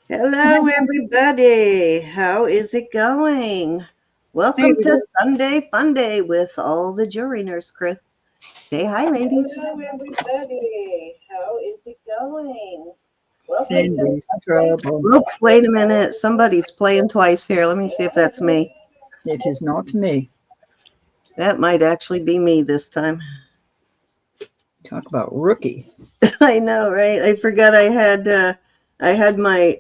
Hello, everybody. How is it going? Hey, Welcome to Sunday Funday with all the Jury Nurse crew. Say hi, ladies. Hello, everybody. How is it going? Welcome to Cindy's Sunday. trouble. Oops, wait a minute. Somebody's playing twice here. Let me see if that's me. It is not me. That might actually be me this time. Talk about rookie. I know, right? I forgot I had my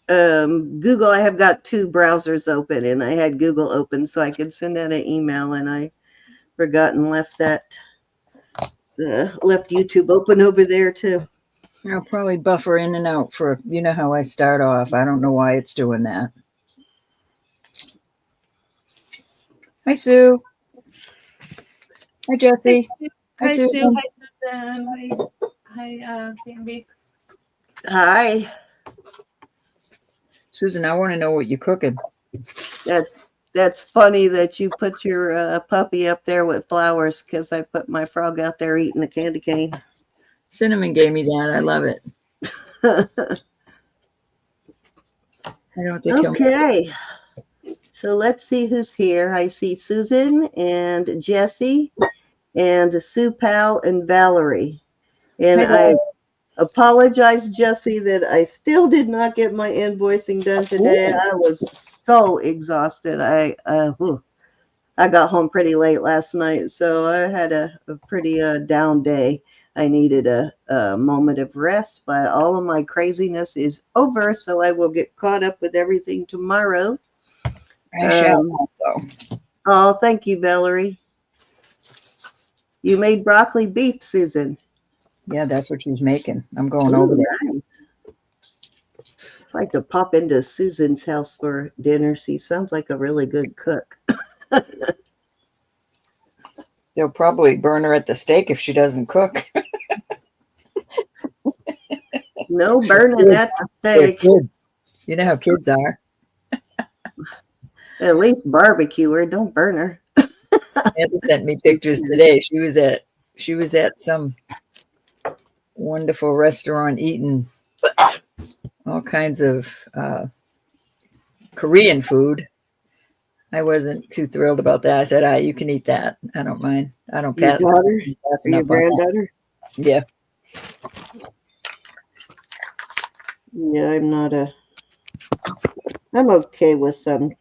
Google. I have got two browsers open, and I had Google open so I could send out an email, and I forgot and left YouTube open over there too. I'll probably buffer in and out for, you know how I start off. I don't know why it's doing that. Hi, Sue. Hi, Jesse. Hi, Hi, Sue. Susan. Hi, Susan. Hi, Bambi. Hi. Susan, I want to know what you're cooking. That's funny that you put your puppy up there with flowers because I put my frog out there eating a candy cane. Cinnamon gave me that. I love it. I don't think Okay. So let's see who's here. I see Susan and Jesse and Sue Pal and Valerie. And I apologize, Jesse, that I still did not get my invoicing done today. I was so exhausted. I got home pretty late last night, so I had a pretty down day. I needed a moment of rest, but all of my craziness is over, so I will get caught up with everything tomorrow. I shall also. Oh, thank you, Valerie. You made broccoli beef, Susan. Yeah, that's what she's making. I'm going over there. Nice. I'd like to pop into Susan's house for dinner. She sounds like a really good cook. They'll probably burn her at the stake if she doesn't cook. No burning at the stake. Kids. You know how kids are. At least barbecue her. Don't burn her. Samantha sent me pictures today. She was at some wonderful restaurant eating all kinds of Korean food. I wasn't too thrilled about that. I said, you can eat that. I don't mind. I don't Your pass. daughter? Or your granddaughter? Yeah. Yeah, I'm okay with some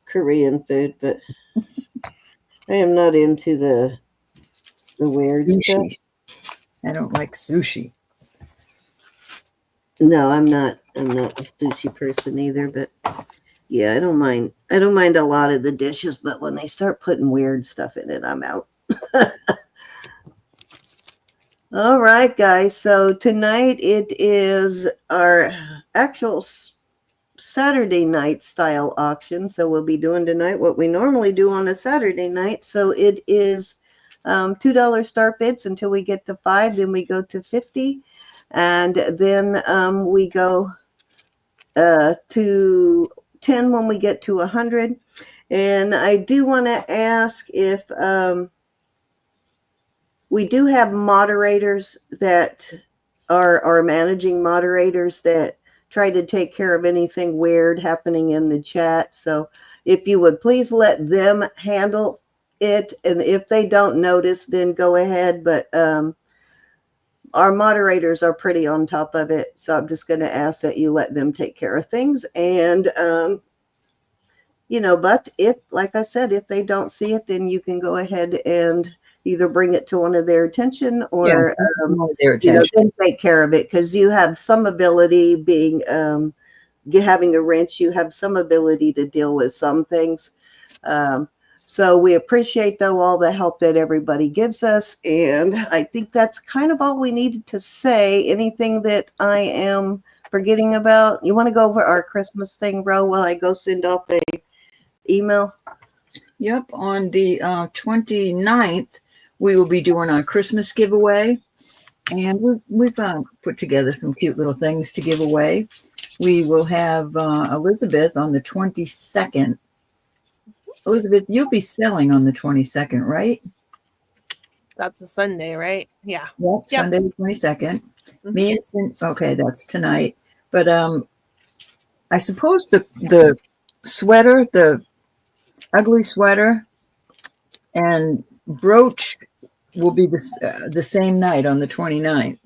Korean food, but I am not into the weird sushi. stuff. I don't like sushi. No, I'm not a sushi person either, but yeah, I don't mind a lot of the dishes, but when they start putting weird stuff in it, I'm out. All right, guys. So tonight it is our actual Saturday night style auction. So we'll be doing tonight what we normally do on a Saturday night. So it is $2 start bids until we get to 5. Then we go to 50. And then we go to 10 when we get to 100. And I do want to ask if we do have moderators that are managing moderators that try to take care of anything weird happening in the chat. So if you would please let them handle it. And if they don't notice, then go ahead. But our moderators are pretty on top of it. So I'm just going to ask that you let them take care of things. And, but if, like I said, if they don't see it, then you can go ahead and either bring it to one of their attention or then take care of it, because you have some ability being having a wrench. You have some ability to deal with some things. So we appreciate, though, all the help that everybody gives us. And I think that's kind of all we needed to say. Anything that I am forgetting about? You want to go over our Christmas thing, bro, while I go send off a email? Yep. On the 29th, we will be doing our Christmas giveaway. And we've put together some cute little things to give away. We will have Elizabeth on the 22nd. Elizabeth, you'll be selling on the 22nd, right? That's a Sunday, right? Yeah. Yep. Sunday the 22nd. Me and okay, that's tonight. But I suppose the sweater, the ugly sweater, and brooch will be the same night on the 29th,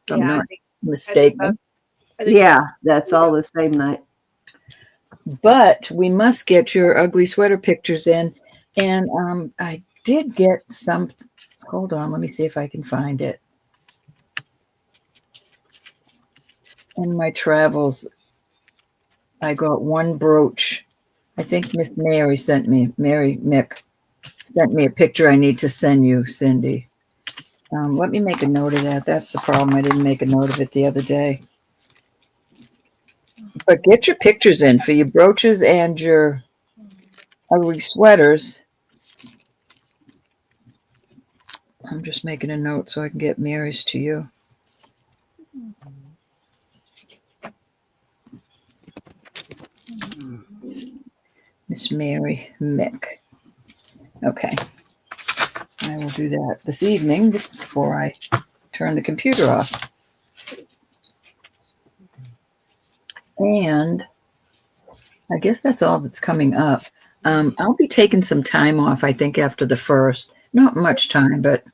if I'm Yeah, not I think mistaken. I think Yeah, that's all the same night. But we must get your ugly sweater pictures in. And I did get some. Hold on, let me see if I can find it. In my travels, I got one brooch. I think Miss Mary Mick sent me a picture I need to send you, Cindy. Let me make a note of that. That's the problem. I didn't make a note of it the other day. But get your pictures in for your brooches and your ugly sweaters. I'm just making a note so I can get Mary's to you. Miss Mary Mick. Okay. I will do that this evening before I turn the computer off. And I guess that's all that's coming up. I'll be taking some time off, I think, after the 1st. Not much time, but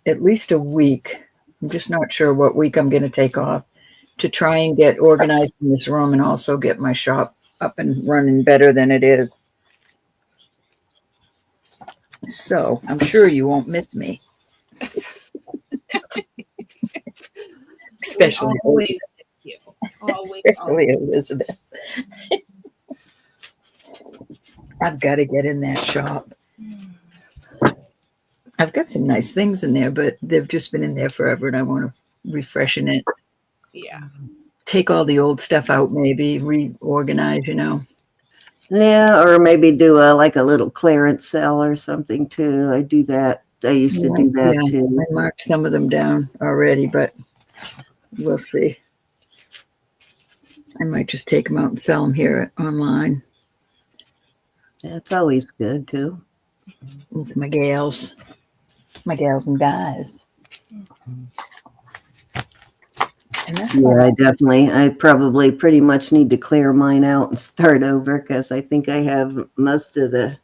at least a week. I'm just not sure what week I'm going to take off to try and get organized in this room and also get my shop up and running better than it is. So I'm sure you won't miss me. Especially always you. Always. Especially Elizabeth. I've got to get in that shop. I've got some nice things in there, but they've just been in there forever, and I want to refreshen it. Yeah. Take all the old stuff out, maybe reorganize, Yeah, or maybe do a little clearance sale or something too. I do that. I used to do that too. I marked some of them down already, but we'll see. I might just take them out and sell them here online. That's always good too. With my gals and guys. Yeah, I probably pretty much need to clear mine out and start over because I think I have most of the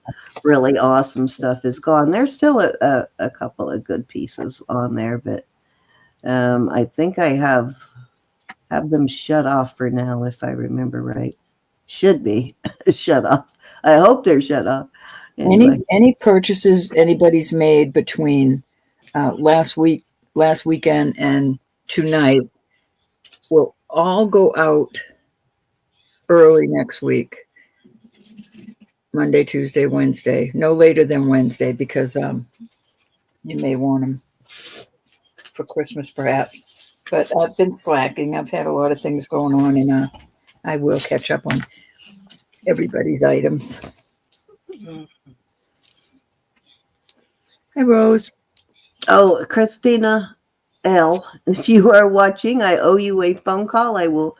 really awesome stuff is gone. There's still a couple of good pieces on there, but I think I have them shut off for now, if I remember right. Should be shut off. I hope they're shut off. Anyway. Any purchases anybody's made between last weekend and tonight will all go out early next week. Monday, Tuesday, Wednesday. No later than Wednesday because you may want them for Christmas perhaps. But I've been slacking. I've had a lot of things going on, and I will catch up on everybody's items. Hi, Rose. Oh, Christina L., if you are watching, I owe you a phone call. I will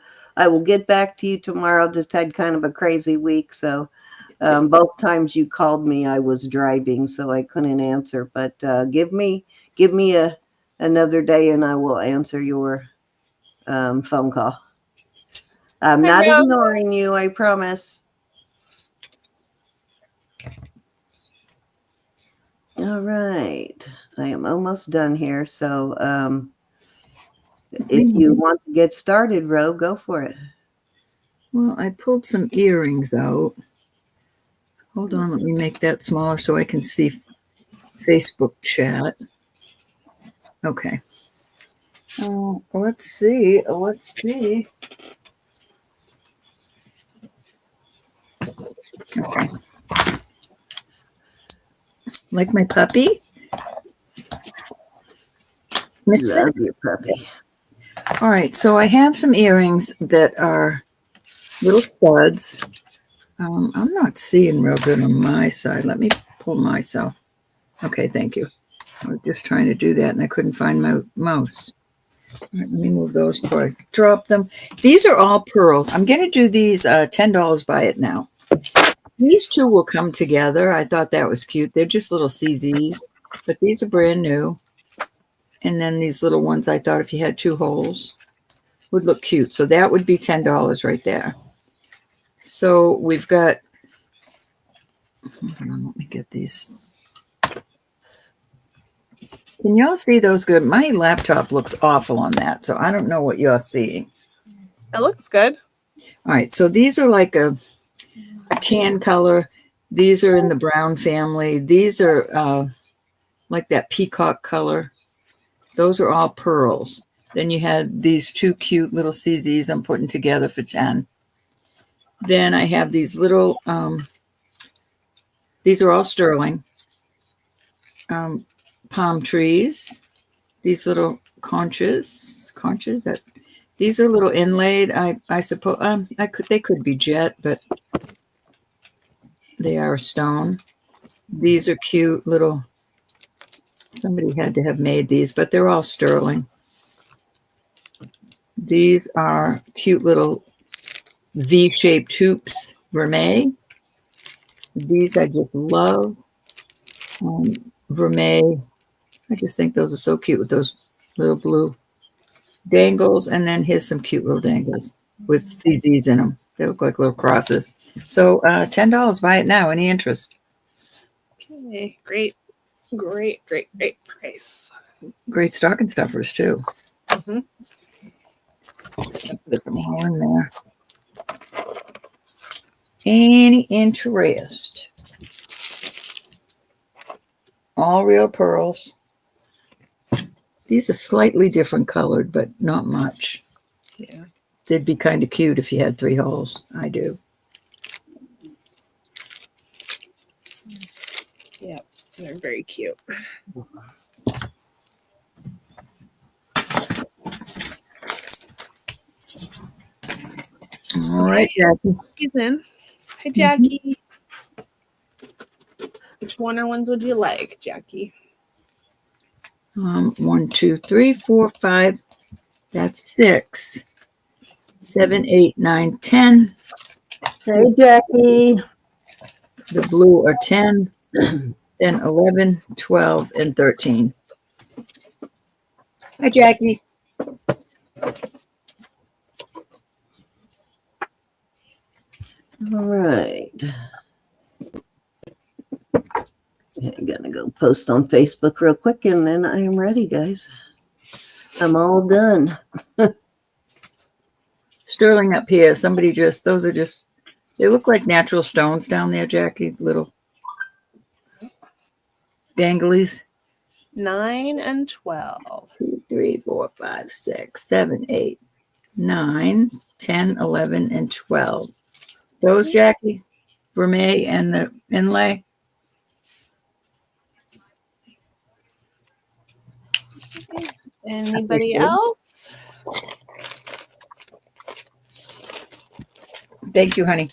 get back to you tomorrow. Just had kind of a crazy week, so both times you called me, I was driving, so I couldn't answer. But give me another day, and I will answer your phone call. I'm not ignoring you, I promise. All right, I am almost done here. So if you want to get started, Ro, go for it. Well, I pulled some earrings out. Hold on, let me make that smaller so I can see Facebook chat. Okay. Let's see. Okay. Like my puppy? Miss Love your puppy. All right, so I have some earrings that are little studs. I'm not seeing real good on my side. Let me pull myself. Okay, thank you. I was just trying to do that, and I couldn't find my mouse. All right, let me move those before I drop them. These are all pearls. I'm going to do these $10 by it now. These two will come together. I thought that was cute. They're just little CZs, but these are brand new. And then these little ones, I thought if you had two holes, would look cute. So that would be $10 right there. So we've got, hold on, let me get these. Can y'all see those good? My laptop looks awful on that, so I don't know what you're seeing. It looks good. All right, so these are like a tan color. These are in the brown family. These are like that peacock color. Those are all pearls. Then you had these two cute little CZs I'm putting together for 10. Then I have these little, these are all sterling, palm trees. These little conches, that these are little inlaid. I suppose they could be jet, but they are stone. These are cute little. Somebody had to have made these, but they're all sterling. These are cute little V-shaped hoops, vermeil. These I just love. Vermeil. I just think those are so cute with those little blue dangles. And then here's some cute little dangles with CZs in them. They look like little crosses. So $10. Buy it now. Any interest? Okay, great price. Great stocking stuffers too. Mm-hmm. Put them all in there. Any interest? All real pearls. These are slightly different colored, but not much. Yeah. They'd be kind of cute if you had 3 holes. I do. Yeah, they're very cute. All right, Jackie. He's in. Hi, Jackie. Which ones would you like, Jackie? 1, 2, 3, 4, 5. That's 6. 7, 8, 9, 10. Hey, Jackie. The blue are 10, then 11, 12, and 13. Hi, Jackie. All right. I'm going to go post on Facebook real quick, and then I am ready, guys. I'm all done. Sterling up here. Somebody those are just, they look like natural stones down there, Jackie. Little danglies. 9 and 12. 2, 3, 4, 5, 6, 7, 8, 9, 10, 11, and 12. Those, Jackie? Vermeil and the inlay? Anybody else? Thank you, honey.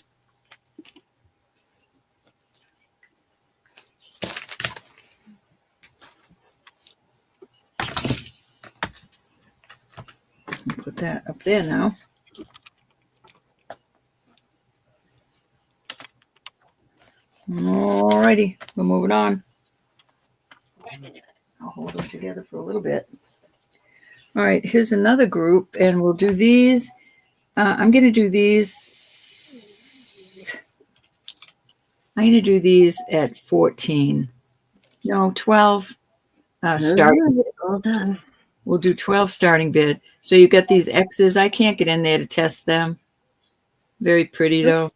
Put that up there now. All righty, we're moving on. I'll hold them together for a little bit. All right, here's another group, and we'll do these. I'm going to do these. I'm going to do these at 14. No, 12 starting. All done. We'll do 12 starting bid. So you got these X's. I can't get in there to test them. Very pretty, though.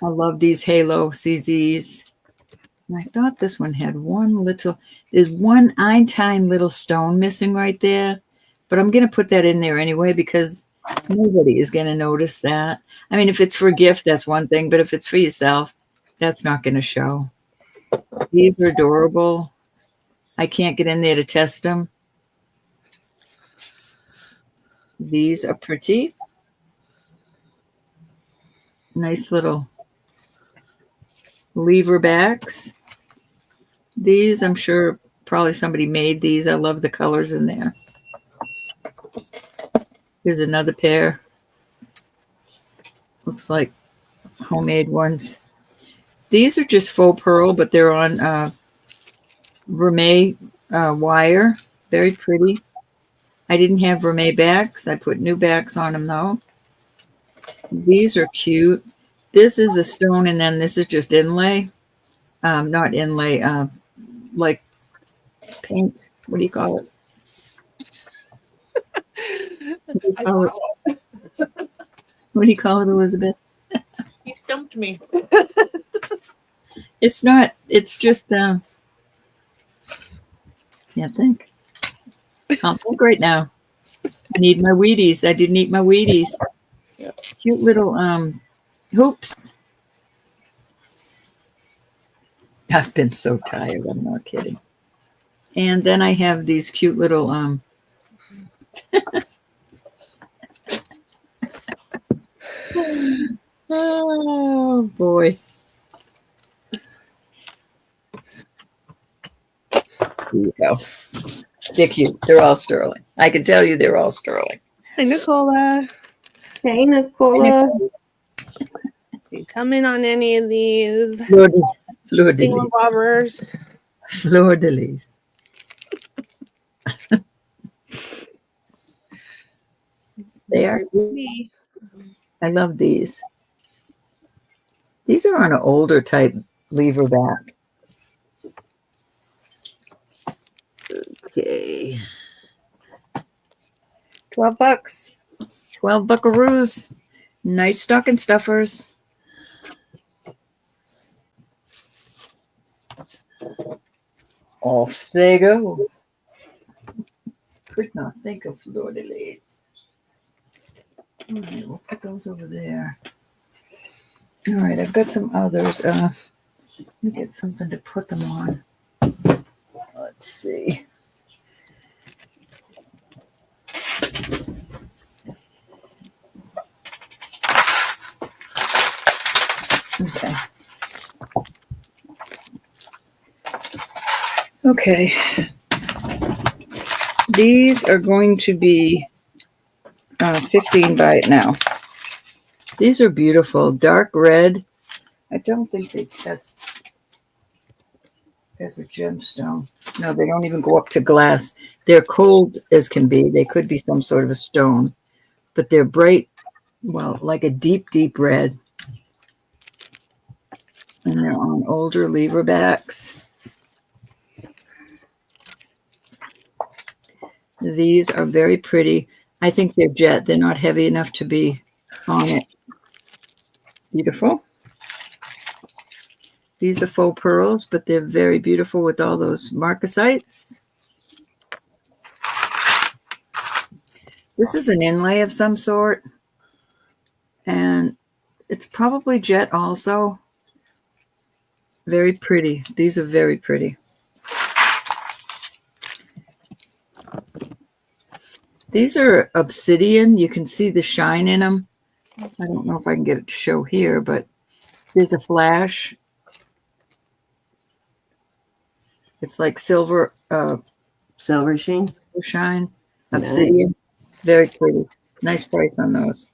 I love these halo CZs. And I thought this one had there's one tiny little stone missing right there. But I'm going to put that in there anyway because nobody is going to notice that. I mean, if it's for a gift, that's one thing. But if it's for yourself, that's not going to show. These are adorable. I can't get in there to test them. These are pretty. Nice little lever backs. These, I'm sure probably somebody made these. I love the colors in there. Here's another pair. Looks like homemade ones. These are just faux pearl, but they're on vermeil wire. Very pretty. I didn't have vermeil backs. I put new backs on them, though. These are cute. This is a stone, and then this is just inlay. Not inlay, like paint. What do you call it? What do you call it? What do you call it, Elizabeth? You stumped me. It's not. It's just. Can't think. I'll think right now. I need my Wheaties. I didn't eat my Wheaties. Yep. Cute little hoops. I've been so tired. I'm not kidding. And then I have these cute little oh boy. Here you go. They're cute. They're all sterling. I can tell you they're all sterling. Hi, Nicola. Hey, Nicola. You come in on any of these Fleur de lis. robbers? Fleur de lis. They are cute. I love these. These are on an older type lever back. Okay. $12. 12 buckaroos. Nice stocking stuffers. Off they go. Could not think of fleur de lis. Okay, we'll put those over there. All right, I've got some others. Let me get something to put them on. Let's see. Okay. Okay. These are going to be 15 by now. These are beautiful. Dark red. I don't think they test as a gemstone. No, they don't even go up to glass. They're cold as can be. They could be some sort of a stone, but they're bright, well, like a deep, deep red. And they're on older lever backs. These are very pretty. I think they're jet. They're not heavy enough to be on it. Beautiful. These are faux pearls, but they're very beautiful with all those marcasites. This is an inlay of some sort. And it's probably jet also. Very pretty. These are very pretty. These are obsidian. You can see the shine in them. I don't know if I can get it to show here, but there's a flash. It's like silver Silver sheen. shine. Obsidian. Very pretty. Nice price on those.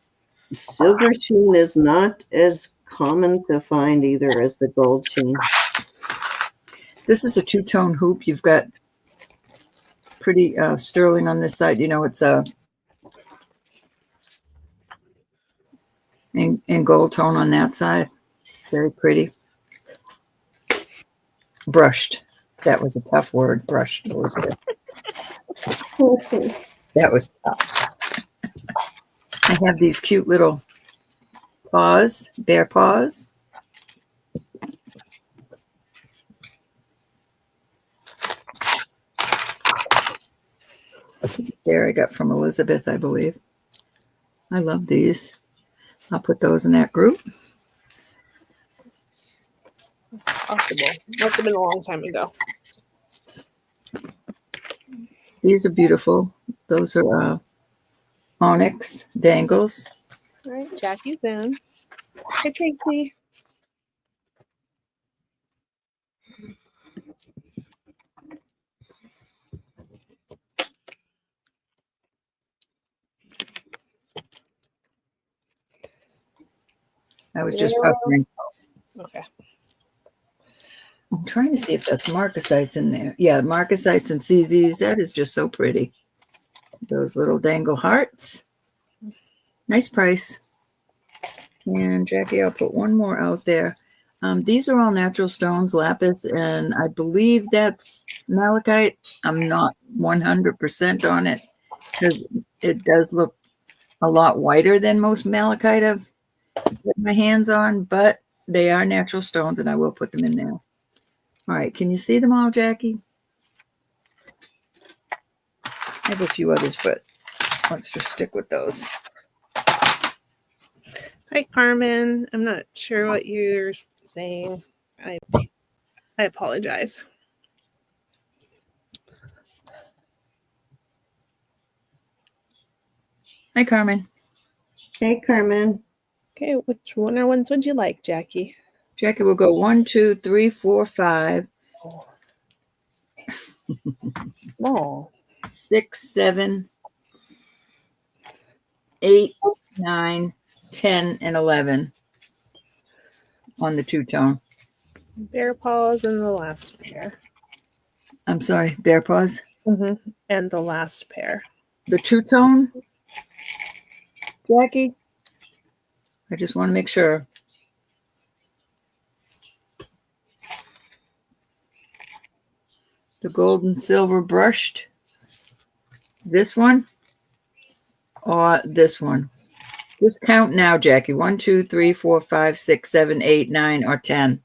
Silver sheen is not as common to find either as the gold sheen. This is a two-tone hoop. You've got pretty sterling on this side. You know, it's in gold tone on that side. Very pretty. Brushed. That was a tough word. Brushed, Elizabeth. That was tough. I have these cute little paws, bear paws. This bear I got from Elizabeth, I believe. I love these. I'll put those in that group. Possible. Must have been a long time ago. These are beautiful. Those are onyx dangles. All right, Jackie's in. Hey, Tracy. I was just covering. Okay. I'm trying to see if that's marcasites in there. Yeah, marcasites and CZs. That is just so pretty. Those little dangle hearts. Nice price. And Jackie, I'll put one more out there. These are all natural stones, lapis, and I believe that's malachite. I'm not 100% on it because it does look a lot whiter than most malachite I've put my hands on, but they are natural stones and I will put them in there. All right, can you see them all, Jackie? I have a few others, but let's just stick with those. Hi, Carmen. I'm not sure what you're saying. I apologize. Hi, Carmen. Hey, Carmen. Okay, which ones would you like, Jackie? Jackie will go 1, 2, 3, 4, 5, Oh. 6, 7, 8, 9, 10, and 11 on the two-tone. Bear paws and the last pair. I'm sorry, bear paws. Mm-hmm. And the last pair. The two-tone, Jackie? I just want to make sure. The gold and silver brushed. This one or this one? Just count now, Jackie. 1, 2, 3, 4, 5, 6, 7, 8, 9, or 10.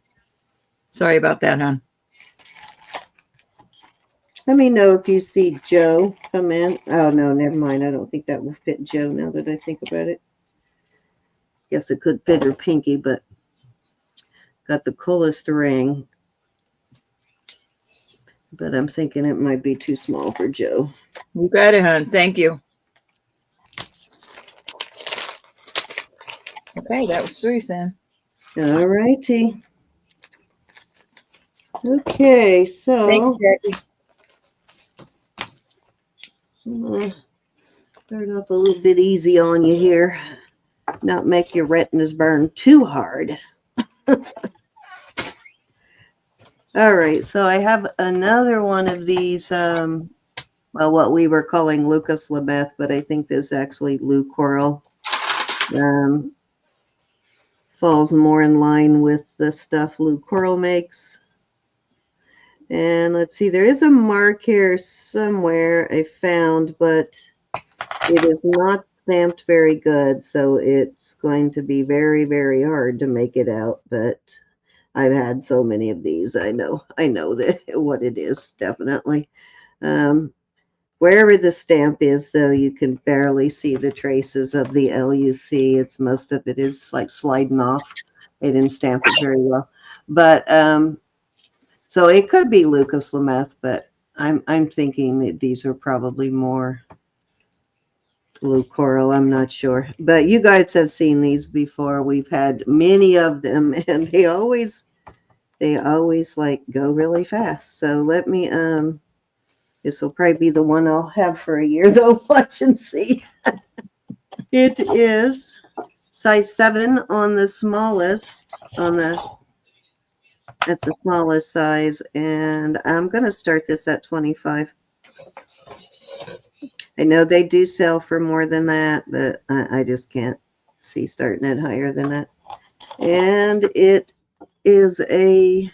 Sorry about that, hon. Let me know if you see Joe come in. Oh, no, never mind. I don't think that will fit Joe now that I think about it. Guess it could fit her pinky, but got the coolest ring. But I'm thinking it might be too small for Joe. You got it, hon. Thank you. Okay, that was 3, Sam. All righty. Okay, so Thank you, Jackie. I'm gonna start off a little bit easy on you here. Not make your retinas burn too hard. All right, so I have another one of these, well, what we were calling Lucas Lameth, but I think this is actually Lou Coral. Falls more in line with the stuff Lou Coral makes. And let's see, there is a mark here somewhere I found, but it is not stamped very good, so it's going to be very, very hard to make it out, but I've had so many of these. I know that what it is, definitely. Wherever the stamp is, though, you can barely see the traces of the LUC. It's most of it is like sliding off. They didn't stamp it very well, but so it could be Lucas Lameth, but I'm thinking that these are probably more Lou Coral. I'm not sure, but you guys have seen these before. We've had many of them, and they always like go really fast. So let me this will probably be the one I'll have for a year, though. Watch and see. It is size 7 on the smallest, at the smallest size, and I'm going to start this at 25. I know they do sell for more than that, but I just can't see starting it higher than that. And it is a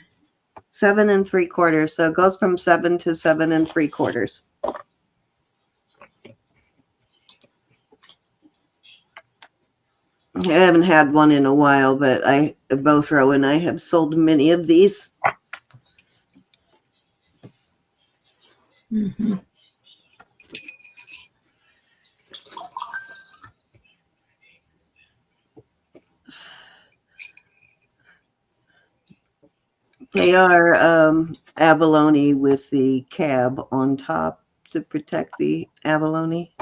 7 3/4, so it goes from 7 to 7 3/4. I haven't had one in a while, but both Ro and I have sold many of these. Mm-hmm. They are abalone with the cab on top to protect the abalone.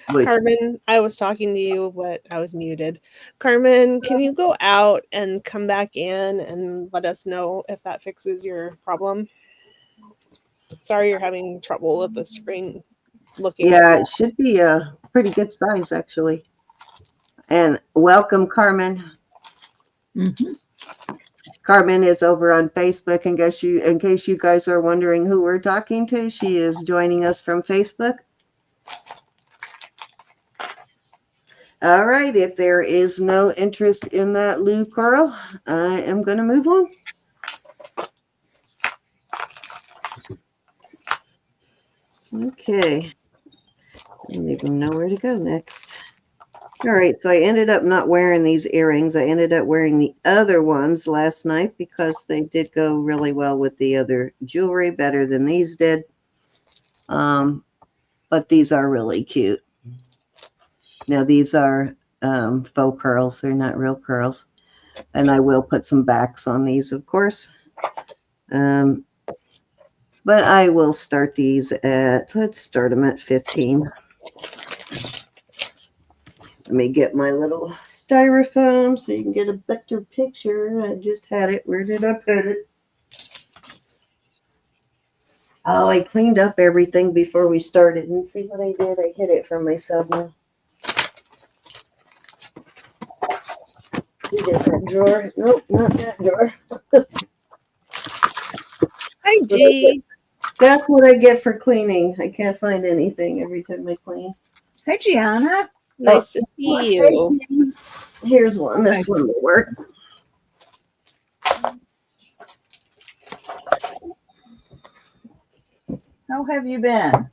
Carmen, I was talking to you, but I was muted. Carmen, can you go out and come back in and let us know if that fixes your problem? Sorry you're having trouble with the screen looking Yeah, small. it should be a pretty good size, actually. And welcome, Carmen. Mm-hmm. Carmen is over on Facebook. In case you guys are wondering who we're talking to, she is joining us from Facebook. All right, if there is no interest in that Lou pearl, I am going to move on. Okay. I don't even know where to go next. All right, so I ended up not wearing these earrings. I ended up wearing the other ones last night because they did go really well with the other jewelry, better than these did. But these are really cute. Now, these are faux pearls. They're not real pearls. And I will put some backs on these, of course. But I will start these let's start them at 15. Let me get my little styrofoam so you can get a better picture. I just had it. Where did I put it? Oh, I cleaned up everything before we started. And see what I did? I hid it from myself now. You did that drawer. Nope, not that drawer. Hi, G. That's what I get for cleaning. I can't find anything every time I clean. Hey, Gianna. Nice to see you. Here's one. This Nice. one will work. How have you been?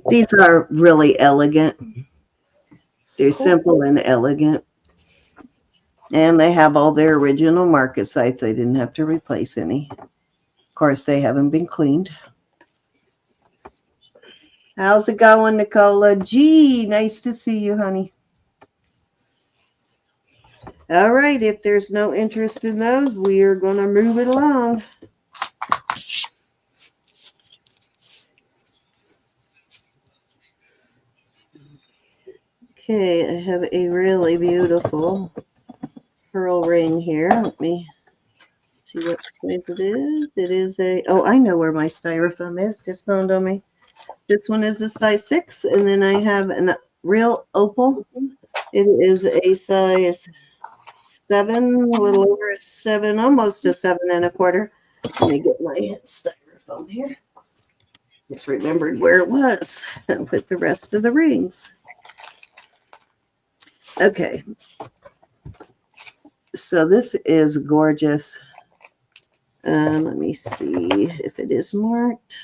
These are really elegant. They're simple and elegant. And they have all their original market sites. I didn't have to replace any. Of course, they haven't been cleaned. How's it going, Nicola? Gee, nice to see you, honey. All right, if there's no interest in those, we are going to move it along. Okay, I have a really beautiful pearl ring here. Let me see what size it is. It is oh, I know where my styrofoam is. Just dawned on me. This one is a size 6, and then I have a real opal. It is a size 7, a little over a 7, almost a 7 1/4. Let me get my styrofoam here. Just remembered where it was with the rest of the rings. Okay. So this is gorgeous. Let me see if it is marked.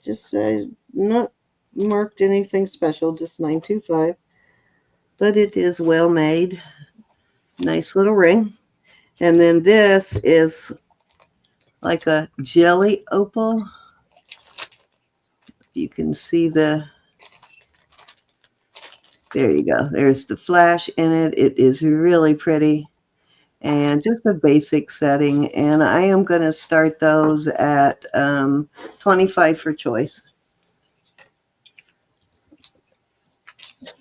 Just says not marked anything special, just 925. But it is well made. Nice little ring. And then this is like a jelly opal. You can see there you go. There's the flash in it. It is really pretty. And just a basic setting. And I am going to start those at 25 for choice.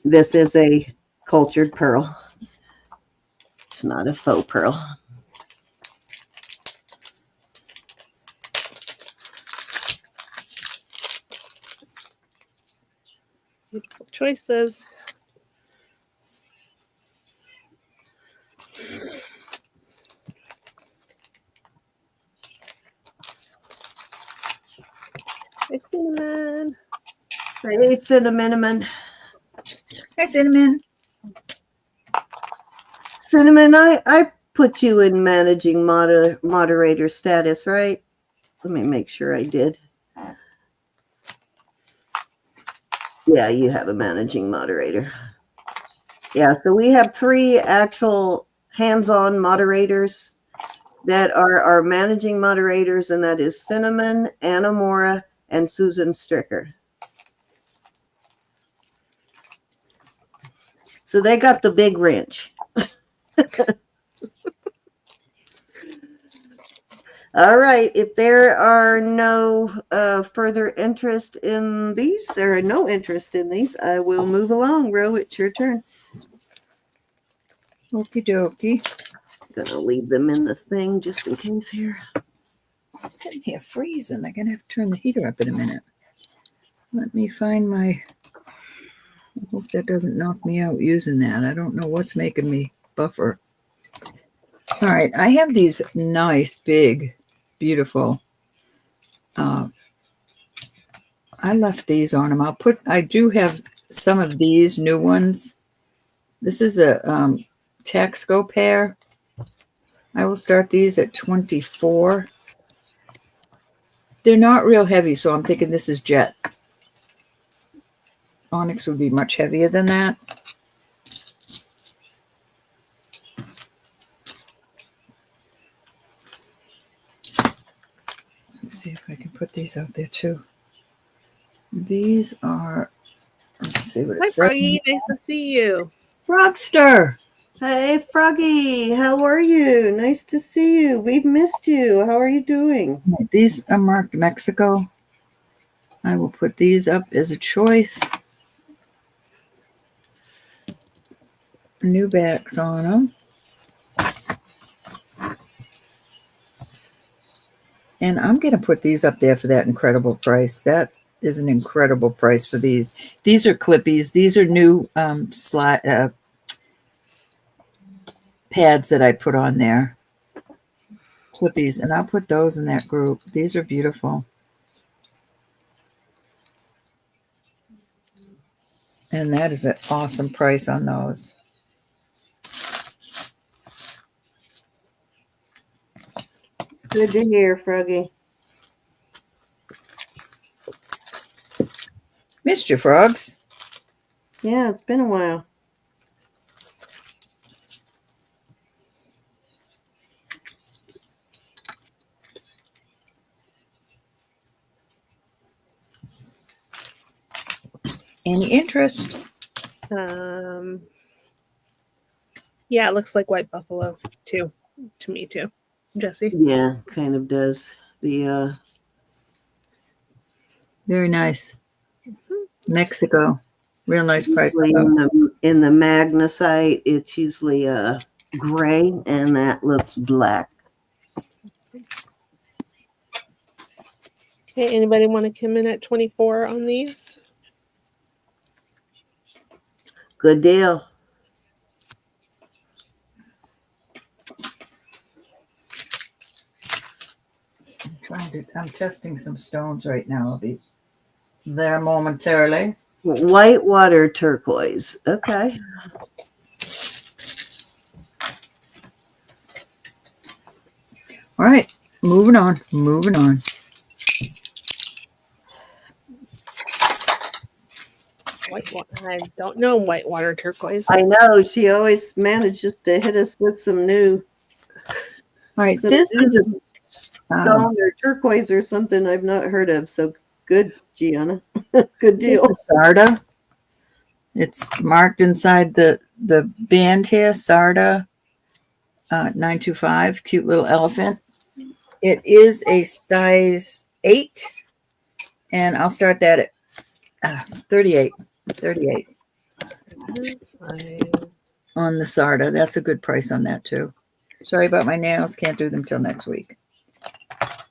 This is a cultured pearl. It's not a faux pearl. Beautiful choices. Hi, Cinnamon. Hey, Cinnamon. Hey, Cinnamon. Cinnamon, I put you in managing moderator status, right? Let me make sure I did. Yeah, you have a managing moderator. Yeah, so we have 3 actual hands-on moderators that are our managing moderators, and that is Cinnamon, Anna Mora, and Susan Stricker. So they got the big wrench. All right, if there are no further interest in these, or no interest in these, I will move along. Ro, it's your turn. Okie dokie. Gonna leave them in the thing just in case here. I'm sitting here freezing. I'm going to have to turn the heater up in a minute. Let me find my... I hope that doesn't knock me out using that. I don't know what's making me buffer. All right, I have these nice, big, beautiful I left these on them. I do have some of these new ones. This is a Taxco pair. I will start these at 24. They're not real heavy, so I'm thinking this is jet. Onyx would be much heavier than that. Let's see if I can put these out there too. These are, let's see what it Hi, says. Froggy. Nice to see you. Frogster. Hey, Froggy, how are you? Nice to see you. We've missed you. How are you doing? These are marked Mexico. I will put these up as a choice. New backs on them. And I'm going to put these up there for that incredible price. That is an incredible price for these. These are clippies. These are new pads that I put on there. Clippies. And I'll put those in that group. These are beautiful. And that is an awesome price on those. Good to hear, Froggy. Missed you, frogs. Yeah, it's been a while. Any interest? Yeah, it looks like white buffalo too, to me too. Jesse. Yeah, kind of does. The Very nice. Mexico. Real nice price. usually in the magnesite, it's usually gray, and that looks black. Okay, anybody want to come in at 24 on these? Good deal. I'm testing some stones right now. I'll be there momentarily. Whitewater turquoise. Okay. All right, moving on. I don't know whitewater turquoise. I know she always manages to hit us with some new. All right, some this new is stone or turquoise or something I've not heard of. So good, Gianna. Good deal. Sarda. It's marked inside the band here, Sarda 925. Cute little elephant. It is a size 8, and I'll start that at 38. 38 on the Sarda. That's a good price on that too. Sorry about my nails. Can't do them till next week.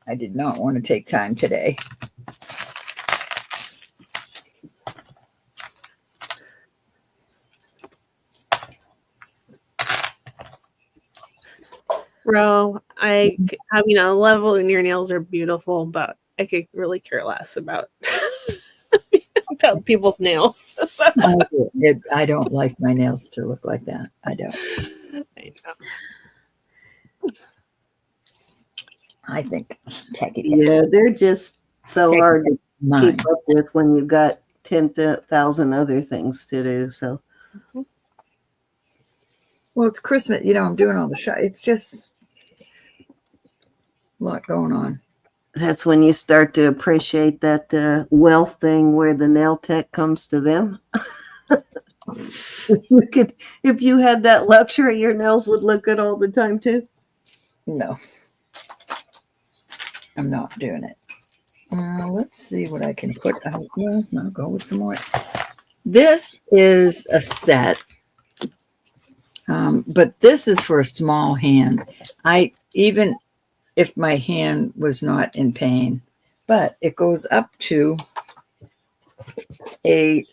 I did not want to take time today. Bro, level and your nails are beautiful, but I could really care less about about people's nails. So. I don't like my nails to look like that. I don't. I know. I think tacky. Yeah, they're just so hard to keep up with when you've got 10,000 other things to do. So, well, it's Christmas. I'm doing all the shot. It's just a lot going on. That's when you start to appreciate that wealth thing where the nail tech comes to them. If you had that luxury, your nails would look good all the time too. No, I'm not doing it. Let's see what I can put out. Well, I'll go with some more. This is a set, but this is for a small hand. Even if my hand was not in pain, but it goes up to a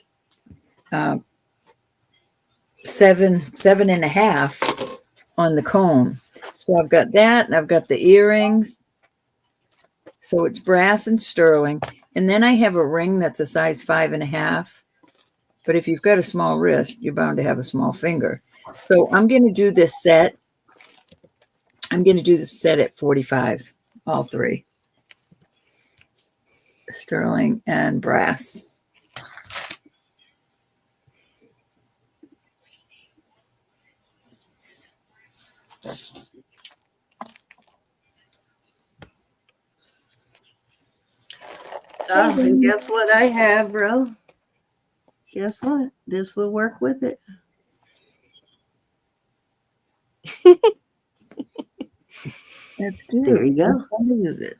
7.5 on the comb. So I've got that, and I've got the earrings. So it's brass and sterling, And then I have a ring that's a size 5.5. But if you've got a small wrist, you're bound to have a small finger. So I'm going to do this set. I'm going to do this set at 45, all three. Sterling and brass. Oh, and guess what I have, bro? Guess what? This will work with it. That's good. There you go. Let's use it.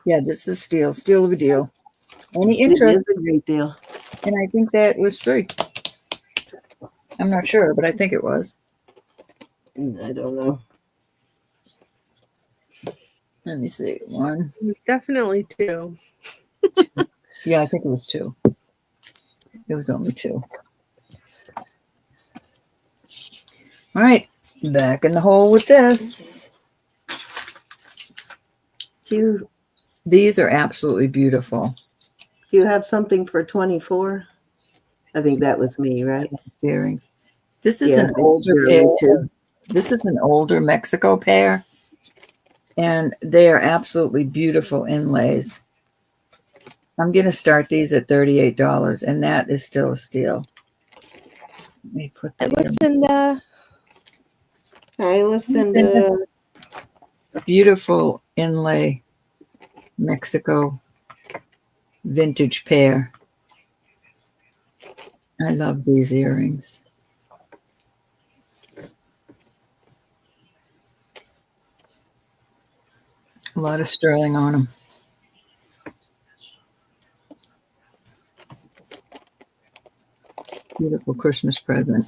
Yeah, this is steel. Steel of a deal. Any It interest? is a great deal. And I think that was 3. I'm not sure, but I think it was. I don't know. Let me see. 1. It was definitely 2. Yeah, I think it was 2. It was only 2. All right. Back in the hole with this. Do These are absolutely beautiful. you have something for 24? I think that was me, right? Earrings. This is Yeah, an older you're pair. me too. This is an older Mexico pair. And they are absolutely beautiful inlays. I'm going to start these at $38, and that is still a steal. Let me put Hi, that Lucinda. Hi, Lucinda. beautiful inlay Mexico vintage pair. I love these earrings. A lot of sterling on them. Beautiful Christmas present.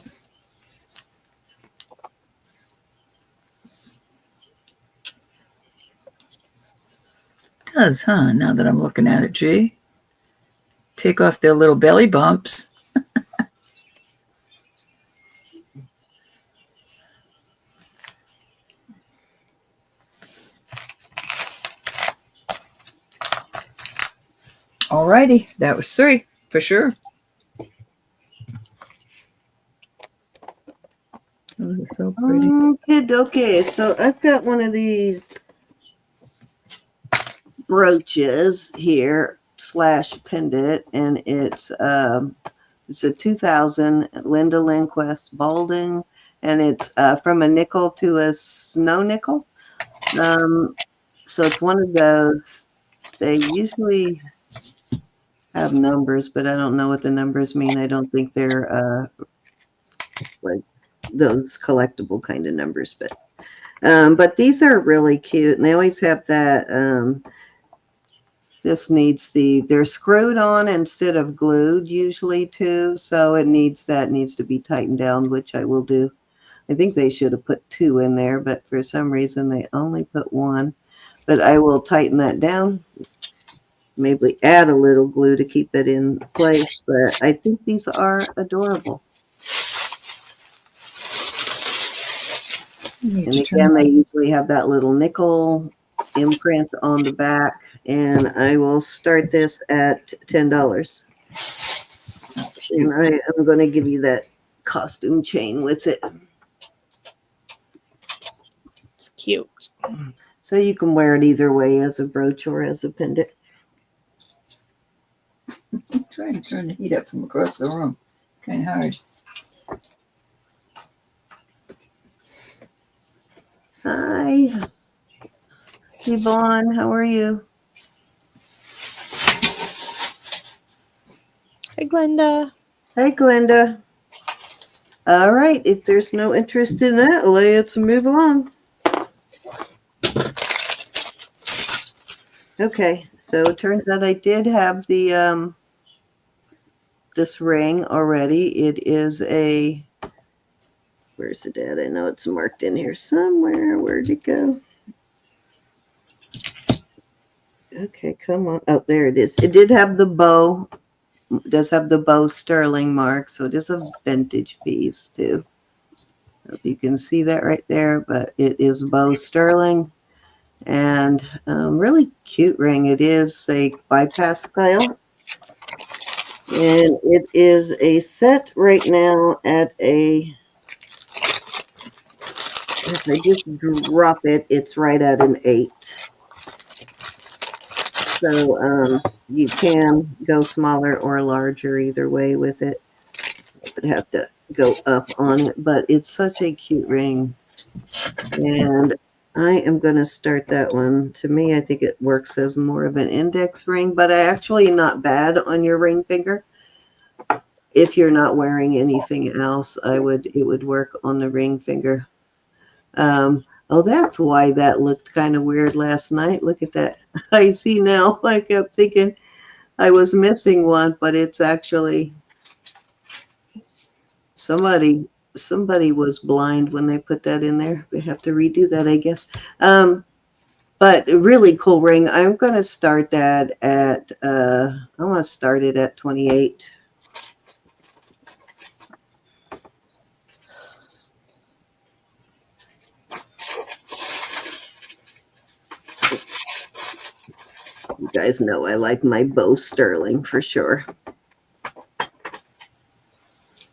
Does, huh? Now that I'm looking at it, gee. Take off their little belly bumps. Alrighty, that was 3 for sure. Those are so pretty. Okay, so I've got one of these brooches here / pendant, and it's a 2000 Linda Lindquist Balding, and it's from a nickel to a snow nickel. So it's one of those. They usually have numbers, but I don't know what the numbers mean. I don't think they're like those collectible kind of numbers, but these are really cute, and they always have that. This needs they're screwed on instead of glued usually too, so it needs to be tightened down, which I will do. I think they should have put 2 in there, but for some reason they only put 1. But I will tighten that down. Maybe add a little glue to keep it in place, but I think these are adorable. And again, they usually have that little nickel imprint on the back, and I will start this at $10. And I am going to give you that costume chain with it. It's cute. So you can wear it either way, as a brooch or as a pendant. I'm trying to turn the heat up from across the room. Kind of hard. Hi, Yvonne, how are you? Hi, Glenda. Hey, Glenda. All right, if there's no interest in that, let's move along. Okay, so it turns out I did have the this ring already. It is a, where's it at? I know it's marked in here somewhere. Where'd it go? Okay, come on. Oh, there it is. It did have the bow. It does have the bow sterling mark, so it is a vintage piece too. I hope you can see that right there, but it is bow sterling. and really cute ring. It is a bypass style, and it is a set right now at a, if I just drop it, it's right at an 8. So you can go smaller or larger either way with it. I would have to go up on it, but it's such a cute ring. And I am going to start that one. To me, I think it works as more of an index ring, but actually not bad on your ring finger. If you're not wearing anything else, it would work on the ring finger. Oh, that's why that looked kind of weird last night. Look at that. I see now. I kept thinking I was missing one, but it's actually somebody was blind when they put that in there. They have to redo that, I guess. But a really cool ring. I'm going to start that at, I want to start it at 28. You guys know I like my bow sterling for sure.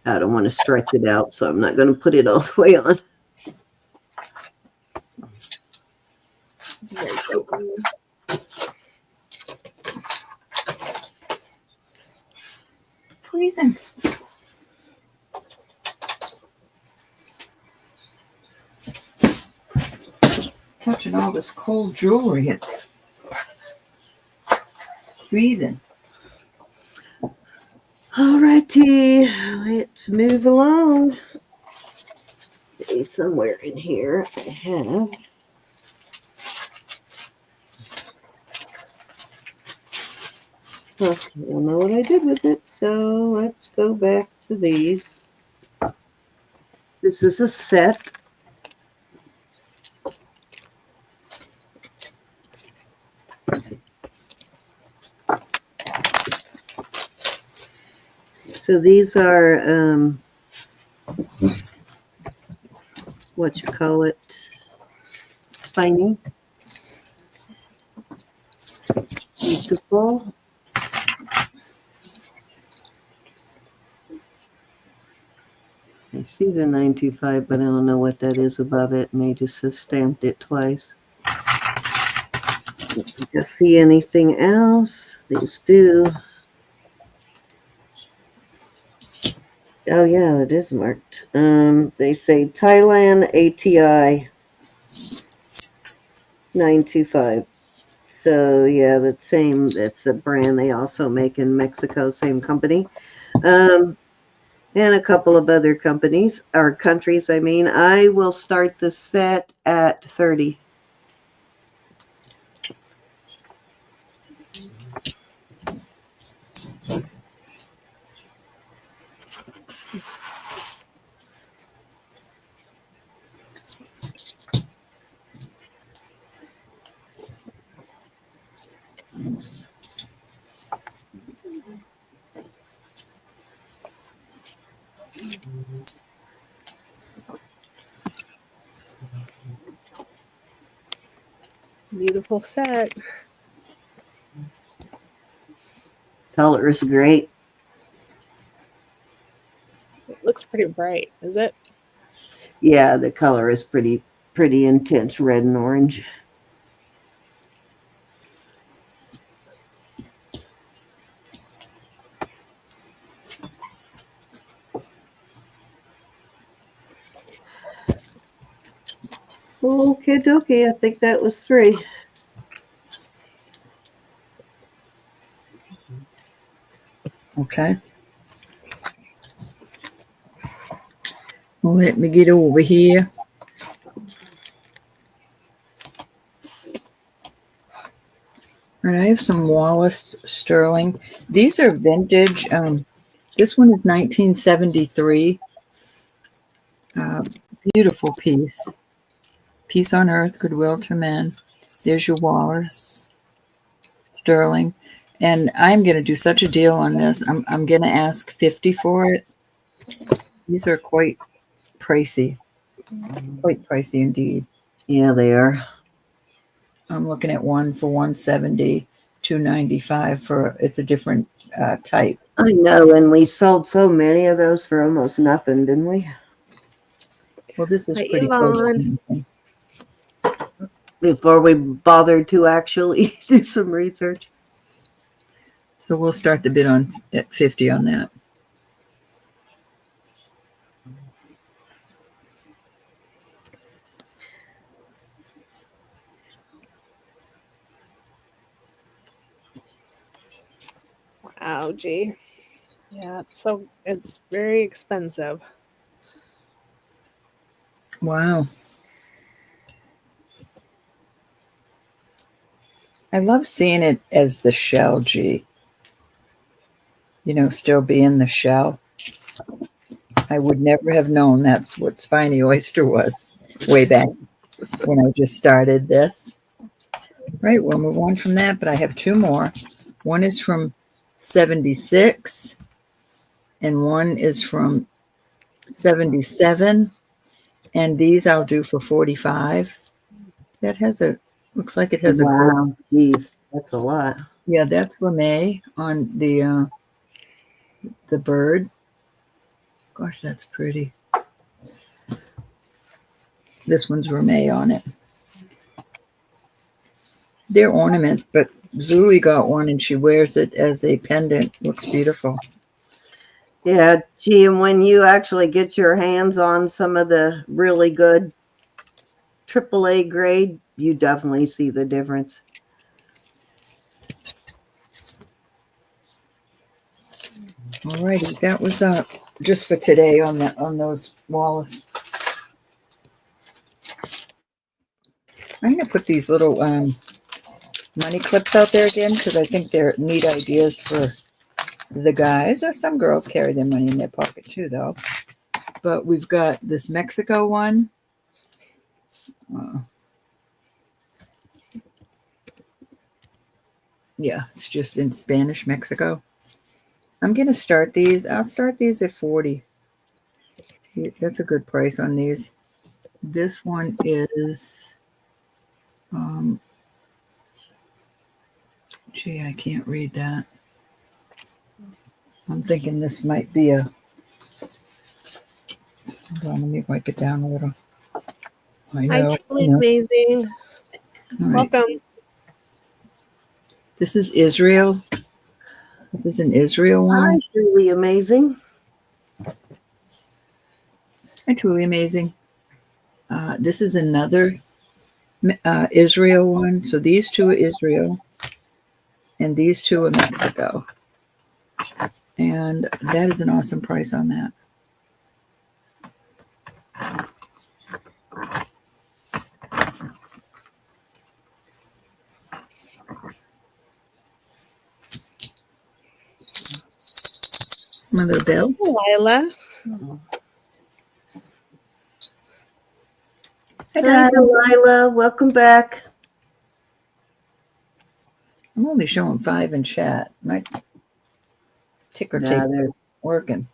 I don't want to stretch it out, so I'm not going to put it all the way on. Freezing. Touching all this cold jewelry, it's freezing. All righty, let's move along. See, somewhere in here I have. I don't know what I did with it, so let's go back to these. This is a set. So these are, what you call it, spiny. Beautiful. I see the 925, but I don't know what that is above it. May just have stamped it twice. Just see anything else? These do. Oh yeah, it is marked. They say Thailand ATI 925. So yeah, that's the brand they also make in Mexico, same company. And a couple of other companies, or countries, I mean. I will start the set at 30. Beautiful set. Color is great. It looks pretty bright, is it? Yeah, the color is pretty intense red and orange. Okay, dokie. I think that was 3. Okay. Let me get over here. All right, I have some Wallace sterling. These are vintage. This one is 1973. Beautiful piece. Peace on Earth, Goodwill to Men. There's your Wallace sterling. And I'm going to do such a deal on this. I'm going to ask $50 for it. These are quite pricey. Quite pricey indeed. Yeah, they are. I'm looking at one for 170, 295 for it's a different type. I know, and we sold so many of those for almost nothing, didn't we? Well, this is Hi, pretty close to Yvonne. nothing. Before we bothered to actually do some research. So we'll start the bid on at 50 on that. Wow, gee. Yeah, it's very expensive. Wow. I love seeing it as the shell, G. You know, still being the shell. I would never have known that's what spiny oyster was way back when I just started this. Right, we'll move on from that, but I have two more. One is from 76 and one is from 77. And these I'll do for 45. That has a, looks like it has a gold. Wow, geez, that's a lot. Yeah, that's gourmet on the bird. Gosh, that's pretty. This one's gourmet on it. They're ornaments, but Zooey got one and she wears it as a pendant. Looks beautiful. Yeah, gee, and when you actually get your hands on some of the really good AAA grade, you definitely see the difference. All righty, that was just for today on those Wallace. I'm going to put these little money clips out there again because I think they're neat ideas for the guys, or some girls carry their money in their pocket too, though. But we've got this Mexico one. Yeah, it's just in Spanish Mexico. I'm going to start these. I'll start these at 40. That's a good price on these. This one is, gee, I can't read that. I'm thinking this might be a, hold on, let me wipe it down a little. I know. Hi, truly amazing. All right. Welcome. This is Israel. This is an Israel one. Hi, truly amazing. Hi, truly amazing. This is another Israel one. So these two are Israel, and these two are Mexico. And that is an awesome price on that. Mother Bill. Lila. Hi, Hi, Dad. Delilah. Welcome back. I'm only showing 5 in chat. My ticker tape they're working.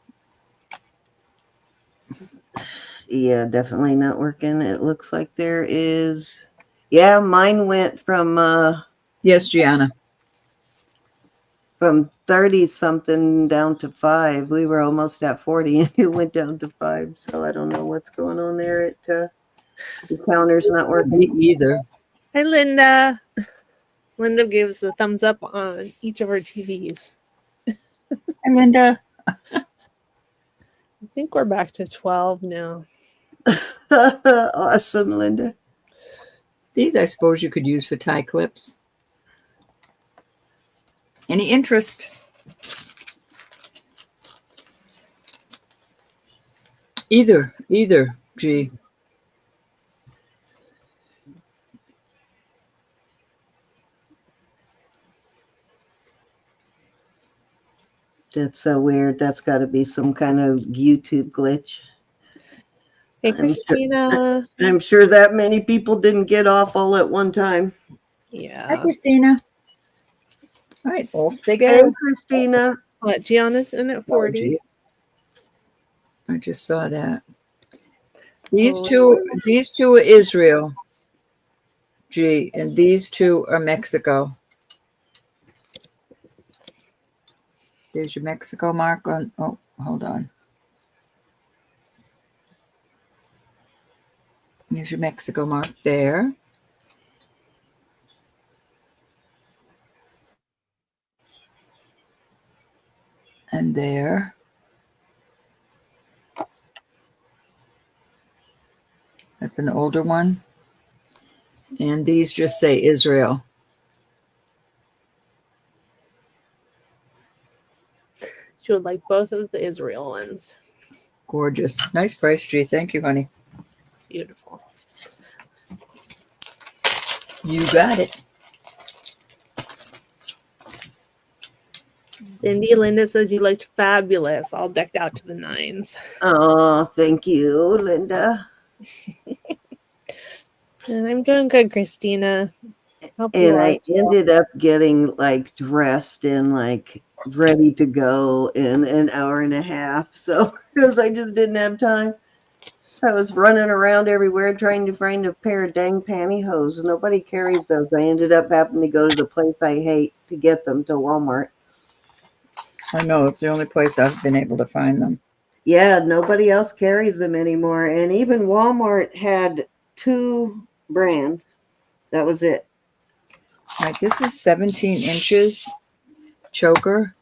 Yeah, definitely not working. It looks like there is. Yeah, mine went from Yes, Gianna. 30 something down to 5. We were almost at 40 and it went down to 5. So I don't know what's going on there. The counter's not working. Me either. Hi, Linda. Linda gives a thumbs up on each of our TVs. Hi, Linda. I think we're back to 12 now. Awesome, Linda. These, I suppose, you could use for tie clips. Any interest? Either, G. That's so weird. That's got to be some kind of YouTube glitch. Hey, Christina. I'm sure that many people didn't get off all at one time. Yeah. Hi, Christina. All right, off they go. Hey, Christina. Gianna's in at 40. I just saw that. These two are Israel. G, and these two are Mexico. There's your Mexico mark on. Oh, hold on. There's your Mexico mark there. And there. That's an older one. And these just say Israel. She would like both of the Israel ones. Gorgeous. Nice price, G. Thank you, honey. Beautiful. You got it. Cindy Linda says you looked fabulous, all decked out to the nines. Oh, thank you, Linda. And I'm doing good, Christina. Hope you And are I too. ended up getting like dressed and like ready to go in an hour and a half. So because I just didn't have time. I was running around everywhere trying to find a pair of dang pantyhose. Nobody carries those. I ended up having to go to the place I hate to get them, to Walmart. I know, it's the only place I've been able to find them. Yeah, nobody else carries them anymore. And even Walmart had 2 brands. That was it. All right, this is 17 inches choker.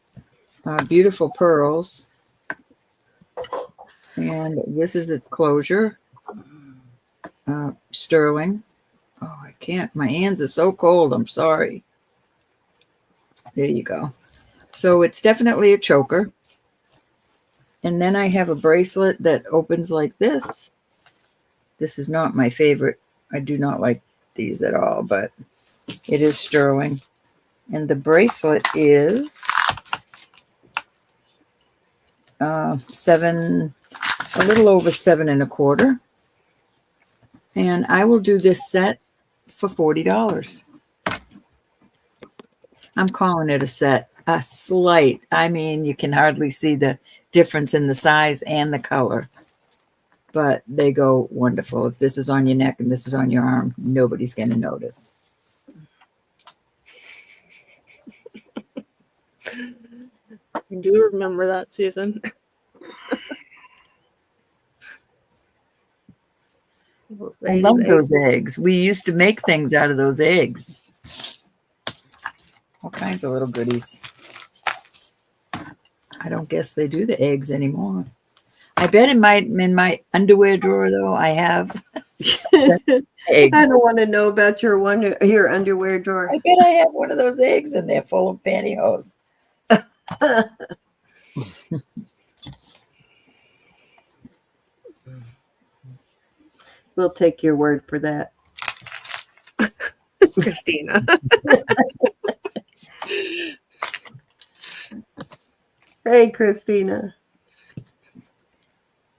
Beautiful pearls. And this is its closure. Sterling. Oh, I can't. My hands are so cold. I'm sorry. There you go. So it's definitely a choker. And then I have a bracelet that opens like this. This is not my favorite. I do not like these at all, but it is sterling. And the bracelet is a little over 7 1/4. And I will do this set for $40. I'm calling it a set. A slight. I mean, you can hardly see the difference in the size and the color. But they go wonderful. If this is on your neck and this is on your arm, nobody's going to notice. I do remember that, Susan. I love those eggs. We used to make things out of those eggs. All kinds of little goodies. I don't guess they do the eggs anymore. I bet in my underwear drawer though I have eggs. I don't want to know about your underwear drawer. I bet I have one of those eggs in there full of pantyhose. We'll take your word for that. Christina. Hey, Christina.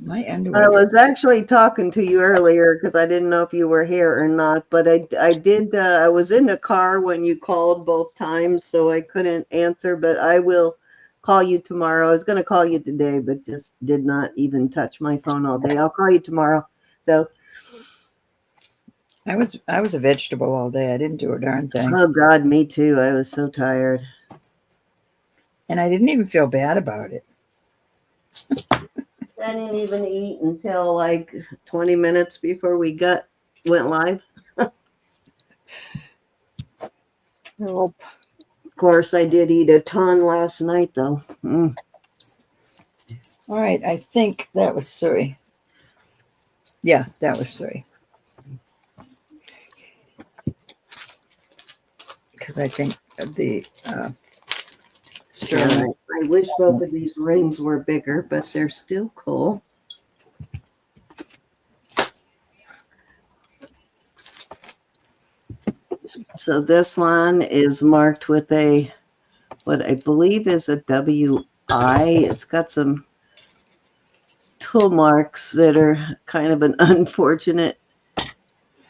My underwear. I was actually talking to you earlier because I didn't know if you were here or not, but I did. I was in the car when you called both times, so I couldn't answer, but I will call you tomorrow. I was going to call you today, but just did not even touch my phone all day. I'll call you tomorrow, though. I was a vegetable all day. I didn't do a darn thing. Oh, God, me too. I was so tired. And I didn't even feel bad about it. I didn't even eat until like 20 minutes before we went live. Nope. Of course, I did eat a ton last night, though. All right, I think that was 3. Yeah, that was 3. Because I think the sterling. I wish both of these rings were bigger, but they're still cool. So this one is marked with what I believe is a WI. It's got some tool marks that are kind of an unfortunate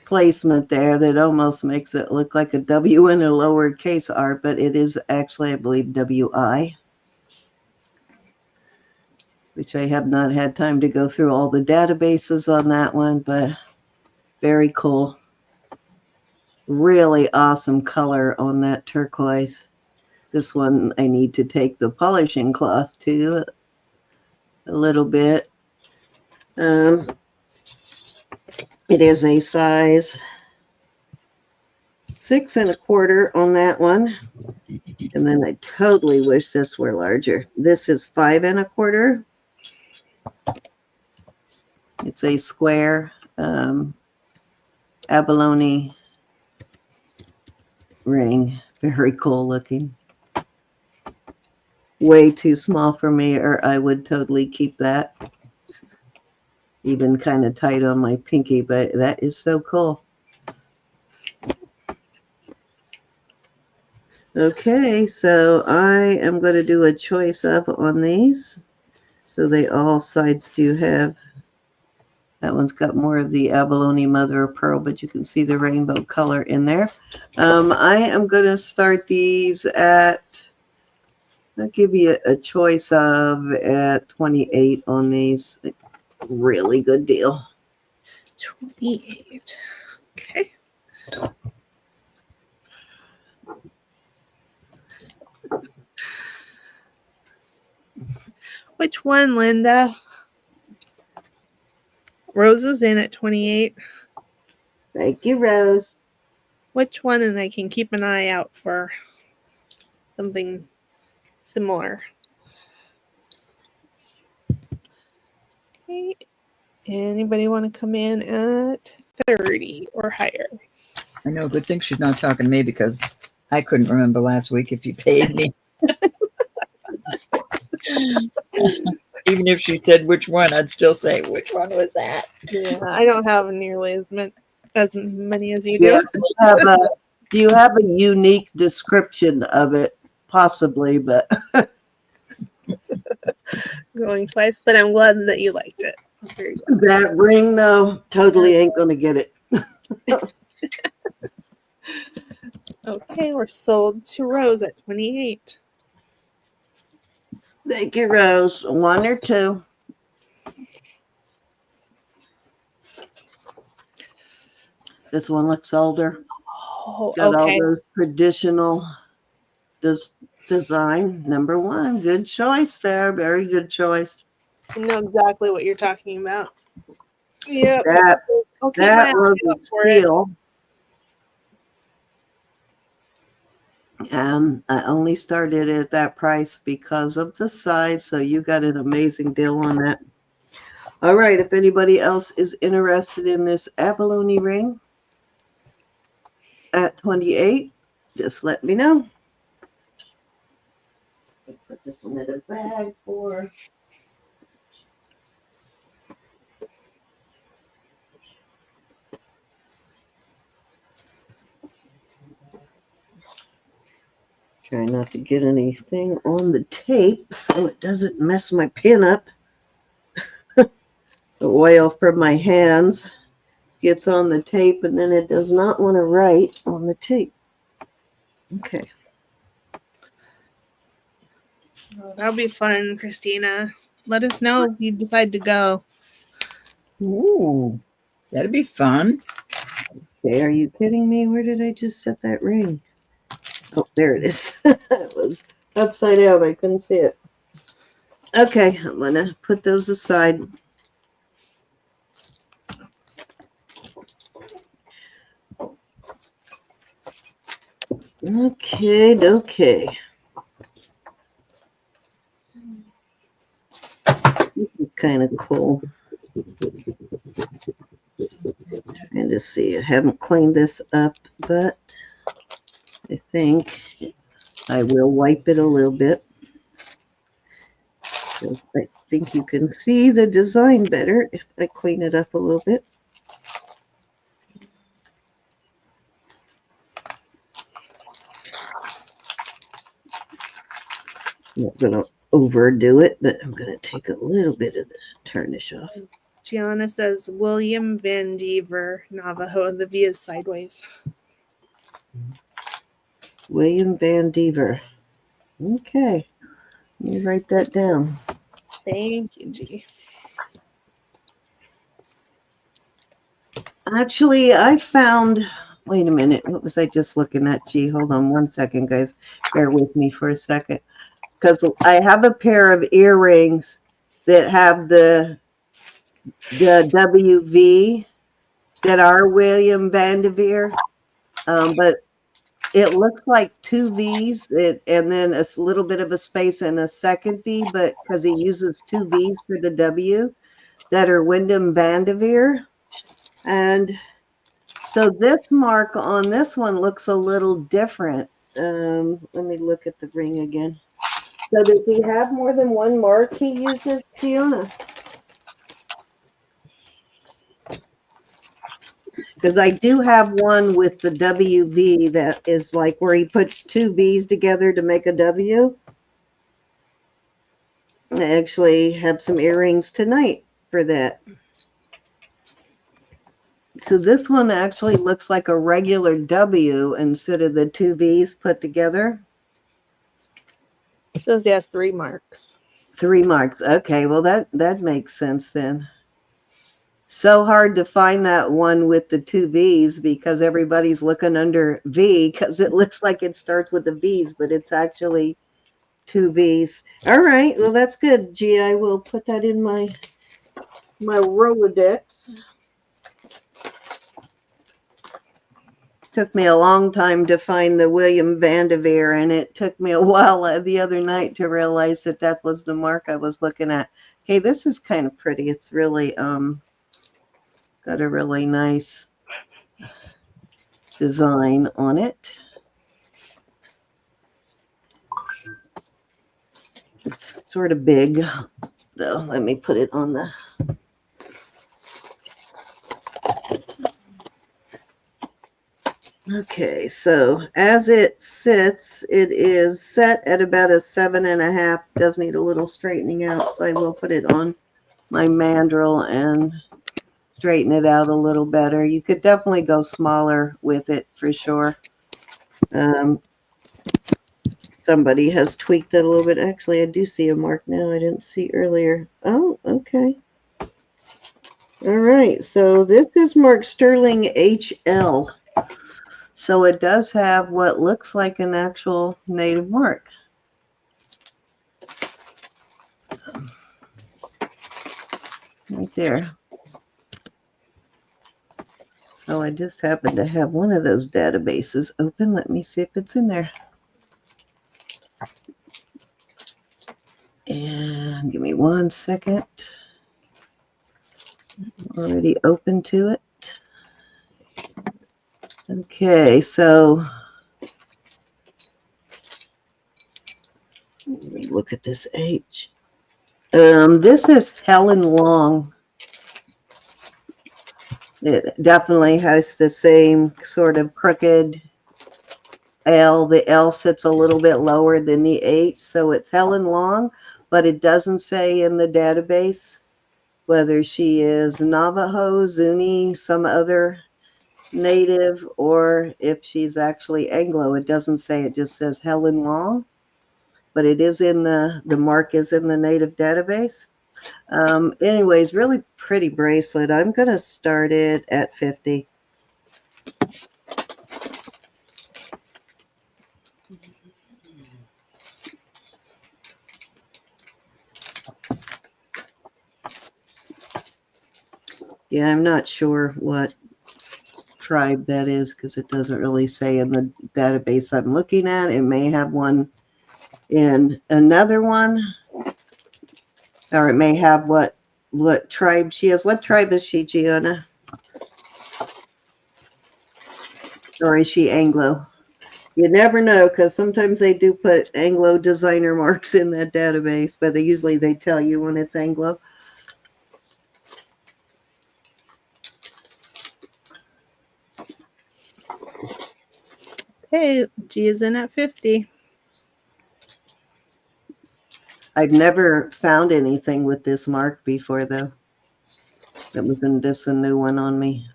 placement there that almost makes it look like a W in a lowercase r, but it is actually, I believe, WI, which I have not had time to go through all the databases on that one, but very cool. Really awesome color on that turquoise. This one I need to take the polishing cloth to a little bit. It is a size 6 1/4 on that one. And then I totally wish this were larger. This is 5 1/4. It's a square abalone ring. Very cool looking. Way too small for me, or I would totally keep that. Even kind of tight on my pinky, but that is so cool. Okay, so I am going to do a choice up on these. So they all sides do have, that one's got more of the abalone mother of pearl, but you can see the rainbow color in there. I am going to start these at, I'll give you a choice of at 28 on these. Really good deal. 28. Okay. Which one, Linda? Rose is in at 28. Thank you, Rose. Which one? And I can keep an eye out for something similar. Okay. Anybody want to come in at 30 or higher? I know. Good thing she's not talking to me because I couldn't remember last week if you paid me. Even if she said which one, I'd still say, which one was that? Yeah, I don't have nearly as many as you do. Yeah, you have a unique description of it, possibly, but Going twice, but I'm glad that you liked it. Very good. that ring, though, totally ain't going to get it. Okay, we're sold to Rose at 28. Thank you, Rose. 1 or 2. This one looks older. Oh, Got okay. all those traditional design. Number 1. Good choice there. Very good choice. I know exactly what you're talking about. Yeah. That That was a steal. And I only started at that price because of the size. So you got an amazing deal on that. All right. If anybody else is interested in this abalone ring at 28, just let me know. Put this in a bag for. Try not to get anything on the tape so it doesn't mess my pin up. The oil from my hands gets on the tape and then it does not want to write on the tape. Okay. Oh, that'll be fun, Christina. Let us know if you decide to go. Ooh, that'd be fun. Okay, are you kidding me? Where did I just set that ring? Oh, there it is. It was upside down. I couldn't see it. Okay, I'm going to put those aside. Okay. This is kind of cool. Trying to see. I haven't cleaned this up, but I think I will wipe it a little bit. So I think you can see the design better if I clean it up a little bit. I'm not going to overdo it, but I'm going to take a little bit of the tarnish off. Gianna says William Van Dever, Navajo. The V is sideways. William Van Dever. Okay. Let me write that down. Thank you, G. Actually, I found Wait a minute. What was I just looking at? Gee, hold on one second, guys. Bear with me for a second. Because I have a pair of earrings that have the WV that are William Vanderveer, but it looks like two V's and then a little bit of a space and a second V, but because he uses two V's for the W that are Wyndham Vanderveer. And so this mark on this one looks a little different. Let me look at the ring again. So does he have more than one mark he uses, Fiona? Because I do have one with the WV that is like where he puts two V's together to make a W. I actually have some earrings tonight for that. So this one actually looks like a regular W instead of the two V's put together. It says he has 3 marks. 3 marks. Okay, well that makes sense then. So hard to find that one with the two V's because everybody's looking under V because it looks like it starts with the V's, but it's actually two V's. All right, well that's good. Gee, I will put that in my Rolodex. Took me a long time to find the William Vanderveer, and it took me a while the other night to realize that that was the mark I was looking at. Okay, this is kind of pretty. It's really got a really nice design on it. It's sort of big, though. Let me put it on the... Okay, so as it sits, it is set at about a 7.5. Does need a little straightening out, so I will put it on my mandrel and straighten it out a little better. You could definitely go smaller with it for sure. Somebody has tweaked it a little bit. Actually, I do see a mark now I didn't see earlier. Oh, okay. All right, so this is marked Sterling HL. So it does have what looks like an actual native mark. Right there. So I just happen to have one of those databases open. Let me see if it's in there. And give me 1 second. Already open to it. Okay, so let me look at this H. This is Helen Long. It definitely has the same sort of crooked L. The L sits a little bit lower than the H, so it's Helen Long, but it doesn't say in the database whether she is Navajo, Zuni, some other native, or if she's actually Anglo. It doesn't say, it just says Helen Long, but it is in the mark is in the native database. Anyways, really pretty bracelet. I'm going to start it at 50. Yeah, I'm not sure what tribe that is because it doesn't really say in the database I'm looking at. It may have one in another one, or it may have what tribe she is. What tribe is she, Gianna? Or is she Anglo? You never know because sometimes they do put Anglo designer marks in that database, but usually they tell you when it's Anglo. Okay, G is in at 50. I've never found anything with this mark before, though. That wasn't just a new one on me.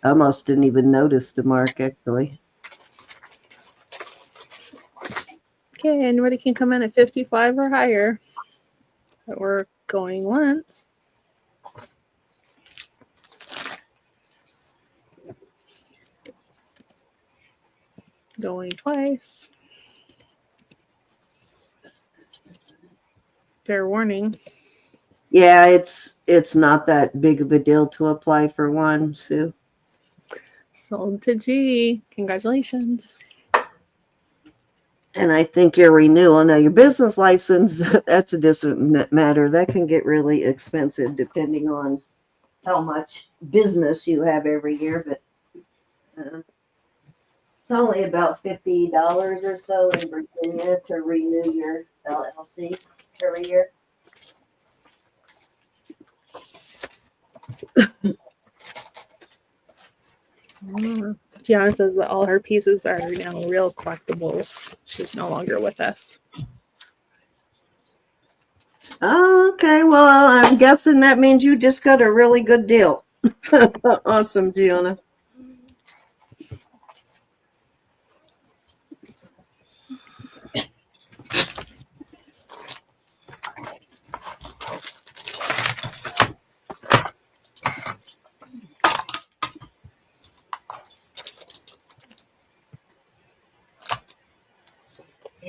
I almost didn't even notice the mark, actually. Okay, anybody can come in at 55 or higher. But we're going once. Going twice. Fair warning. Yeah, it's not that big of a deal to apply for one, Sue. Sold to G. Congratulations. And I think your renewal, now your business license, that's a different matter. That can get really expensive depending on how much business you have every year, but it's only about $50 or so in Virginia to renew your LLC every year. Gianna says that all her pieces are now real collectibles. She's no longer with us. Okay, well, I'm guessing that means you just got a really good deal. Awesome, Gianna.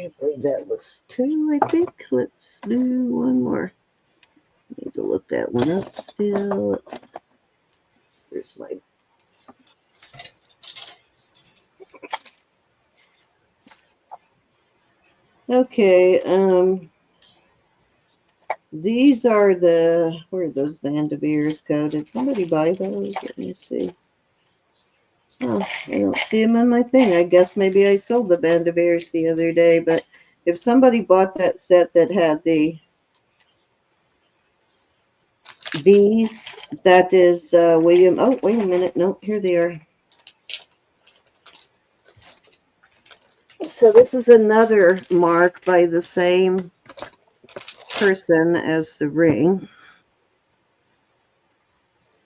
I believe that was 2, I think. Let's do one more. Need to look that one up still. There's my. Okay, these are where are those Vandeveers go? Did somebody buy those? Let me see. Oh, I don't see them in my thing. I guess maybe I sold the Vandeveers the other day, but if somebody bought that set that had the V's, that is William. Oh, wait a minute. No, here they are. So this is another mark by the same person as the ring.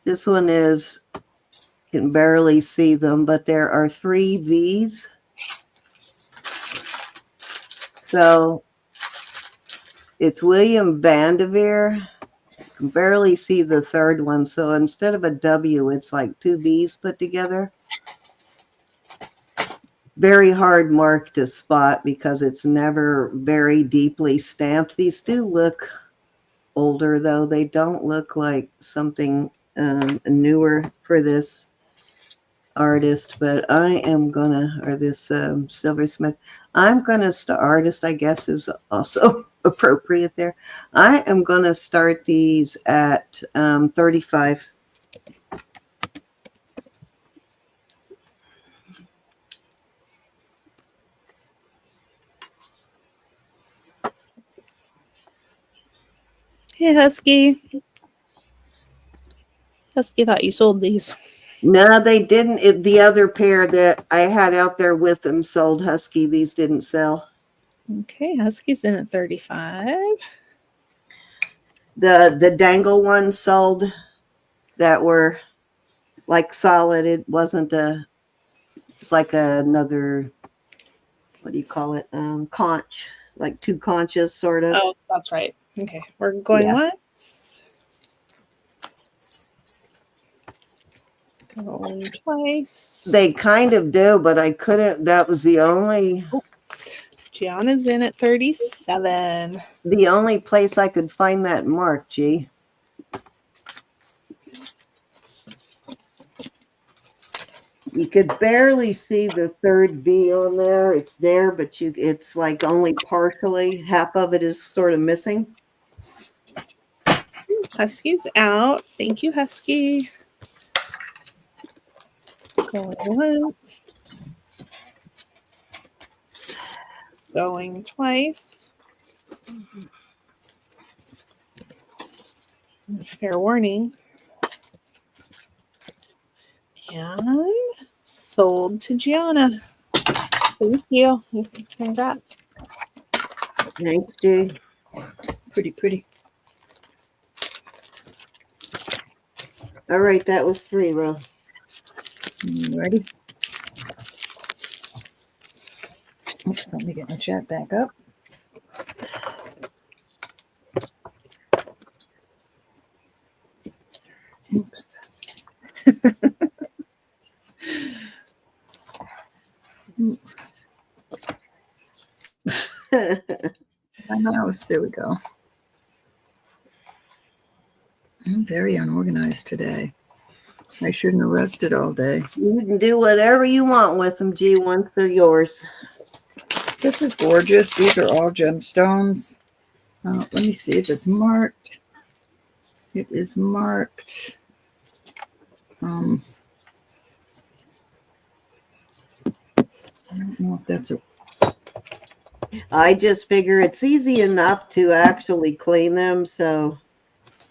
This one is, can barely see them, but there are 3 V's. So it's William Vandeveer. You can barely see the third one. So instead of a W, it's like 2 V's put together. Very hard mark to spot because it's never very deeply stamped. These do look older, though. They don't look like something newer for this artist, but I am gonna, or this silversmith, I'm gonna start, artist I guess is also appropriate there. I am gonna start these at 35. Hey, Husky. Husky thought you sold these. No, they didn't. The other pair that I had out there with them sold. Husky. These didn't sell. Okay, Husky's in at 35. The dangle ones sold that were like solid. It wasn't it's like another, what do you call it? Conch, like 2 conches sort of. Oh, that's right. Okay, we're going once. Going twice. They kind of do, but I couldn't. That was the only Gianna's in at 37. place I could find that mark, G. You could barely see the third V on there. It's there, but it's like only partially. Half of it is sort of missing. Husky's out. Thank you, Husky. Going once. Going twice. Fair warning. And sold to Gianna. Thank you. Congrats. Thanks, G. Pretty. All right, that was 3, Ro. Ready? Oops, let me get my chat back up. Oops. My mouse. There we go. I'm very unorganized today. I shouldn't have rested all day. You can do whatever you want with them, G, once they're yours. This is gorgeous. These are all gemstones. Let me see if it's marked. It is marked. I don't know if that's a... I just figure it's easy enough to actually clean them, so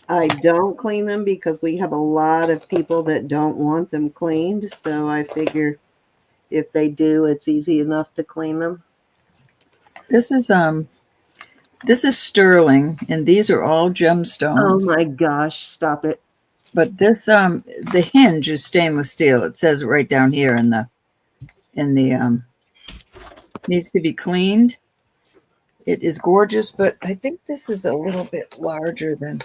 I don't clean them because we have a lot of people that don't want them cleaned. So I figure if they do, it's easy enough to clean them. This is sterling, and these are all gemstones. Oh my gosh, stop it. But this the hinge is stainless steel. It says right down here in the needs to be cleaned. It is gorgeous, but I think this is a little bit larger than.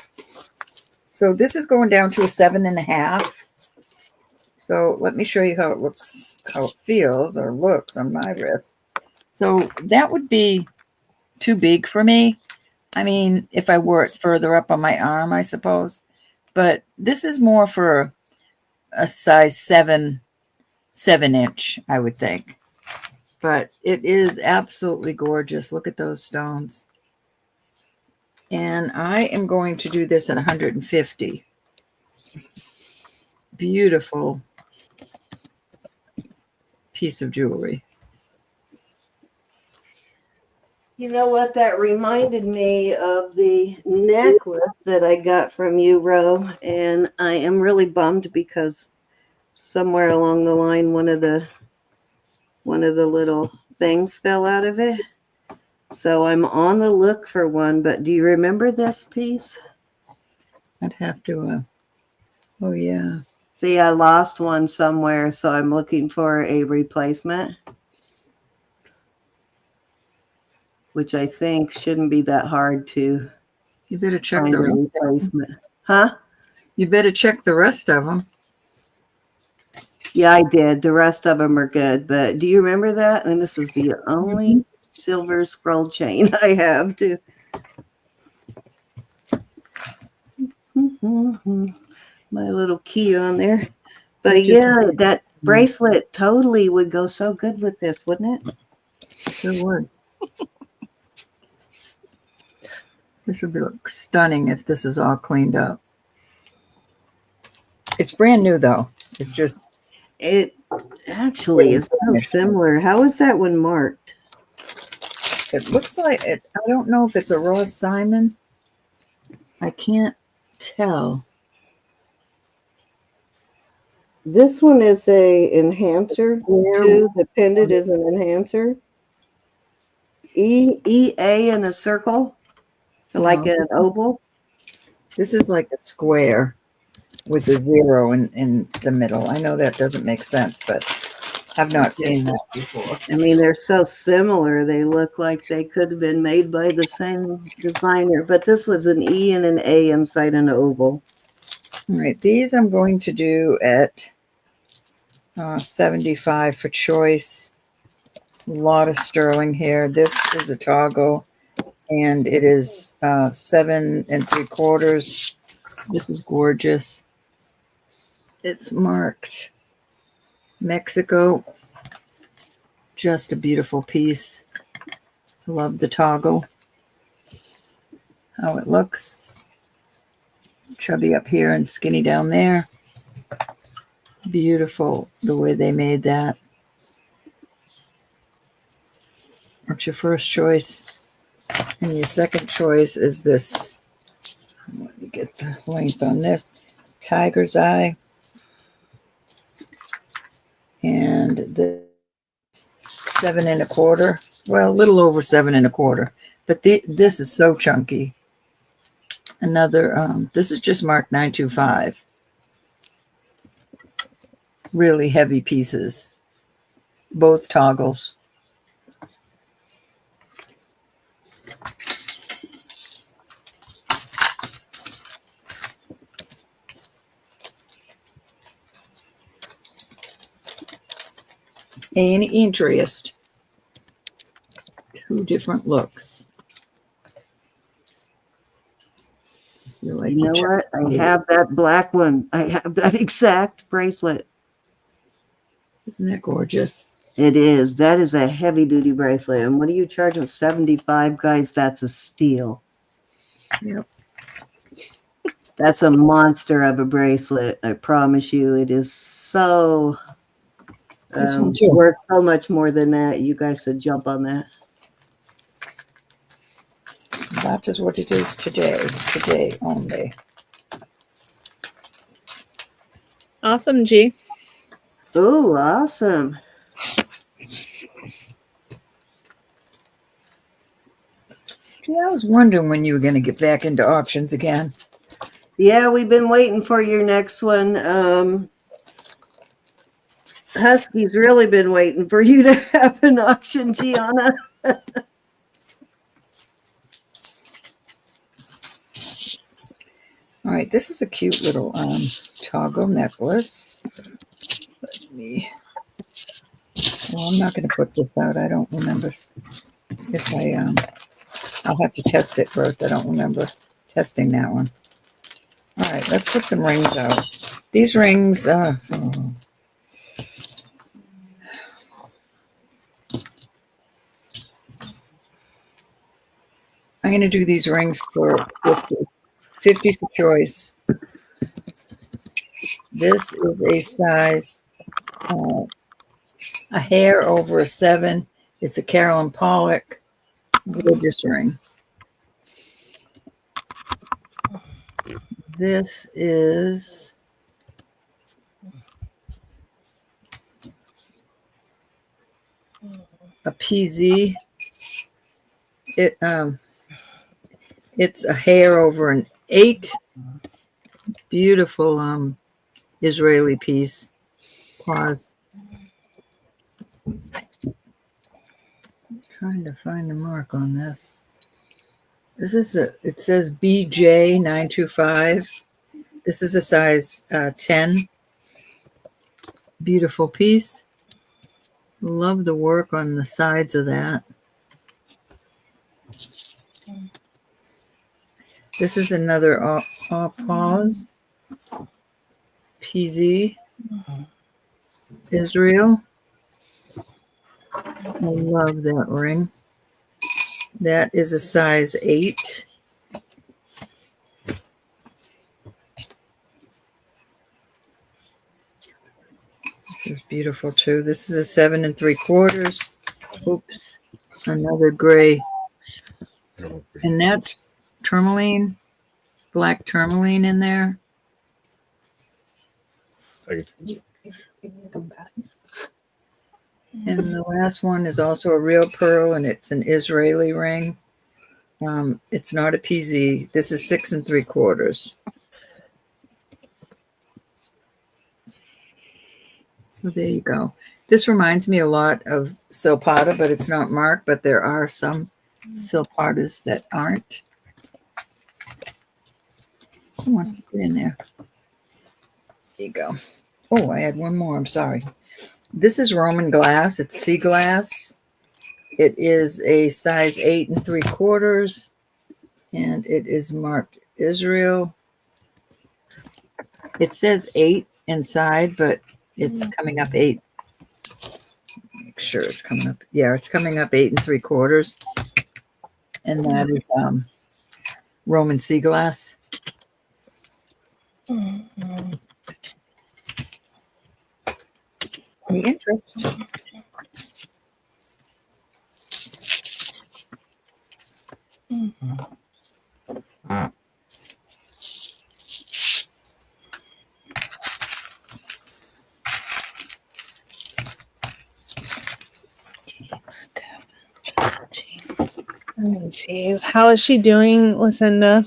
So this is going down to a 7.5. So let me show you how it looks, how it feels or looks on my wrist. So that would be too big for me. I mean, if I wore it further up on my arm, I suppose. But this is more for a size 7-inch, I would think. But it is absolutely gorgeous. Look at those stones. And I am going to do this at 150. Beautiful piece of jewelry. You know what? That reminded me of the necklace that I got from you, Ro, and I am really bummed because somewhere along the line, one of the little things fell out of it. So I'm on the look for one. But do you remember this piece? I'd have to. Oh yeah. See, I lost one somewhere, so I'm looking for a replacement, which I think shouldn't be that hard to You better check find the a rest. replacement. Huh? You better check the rest of them. Yeah, I did. The rest of them are good. But do you remember that? And this is the only silver scroll chain I have too. My little key on there. But yeah, that bracelet totally would go so good with this, wouldn't it? Sure would. This would look stunning if this is all cleaned up. It's brand new though. It's just. It actually is so similar. How is that one marked? It looks like it. I don't know if it's a Ross Simon. I can't tell. This one is a enhancer too. The pendant is an enhancer. E-A in a circle, like an oval. This is like a square with a 0 in the middle. I know that doesn't make sense, but I've not seen that before. I mean, they're so similar. They look like they could have been made by the same designer. But this was an E and an A inside an oval. All right, these I'm going to do at 75 for choice. A lot of sterling here. This is a toggle, and it is 7 3/4. This is gorgeous. It's marked Mexico. Just a beautiful piece. I love the toggle. How it looks. Chubby up here and skinny down there. Beautiful the way they made that. That's your first choice. And your second choice is this. Let me get the length on this. Tiger's eye. And this 7 1/4. Well, a little over 7 1/4. But this is so chunky. Another, this is just marked 925. Really heavy pieces. Both toggles. Any interest? 2 different looks. I feel like You know what? I have that black one. I have that exact bracelet. Isn't that gorgeous? It is. That is a heavy duty bracelet. And what are you charging? 75, guys? That's a steal. Yep. That's a monster of a bracelet. I promise you. It is so This one too. worth so much more than that. You guys should jump on that. That is what it is today. Today only. Awesome, G. Oh, awesome. Gee, I was wondering when you were going to get back into auctions again. Yeah, we've been waiting for your next one. Husky's really been waiting for you to have an auction, Gianna. All right, this is a cute little toggle necklace. Let me. Well, I'm not going to put this out. I don't remember if I'll have to test it first. I don't remember testing that one. All right, let's put some rings out. These rings, I'm going to do these rings for 50 for choice. This is a size, a hair over a 7. It's a Carolyn Pollock gorgeous ring. This is a PZ. It's a hair over an 8. Beautiful Israeli piece. Pause. Trying to find the mark on this. This is it says BJ925. This is a size 10. Beautiful piece. Love the work on the sides of that. This is another pause. PZ. Israel. I love that ring. That is a size 8. This is beautiful too. This is a 7 3/4. Oops, another gray. And that's tourmaline, black tourmaline in there. And the last one is also a real pearl, and it's an Israeli ring. It's not a PZ. This is 6 3/4. So there you go. This reminds me a lot of silpada, but it's not marked. But there are some silpadas that aren't. Come on, get in there. There you go. Oh, I had one more. I'm sorry. This is Roman glass. It's sea glass. It is a size 8 3/4, and it is marked Israel. It says 8 inside, but it's coming up 8. Make sure it's coming up. Yeah, it's coming up 8 3/4, and that is Roman sea glass. Any interest? Oh, jeez. How is she doing, Lucinda?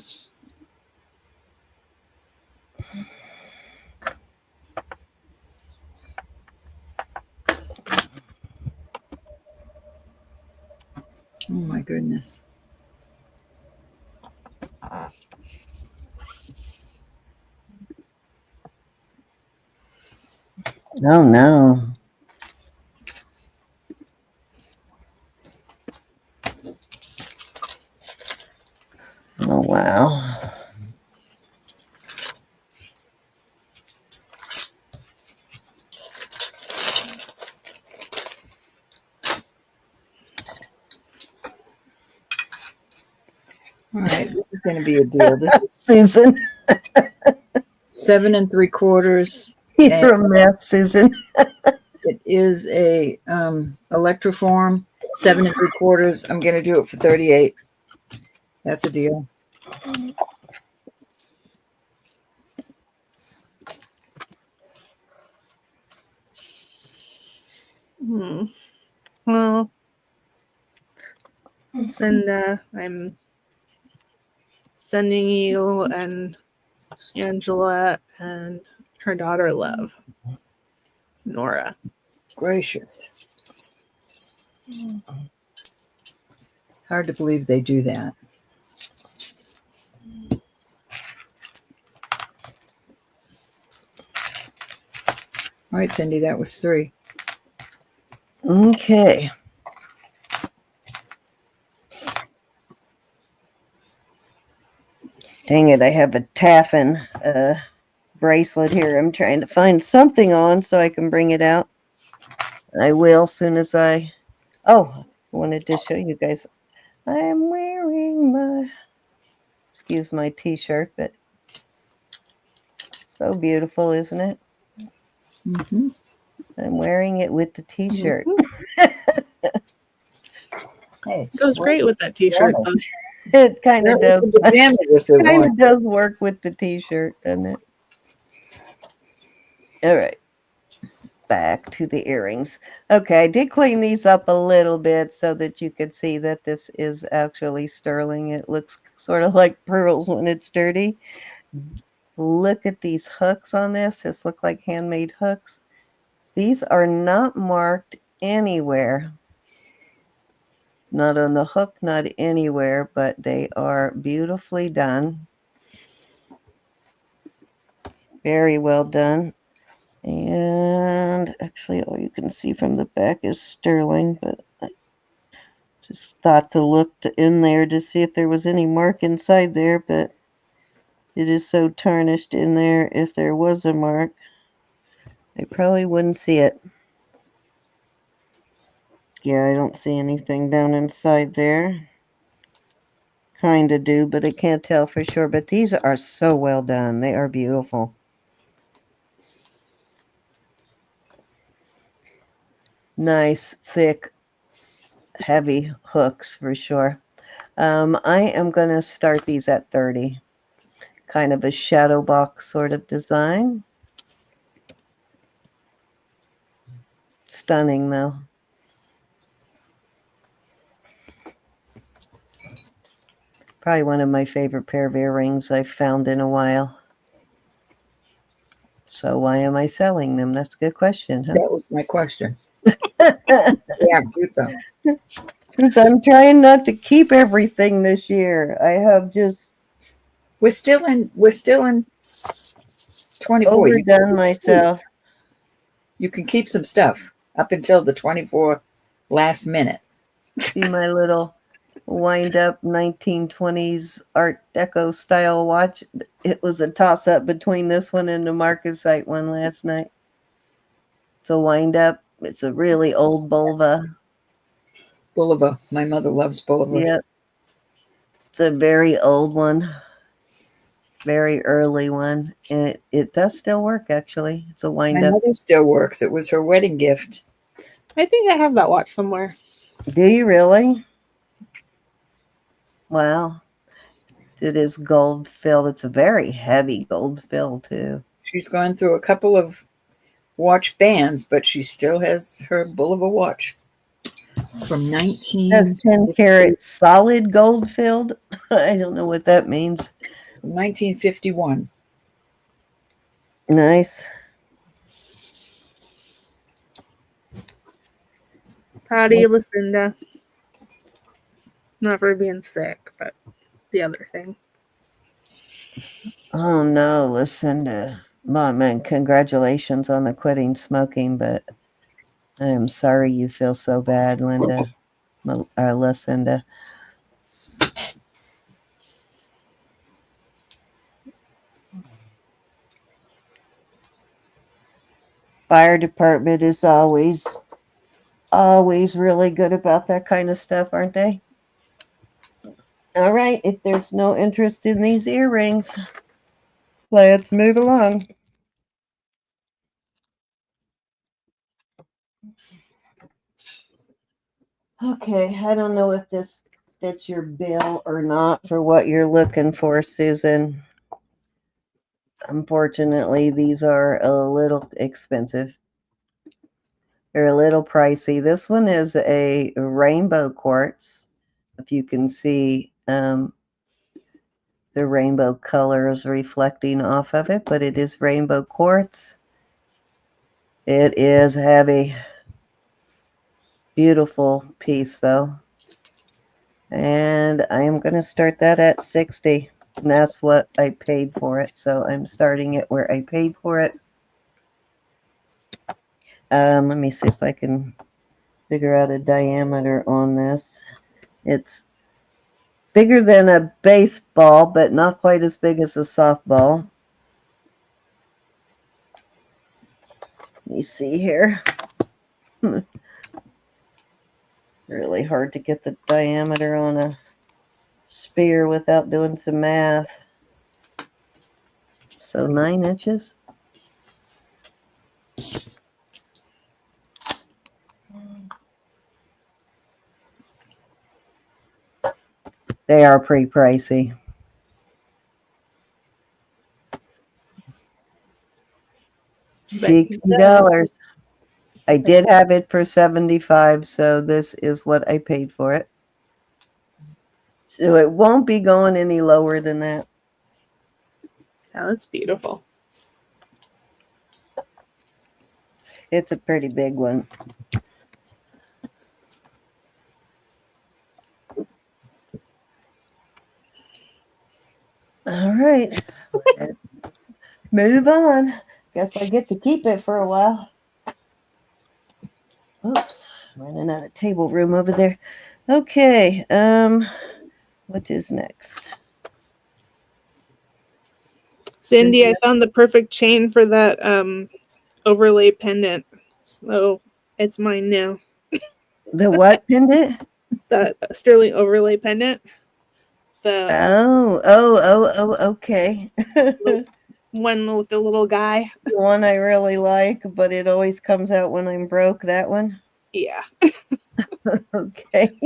Oh my goodness. Oh, no. Wow. All right, this is going to be a deal. This is Susan, 7 3/4, and you're a mess, Susan. it is a electroform 7 3/4. I'm going to do it for 38. That's a deal. Well, Cinda, I'm sending you and Angela and her daughter love, Nora. Gracious. It's hard to believe they do that. All right, Cindy, that was 3. Okay. Dang it, I have a taffin bracelet here. I'm trying to find something on so I can bring it out. I will as soon as I... Oh, I wanted to show you guys. I'm wearing my... Excuse my t-shirt, but so beautiful, isn't it? Mm-hmm. I'm wearing it with the t-shirt. Hey, Goes great with that t-shirt, though. It kind of does. Pajamas if it Kind wants. of does work with the t-shirt, doesn't it? All right. Back to the earrings. Okay, I did clean these up a little bit so that you could see that this is actually sterling. It looks sort of like pearls when it's dirty. Look at these hooks on this. This look like handmade hooks. These are not marked anywhere. Not on the hook, not anywhere, but they are beautifully done. Very well done. And actually, all you can see from the back is sterling, but I just thought to look in there to see if there was any mark inside there, but it is so tarnished in there. If there was a mark, I probably wouldn't see it. Yeah, I don't see anything down inside there. Kind of do, but I can't tell for sure. But these are so well done. They are beautiful. Nice, thick, heavy hooks for sure. I am going to start these at 30. Kind of a shadow box sort of design. Stunning, though. Probably one of my favorite pair of earrings I've found in a while. So why am I selling them? That's a good question, huh? That was my question. Yeah, truth though. Because I'm trying not to keep everything this year. I have just We're still in 24. overdone myself. You can keep some stuff up until the 24 last minute. See my little wind-up 1920s Art Deco style watch? It was a toss-up between this one and the Marcasite one last night. It's a wind-up. It's a really old Bulva. Bulova. My mother loves Bulova. Yep. It's a very old one. Very early one. And it does still work, actually. It's a My wind-up. mother still works. It was her wedding gift. I think I have that watch somewhere. Do you really? Wow. It is gold filled. It's a very heavy gold fill, too. She's gone through a couple of watch bands, but she still has her Bulova watch from That's 10 karat solid gold filled. I don't know what that means. 1951. Nice. Proud of you, Lucinda. Not for being sick, but the other thing. Oh no, Lucinda. Mom, man, congratulations on the quitting smoking, but I am sorry you feel so bad, Lucinda. Fire department is always really good about that kind of stuff, aren't they? All right, if there's no interest in these earrings, let's move along. Okay, I don't know if this fits your bill or not for what you're looking for, Susan. Unfortunately, these are a little expensive. They're a little pricey. This one is a rainbow quartz. If you can see the rainbow colors reflecting off of it, but it is rainbow quartz. It is heavy. Beautiful piece, though. And I am going to start that at 60. And that's what I paid for it. So I'm starting it where I paid for it. Let me see if I can figure out a diameter on this. It's bigger than a baseball, but not quite as big as a softball. Let me see here. Really hard to get the diameter on a spear without doing some math. So 9 inches. They are pretty pricey. $60. I did have it for 75, so this is what I paid for it. So it won't be going any lower than that. Yeah, that's beautiful. It's a pretty big one. All right. Move on. Guess I get to keep it for a while. Oops, running out of table room over there. Okay, what is next? Cindy, I found the perfect chain for that overlay pendant. So it's mine now. The what pendant? The sterling overlay pendant. Okay. One with the little guy. The one I really like, but it always comes out when I'm broke, that one? Yeah. Okay.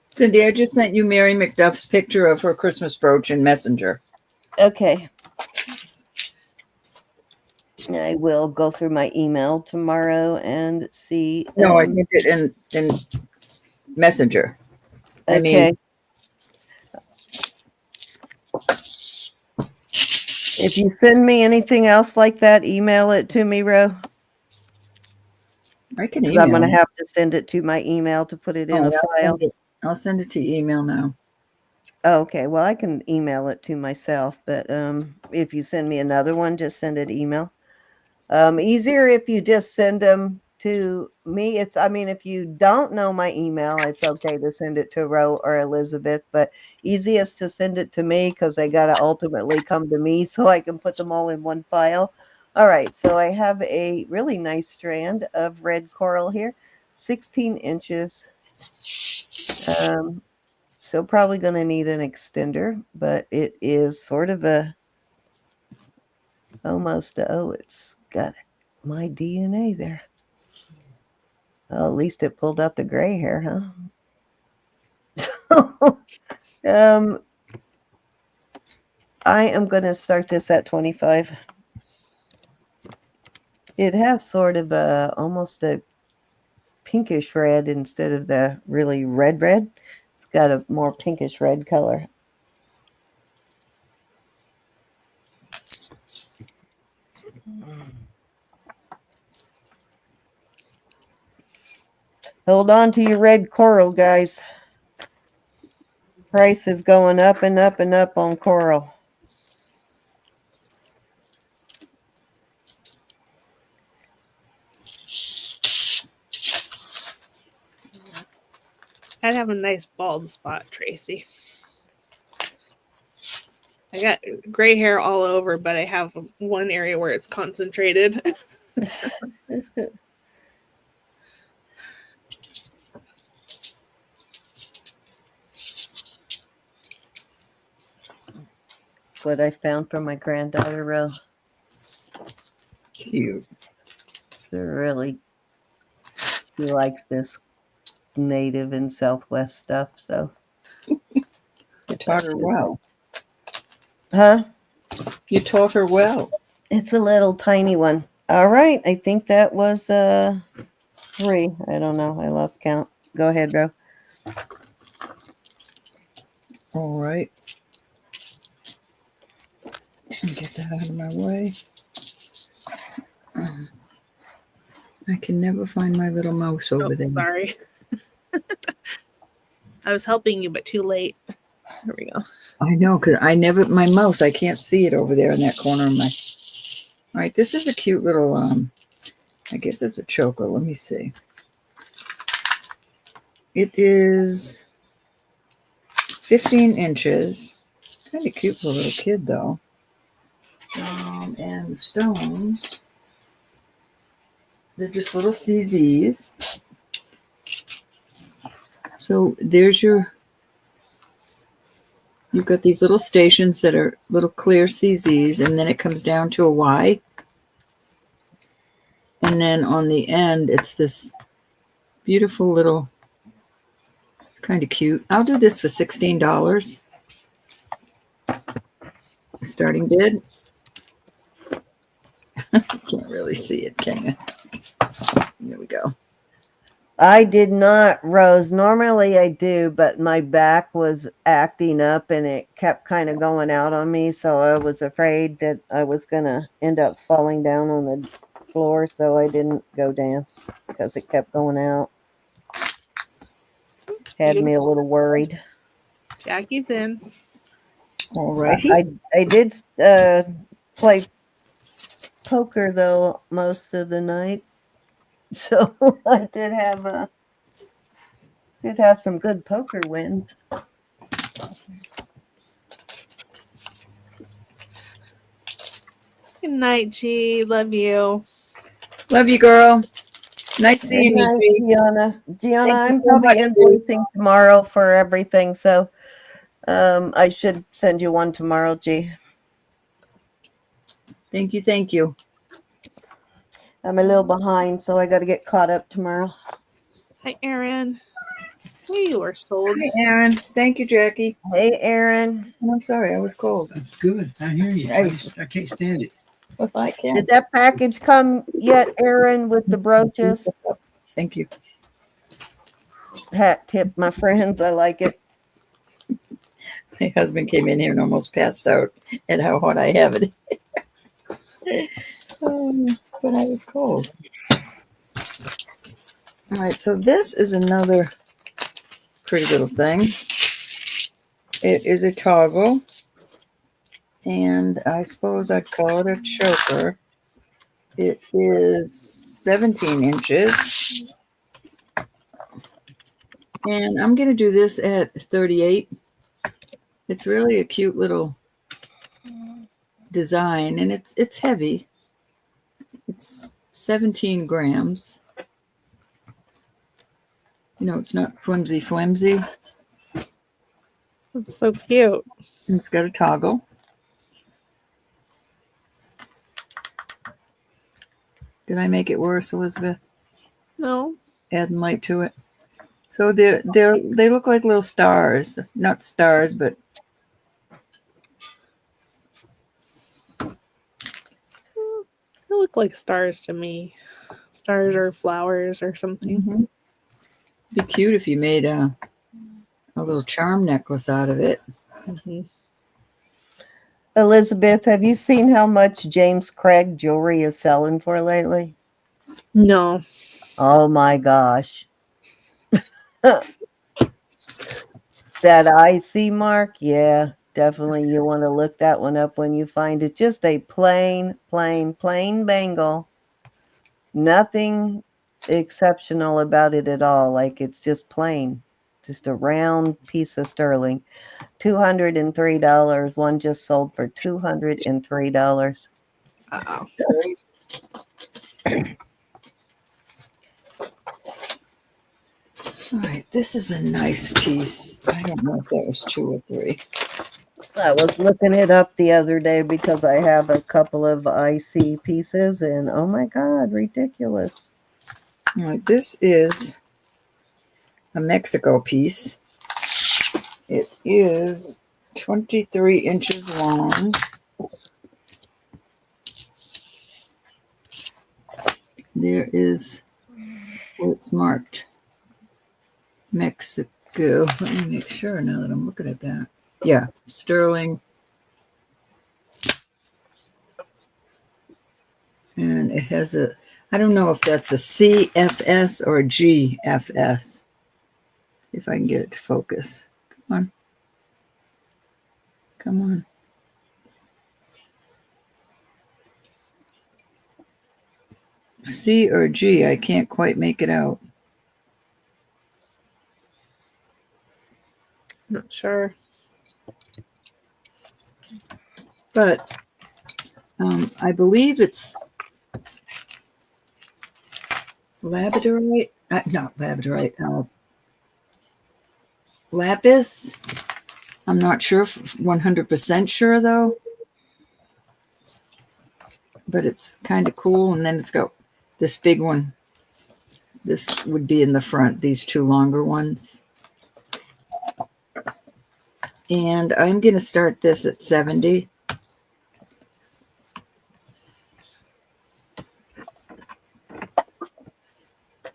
Cindy, I just sent you Mary McDuff's picture of her Christmas brooch in Messenger. Okay. I will go through my email tomorrow and see. No, I sent it in Messenger. Okay. If you send me anything else like that, email it to me, Ro. I can 'Cause email. I'm going to have to send it to my email to put it in a file. I'll send it to your email now. Oh, okay. Well, I can email it to myself, but if you send me another one, just send it email. Easier if you just send them to me. If you don't know my email, it's okay to send it to Ro or Elizabeth, but easiest to send it to me because they got to ultimately come to me so I can put them all in one file. All right, so I have a really nice strand of red coral here, 16 inches. So probably going to need an extender, but it is sort of it's got my DNA there. Well, at least it pulled out the gray hair, huh? I am going to start this at 25. It has sort of almost a pinkish red instead of the really red. It's got a more pinkish red color. Hold on to your red coral, guys. Price is going up and up and up on coral. I'd have a nice bald spot, Tracy. I got gray hair all over, but I have one area where it's concentrated. What I found for my granddaughter, Ro. Cute. They're really, she likes this native and Southwest stuff. So, You taught her well. huh? You taught her well. It's a little tiny one. All right, I think that was 3. I don't know. I lost count. Go ahead, Ro. All right. Get that out of my way. I can never find my little mouse over there. Sorry. I was helping you, but too late. There we go. I know, because my mouse, I can't see it over there in that corner of my. All right, this is a cute little, I guess it's a choker. Let me see. It is 15 inches. Kind of cute for a little kid, though. And the stones, they're just little CZs. So there's you've got these little stations that are little clear CZs, and then it comes down to a Y. And then on the end, it's this beautiful little, it's kind of cute. I'll do this for $16. Starting bid. Can't really see it, can you? There we go. I did not, Rose. Normally I do, but my back was acting up and it kept kind of going out on me. So I was afraid that I was going to end up falling down on the floor. So I didn't go dance because it kept going out. Had me a little worried. Jackie's in. All righty. I did play poker though most of the night. So I did have some good poker wins. Good night, G. Love you. Love you, girl. Nice seeing Good night, you, G. Gianna. Gianna, Thank you I'm so probably much, invoicing tomorrow for everything, so I should send you one tomorrow, G. Thank you, thank you. I'm a little behind, so I got to get caught up tomorrow. Hi, Aaron. Hey, you are sold. Hi, Aaron. Thank you, Jackie. Hey, Aaron. Oh, I'm sorry, I was cold. That's good. I hear you. I can't stand it. If I can. Did that package come yet, Aaron, with the brooches? Thank you. Hat tip, my friends. I like it. My husband came in here and almost passed out at how hot I have it. But I was cold. All right, so this is another pretty little thing. It is a toggle, and I suppose I'd call it a choker. It is 17 inches, and I'm going to do this at 38. It's really a cute little design, and it's heavy. It's 17 grams. You know, it's not flimsy. That's so cute. And it's got a toggle. Did I make it worse, Elizabeth? No. Adding light to it. So they look like little stars. Not stars, but They look like stars to me. Stars or flowers or something. mm-hmm. Be cute if you made a little charm necklace out of it. Mm-hmm. Elizabeth, have you seen how much James Craig jewelry is selling for lately? No. Oh my gosh. That IC mark, yeah, definitely you want to look that one up when you find it. Just a plain bangle. Nothing exceptional about it at all. Like it's just plain. Just a round piece of sterling. $203. One just sold for $203. Uh-oh. All right, this is a nice piece. I don't know if that was 2 or 3. I was looking it up the other day because I have a couple of IC pieces, and oh my God, ridiculous. All right, this is a Mexico piece. It is 23 inches long. There is, oh, it's marked Mexico. Let me make sure now that I'm looking at that. Yeah, sterling. And it has a, I don't know if that's a CFS or a GFS. See if I can get it to focus. Come on. Come on. C or G, I can't quite make it out. Not sure. But I believe it's labradorite. Not labradorite. Lapis. I'm not sure, 100% sure though. But it's kind of cool. And then it's got this big one. This would be in the front, these 2 longer ones. And I'm going to start this at 70.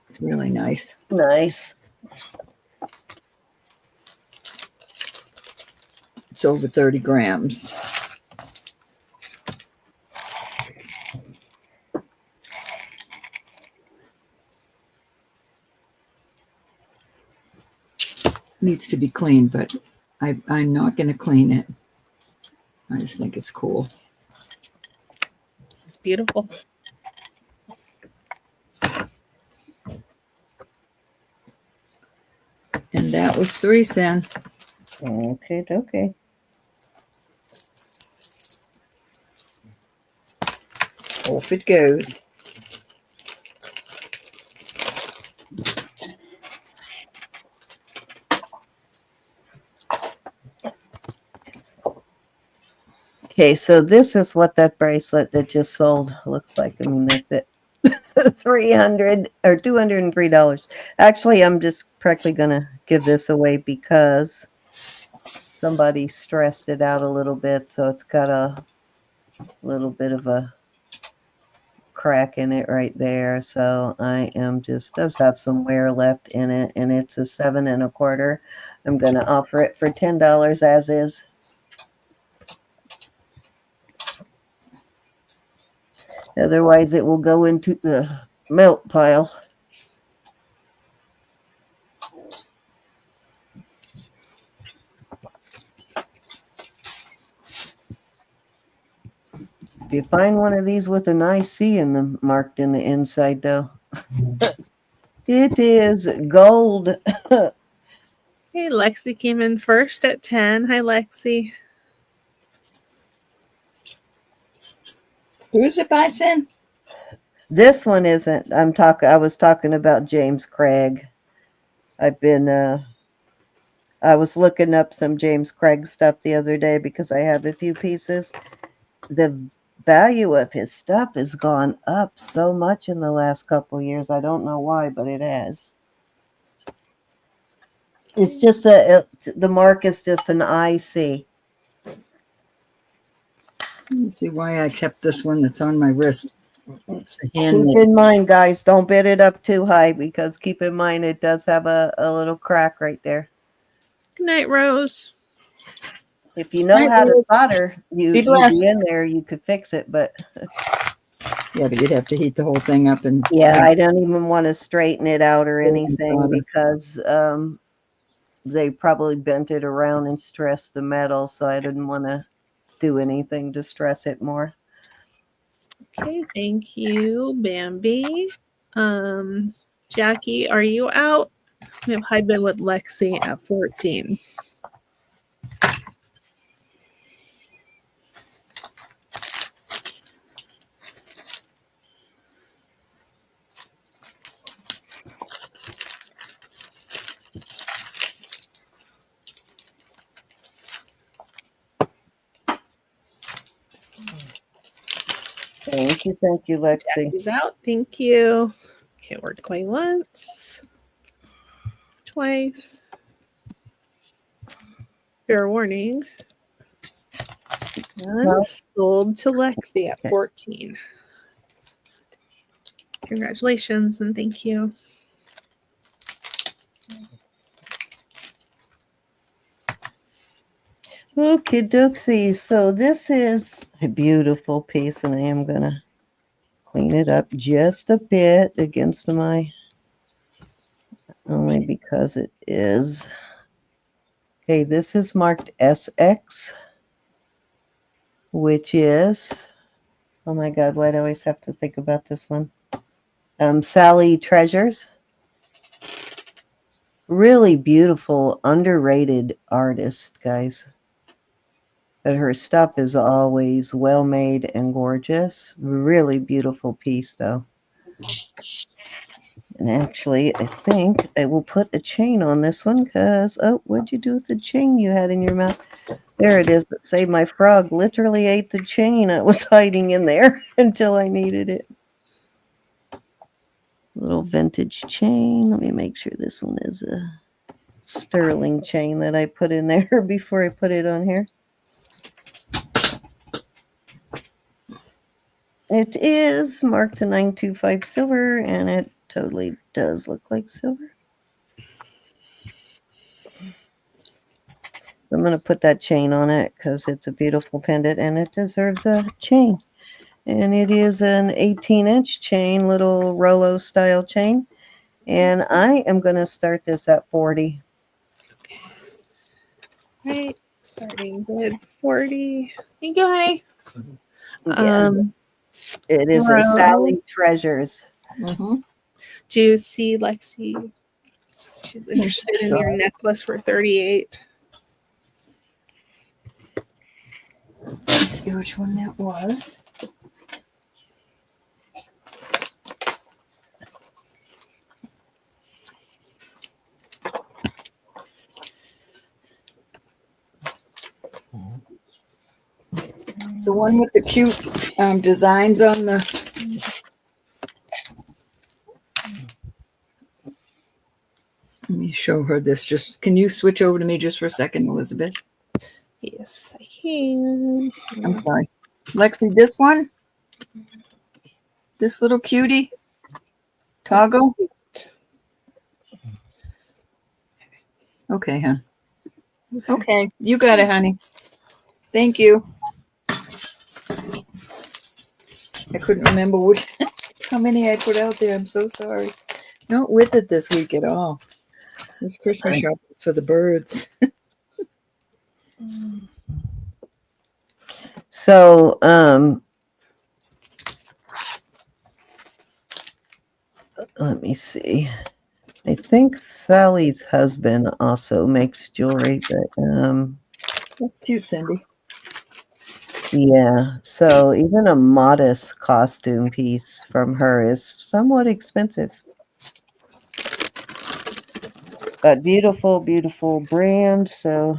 It's really nice. Nice. It's over 30 grams. Needs to be cleaned, but I'm not going to clean it. I just think it's cool. It's beautiful. And that was 3 cents. Okay. Off it goes. Okay, so this is what that bracelet that just sold looks like. I mean, that's it. $300 or $203. Actually, I'm just practically gonna give this away because somebody stressed it out a little bit, so it's got a little bit of a crack in it right there. So I am just does have some wear left in it, and it's a 7 1/4. I'm gonna offer it for $10 as is. Otherwise, it will go into the melt pile. If you find one of these with an IC in them marked in the inside, though, it is gold. Hey, Lexi came in first at 10. Hi, Lexi. Who's it by, Sin? This one isn't. I was talking about James Craig. I was looking up some James Craig stuff the other day because I have a few pieces. The value of his stuff has gone up so much in the last couple years. I don't know why, but it has. It's just the mark is just an IC. Let me see why I kept this one that's on my wrist. It's a Keep handmade. in mind, guys, don't bid it up too high because keep in mind it does have a little crack right there. Good night, Rose. If you know how to solder, you'd Be blessed. be in there, you could fix it. But Yeah, but you'd have to heat the whole thing up and yeah, I don't even want to straighten it out or anything solder. because they probably bent it around and stressed the metal, so I didn't want to do anything to stress it more. Okay, thank you, Bambi. Jackie, are you out? We have high bid with Lexi at 14. Thank you, Lexi. Jackie's out. Thank you. Okay, work going once, twice. Fair warning. And Well, sold to Lexi at okay. 14. Congratulations and thank you. Okay, dokie. So this is a beautiful piece, and I am gonna clean it up just a bit against my, only because it is. Okay, this is marked SX, which is, oh my God, why do I always have to think about this one? Sally Treasures. Really beautiful, underrated artist, guys. But her stuff is always well made and gorgeous. Really beautiful piece, though. And actually, I think I will put a chain on this one because, oh, what'd you do with the chain you had in your mouth? There it is. That saved my frog. Literally ate the chain I was hiding in there until I needed it. Little vintage chain. Let me make sure this one is a sterling chain that I put in there before I put it on here. It is marked to 925 silver, and it totally does look like silver. I'm going to put that chain on it because it's a beautiful pendant and it deserves a chain. And it is an 18-inch chain, little Rolo style chain. And I am going to start this at 40. Right. Starting bid 40. Thank you, honey. Yeah, it is a Sally Treasures. Mm-hmm. Do you see Lexi? She's interested in your necklace for 38. Let's see which one that was. The one with the cute designs on the. Let me show her this. Just can you switch over to me just for a second, Elizabeth? Yes, I can. I'm sorry, Lexi. This one, this little cutie, toggle. Okay, hon. Okay, you got it, honey. Thank you. I couldn't remember how many I put out there. I'm so sorry. Not with it this week at all. This Christmas shop is for the birds. So, let me see. I think Sally's husband also makes jewelry, but That's cute, Cindy. yeah. So even a modest costume piece from her is somewhat expensive. But beautiful, beautiful brand. So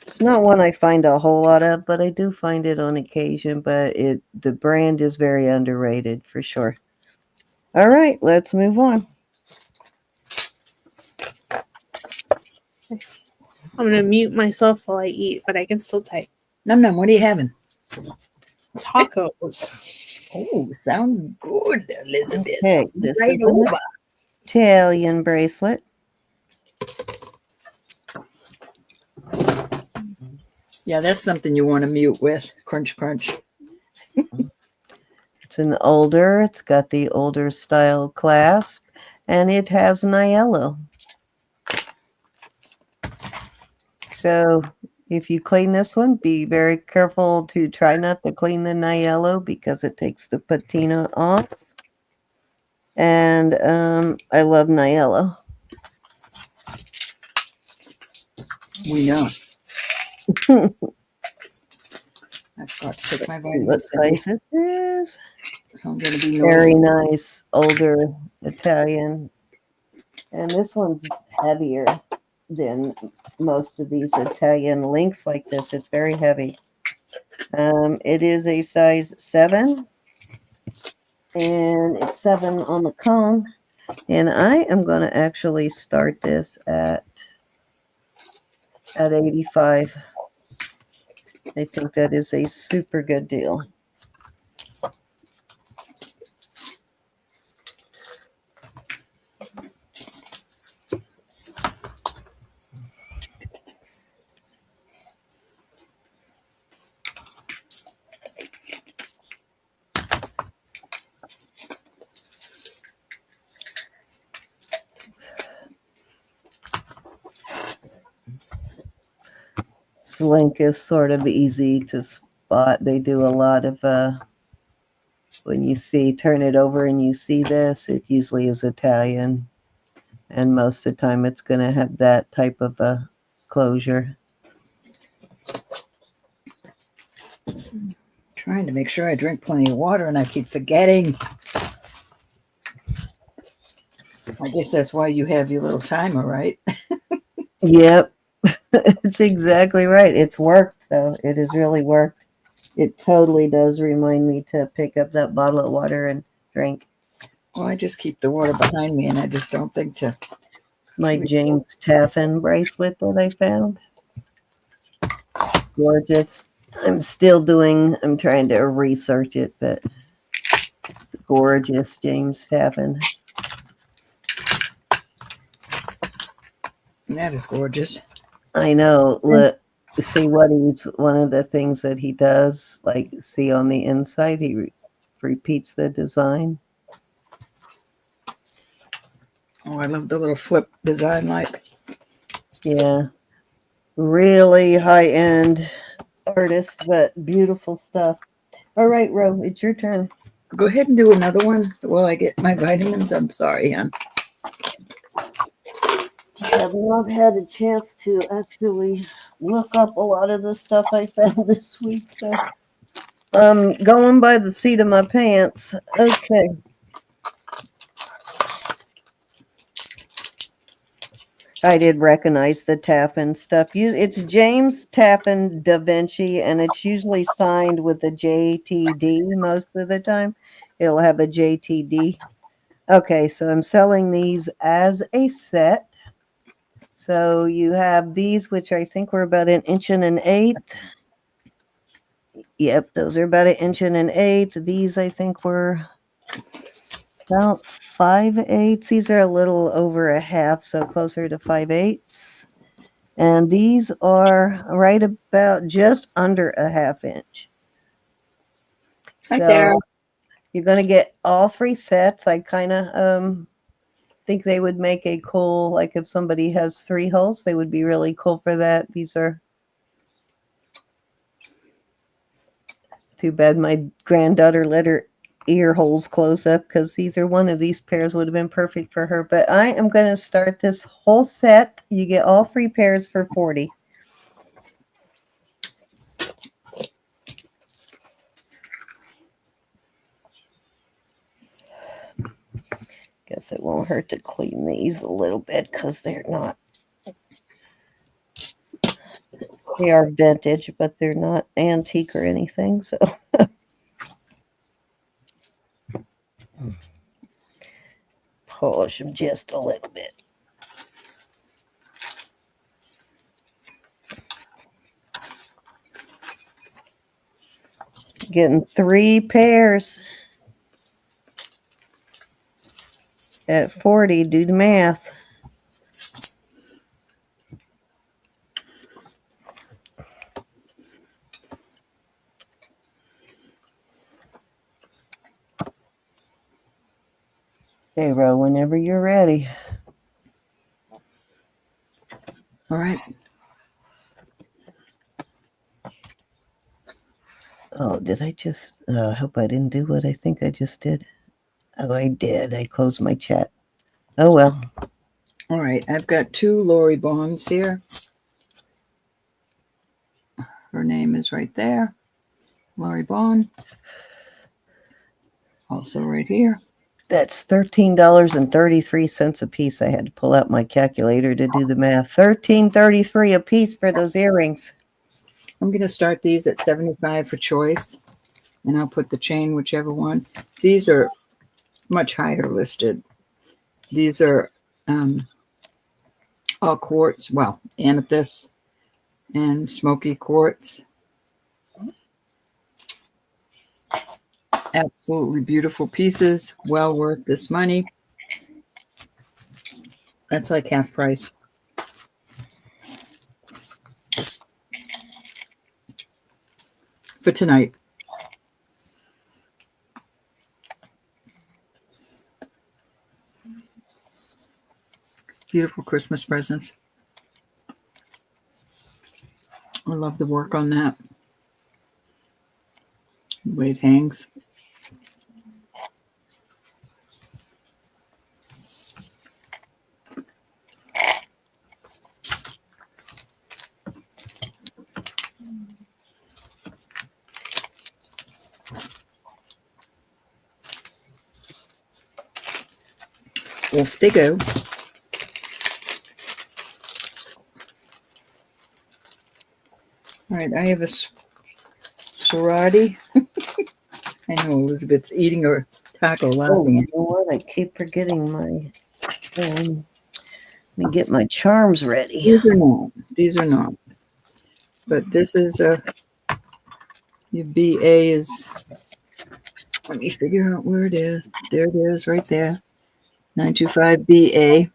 it's not one I find a whole lot of, but I do find it on occasion. But the brand is very underrated for sure. All right, let's move on. I'm going to mute myself while I eat, but I can still type. Num Num, what are you having? Tacos. Oh, sounds good, Elizabeth. Okay, this Right is an over. Italian bracelet. Yeah, that's something you want to mute with. Crunch, crunch. It's an older, it's got the older style clasp, and it has Niello. So if you clean this one, be very careful to try not to clean the Niello because it takes the patina off. And I love Niello. We know. I've got to take my What vitamins. size this is? So I'm going to be Very noticing. nice, older Italian. And this one's heavier than most of these Italian links like this. It's very heavy. It is a size 7, and it's 7 on the cone. And I am going to actually start this at 85. I think that is a super good deal. Slink is sort of easy to spot. They do a lot of when you turn it over and you see this, it usually is Italian, and most of the time it's going to have that type of a closure. Trying to make sure I drink plenty of water, and I keep forgetting. I guess that's why you have your little timer, right? Yep. It's exactly right. It's worked, though. It has really worked. It totally does remind me to pick up that bottle of water and drink. Well, I just keep the water behind me, and I just don't think to. My James Taffin bracelet that I found. Gorgeous. I'm trying to research it, but gorgeous James Taffin. That is gorgeous. I know. Look, see one of the things that he does, like see on the inside, he repeats the design. Oh, I love the little flip design, like. Yeah. Really high-end artist, but beautiful stuff. All right, Ro, it's your turn. Go ahead and do another one while I get my vitamins. I'm sorry, hon. I have not had a chance to actually look up a lot of the stuff I found this week, so I'm going by the seat of my pants. Okay. I did recognize the Taffin stuff. It's James Taffin Da Vinci, and it's usually signed with a JTD most of the time. It'll have a JTD. Okay, so I'm selling these as a set. So you have these, which I think were about 1.125 inches. Yep, those are about 1.125 inches. These I think were about 5/8. These are a little over a half, so closer to 5/8. And these are right about just under a half inch. Hi, Sarah. You're going to get all 3 sets. I kind of think they would make a cool, like if somebody has 3 holes, they would be really cool for that. These are too bad my granddaughter let her ear holes close up, because either one of these pairs would have been perfect for her. But I am going to start this whole set. You get all 3 pairs for $40. Guess it won't hurt to clean these a little bit, because they are vintage, but they're not antique or anything. So polish them just a little bit. Getting 3 pairs at 40. Do the math. Okay, Ro, whenever you're ready. All right. Oh, did I just, I hope I didn't do what I think I just did. Oh, I did. I closed my chat. Oh, well. All right. I've got 2 Lori Bonds here. Her name is right there. Lori Bond. Also right here. That's $13.33 a piece. I had to pull out my calculator to do the math. $13.33 a piece for those earrings. I'm going to start these at 75 for choice, and I'll put the chain, whichever one. These are much higher listed. These are all quartz, well, amethyst and smoky quartz. Absolutely beautiful pieces, well worth this money. That's like half price. For tonight. Beautiful Christmas presents. I love the work on that. The way it hangs. Off they go. All right, I have a sorority. I know Elizabeth's eating her taco, Oh, laughing you at know what? I keep forgetting my. Let me get my charms ready. These are not. These are not. But this is your BA is. Let me figure out where it is. There it is, right there. 925 BA.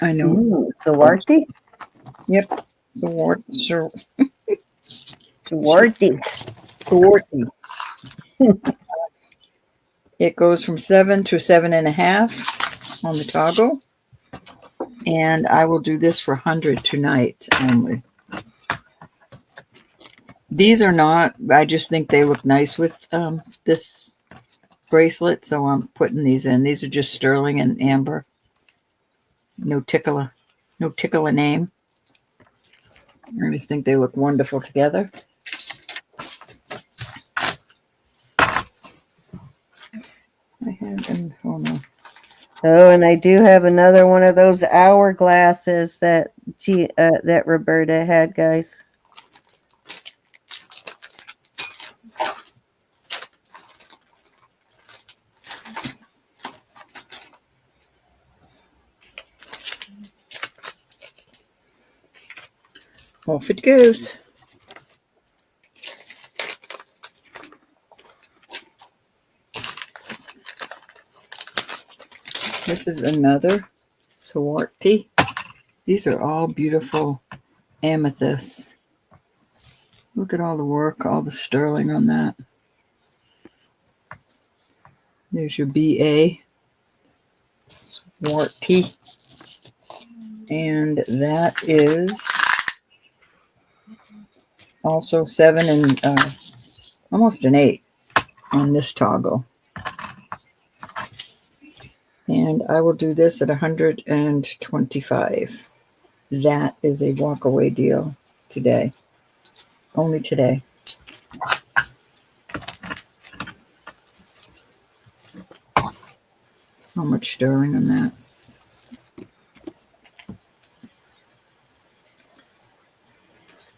I know. Ooh, Sawarti? Yep. Sorority. Sawarti. It goes from 7 to 7.5 on the toggle. And I will do this for 100 tonight only. These are not, I just think they look nice with this bracelet. So I'm putting these in. These are just sterling and amber. No tickler name. I just think they look wonderful together. I have them. Oh no. Oh, and I do have another one of those hourglasses that that Roberta had, guys. Off it goes. This is another Sawarti. These are all beautiful amethysts. Look at all the work, all the sterling on that. There's your BA Sawarti. And that is also 7 and almost an 8 on this toggle. And I will do this at 125. That is a walkaway deal today. Only today. So much sterling on that.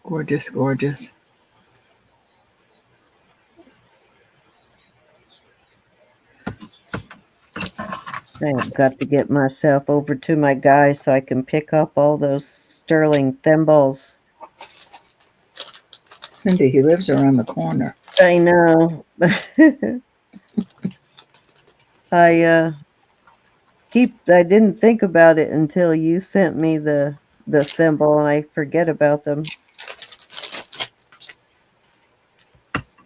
Gorgeous, gorgeous. I've got to get myself over to my guy so I can pick up all those sterling thimbles. Cindy, he lives around the corner. I know. I didn't think about it until you sent me the thimble, and I forget about them.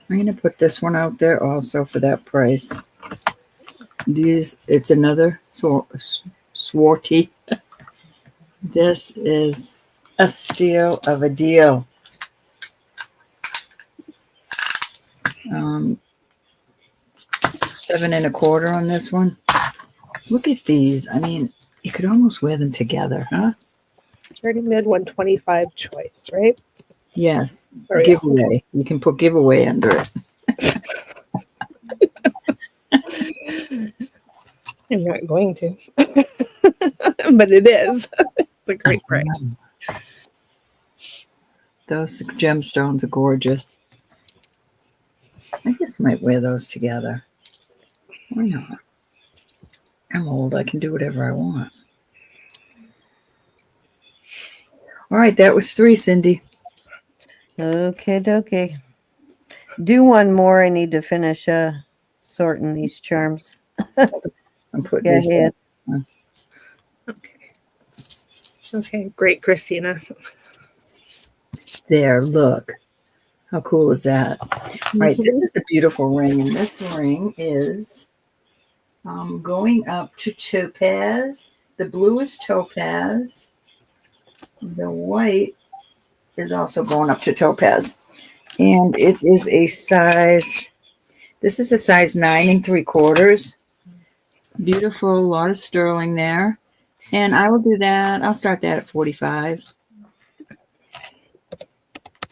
I'm going to put this one out there also for that price. It's another Swarty. This is a steal of a deal. $7 1/4 on this one. Look at these. I mean, you could almost wear them together, huh? 30 mid 125 choice, right? Yes. Or, yeah. Giveaway. You can put giveaway under it. I'm not going to, but it is. It's a great price. those gemstones are gorgeous. I just might wear those together. Why not? I'm old. I can do whatever I want. All right, that was 3, Cindy. Okay. Do one more. I need to finish sorting these charms. I'm putting Go these ahead. Okay, great, Christina. there. Look. How cool is that? All right, this is a beautiful ring, and this ring is going up to topaz. The blue is topaz. The white is also going up to topaz. And it is a size, this is a size 9 3/4. Beautiful, a lot of sterling there. And I will do that. I'll start that at 45.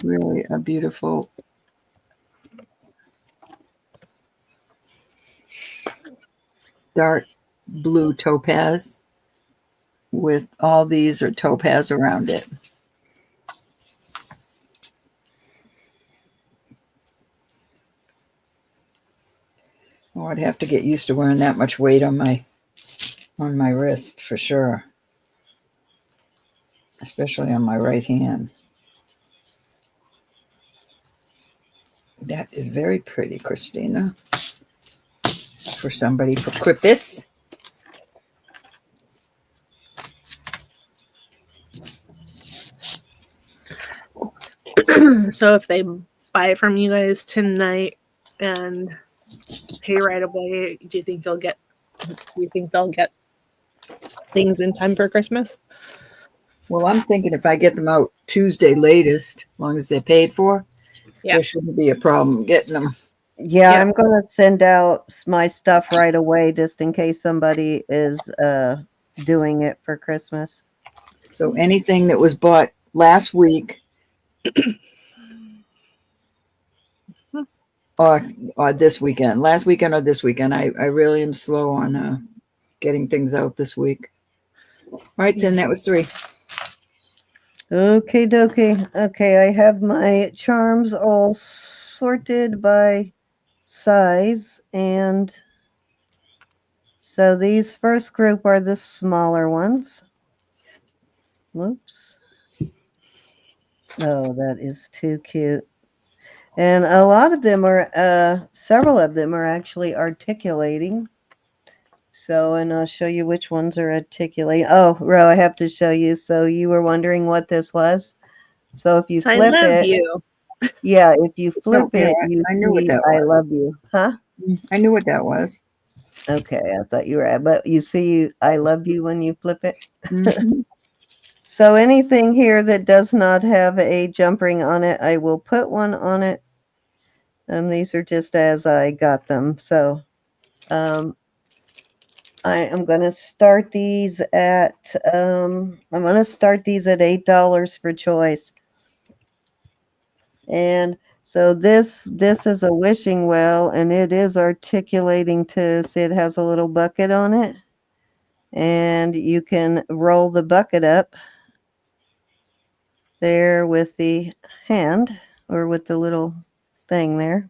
Really a beautiful dark blue topaz with all these are topaz around it. Oh, I'd have to get used to wearing that much weight on my wrist for sure, especially on my right hand. That is very pretty, Christina. For somebody for Crippus. So if they buy it from you guys tonight and pay right away, do you think they'll get things in time for Christmas? Well, I'm thinking if I get them out Tuesday latest, as long as they're paid for, there shouldn't be a problem getting them. Yeah, I'm going to send out my stuff right away just in case somebody is doing it for Christmas. So anything that was bought last week or this weekend, last weekend or this weekend, I really am slow on getting things out this week. All right, Sin, that was 3. Okay, dokie. Okay, I have my charms all sorted by size, and so these first group are the smaller ones. Whoops. Oh, that is too cute. And a lot of them are, several of them are actually articulating. So, and I'll show you which ones are articulating. Oh, Ro, I have to show you. So you were wondering what this was? So if you flip it, you. yeah, if you flip yeah, it, you I knew what see that I was. love you. Huh? I knew what that was. Okay, I thought you were, but you see I love you when you flip it. Mm-hmm. So anything here that does not have a jump ring on it, I will put one on it. These are just as I got them. So I am going to start these at $8 for choice. And so this is a wishing well, and it is articulating to see it has a little bucket on it. And you can roll the bucket up there with the hand or with the little thing there.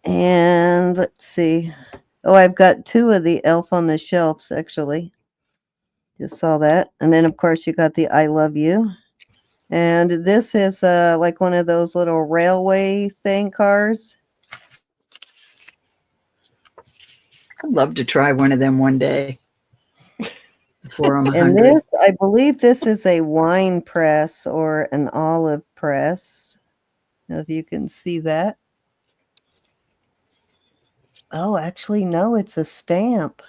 And let's see. Oh, I've got 2 of the elf on the shelves actually. Just saw that. And then of course you got the I love you. And this is like one of those little railway thing cars. I'd love to try one of them one day. Before I'm 100. And this, I believe this is a wine press or an olive press. If you can see that. Oh, actually, no, it's a stamp.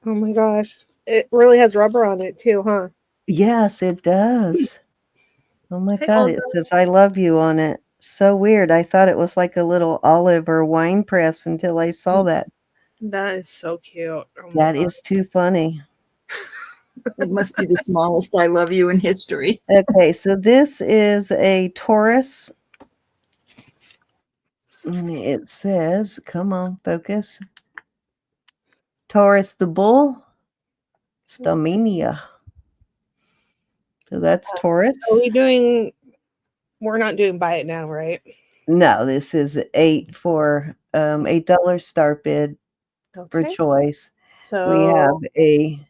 Oh my gosh. It really has rubber on it too, huh? Yes, it does. Oh my Hey, God, it says I love you on it. So weird. I thought it was like a little olive or wine press until I saw that. That is so cute. Oh my That gosh. is too funny. It must be the smallest I love you in history. Okay, so this is a Taurus. It says, come on, focus. Taurus the bull, Stamenia. So that's Taurus. We're not doing buy it now, right? No, this is $8 start bid for Okay. choice. So We have a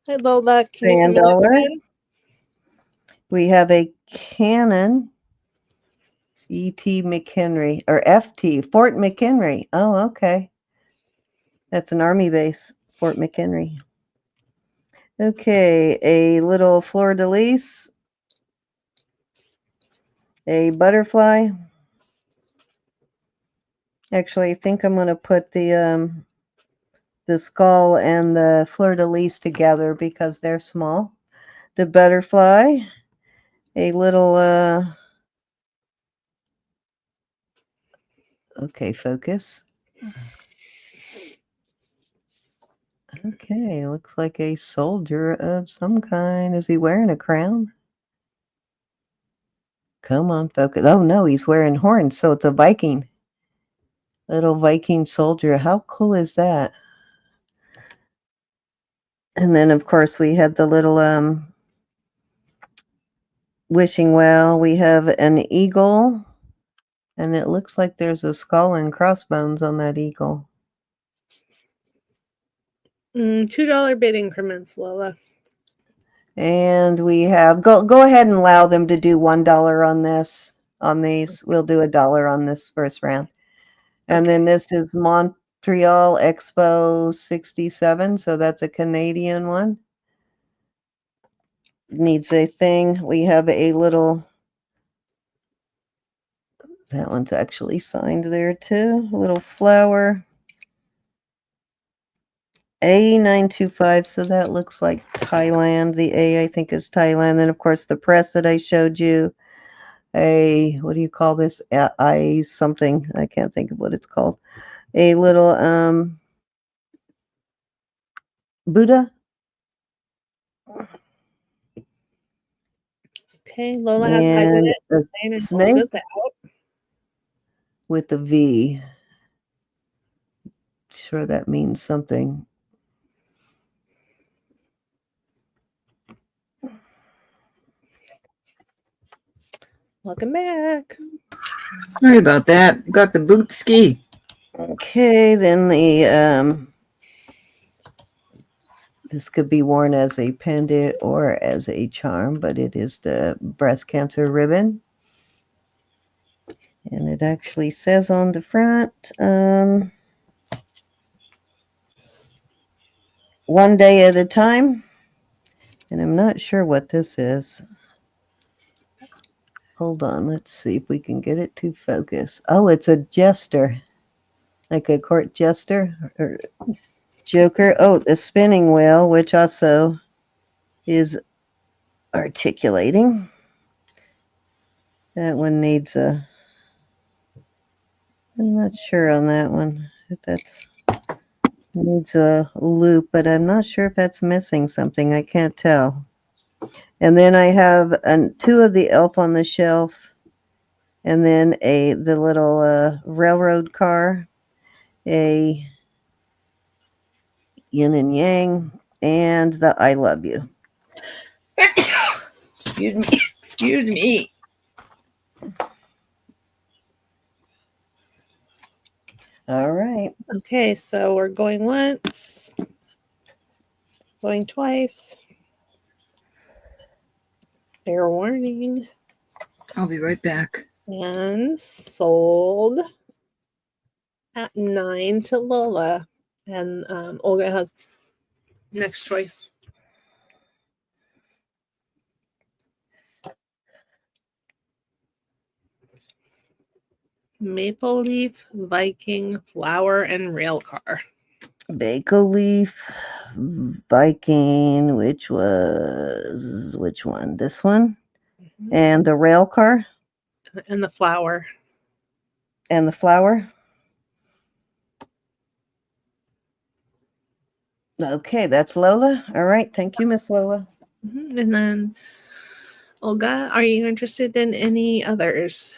hey Lola, can you come in $10. again? We have a Canon E.T. McHenry or F.T. Fort McHenry. Oh, okay. That's an Army base, Fort McHenry. Okay, a little fleur-de-lis, a butterfly. Actually, I think I'm going to put the skull and the fleur-de-lis together because they're small. The butterfly, a little okay, focus. Okay, looks like a soldier of some kind. Is he wearing a crown? Come on, focus. Oh no, he's wearing horns, so it's a Viking. Little Viking soldier. How cool is that? And then of course we had the little wishing well. We have an eagle, and it looks like there's a skull and crossbones on that eagle. $2 bid increments, Lola. And we have go ahead and allow them to do $1 on this. On these, we'll do $1 on this first round. And then this is Montreal Expo 67, so that's a Canadian one. Needs a thing. We have a little, that one's actually signed there too. A little flower. A925, so that looks like Thailand. The A, I think, is Thailand. Then, of course, the press that I showed you. What do you call this? I something. I can't think of what it's called. A little Buddha. Okay, Lola has eyes in And it. a And snake Olga's out. with a V. Sure, that means something. Welcome back. Sorry about that. Got the boot ski. Okay, then the this could be worn as a pendant or as a charm, but it is the breast cancer ribbon. And it actually says on the front, one day at a time. And I'm not sure what this is. Hold on, let's see if we can get it to focus. Oh, it's a jester, like a court jester or joker. Oh, the spinning wheel, which also is articulating. That one needs a, I'm not sure on that one if that's needs a loop, but I'm not sure if that's missing something. I can't tell. And then I have two of the elf on the shelf, and then the little railroad car, a yin and yang, and the I love you. Excuse me. Excuse me. All right. Okay, so we're going once, going twice. Fair warning. I'll be right back. And sold at 9 to Lola. And Olga has next choice. Maple leaf, Viking, flower, and rail car. Baco leaf, Viking, which one? This one? Mm-hmm. And the rail car? And the flower. And the flower? Okay, that's Lola. All right, thank you, Miss Lola. Mm-hmm. And then, Olga, are you interested in any others?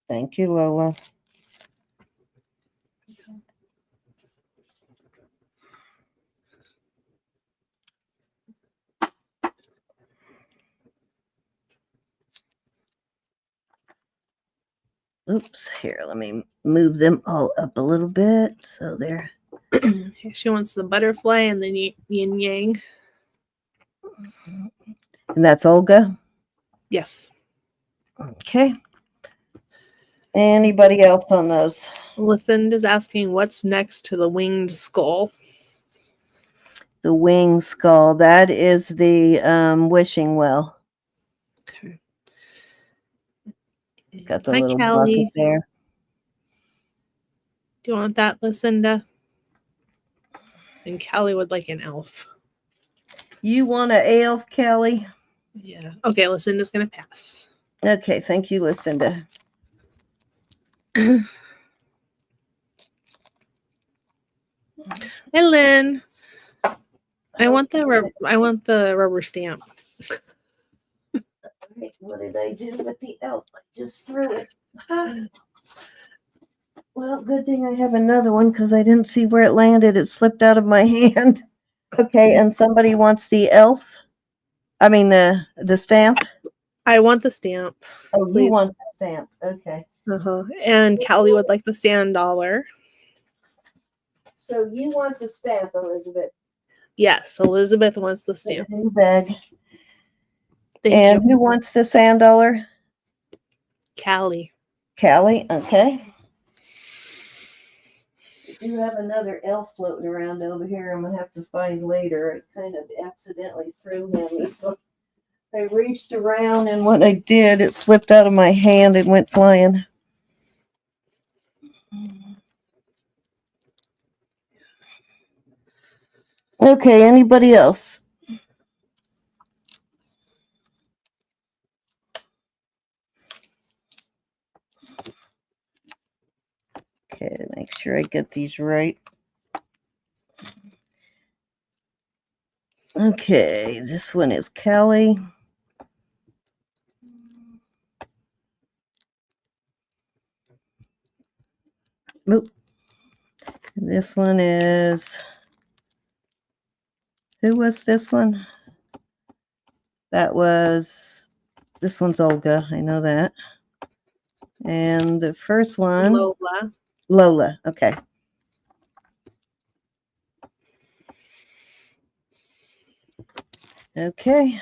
Thank you, Lola. Oops, here, let me move them all up a little bit. So they're. She wants the butterfly and the yin yang. And that's Olga. Yes. Okay. Anybody else on those? Lucinda's asking what's next to the winged skull. The wing skull. That is the wishing well. Okay. Got the Hi, little bucket Callie. there. Do you want that, Lucinda? And Callie would like an elf. You want an elf, Kelly? Yeah. Okay, Lucinda's gonna pass. Okay, thank you, Lucinda. Hey, Lynn. I want the rubber stamp. Right, what did I do with the elf? I just threw it. Well, good thing I have another one because I didn't see where it landed. It slipped out of my hand. Okay, and somebody wants the elf. I mean the stamp. I want the stamp. Oh, you Please. want the stamp. Okay. And Callie would like the sand dollar. So you want the stamp, Elizabeth. Yes, Elizabeth wants the Put it stamp. in the bag. Thank And you. who wants the sand dollar? Callie. Callie, okay. I do have another elf floating around over here I'm going to have to find later. I kind of accidentally threw him. So I reached around, and when I did, it slipped out of my hand and went flying. Okay, anybody else? Okay, make sure I get these right. Okay, this one is Callie. Oop. This one is, who was this one? That was, this one's Olga, I know that. And the first one, Lola. Lola, okay. Okay.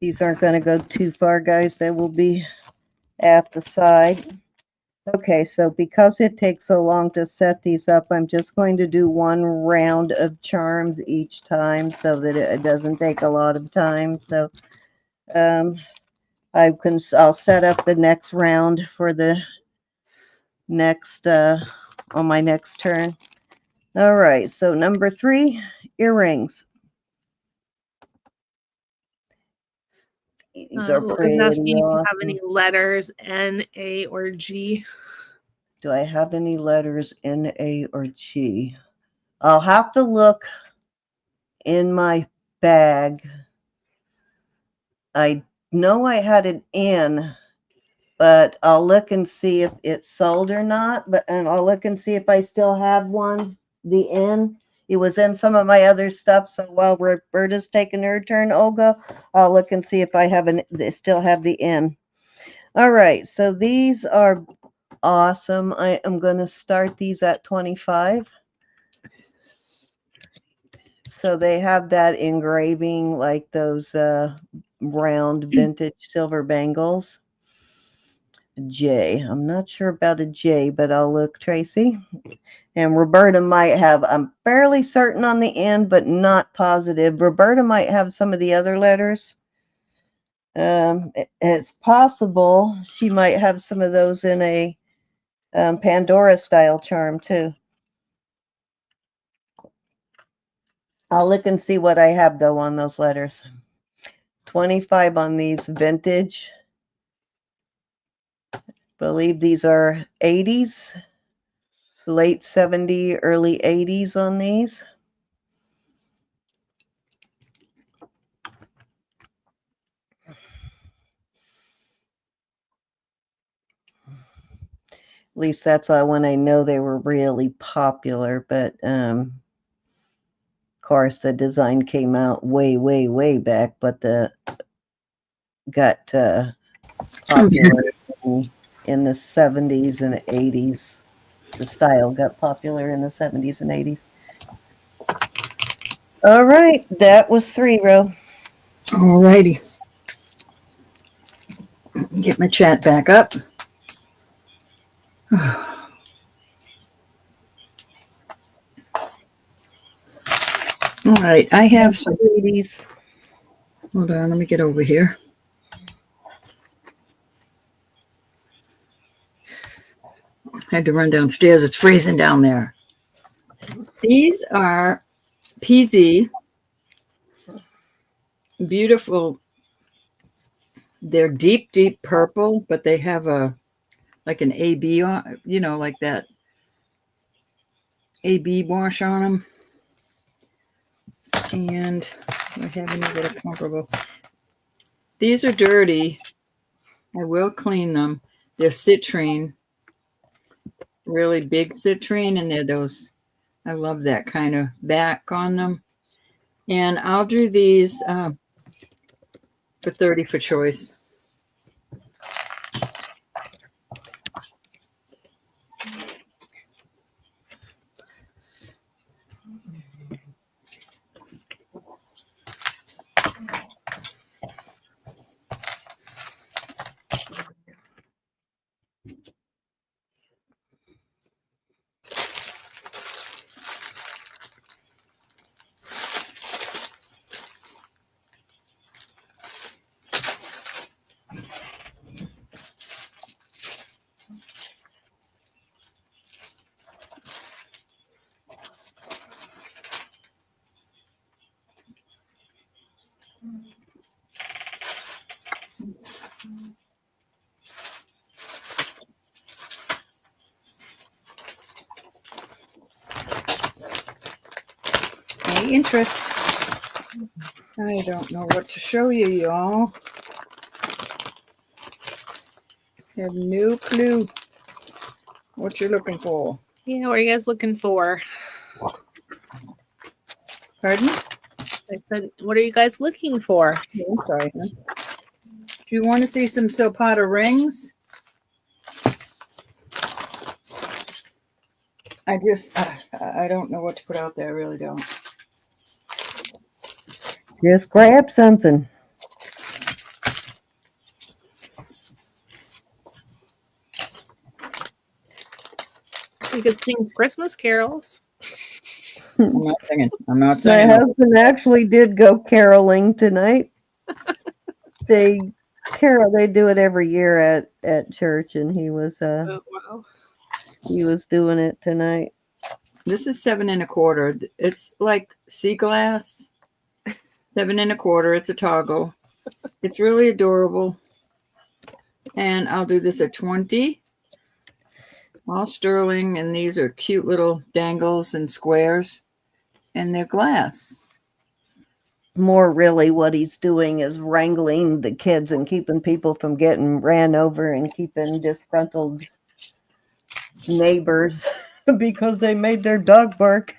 These aren't going to go too far, guys. They will be at the side. Okay, so because it takes so long to set these up, I'm just going to do one round of charms each time so that it doesn't take a lot of time. So I'll set up the next round for the next on my next turn. All right, so number 3, earrings. These are Look, pretty asking if you have awesome. any letters N, A, or G. Do I have any letters N, A, or G? I'll have to look in my bag. I know I had an N, but I'll look and see if it's sold or not. And I'll look and see if I still have one, the N. It was in some of my other stuff. So while Roberta's taking her turn, Olga, I'll look and see if I still have the N. All right, so these are awesome. I am going to start these at 25. So they have that engraving like those round vintage silver bangles. J. I'm not sure about a J, but I'll look, Tracy. And Roberta might have, I'm fairly certain on the end, but not positive. Roberta might have some of the other letters. It's possible she might have some of those in a Pandora style charm too. I'll look and see what I have though on those letters. 25 on these vintage. Believe these are 80s, late 70s, early 80s on these. least that's when I know they were really popular. But of course, the design came out way, way, way back, but got popular in the 70s and 80s. The style got popular in the 70s and 80s. All right, that was 3, Ro. All righty. Get my chat back up. All right, I have some. Ladies. Hold on, let me get over here. Had to run downstairs. It's freezing down there. These are PZ. Beautiful. They're deep, deep purple, but they have like an AB on, like that AB wash on them. And I have any that are comparable. These are dirty. I will clean them. They're citrine, really big citrine, and they're those. I love that kind of back on them. And I'll do these for 30 for choice. Any interest? I don't know what to show you, y'all. Have no clue what you're looking for. Yeah, what are you guys looking for? Pardon? I said, what are you guys looking for? Oh, I'm sorry. Huh? Do you want to see some silpada rings? I don't know what to put out there. I really don't. Just grab something. You could sing Christmas carols. I'm not singing. I'm not My singing. husband actually did go caroling tonight. They do it every year at church, and he was Oh, wow. doing it tonight. This is 7 1/4. It's like sea glass. 7 1/4. It's a toggle. It's really adorable. And I'll do this at 20. All sterling, and these are cute little dangles and squares, and they're glass. More really what he's doing is wrangling the kids and keeping people from getting ran over and keeping disgruntled neighbors because they made their dog bark.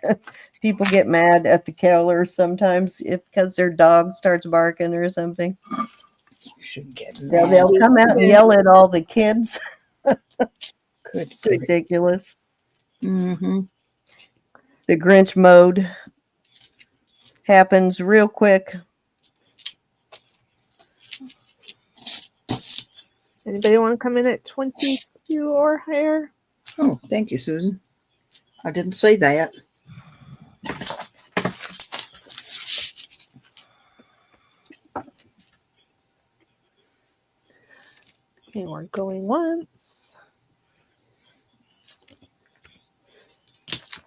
People get mad at the carolers sometimes because their dog starts barking or something. Shouldn't get So mad. they'll come out and yell at all the kids. It's Good. ridiculous. Mm-hmm. The Grinch mode happens real quick. Anybody want to come in at 22 or higher? Oh, thank you, Susan. I didn't say that. Okay, we're going once.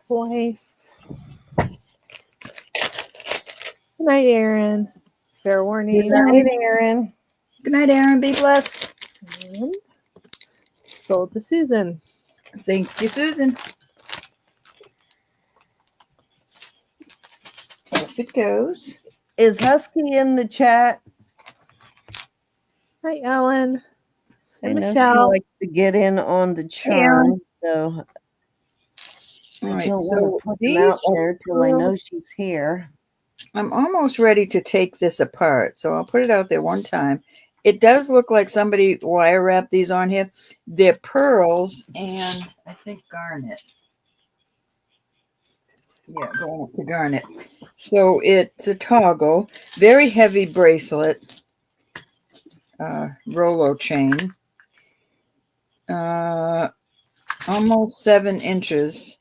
Twice. Good night, Aaron. Fair warning. Good night, Aaron. Good night, Aaron. Be blessed. And sold to Susan. Thank you, Susan. Off it goes. Is Husky in the chat? Hi, Ellen. I know she Michelle. likes to get in on the Hey, Aaron. charm, so All I right, don't want so to put them these out are there till I know pearls. she's here. I'm almost ready to take this apart, so I'll put it out there one time. It does look like somebody wire wrapped these on here. They're pearls and I think garnet. Yeah, going up to garnet. So it's a toggle, very heavy bracelet, Rolo chain, almost 7 inches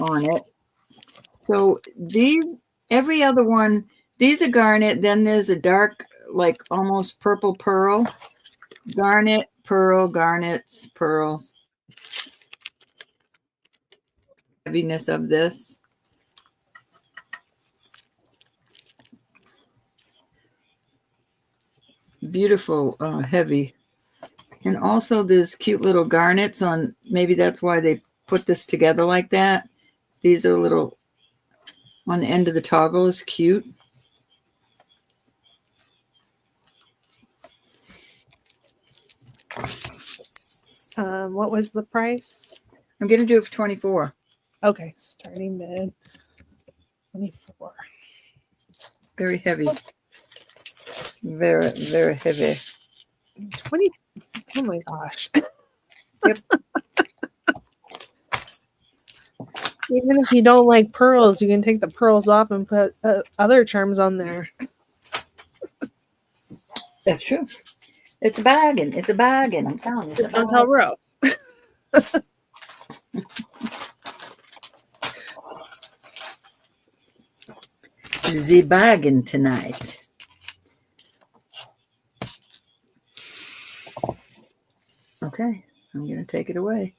on it. So these, every other one, these are garnet. Then there's a dark, like almost purple pearl, garnet, pearl, garnets, pearls. Heaviness of this. Beautiful, heavy. And also there's cute little garnets on, maybe that's why they put this together like that. These are little, on the end of the toggle is cute. What was the price? I'm going to do it for 24. Okay, starting bid 24. Very heavy. Very, very heavy. 20. Oh my gosh. Yep. Even if you don't like pearls, you can take the pearls off and put other charms on there. That's true. It's a bargain. It's a bargain. I'm telling you. It's Just a don't tell bargain. Ro. The bargain tonight. Okay, I'm going to take it away.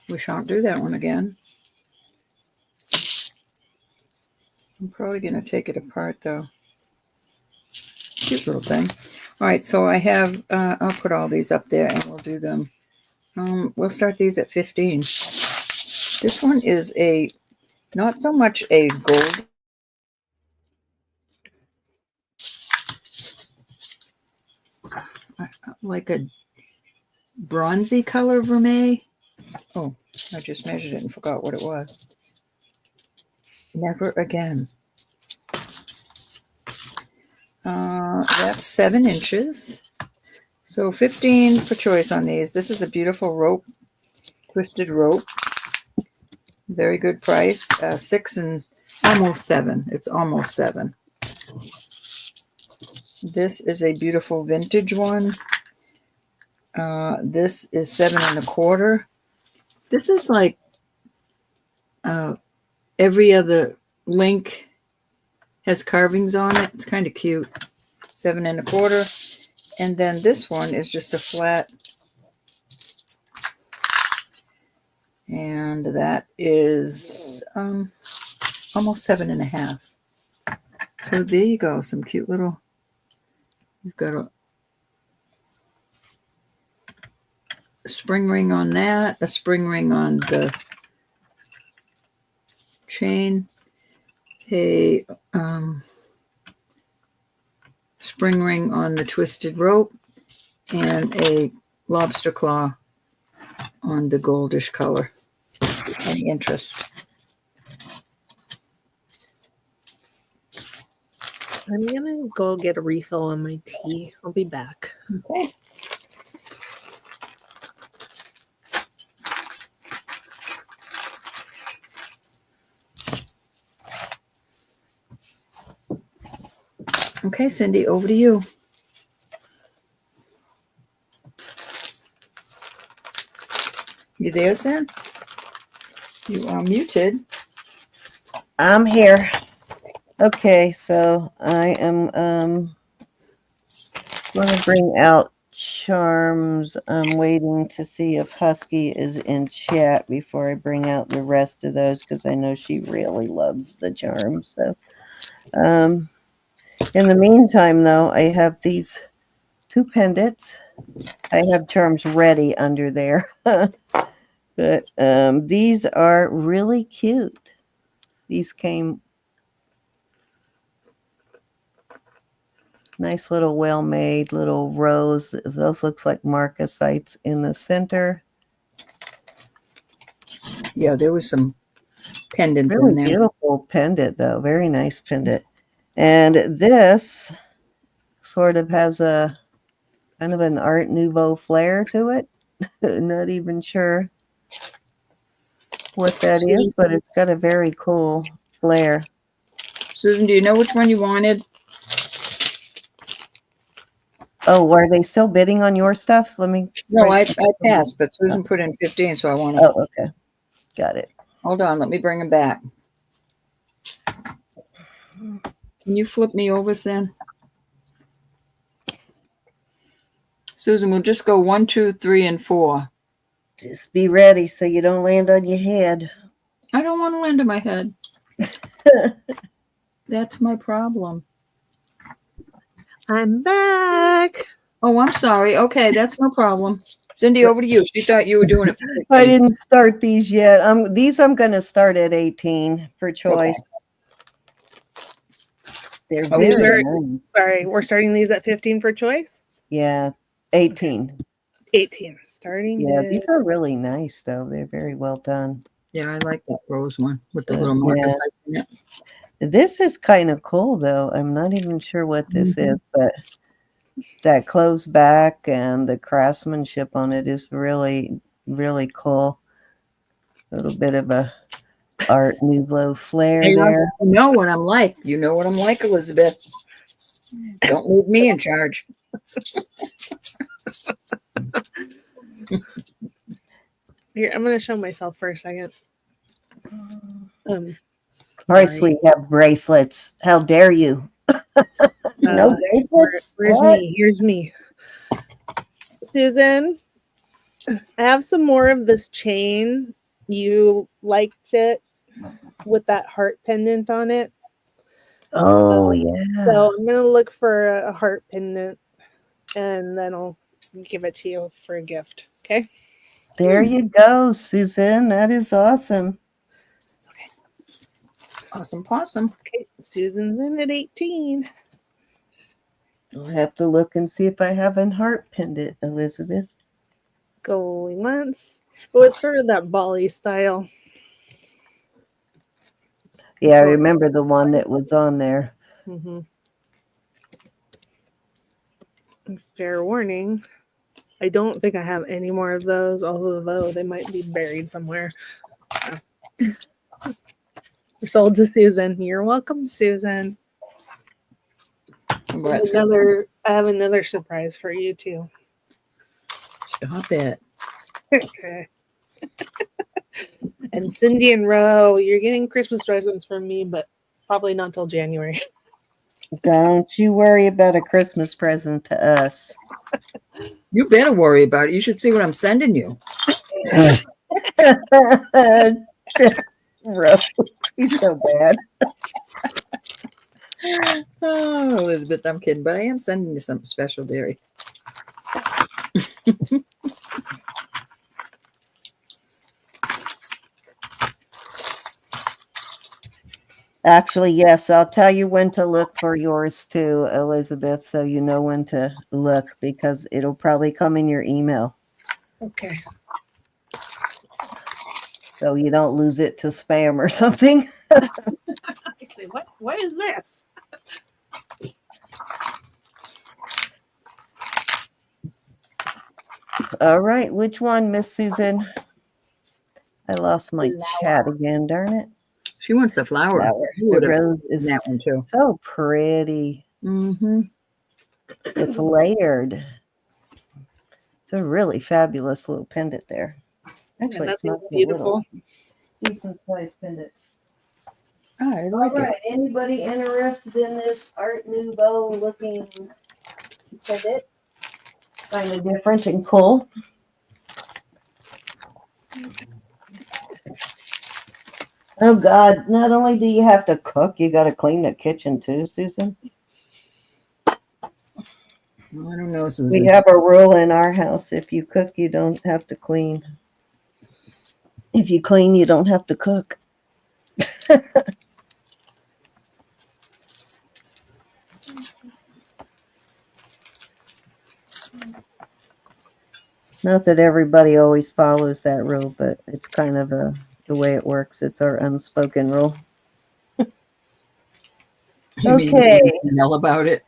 We shan't do that one again. I'm probably going to take it apart though. Cute little thing. All right, so I have, I'll put all these up there and we'll do them. We'll start these at 15. This one is a, not so much a gold. Like a bronzy color vermeil. Oh, I just measured it and forgot what it was. Never again. That's 7 inches. So 15 for choice on these. This is a beautiful rope, twisted rope. Very good price. 6 and almost 7. It's almost 7. This is a beautiful vintage one. This is 7 1/4. This is like every other link has carvings on it. It's kind of cute. 7 1/4. And then this one is just a flat. And that is almost 7 1/2. So there you go. Some cute little, you've got a spring ring on that, a spring ring on the chain, a spring ring on the twisted rope, and a lobster claw on the goldish color. Any interest? I'm gonna go get a refill on my tea. I'll be back. Okay. Okay, Cindy, over to you. You there, Cindy? You are muted. I'm here. Okay, so I am going to bring out charms. I'm waiting to see if Husky is in chat before I bring out the rest of those because I know she really loves the charms. So, in the meantime, though, I have these 2 pendants. I have charms ready under there. But these are really cute. These came Nice little well-made little rose. Those looks like marcasites in the center. Yeah, there was some pendants in Really there. beautiful pendant, though. Very nice pendant. And this sort of has a kind of an Art Nouveau flair to it. Not even sure what that is, but it's got a very cool flair. Susan, do you know which one you wanted? Oh, are they still bidding on your stuff? Let me. No, I passed, but Susan put in 15, so I want to. Oh, okay. Got it. Hold on, let me bring him back. Can you flip me over, Sin? Susan, we'll just go 1, 2, 3, and 4. Just be ready so you don't land on your head. I don't want to land on my head. That's my problem. I'm back. Oh, I'm sorry. Okay, that's no problem. Cindy, over to you. She thought you were doing it for 15. I didn't start these yet. I'm going to start at 18 for choice. They're Oh, very sure. nice. Sorry, we're starting these at 15 for choice. Yeah, 18. 18. Starting. Yeah, with- these are really nice, though. They're very well done. Yeah, I like that rose one with the So, little markers in it. This is kind of cool, though. I'm not even sure what this Mhm. is, but that closed back and the craftsmanship on it is really, really cool. A little bit of a Art Nouveau flair Hey, there. you know what I'm like. You know what I'm like, Elizabeth. Don't leave me in charge. Here, I'm going to show myself for a second. Parsley have bracelets. How dare you? No bracelets? Where's What? me? Here's me. Susan, I have some more of this chain. You liked it with that heart pendant on it. Oh, yeah. So I'm going to look for a heart pendant and then I'll give it to you for a gift. Okay. There you go, Susan. That is awesome. Awesome possum. Okay. Susan's in at 18. I'll have to look and see if I have a heart pendant, Elizabeth. Going once. It was sort of that Bali style. Yeah, I remember the one that was on there. Mm-hmm. Fair warning. I don't think I have any more of those, although they might be buried somewhere. They're sold to Susan. You're welcome, Susan. What? I have another surprise for you too. Stop it. And Cindy and Ro, you're getting Christmas presents from me, but probably not till January. Don't you worry about a Christmas present to us. You better worry about it. You should see what I'm sending you. Rough. He's so bad. Oh, Elizabeth, I'm kidding, but I am sending you something special, dearie. Actually, yes, I'll tell you when to look for yours too, Elizabeth, so you know when to look because it'll probably come in your email. Okay. So you don't lose it to spam or something. Say, what is this? All right, which one, Miss Susan? I lost my chat again, darn it. She wants the flower. Flower. You would The have rose is that one too. so pretty. Mm-hmm. It's layered. It's a really fabulous little pendant there. Actually, Yeah, it's not that's so beautiful. little. Decent size pendant. I All like right, it. anybody interested in this Art Nouveau looking pendant? Kind of different and cool. Oh God, not only do you have to cook, you got to clean the kitchen too, Susan. I don't know, Susan. We have a rule in our house. If you cook, you don't have to clean. If you clean, you don't have to cook. Not that everybody always follows that rule, but it's kind of the way it works. It's our unspoken rule. You mean Okay. email about it?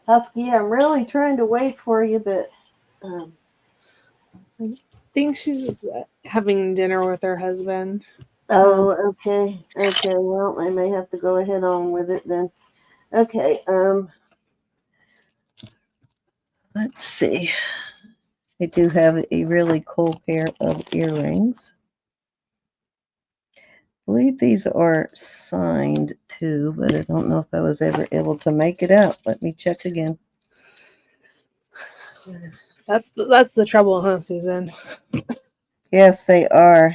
Husky, I'm really trying to wait for you, but I think she's having dinner with her husband. oh, okay. Okay, well, I may have to go ahead on with it then. Okay, let's see. I do have a really cool pair of earrings. I believe these are signed too, but I don't know if I was ever able to make it out. Let me check again. That's the trouble, huh, Susan? Yes, they are.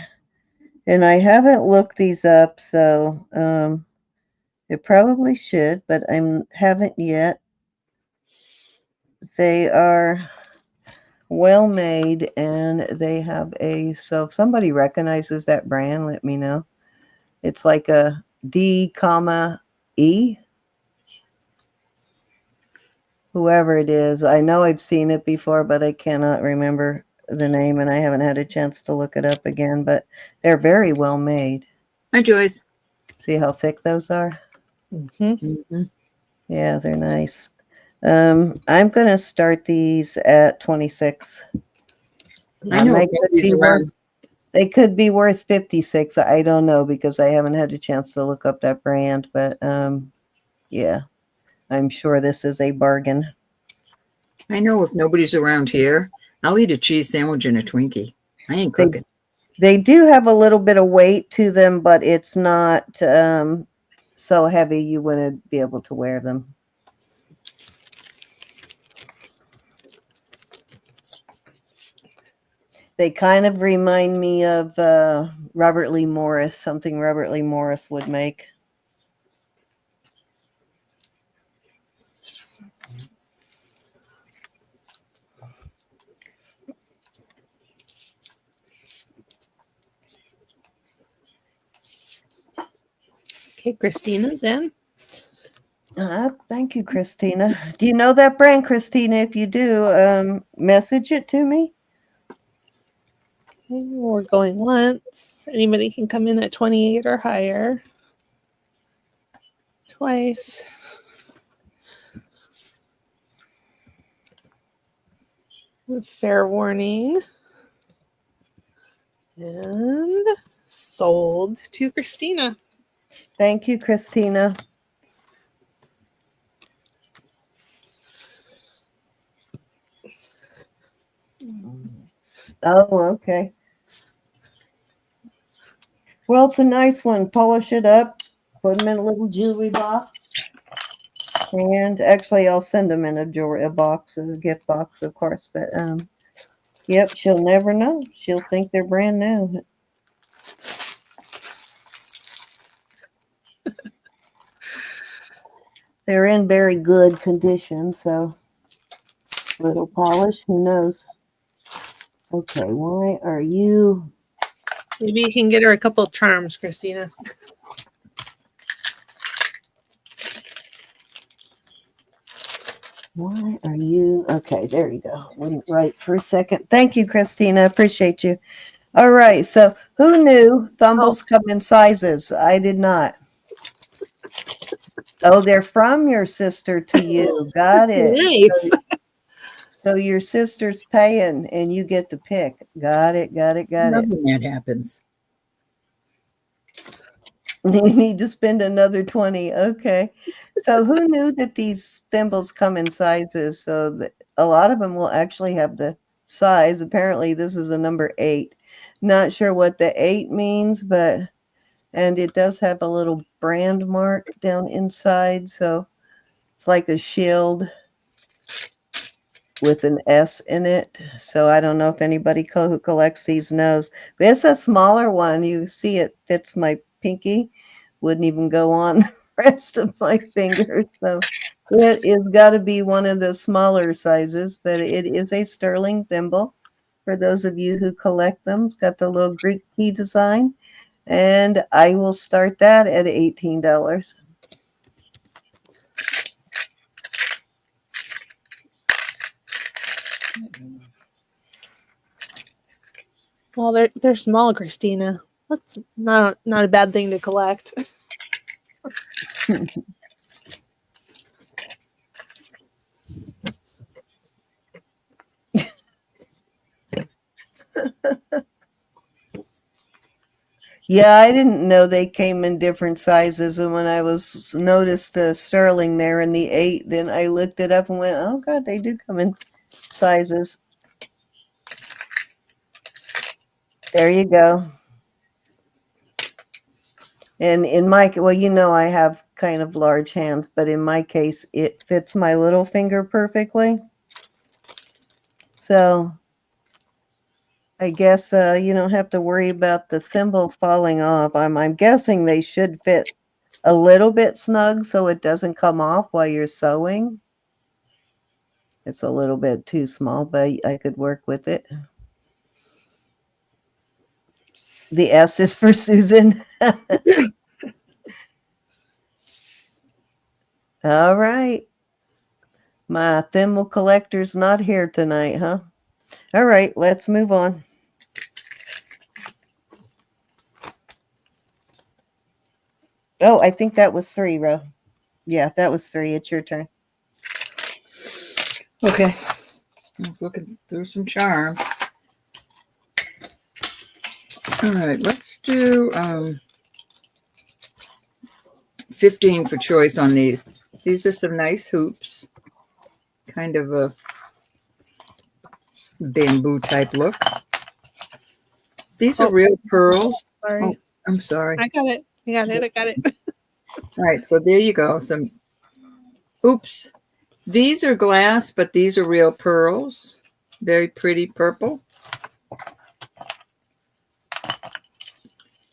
And I haven't looked these up, so it probably should, but I haven't yet. They are well made, and they have so if somebody recognizes that brand, let me know. It's like a D, comma, E. Whoever it is. I know I've seen it before, but I cannot remember the name, and I haven't had a chance to look it up again, but they're very well made. Hi, Joyce. See how thick those are? Mm-hmm. Yeah, they're nice. I'm going to start these at 26. I know They could be worth 56. I don't know because I haven't had a chance to look up that brand, but yeah, I'm sure this is a bargain. I know if nobody's around here, I'll eat a cheese sandwich and a Twinkie. I ain't cooking. They do have a little bit of weight to them, but it's not so heavy you wouldn't be able to wear them. They kind of remind me of Robert Lee Morris, something Robert Lee Morris would make. Okay, Christina's in. Thank you, Christina. Do you know that brand, Christina? If you do, message it to me. Okay, we're going once. Anybody can come in at 28 or higher. Twice. Fair warning. And sold to Christina. Thank you, Christina. Oh, okay. Well, it's a nice one. Polish it up, put them in a little jewelry box, and actually, I'll send them in a box, a gift box, of course. But yep, she'll never know. She'll think they're brand new. They're in very good condition, so little polish. Who knows? Okay, why are you? Maybe you can get her a couple of charms, Christina. Why are you? Okay, there you go. Wasn't right for a second. Thank you, Christina. Appreciate you. All right, so who knew thimbles come in sizes? I did not. Oh, they're from your sister to you. Got it. Nice. So your sister's paying and you get to pick. Got it. Love when that happens. You need to spend another 20. Okay. So who knew that these thimbles come in sizes? So that a lot of them will actually have the size. Apparently this is a number 8. Not sure what the 8 means, and it does have a little brand mark down inside. So it's like a shield with an S in it. So I don't know if anybody who collects these knows. But it's a smaller one. You see it fits my pinky. Wouldn't even go on the rest of my fingers. So it is got to be one of the smaller sizes, but it is a sterling thimble for those of you who collect them. It's got the little Greek key design, and I will start that at $18. Well, they're small, Christina. That's not a bad thing to collect. Yeah, I didn't know they came in different sizes, and when I was noticed the sterling there in the 8, then I looked it up and went, "Oh God, they do come in sizes." There you go. And in my, well, I have kind of large hands, but in my case, it fits my little finger perfectly. So I guess you don't have to worry about the thimble falling off. I'm guessing they should fit a little bit snug so it doesn't come off while you're sewing. It's a little bit too small, but I could work with it. The S is for Susan. All right. My thimble collector's not here tonight, huh? All right, let's move on. Oh, I think that was 3, Ro. Yeah, that was 3. It's your turn. Okay. I was looking through some charms. All right, let's do 15 for choice on these. These are some nice hoops. Kind of a bamboo type look. These are real pearls. Sorry. Oh, I'm sorry. I got it. I got it. All right, so there you go. Some oops. These are glass, but these are real pearls. Very pretty purple.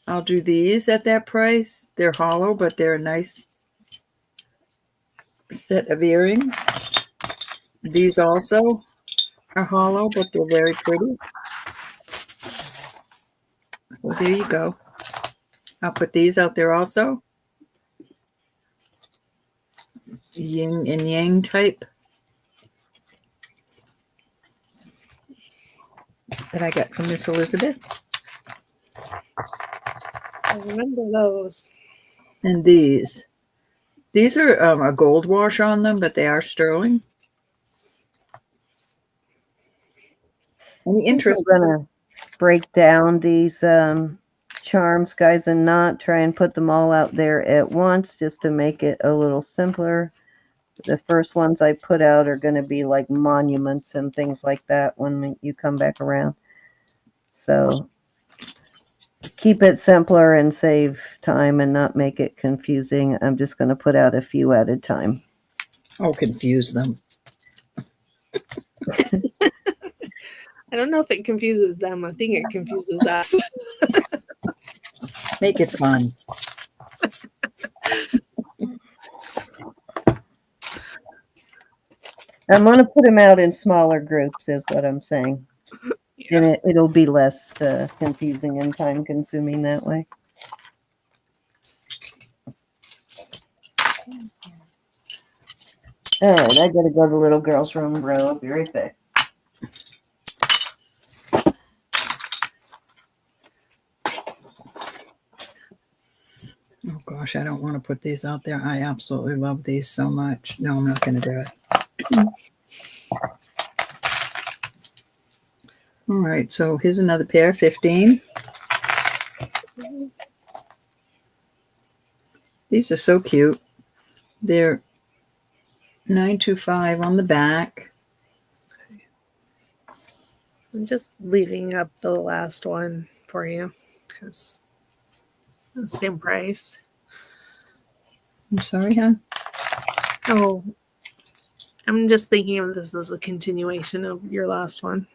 I'll do these at that price. They're hollow, but they're a nice set of earrings. These also are hollow, but they're very pretty. So there you go. I'll put these out there also. Yin and yang type that I got from Miss Elizabeth. I remember those. And these are a gold wash on them, but they are sterling. Any interest? I'm gonna break down these charms, guys, and not try and put them all out there at once, just to make it a little simpler. The first ones I put out are going to be like monuments and things like that when you come back around. So keep it simpler and save time and not make it confusing. I'm just going to put out a few at a time. Oh, confuse them. I don't know if it confuses them. I think it confuses us. Make it fun. I'm going to put them out in smaller groups is what I'm saying. Yeah. And it'll be less confusing and time consuming that way. All right, I got to go to the little girl's room, bro. I'll be right back. Oh gosh, I don't want to put these out there. I absolutely love these so much. No, I'm not going to do it. All right, so here's another pair, 15. These are so cute. They're 925 on the back. I'm just leaving up the last one for you because the same price. I'm sorry, hon. Oh, I'm just thinking of this as a continuation of your last one.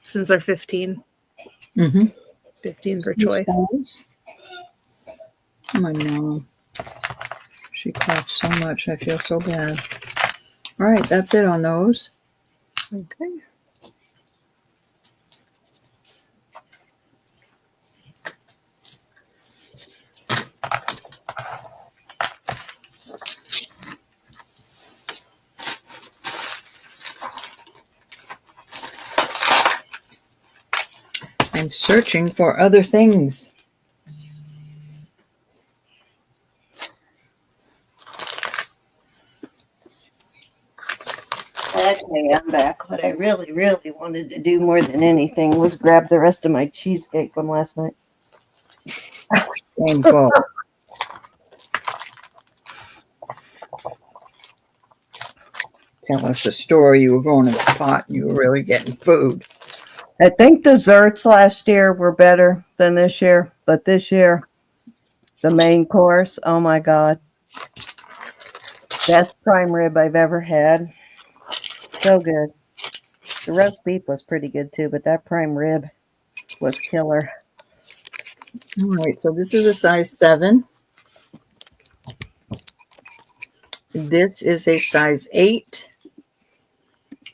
Since they're 15. Mm-hmm. 15 for choice. My mom. She coughs so much. I feel so bad. All right, that's it on those. Okay. I'm searching for other things. Okay, I'm back. What I really, really wanted to do more than anything was grab the rest of my cheesecake from last night. Shameful. Tell us a story. You were going to the pot and you were really getting food. I think desserts last year were better than this year, but this year, the main course, oh my God. Best prime rib I've ever had. So good. The roast beef was pretty good too, but that prime rib was killer. All right, so this is a size 7. This is a size 8.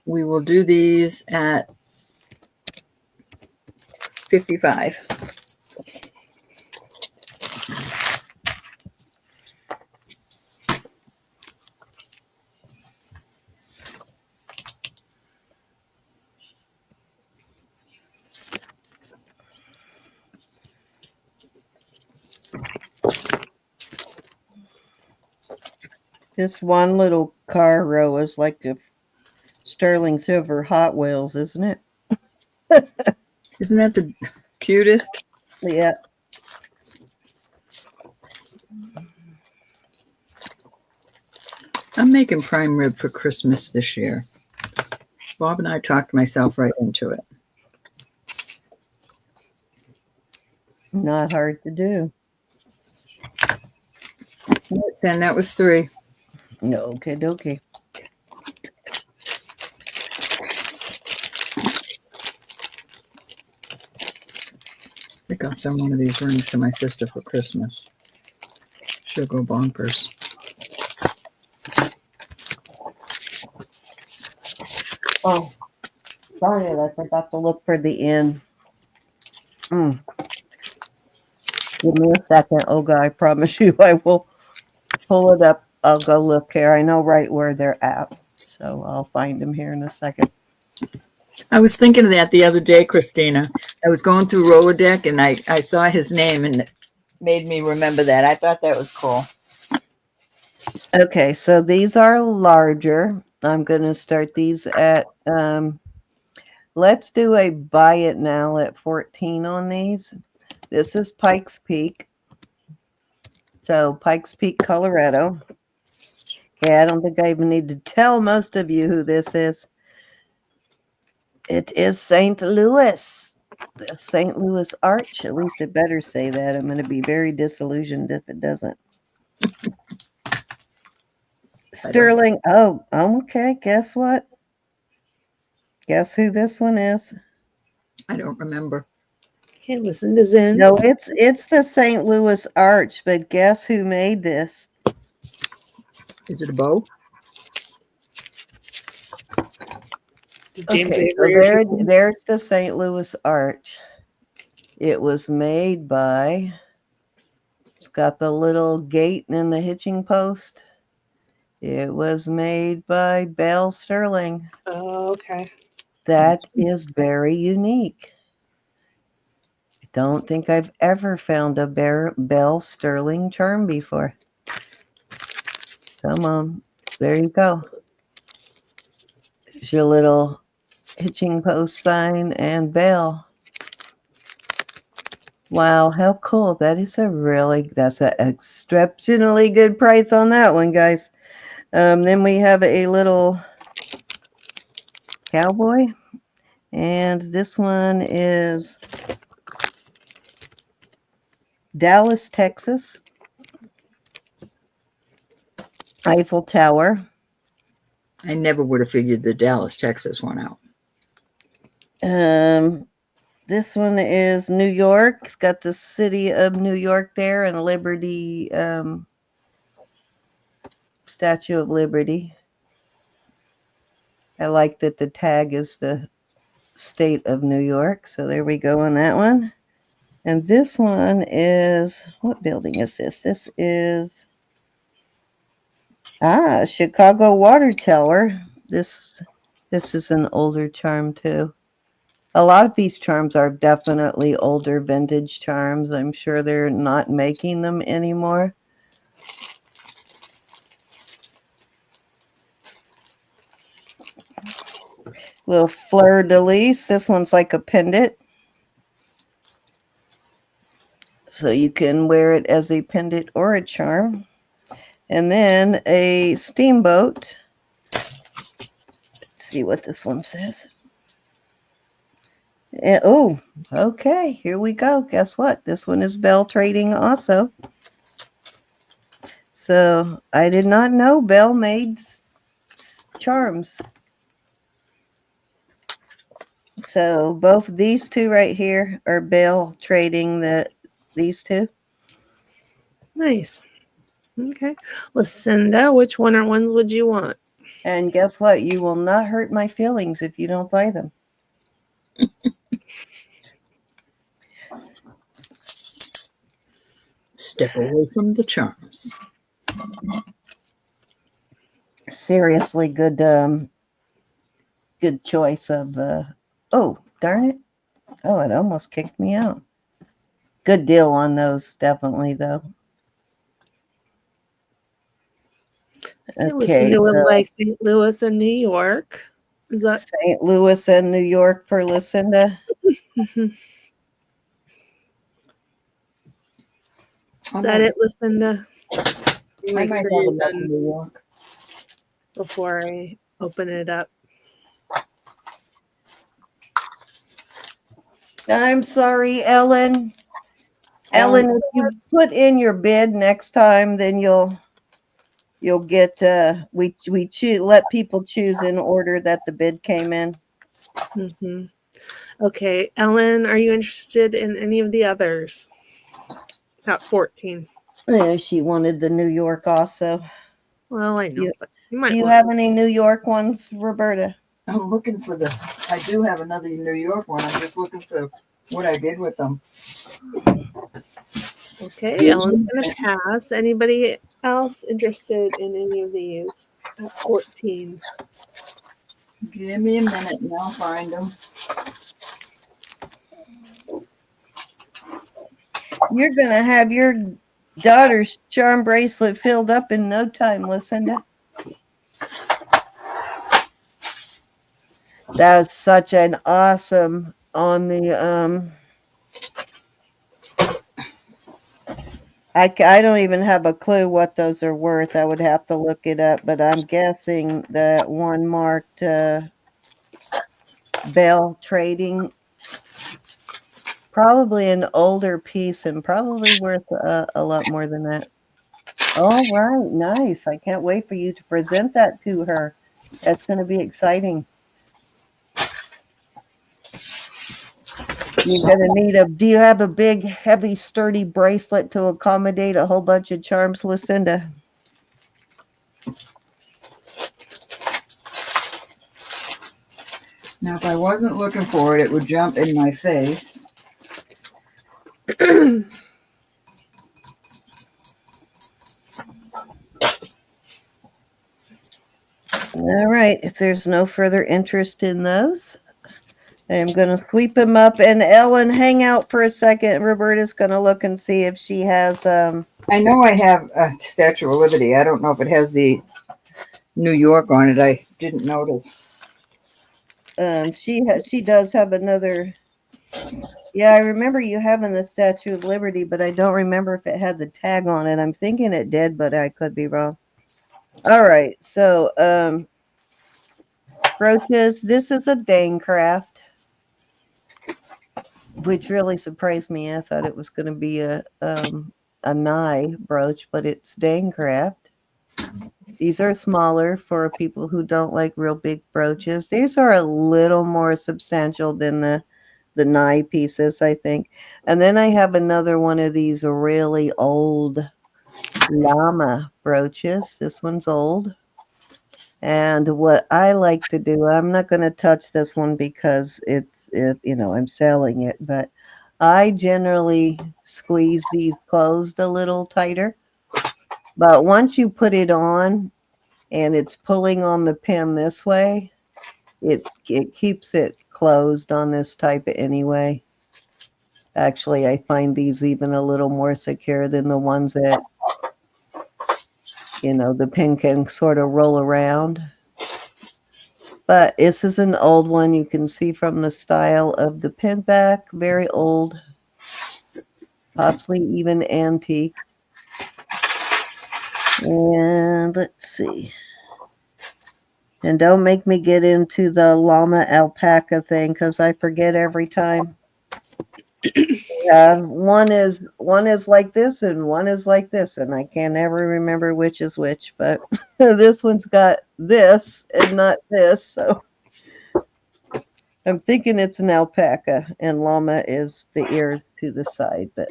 We will do these at 55. This one little car row is like a sterling silver Hot Wheels, isn't it? Isn't that the cutest? Yeah. I'm making prime rib for Christmas this year. Bob and I talked myself right into it. Not hard to do. That's 10. That was 3. Okay, dokie. I think I'll send one of these rings to my sister for Christmas. She'll go bonkers. Oh, sorry, I forgot to look for the end. Give me a second, Olga. I promise you I will pull it up. I'll go look here. I know right where they're at, so I'll find them here in a second. I was thinking of that the other day, Christina. I was going through Rolodeck and I saw his name and it made me remember that. I thought that was cool. Okay, so these are larger. I'm going to start these at, let's do a buy it now at 14 on these. This is Pikes Peak. So Pikes Peak, Colorado. Okay, I don't think I even need to tell most of you who this is. It is St. Louis. The St. Louis Arch. At least it better say that. I'm going to be very disillusioned if it doesn't. Sterling. Oh, okay. Guess what? Guess who this one is? I don't remember. Okay, listen to Zen. No, it's the St. Louis Arch, but guess who made this? Is it a bow? Did James Okay, so Avery there's the St. Louis Arch. It was made by, it's got the little gate and the hitching post. It was made by Bell Sterling. Oh, okay. That is very unique. I don't think I've ever found a Bell Sterling charm before. Come on. There you go. There's your little hitching post sign and bell. Wow, how cool. That's an exceptionally good price on that one, guys. Then we have a little cowboy. And this one is Dallas, Texas. Eiffel Tower. I never would have figured the Dallas, Texas one out. This one is New York. It's got the city of New York there and Liberty, Statue of Liberty. I like that the tag is the state of New York. So there we go on that one. And this one is, what building is this? This is, Chicago Water Tower. This is an older charm too. A lot of these charms are definitely older vintage charms. I'm sure they're not making them anymore. Little fleur de lis. This one's like a pendant. So you can wear it as a pendant or a charm. And then a steamboat. Let's see what this one says. And, oh, okay, here we go. Guess what? This one is Bell Trading also. So I did not know Bell made charms. So both these two right here are Bell Trading these two. Nice. Okay. Lucinda, which ones would you want? And guess what? You will not hurt my feelings if you don't buy them. Step away from the charms. Seriously, good choice of oh, darn it. Oh, it almost kicked me out. Good deal on those, definitely, though. Okay, Lucinda would so like St. Louis and New York. Is that St. Louis and New York for Lucinda. Is that it, Lucinda? I Make might sure have you're another done New York. before I open it up. I'm sorry, Ellen. Ellen, if you put in your bid next time, then you'll get we let people choose in order that the bid came in. Okay, Ellen, are you interested in any of the others? At 14. Yeah, she wanted the New York also. Well, I know, but you might Do you want have any New York ones, Roberta? I'm looking for I do have another New York one. I'm just looking for what I did with them. Okay, Ellen's gonna pass. Anybody else interested in any of these at 14? Give me a minute and I'll find them. You're gonna have your daughter's charm bracelet filled up in no time, Lucinda. That was such an awesome on the I don't even have a clue what those are worth. I would have to look it up, but I'm guessing that one marked Bell Trading, probably an older piece and probably worth a lot more than that. All right, nice. I can't wait for you to present that to her. That's going to be exciting. You're going to need do you have a big, heavy, sturdy bracelet to accommodate a whole bunch of charms, Lucinda? Now, if I wasn't looking for it, it would jump in my face. All right, if there's no further interest in those, I'm going to sweep them up. And Ellen, hang out for a second. Roberta's going to look and see if she has... I know I have a Statue of Liberty. I don't know if it has the New York on it. I didn't notice. She does have another... Yeah, I remember you having the Statue of Liberty, but I don't remember if it had the tag on it. I'm thinking it did, but I could be wrong. All right, so brooches. This is a Dane craft, which really surprised me. I thought it was going to be a Nye brooch, but it's Dane craft. These are smaller for people who don't like real big brooches. These are a little more substantial than the Nye pieces, I think. And then I have another one of these really old llama brooches. This one's old. And what I like to do, I'm not going to touch this one because I'm selling it, but I generally squeeze these closed a little tighter. But once you put it on and it's pulling on the pin this way, it keeps it closed on this type anyway. Actually, I find these even a little more secure than the ones that, the pin can sort of roll around. But this is an old one. You can see from the style of the pin back, very old, possibly even antique. And let's see. And don't make me get into the llama alpaca thing because I forget every time. One is like this and one is like this, and I can never remember which is which. But this one's got this and not this, so I'm thinking it's an alpaca, and llama is the ears to the side. But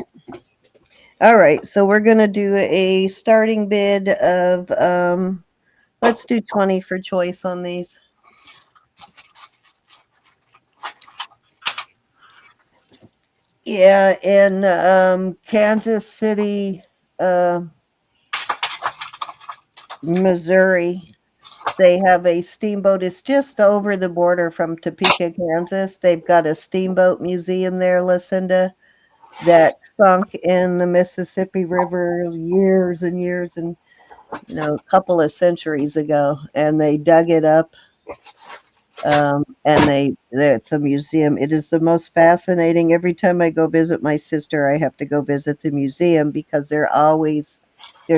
all right, so we're gonna do a starting bid of let's do 20 for choice on these. Yeah, in Kansas City, Missouri, they have a steamboat. It's just over the border from Topeka, Kansas. They've got a steamboat museum there, Lucinda, that sunk in the Mississippi River years and years and a couple of centuries ago, and they dug it up. And it's a museum. It is the most fascinating. Every time I go visit my sister, I have to go visit the museum because they're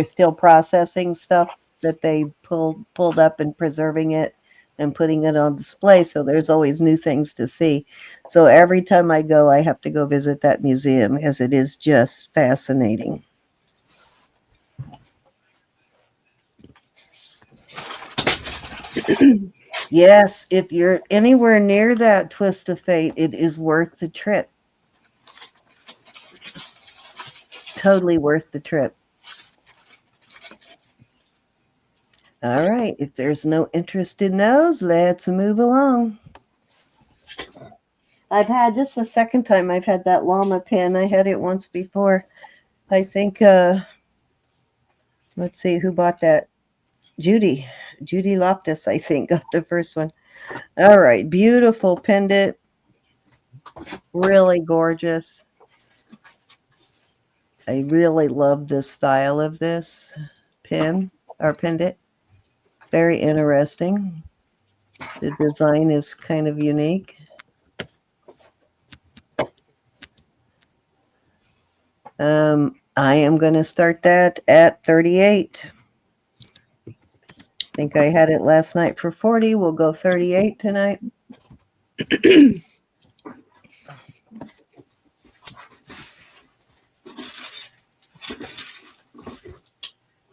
still processing stuff that they pulled up and preserving it and putting it on display. So there's always new things to see. So every time I go, I have to go visit that museum because it is just fascinating. Yes, if you're anywhere near that twist of fate, it is worth the trip. Totally worth the trip. All right, if there's no interest in those, let's move along. This is the second time I've had that llama pin. I had it once before. I think, let's see, who bought that? Judy Loftus, I think, got the first one. All right, beautiful pendant. Really gorgeous. I really love the style of this pin or pendant. Very interesting. The design is kind of unique. I am going to start that at 38. I think I had it last night for 40. We'll go 38 tonight.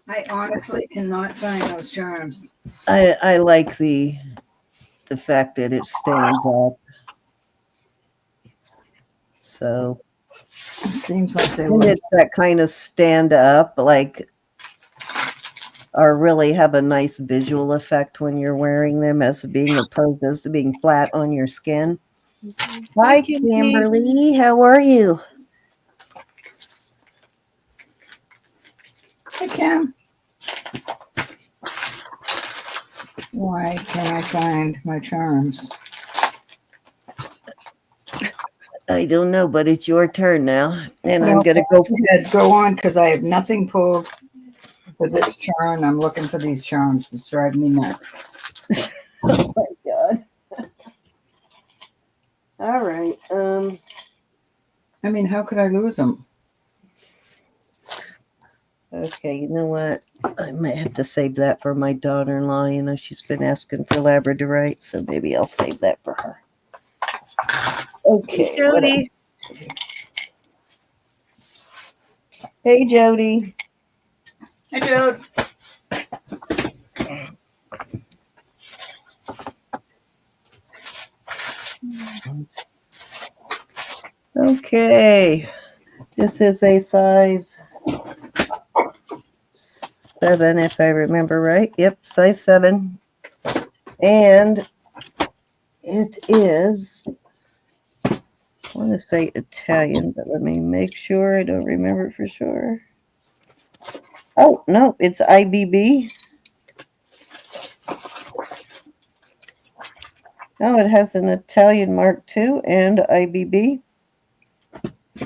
I honestly cannot find those charms. I like the fact that it stands up. So it seems like they and would. it's that kind of stand up, like, or really have a nice visual effect when you're wearing them as being opposed to being flat on your skin. Hi, Kimberly. How are you? Hi, Kim. Why can't I find my charms? I don't know, but it's your turn now. And I'm going to go. Go on, because I have nothing pulled for this charm. I'm looking for these charms that drive me nuts. Oh, my God. All right. I mean, how could I lose them? Okay, you know what? I might have to save that for my daughter-in-law. She's been asking for labradorite, so maybe I'll save that for her. Okay. Jody. Hey, Jody. Hi, Jode. Okay. This is a size 7, if I remember right. Yep, size 7. And it is, I want to say Italian, but let me make sure. I don't remember for sure. Oh, no, it's IBB. Oh, it has an Italian mark too and IBB,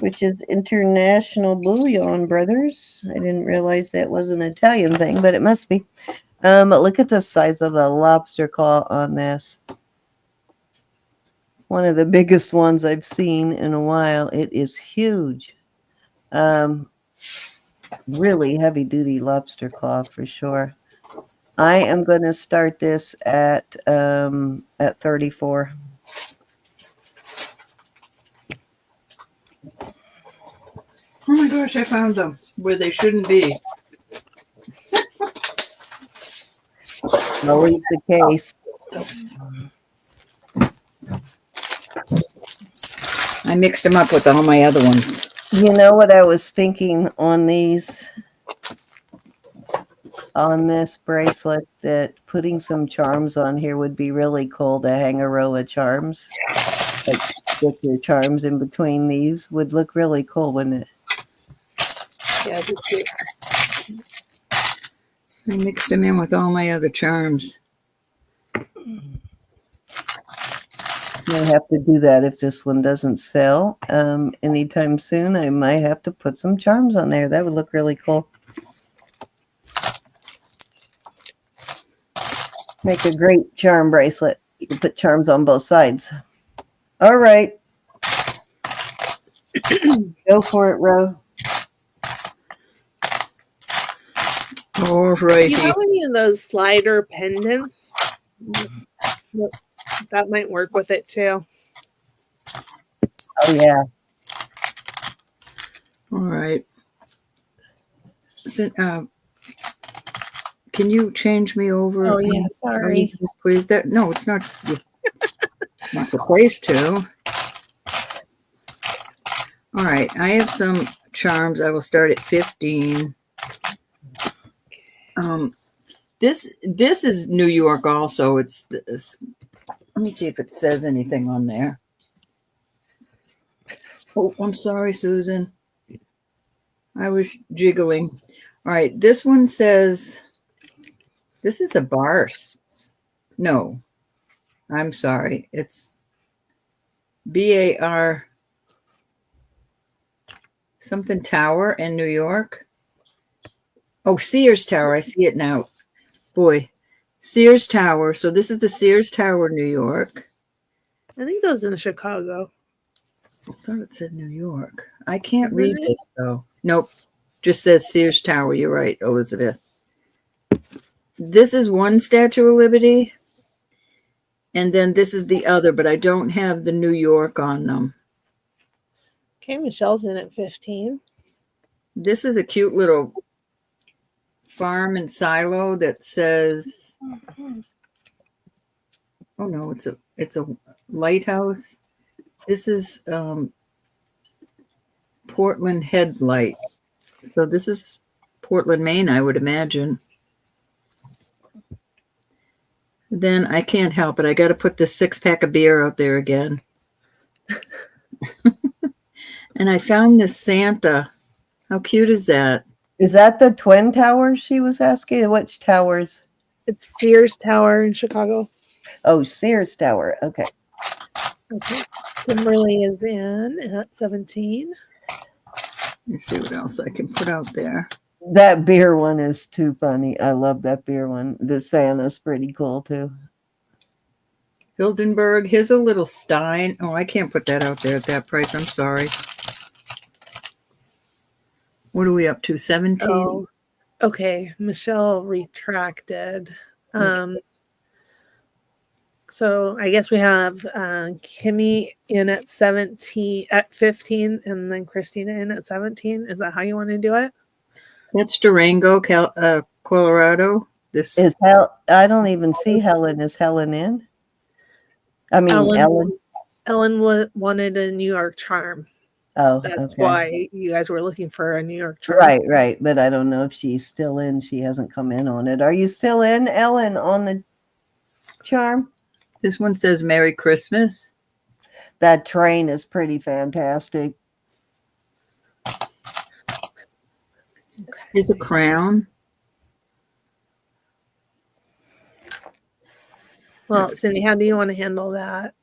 which is International Bullion Brothers. I didn't realize that was an Italian thing, but it must be. Look at the size of the lobster claw on this. One of the biggest ones I've seen in a while. It is huge. Really heavy duty lobster claw for sure. I am going to start this at 34. Oh my gosh, I found them where they shouldn't be. Always the case. I mixed them up with all my other ones. You know what I was thinking on these, on this bracelet, that putting some charms on here would be really cool to hang a row of charms. Like stick your charms in between these would look really cool, wouldn't it? Yeah, just cute. I mixed them in with all my other charms. I have to do that if this one doesn't sell anytime soon. I might have to put some charms on there. That would look really cool. Make a great charm bracelet. You can put charms on both sides. All right. Go for it, Ro. All Do righty. you have any of those slider pendants? That might work with it too. Oh, yeah. All right. So, can you change me over? Oh yeah, sorry. Please. That no, it's not. Not the place to. All right. I have some charms. I will start at 15. This is New York also. It's this. Let me see if it says anything on there. Oh, I'm sorry, Susan. I was jiggling. All right, this one says, this is a Bars. No, I'm sorry. It's BAR something Tower in New York. Oh, Sears Tower. I see it now. Boy, Sears Tower. So this is the Sears Tower, New York. I think that was in Chicago. I thought it said New York. I can't Isn't read it? this though. Nope. Just says Sears Tower. You're right, Elizabeth. This is one Statue of Liberty. And then this is the other, but I don't have the New York on them. Okay, Michelle's in at 15. This is a cute little farm and silo that says, oh no, it's a lighthouse. This is Portland Headlight. So this is Portland, Maine, I would imagine. Then I can't help it. I got to put this 6-pack of beer out there again. And I found this Santa. How cute is that? Is that the Twin Towers she was asking? Which towers? It's Sears Tower in Chicago. Oh, Sears Tower. Okay. Okay. Kimberly is in at 17. Let me see what else I can put out there. That beer one is too funny. I love that beer one. The Santa's pretty cool too. Hildenberg, here's a little Stein. Oh, I can't put that out there at that price. I'm sorry. What are we up to? 17? Oh, okay. Michelle retracted. So I guess we have Kimmy in at 15, and then Christina in at 17. Is that how you want to do it? That's Durango, Colorado. This Is I don't even see Helen. Is Helen in? I mean, Ellen. Ellen wanted a New York charm. Oh, That's okay. why you guys were looking for a New York charm. Right. But I don't know if she's still in. She hasn't come in on it. Are you still in, Ellen, on the charm? This one says Merry Christmas. That train is pretty fantastic. Here's a crown. Well, Cindy, how do you want to handle that?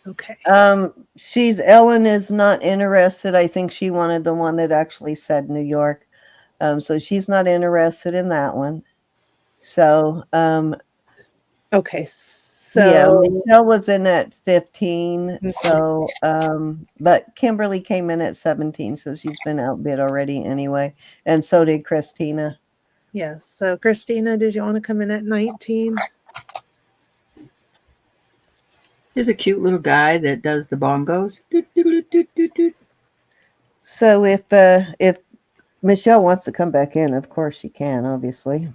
Okay. Ellen is not interested. I think she wanted the one that actually said New York. So she's not interested in that one. So, Okay. yeah, So Michelle was in at 15. So, but Kimberly came in at 17. So she's been outbid already anyway. And so did Christina. yes. So Christina, did you want to come in at 19? There's a cute little guy that does the bongos. So if Michelle wants to come back in, of course she can, obviously.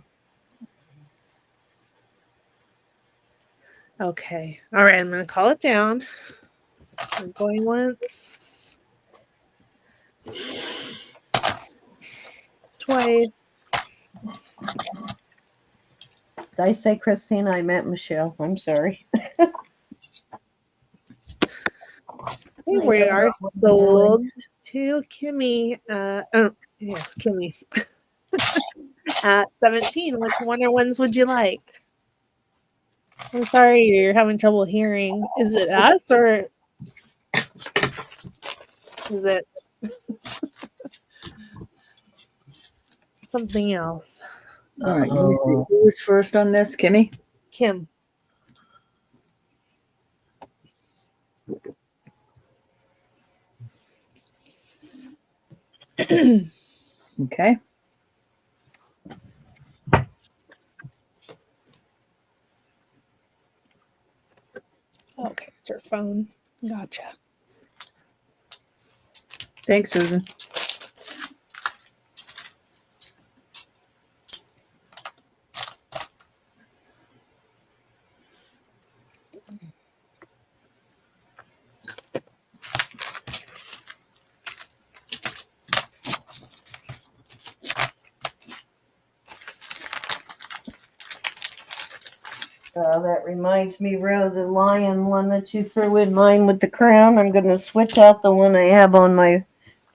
Okay. All right. I'm going to call it down. I'm going once. Twice. Did I say Christina? I meant Michelle. I'm sorry. We are sold to Kimmy. Yes, Kimmy. At 17. Which one or ones would you like? I'm sorry you're having trouble hearing. Is it us or is it something else? All right, let me see. Who was first on this? Kimmy? Kim. Okay. Okay, it's her phone. Gotcha. Thanks, Susan. That reminds me, Ro, the lion one that you threw in mine with the crown. I'm going to switch out the one I have on my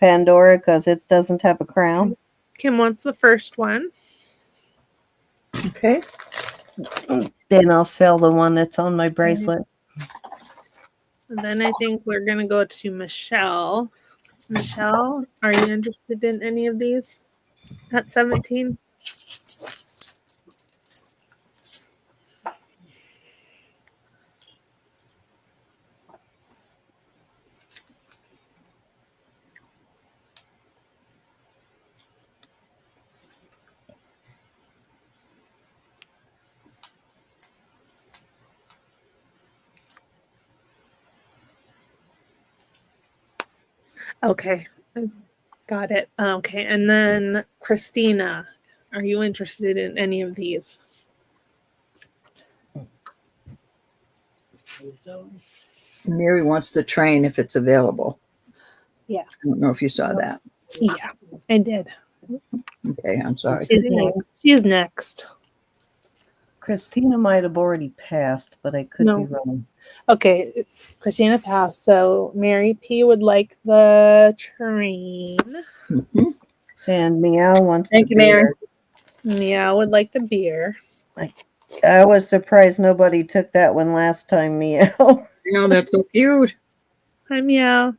Pandora because it doesn't have a crown. Kim wants the first one. Okay. Then I'll sell the one that's on my bracelet. And then I think we're going to go to Michelle. Michelle, are you interested in any of these at 17? Okay, got it. Okay, and then Christina, are you interested in any of these? Mary wants the train if it's available. Yeah. I don't know if you saw that. Yeah, I did. Okay, I'm sorry. She's next. Christina might have already passed, but I could No. be wrong. Okay, Christina passed. So Mary P would like the train. Mm-hmm. And Meow wants Thank the you, Mary. beer. Meow would like the beer. I was surprised nobody took that one last time, Meow. No, that's so cute. Hi, Meow.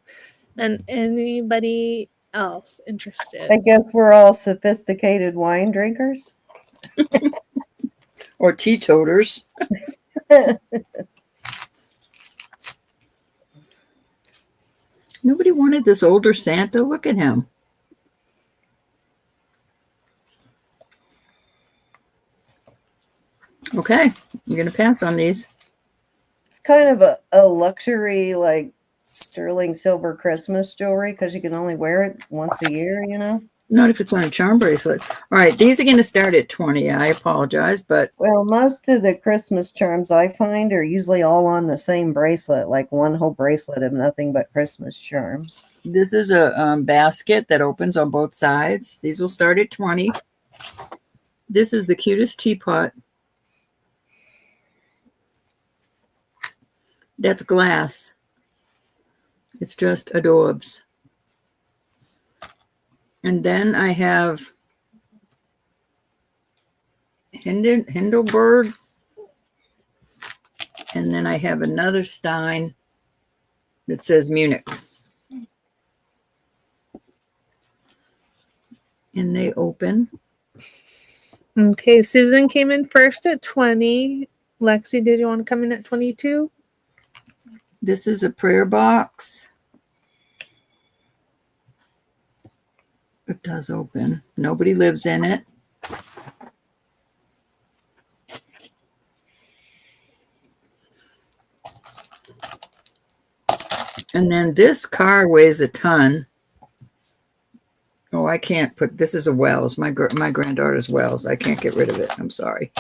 And anybody else interested? I guess we're all sophisticated wine drinkers. Or teetoters. Nobody wanted this older Santa. Look at him. Okay, you're going to pass on these. It's kind of a luxury, like sterling silver Christmas jewelry because you can only wear it once a year, you know? Not if it's on a charm bracelet. All right, these are going to start at 20. I apologize, but Well, most of the Christmas charms I find are usually all on the same bracelet, like one whole bracelet of nothing but Christmas charms. this is a basket that opens on both sides. These will start at 20. This is the cutest teapot. That's glass. It's just adorbs. And then I have Hindelberg. And then I have another Stein that says Munich. And they open. Okay, Susan came in first at 20. Lexi, did you want to come in at 22? This is a prayer box. It does open. Nobody lives in it. And then this car weighs a ton. Oh, I can't put, this is a Wells. My granddaughter's Wells. I can't get rid of it. I'm sorry.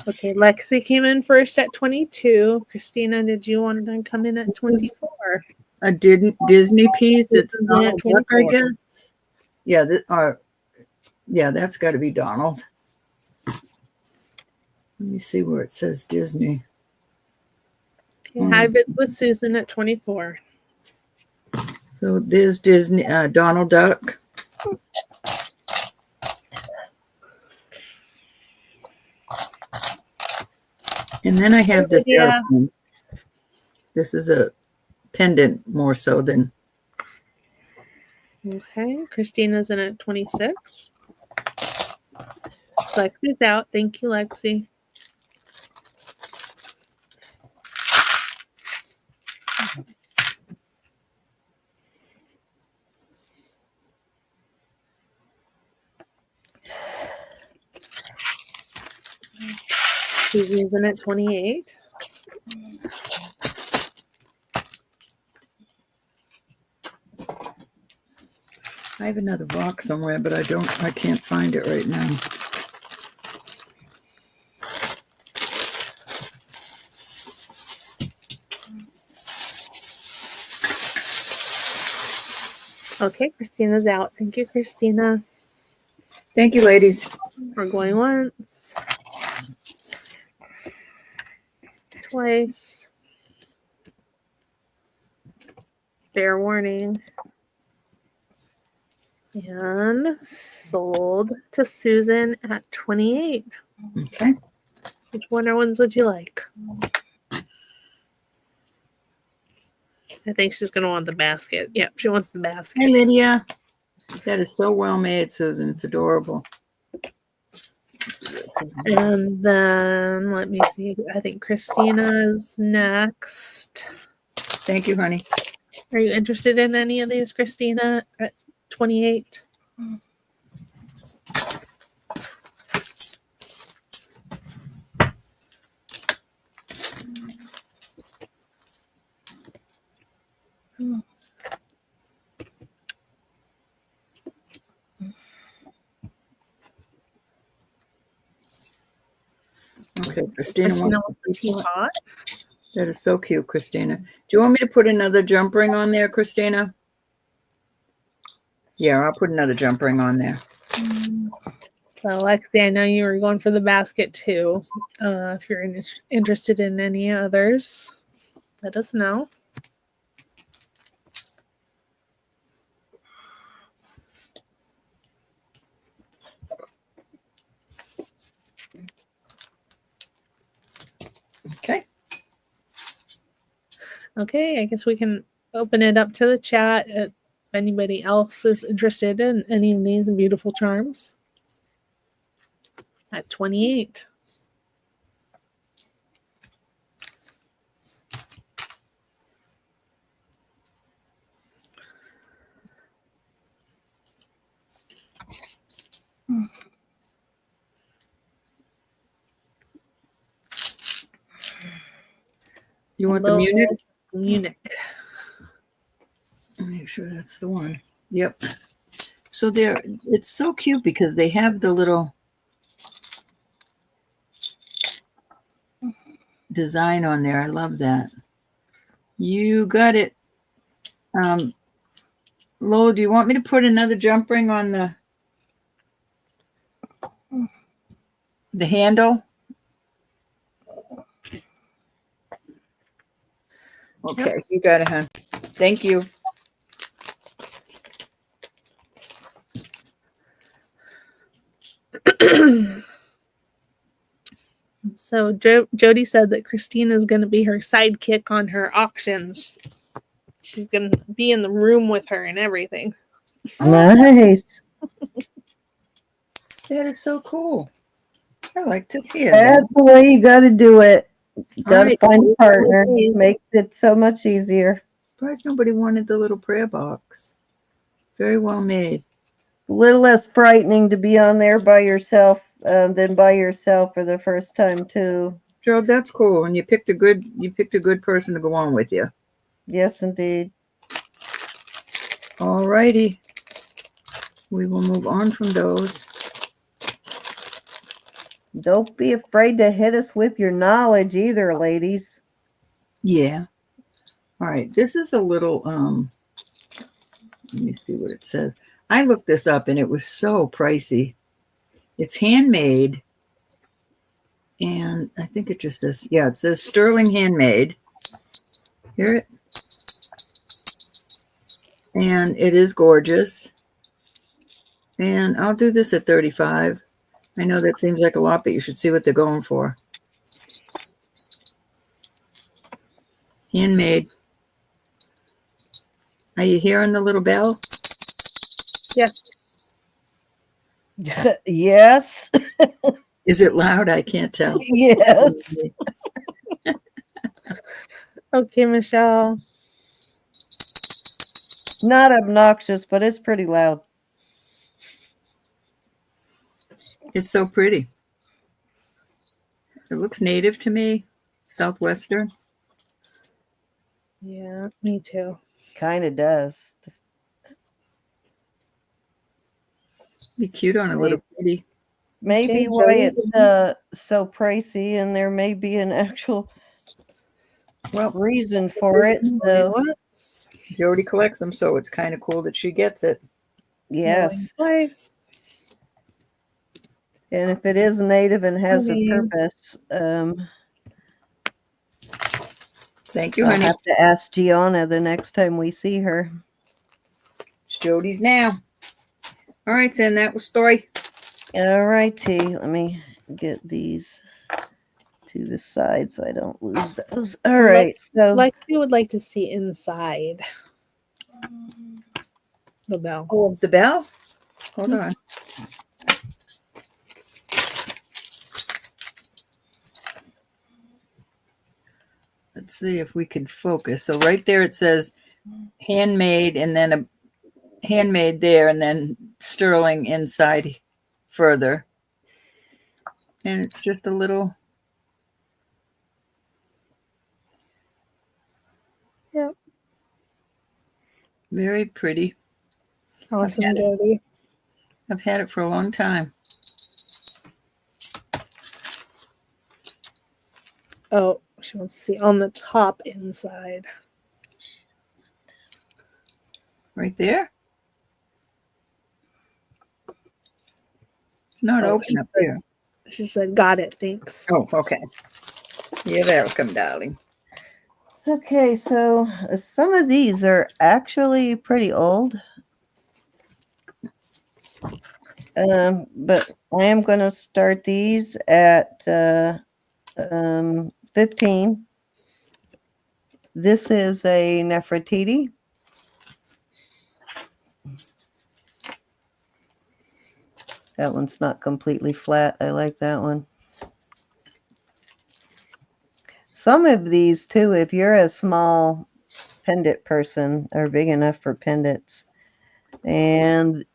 Okay, Lexi came in first at 22. Christina, did you want to come in at 24? A Disney piece. This It's is in at Donald Duck, I 24. guess. Yeah, that's got to be Donald. Let me see where it says Disney. Okay, high bids with Susan at 24. So there's Disney, Donald Duck. And then I have this airplane. This is a pendant more so than. Okay, Christina's in at 26. Lexi's out. Thank you, Lexi. Susan's in at 28. I have another box somewhere, but I can't find it right now. Okay, Christina's out. Thank you, Christina. Thank you, ladies. We're going once. Twice. Fair warning. And sold to Susan at 28. Okay. Which ones would you like? I think she's going to want the basket. Yep, she wants the basket. Hey, Lydia. That is so well made, Susan. It's adorable. And then let me see. I think Christina's next. Thank you, honey. Are you interested in any of these, Christina, at 28? Okay, Christina. Christina wants the teapot. That is so cute, Christina. Do you want me to put another jump ring on there, Christina? Yeah, I'll put another jump ring on there. So, Lexi, I know you were going for the basket too. If you're interested in any others, let us know. Okay. Okay, I guess we can open it up to the chat if anybody else is interested in any of these beautiful charms. At 28. You want the Munich? Munich. Make sure that's the one. Yep. So it's so cute because they have the little design on there. I love that. You got it. Lowell, do you want me to put another jump ring on the handle? Okay, yep. You got it, hon. Thank you. So Jody said that Christine is going to be her sidekick on her auctions. She's going to be in the room with her and everything. Nice. That is so cool. I like to hear that. That's the way you got to do it. You All got to right. find a partner. Makes it so much easier. Surprised nobody wanted the little prayer box. Very well made. A little less frightening to be on there by yourself than by yourself for the first time too. Gerald, that's cool. And you picked a good person to go on with you. Yes, indeed. All righty. We will move on from those. Don't be afraid to hit us with your knowledge either, ladies. Yeah. All right. This is a little let me see what it says. I looked this up and it was so pricey. It's handmade. And I think it just says, yeah, it says sterling handmade. Hear it? And it is gorgeous. And I'll do this at 35. I know that seems like a lot, but you should see what they're going for. Handmade. Are you hearing the little bell? Yes. Yes. Is it loud? I can't tell. Yes. Okay, Michelle. Not obnoxious, but it's pretty loud. It's so pretty. It looks native to me, Southwestern. Yeah, me too. Kind of does. Be cute on a little pretty. Maybe Okay, why Jody's it's so pricey, and there may be an actual reason for it. So Jody collects them, so it's kind of cool that she gets it. yes. Twice. And if it is native and has a Honey. purpose, Thank you, I'll honey. have to ask Gianna the next time we see her. It's Jody's now. All right, Sam, that was story. All righty, let me get these to the side so I don't lose those. All right, so Lexi would like to see inside the bell. Oh, the bell? Hold on. Let's see if we can focus. So right there it says handmade and then a handmade there and then sterling inside further. And it's just a little. Yep. Very pretty. Awesome, Jody. I've had it for a long time. Oh, she wants to see on the top inside. Right there. It's not open up there. She said, got it, thanks. Oh, okay. You're welcome, darling. okay, so some of these are actually pretty old. But I am going to start these at 15. This is a Nefertiti. That one's not completely flat. I like that one. Some of these, too, if you're a small pendant person, are big enough for pendants. And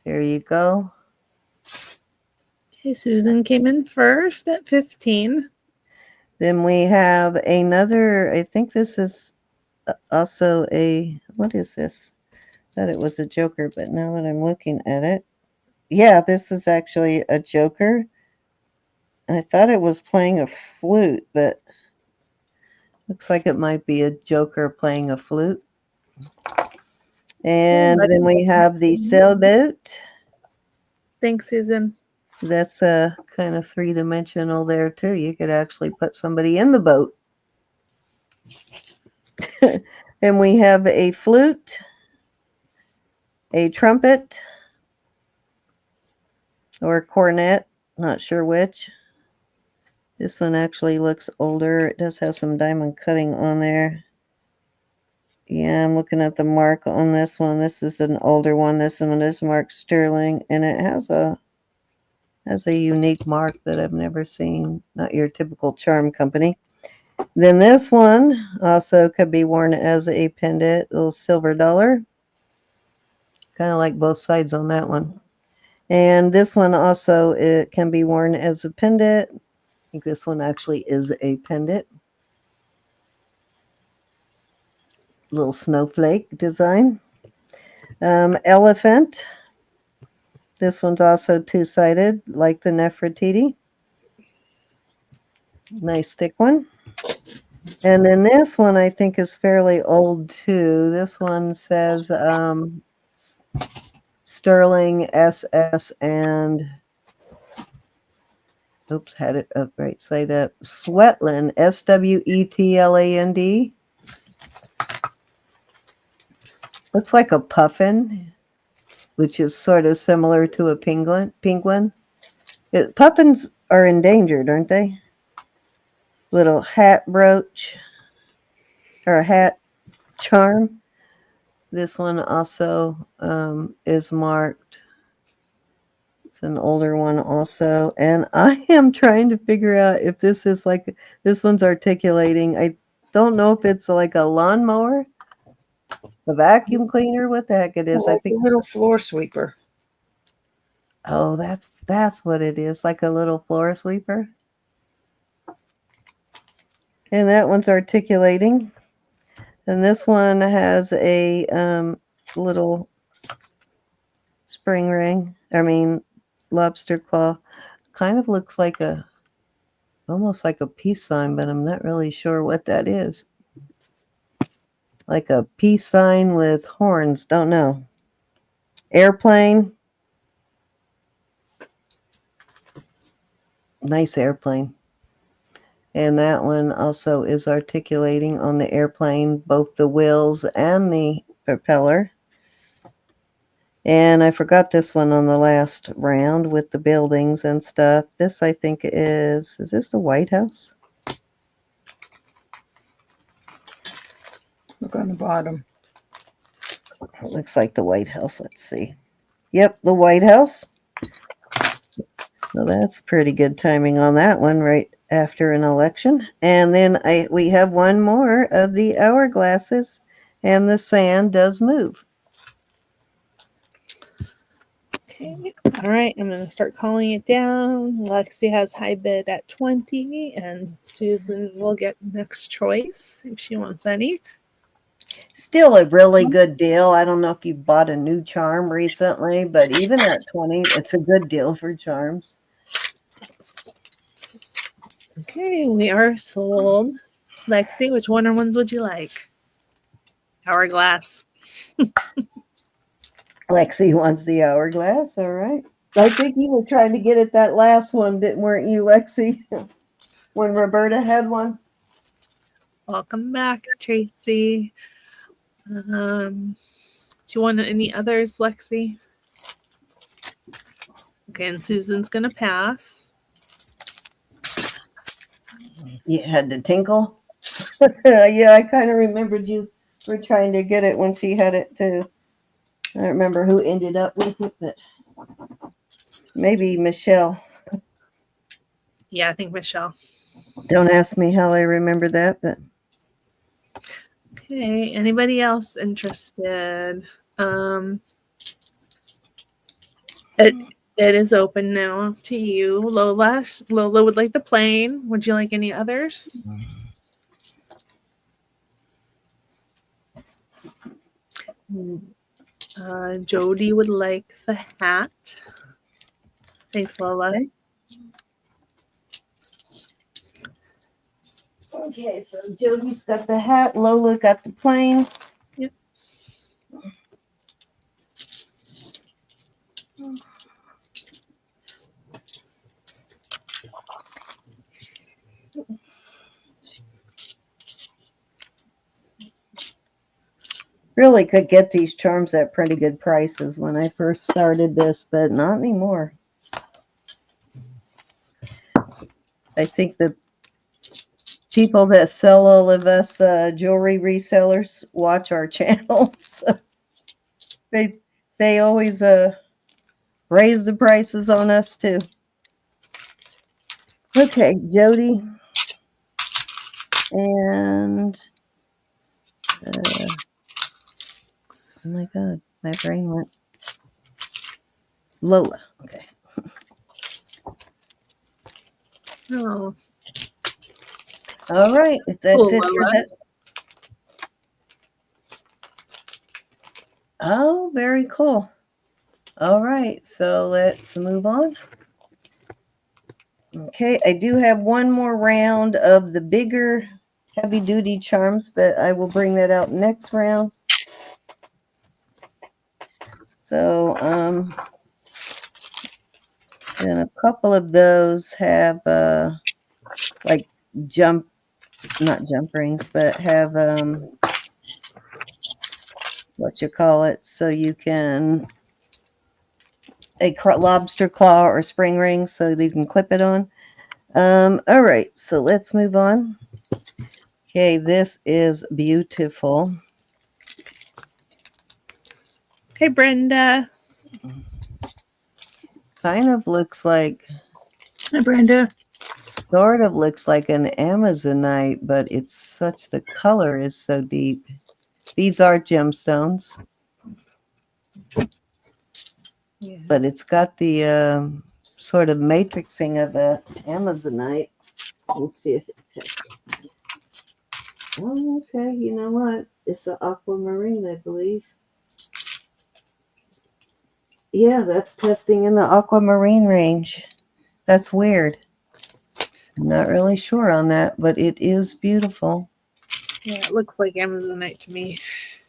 there you go. Okay, Susan came in first at 15. Then we have another, I think this is also a, what is this? I thought it was a joker, but now that I'm looking at it, yeah, this is actually a joker. I thought it was playing a flute, but looks like it might be a joker playing a flute. And then we have the sailboat. Thanks, Susan. That's kind of three-dimensional there, too. You could actually put somebody in the boat. And we have a flute, a trumpet, or cornet, not sure which. This one actually looks older. It does have some diamond cutting on there. Yeah, I'm looking at the mark on this one. This is an older one. This one is marked sterling, and it has a unique mark that I've never seen. Not your typical charm company. Then this one also could be worn as a pendant, little silver dollar. Kind of like both sides on that one. And this one also, it can be worn as a pendant. I think this one actually is a pendant. Little snowflake design. Elephant. This one's also two-sided, like the Nefertiti. Nice thick one. And then this one I think is fairly old too. This one says Sterling SS and oops, had it up right side up. Swetland, Swetland. Looks like a puffin, which is sort of similar to a penguin. Puffins are endangered, aren't they? Little hat brooch or a hat charm. This one also is marked. It's an older one also. And I am trying to figure out if this is like, this one's articulating. I don't know if it's like a lawnmower, a vacuum cleaner, what the heck it is. Like I think a little floor sweeper. oh, that's what it is, like a little floor sweeper. And that one's articulating. And this one has a little spring ring. Lobster claw. Kind of looks like almost like a peace sign, but I'm not really sure what that is. Like a peace sign with horns. Don't know. Airplane. Nice airplane. And that one also is articulating on the airplane, both the wheels and the propeller. And I forgot this one on the last round with the buildings and stuff. This I think is this the White House? Look on the bottom. It looks like the White House. Let's see. Yep, the White House. So that's pretty good timing on that one right after an election. And then we have one more of the hourglasses, and the sand does move. Okay. All right. I'm going to start calling it down. Lexi has high bid at 20, and Susan will get next choice if she wants any. Still a really good deal. I don't know if you bought a new charm recently, but even at 20, it's a good deal for charms. Okay, we are sold. Lexi, which ones would you like? Hourglass. Lexi wants the hourglass. All right. I think you were trying to get at that last one, weren't you, Lexi? When Roberta had one. Welcome back, Tracy. Do you want any others, Lexi? Okay, and Susan's going to pass. You had to tinkle? Yeah, I kind of remembered you were trying to get it when she had it too. I don't remember who ended up with it, but maybe Michelle. Yeah, I think Michelle. Don't ask me how I remember that, but okay. Anybody else interested? It is open now to you, Lola. Lola would like the plain. Would you like any others? Jody would like the hat. Thanks, Lola. Okay, so Jody's got the hat, Lola got the plain. Yep. Really could get these charms at pretty good prices when I first started this, but not anymore. I think the people that sell all of us jewelry resellers watch our channel, so they always raise the prices on us too. Okay, Jody, and oh my God, my brain went. Lola. Okay. Oh, All right. If that's cool, it for Lola. that. Oh, very cool. All right. So let's move on. Okay. I do have one more round of the bigger heavy duty charms, but I will bring that out next round. So, and a couple of those have like not jump rings, but have what you call it, so you can a lobster claw or spring ring, so you can clip it on. All right, so let's move on. Okay, this is beautiful. Hey, Brenda. Kind of looks like, Hi, Brenda. sort of looks like an Amazonite, but it's such, the color is so deep. These are gemstones, Yeah. but it's got the sort of matrixing of a Amazonite. Let's see if it tests. Oh, okay, you know what? It's an aquamarine, I believe. Yeah, that's testing in the aquamarine range. That's weird. I'm not really sure on that, but it is beautiful. Yeah, it looks like Amazonite to me.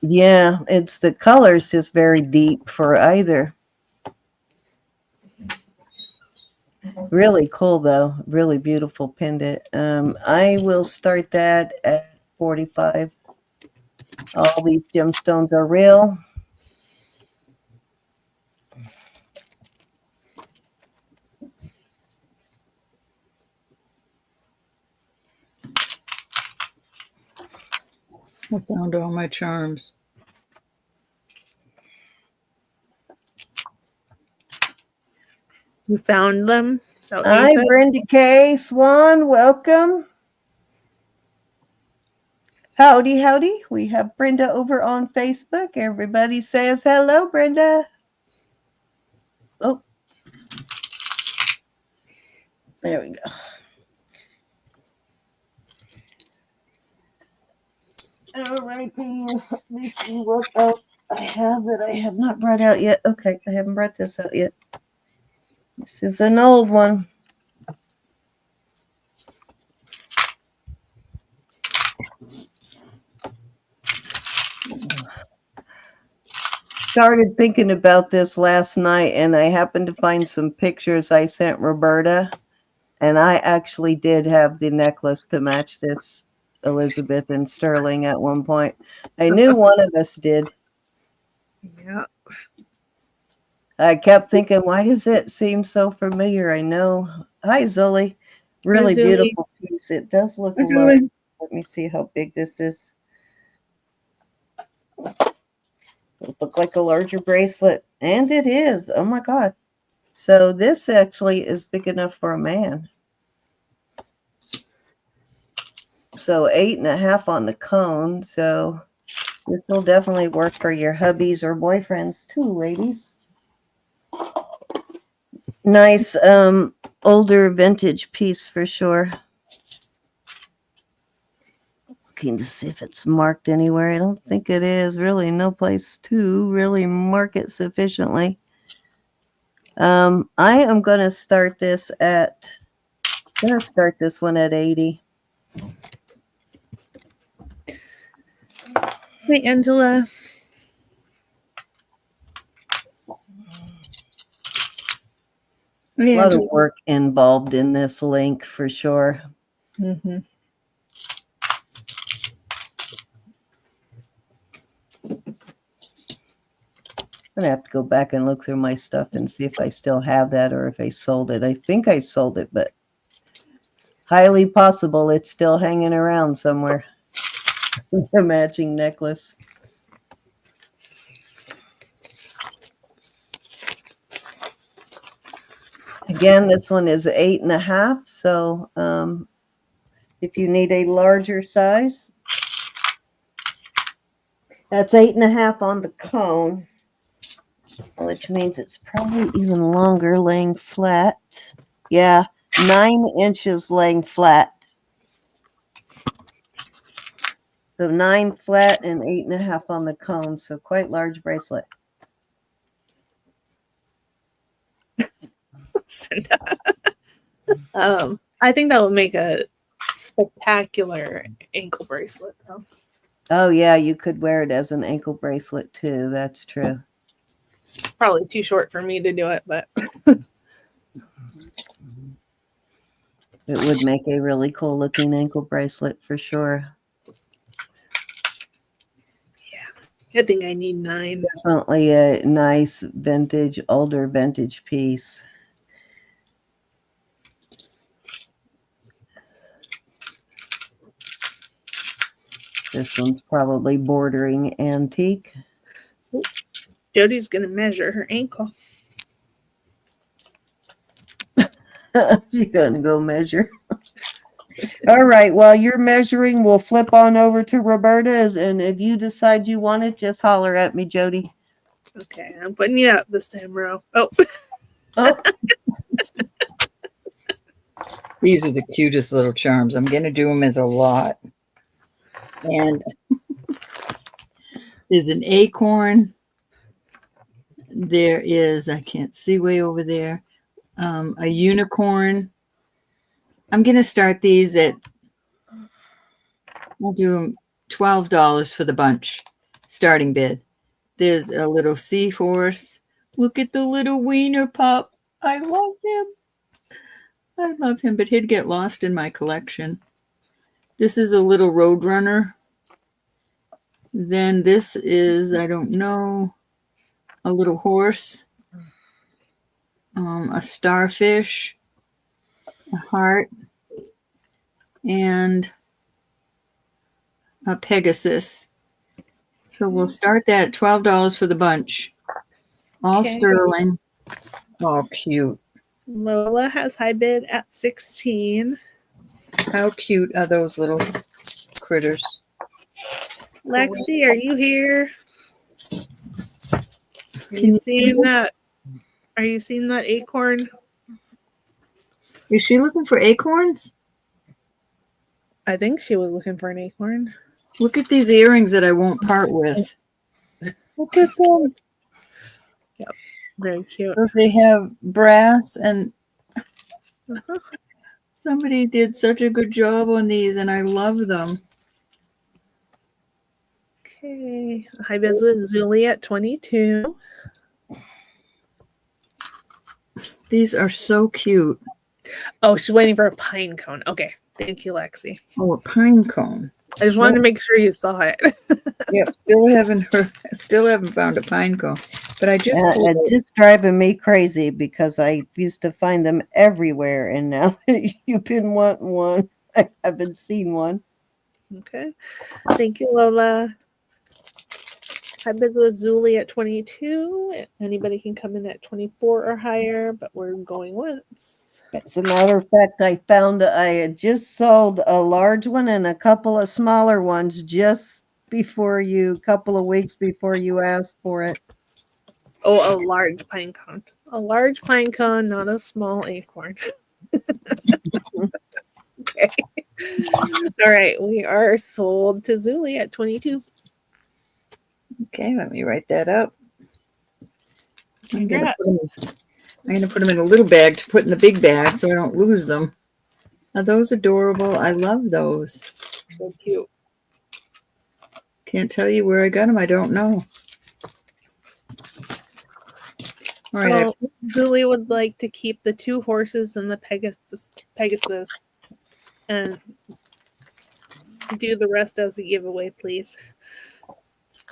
Yeah, it's the color's just very deep for either. Really cool though. Really beautiful pendant. I will start that at 45. All these gemstones are real. I found all my charms. You found them? So Hi, Brenda K. Swan. Welcome. Howdy, howdy. We have Brenda over on Facebook. Everybody says hello, Brenda. Oh, there we go. All righty. Let me see what else I have that I have not brought out yet. Okay, I haven't brought this out yet. This is an old one. Started thinking about this last night, and I happened to find some pictures I sent Roberta, and I actually did have the necklace to match this Elizabeth and Sterling at one point. I knew one of us did. Yeah. I kept thinking, why does it seem so familiar? I know. Hi, Zoli. Really Hi, Zuli. beautiful piece. It does look Hi, large. Julie. Let me see how big this is. It look like a larger bracelet. And it is. Oh my God. So this actually is big enough for a man. So 8.5 on the cone. So this will definitely work for your hubbies or boyfriends too, ladies. Nice older vintage piece for sure. Looking to see if it's marked anywhere. I don't think it is. Really no place to really mark it sufficiently. I am going to start this one at 80. Hey, Angela. A lot of work involved in this link for sure. Mm-hmm. I'm gonna have to go back and look through my stuff and see if I still have that or if I sold it. I think I sold it, but highly possible it's still hanging around somewhere. The matching necklace. Again, this one is 8.5. So if you need a larger size, that's 8.5 on the cone, which means it's probably even longer laying flat. Yeah, 9 inches laying flat. So 9 flat and 8.5 on the cone. So quite large bracelet. I think that would make a spectacular ankle bracelet, though. Oh yeah, you could wear it as an ankle bracelet too. That's true. Probably too short for me to do it, but It would make a really cool looking ankle bracelet for sure. I think I need 9. Definitely a nice vintage, older vintage piece. This one's probably bordering antique. Jody's gonna measure her ankle. She's gonna go measure. All right, while you're measuring, we'll flip on over to Roberta, and if you decide you want it, just holler at me, Jody. Okay, I'm putting you up this time, bro. Oh, Oh, These are the cutest little charms. I'm going to do them as a lot. And there's an acorn. There is, I can't see way over there, a unicorn. I'm going to start these at, I'll do them $12 for the bunch, starting bid. There's a little seahorse. Look at the little wiener pup. I love him. I love him, but he'd get lost in my collection. This is a little roadrunner. Then this is, I don't know, a little horse, a starfish, a heart, and a Pegasus. So we'll start that at $12 for the bunch. All Okay. sterling. Oh, cute. Lola has high bid at 16. How cute are those little critters? Lexi, are you here? Are Can you you see seeing them? that? Are you seeing that acorn? Is she looking for acorns? I think she was looking for an acorn. Look at these earrings that I won't part with. Look at them. Very cute. They have brass, and Uh-huh. somebody did such a good job on these, and I love them. Okay. High bids with Zuli at 22. These are so cute. Oh, she's waiting for a pine cone. Okay. Thank you, Lexi. Oh, a pine cone. I just wanted to make sure you saw it. Yep, still haven't found a pine cone. But I just pulled it's just driving me crazy because I used to find them everywhere, and now you've been wanting one. I haven't seen one. Okay. Thank you, Lola. High bids with Zuli at 22. Anybody can come in at 24 or higher, but we're going once. As a matter of fact, I had just sold a large one and a couple of smaller ones just a couple of weeks before you asked for it. Oh, a large pine cone. A large pine cone, not a small acorn. Okay. All right. We are sold to Zuli at 22. Okay, let me write that up. I'm gonna Congrats. put them in a little bag to put in the big bag so I don't lose them. Are those adorable? I love those. So cute. Can't tell you where I got them. I don't know. All right. Oh, Zuli would like to keep the 2 horses and the Pegasus and do the rest as a giveaway, please.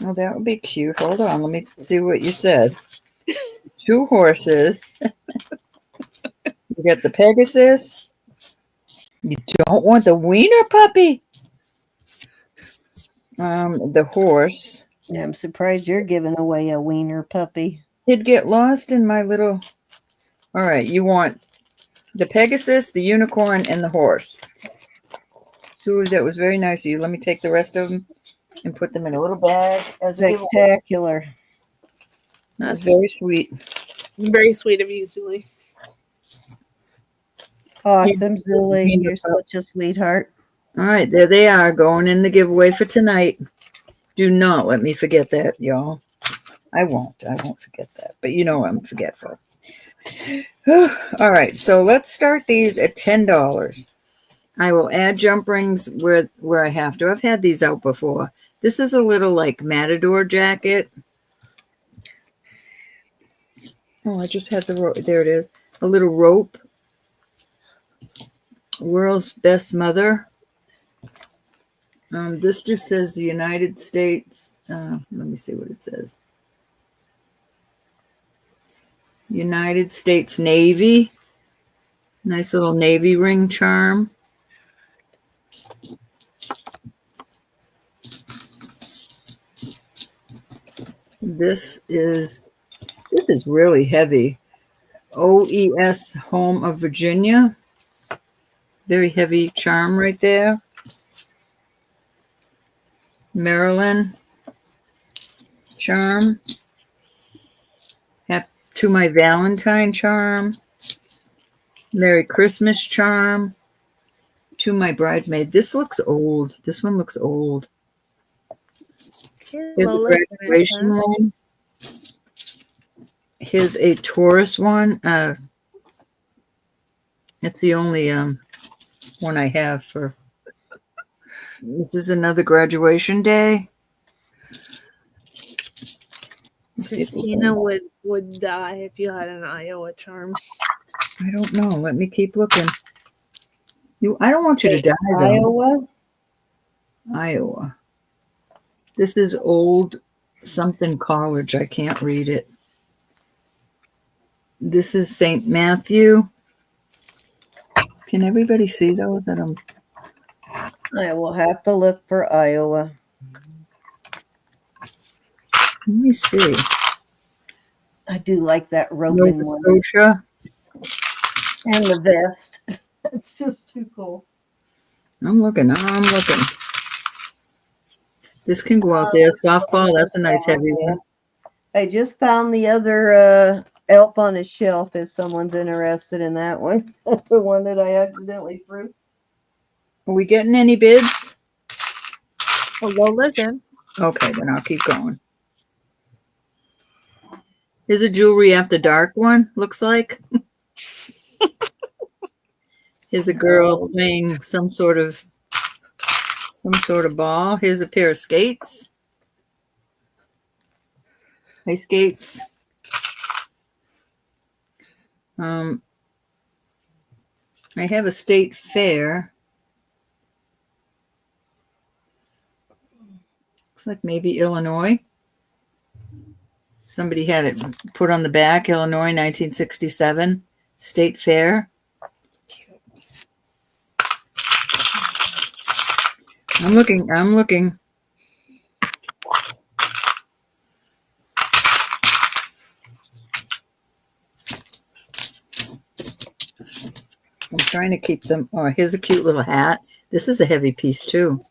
Oh, that would be cute. Hold on. Let me see what you said. 2 horses. You got the Pegasus. You don't want the wiener puppy? The horse. Yeah, I'm surprised you're giving away a wiener puppy. He'd get lost in my little... All right, you want the Pegasus, the unicorn, and the horse. Sue, that was very nice of you. Let me take the rest of them and put them in a little bag as a giveaway. Spectacular. That's very sweet. Very sweet of you, Julie. Awesome, Zuli. You're such a sweetheart. All right, there they are, going in the giveaway for tonight. Do not let me forget that, y'all. I won't forget that. But you know I'm forgetful. All right, so let's start these at $10. I will add jump rings where I have to. I've had these out before. This is a little like matador jacket. Oh, I just had the rope. There it is. A little rope. World's Best Mother. This just says the United States. Let me see what it says. United States Navy. Nice little navy ring charm. This is really heavy. OES Home of Virginia. Very heavy charm right there. Maryland charm. To My Valentine charm. Merry Christmas charm. To My Bridesmaid. This looks old. This one looks old. Here's a graduation one. Here's a Taurus one. It's the only one I have for. This is another graduation day. Christina would die if you had an Iowa charm. I don't know. Let me keep looking. I don't want you to die, though. Iowa. This is old something college. I can't read it. This is St. Matthew. Can everybody see those? I will have to look for Iowa. Let me see. I do like that Rogan Nova one. Scotia. And the vest. It's just too cool. I'm looking. This can go out there. Softball. That's a nice heavy one. I just found the other elf on a shelf if someone's interested in that one. The one that I accidentally threw. Are we getting any bids? Oh, well, listen. Okay, then I'll keep going. Here's a jewelry after dark one, looks like. Here's a girl playing some sort of ball. Here's a pair of skates. Ice skates. I have a state fair. Looks like maybe Illinois. Somebody had it put on the back, Illinois, 1967, State Fair. I'm looking. I'm trying to keep them. Oh, here's a cute little hat. This is a heavy piece too.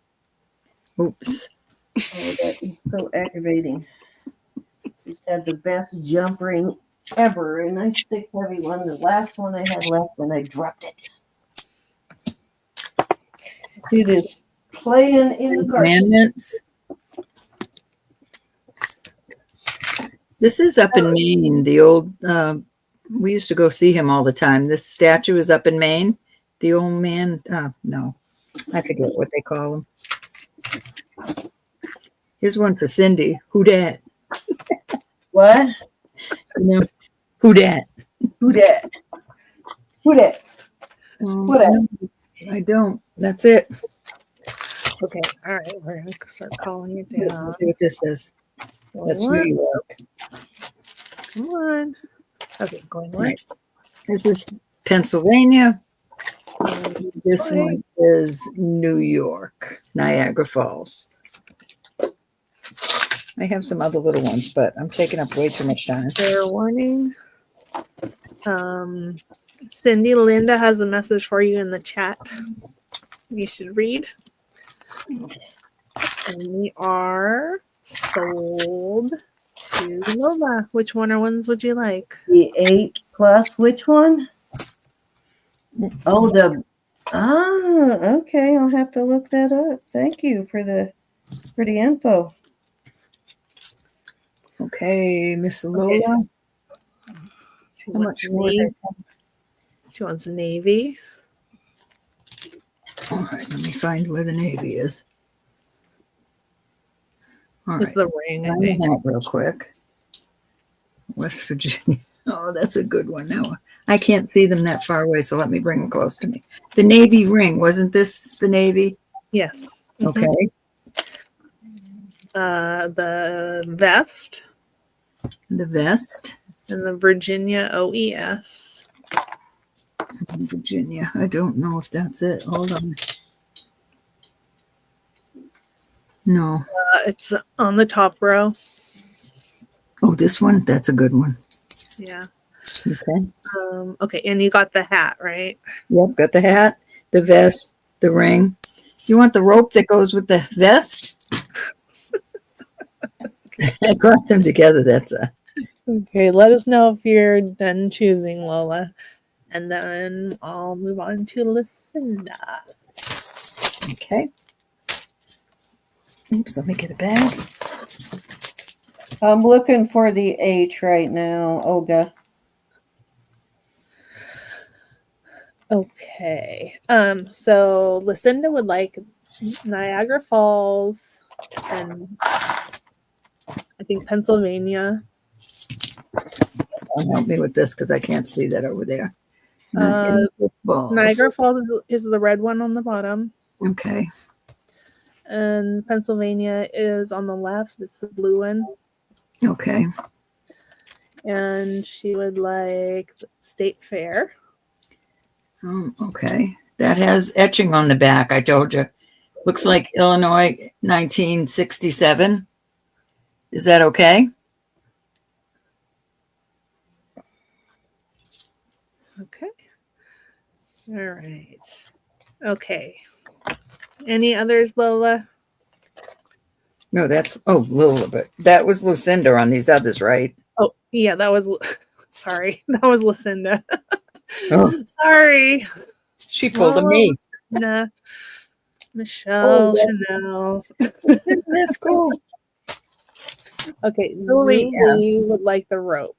Oops. Oh, that is so aggravating. Just had the best jump ring ever, a nice thick heavy one. The last one I had left and I dropped it. See this playing in the garden. Commandments. This is up in Maine. The old, we used to go see him all the time. This statue is up in Maine. The old man, no, I forget what they call him. Here's one for Cindy. Who dat? What? No. Who dat? Who dat? Who dat? Who dat? I don't. That's it. Okay. All right. We're going to start calling it down. Let's see what this is. That's What? New York. Come on. Okay. Going what? Right. This is Pennsylvania. And this one is New York, Niagara Falls. I have some other little ones, but I'm taking up way too much time. Fair warning. Cindy, Linda has a message for you in the chat. You should read. And we are sold to Lola. Which ones would you like? The 8+, which one? Oh, okay. I'll have to look that up. Thank you for the info. Okay, Miss Lola. She How wants much more? navy. She wants navy. All right, let me find where the Navy is. All It's right, the ring, I find think. the hat real quick. West Virginia. Oh, that's a good one. Now I can't see them that far away, so let me bring them close to me. The Navy ring, wasn't this the Navy? Yes. Okay. The vest The vest. and the Virginia OES. Virginia. I don't know if that's it. Hold on. No. It's on the top row. Oh, this one? That's a good one. Yeah. Okay. Okay, and you got the hat, right? Yep, got the hat, the vest, the ring. You want the rope that goes with the vest? I got them together. That's a. Okay, let us know if you're done choosing, Lola. And then I'll move on to Lucinda. Okay. Oops, let me get a bag. I'm looking for the H right now, Olga. Okay. So Lucinda would like Niagara Falls and I think Pennsylvania. Help me with this because I can't see that over there. Niagara Falls is the red one on the bottom. Okay. And Pennsylvania is on the left. It's the blue one. Okay. And she would like State Fair. Okay. That has etching on the back. I told you. Looks like Illinois 1967. Is that okay? Okay. All right. Okay. Any others, Lola? No, that's Lola, but that was Lucinda on these others, right? Oh, yeah, that was sorry. That was Lucinda. Oh. Sorry. She pulled a me. Lucinda. Michelle, Chanel. That's cool. Okay, Zuli, Zuli would like the rope.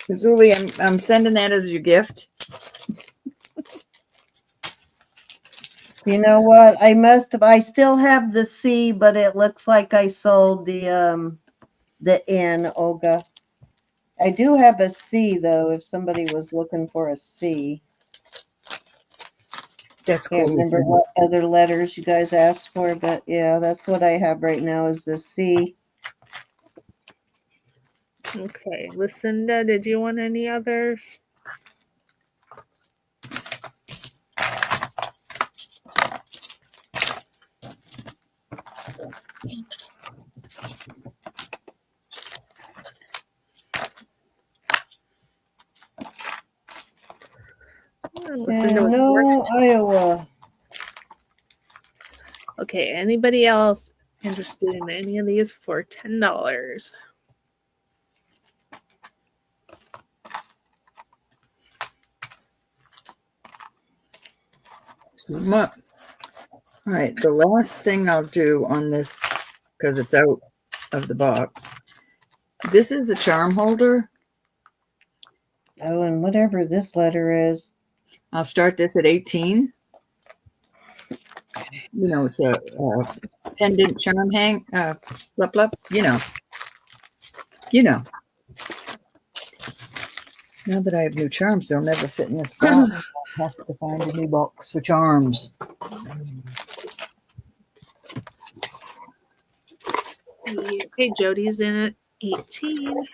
Zuli, I'm sending that as your gift. You know what? I still have the C, but it looks like I sold the N, Olga. I do have a C though, if somebody was looking for a C. That's Can't cool. remember what other letters you guys asked for, but yeah, that's what I have right now is the C. Okay, Lucinda, did you want any others? Lucinda was No, Iowa. Okay, anybody else interested in any of these for $10? All right, the last thing I'll do on this, because it's out of the box, this is a charm holder. Oh, and whatever this letter is. I'll start this at 18. You know, it's a pendant charm hang, blup, blup, you know. Now that I have new charms, they'll never fit in this box. I'll have to find a new box for charms. Okay, Jody's in at 18.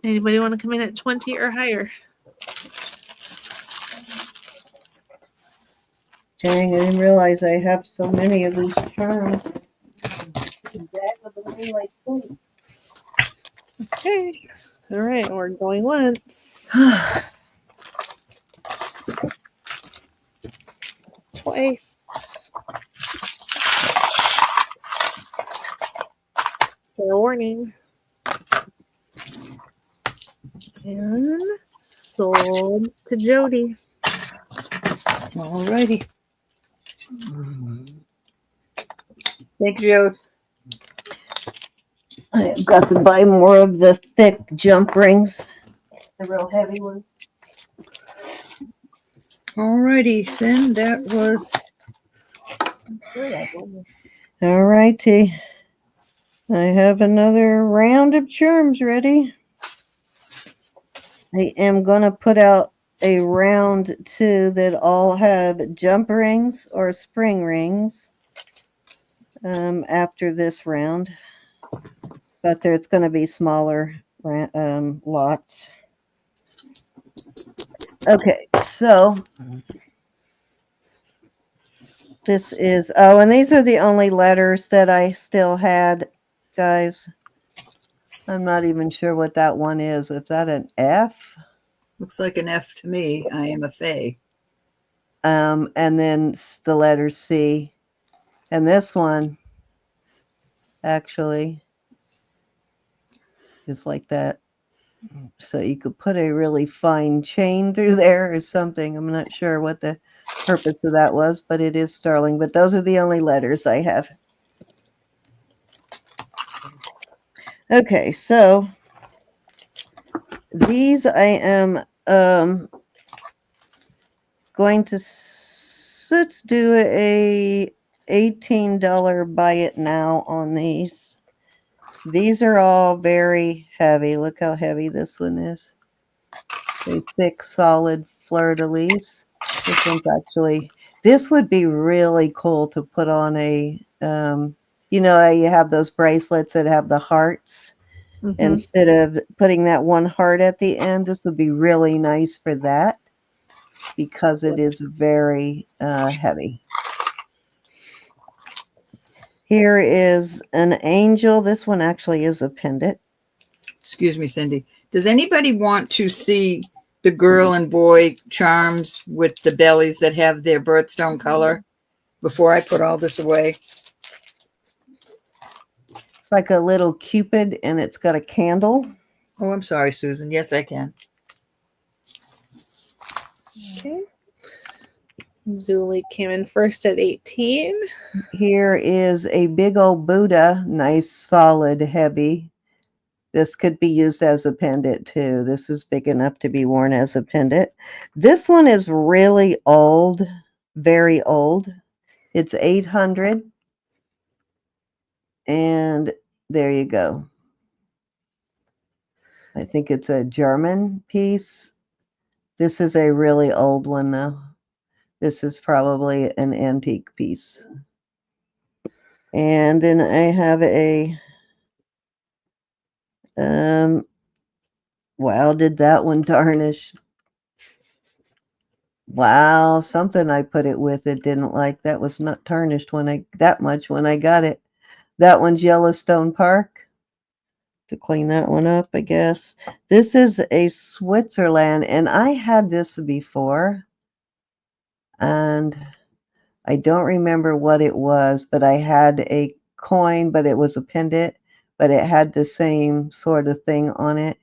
Anybody want to come in at 20 or higher? Dang, I didn't realize I have so many of these charms. Okay. All right, we're going once, twice. Fair warning. And sold to Jody. Alrighty. Thank you, Joe. I've got to buy more of the thick jump rings, the real heavy ones. Alrighty, Sin, that was. All righty. I have another round of charms ready. I am going to put out a round 2 that all have jump rings or spring rings after this round. But it's going to be smaller lots. Okay, so this is, oh, and these are the only letters that I still had, guys. I'm not even sure what that one is. Is that an F? Looks like an F to me. I am a Fae. And then the letter C. And this one, actually, is like that. So you could put a really fine chain through there or something. I'm not sure what the purpose of that was, but it is sterling. But those are the only letters I have. Okay, so these I am going to, let's do a $18 buy it now on these. These are all very heavy. Look how heavy this one is. A thick, solid fleur-de-lis. This one's actually, this would be really cool to put on a, you know, you have those bracelets that have the hearts. Mhm. Instead of putting that one heart at the end, this would be really nice for that because it is very heavy. Here is an angel. This one actually is a pendant. Excuse me, Cindy. Does anybody want to see the girl and boy charms with the bellies that have their birthstone color before I put all this away? It's like a little cupid and it's got a candle. Oh, I'm sorry, Susan. Yes, I can. Okay. Zuli came in first at 18. Here is a big old Buddha, nice, solid, heavy. This could be used as a pendant too. This is big enough to be worn as a pendant. This one is really old, very old. It's 800. And there you go. I think it's a German piece. This is a really old one though. This is probably an antique piece. And then I have a, wow, did that one tarnish? Wow, something I put it with it didn't like. That was not tarnished that much when I got it. That one's Yellowstone Park. To clean that one up, I guess. This is a Switzerland, and I had this before. And I don't remember what it was, but I had a coin, but it was a pendant, but it had the same sort of thing on it.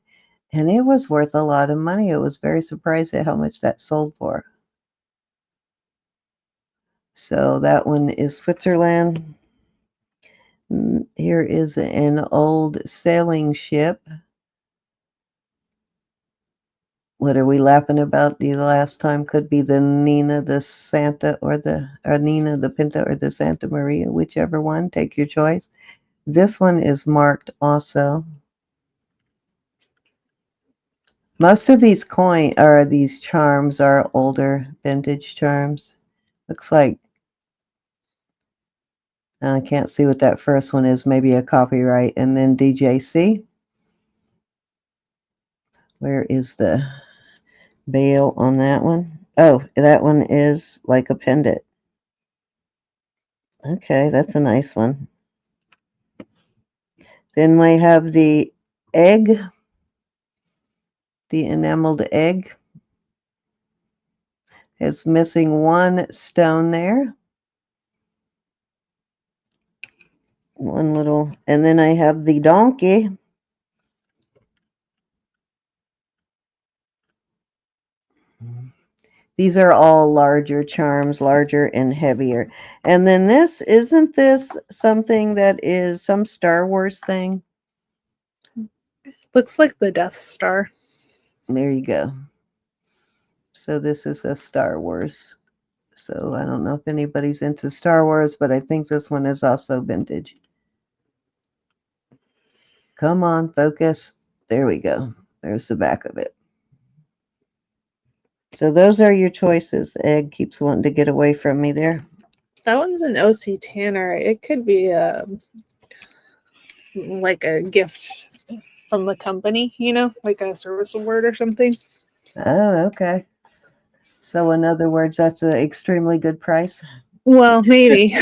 And it was worth a lot of money. I was very surprised at how much that sold for. So that one is Switzerland. Here is an old sailing ship. What are we laughing about the last time? Could be the Nina, the Santa, or Nina, the Pinta, or the Santa Maria, whichever one. Take your choice. This one is marked also. Most of these these charms are older vintage charms. Looks like I can't see what that first one is. Maybe a copyright, and then DJC. Where is the bail on that one? Oh, that one is like a pendant. Okay, that's a nice one. Then we have the egg, the enameled egg. It's missing one stone there. One little, and then I have the donkey. These are all larger charms, larger and heavier. And then isn't this something that is some Star Wars thing? Looks like the Death Star. There you go. So this is a Star Wars. So I don't know if anybody's into Star Wars, but I think this one is also vintage. Come on, focus. There we go. There's the back of it. So those are your choices. Egg keeps wanting to get away from me there. That one's an OC Tanner. It could be like a gift from the company, like a service award or something. Oh, okay. So in other words, that's an extremely good price. Well, maybe.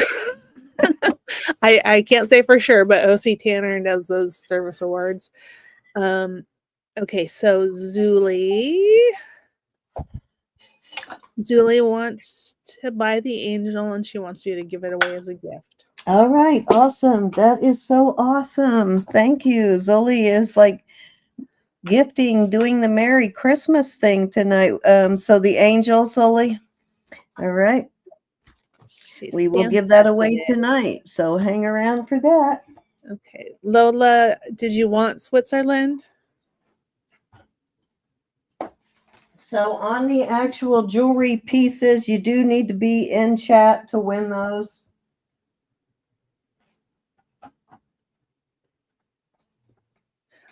I can't say for sure, but OC Tanner does those service awards. Okay, so Zuli wants to buy the angel and she wants you to give it away as a gift. All right, awesome. That is so awesome. Thank you. Zoli is like gifting, doing the Merry Christmas thing tonight. So the angel, Zoli. All right. We will give that away tonight. So hang around for that. Okay. Lola, did you want Switzerland? So on the actual jewelry pieces, you do need to be in chat to win those.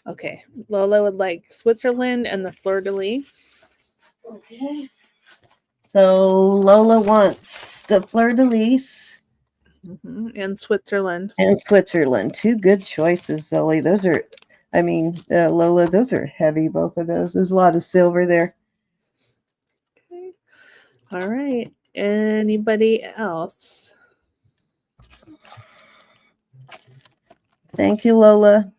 Okay. Lola would like Switzerland and the fleur-de-lis. Okay. So Lola wants the fleur-de-lis. And Switzerland. And Switzerland. Two good choices, Zoe. Those are, Lola, those are heavy, both of those. There's a lot of silver there. Okay. All right. Anybody else? Thank you, Lola.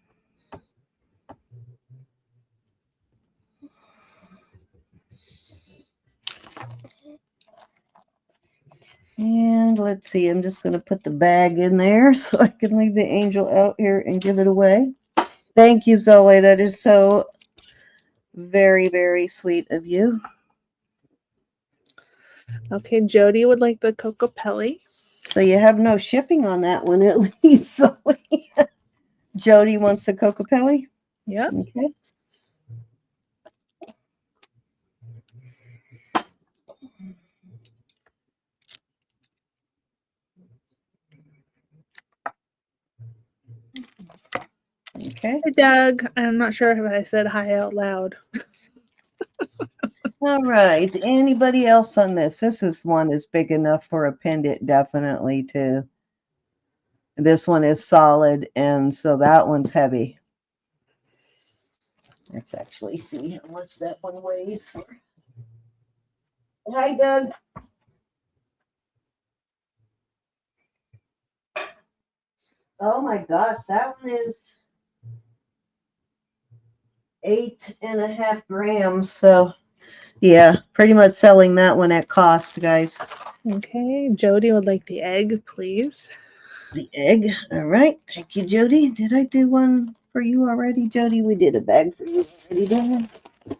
And let's see, I'm just going to put the bag in there so I can leave the angel out here and give it away. Thank you, Zoe. That is so very, very sweet of you. Okay, Jody would like the Cocopelli. So you have no shipping on that one at least, Zoe. Jody wants the Cocopelli? Yep. Okay. Okay. Hi, Doug. I'm not sure if I said hi out loud. All right. Anybody else on this? This one is big enough for a pendant, definitely, too. This one is solid, and so that one's heavy. Let's actually see how much that one weighs. Hi, Doug. Oh my gosh, that one is 8.5 grams. So yeah, pretty much selling that one at cost, guys. Okay, Jody would like the egg, please. The egg. All right. Thank you, Jody. Did I do one for you already, Jody? We did a bag for you already, didn't we?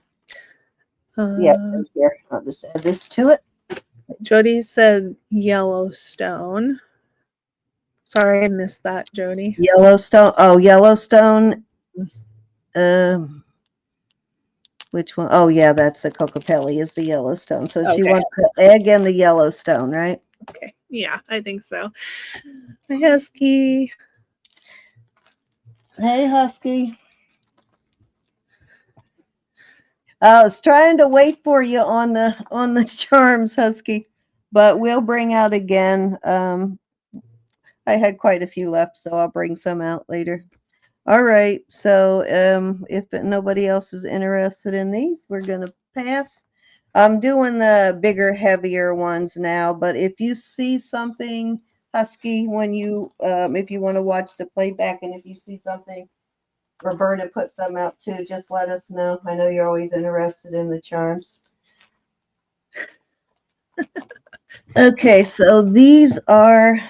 Yeah, right here. I'll just add this to it. Jody said Yellowstone. Sorry, I missed that, Jody. Yellowstone. Oh, Yellowstone. Which one? Oh, yeah, that's the Cocopelli is the Yellowstone. So she wants the egg and the Yellowstone, right? Okay. Yeah, I think so. Hi, Husky. Hey, Husky. I was trying to wait for you on the charms, Husky, but we'll bring out again. I had quite a few left, so I'll bring some out later. All right. So if nobody else is interested in these, we're going to pass. I'm doing the bigger, heavier ones now, but if you see something husky when you, if you want to watch the playback, and if you see something, Roberta put some out too, just let us know. I know you're always interested in the charms. Okay, so these are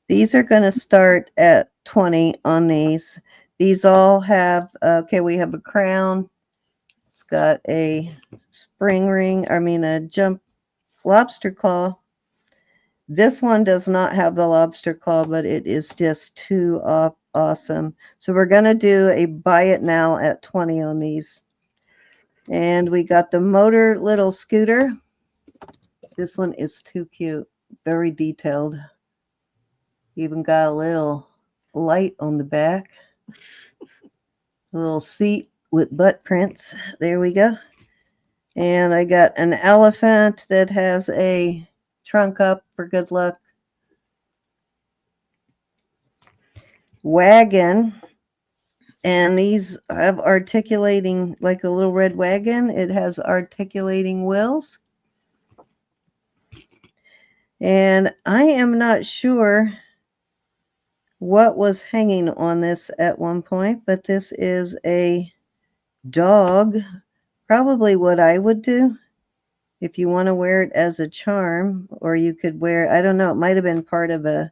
going to start at 20 on these. These all have, okay, we have a crown. It's got a spring ring, a jump lobster claw. This one does not have the lobster claw, but it is just too awesome. So we're going to do a buy it now at 20 on these. And we got the motor little scooter. This one is too cute, very detailed. Even got a little light on the back. A little seat with butt prints. There we go. And I got an elephant that has a trunk up for good luck. Wagon. And these have articulating, like a little red wagon. It has articulating wheels. And I am not sure what was hanging on this at one point, but this is a dog. Probably what I would do if you want to wear it as a charm, or you could wear, I don't know, it might have been part of a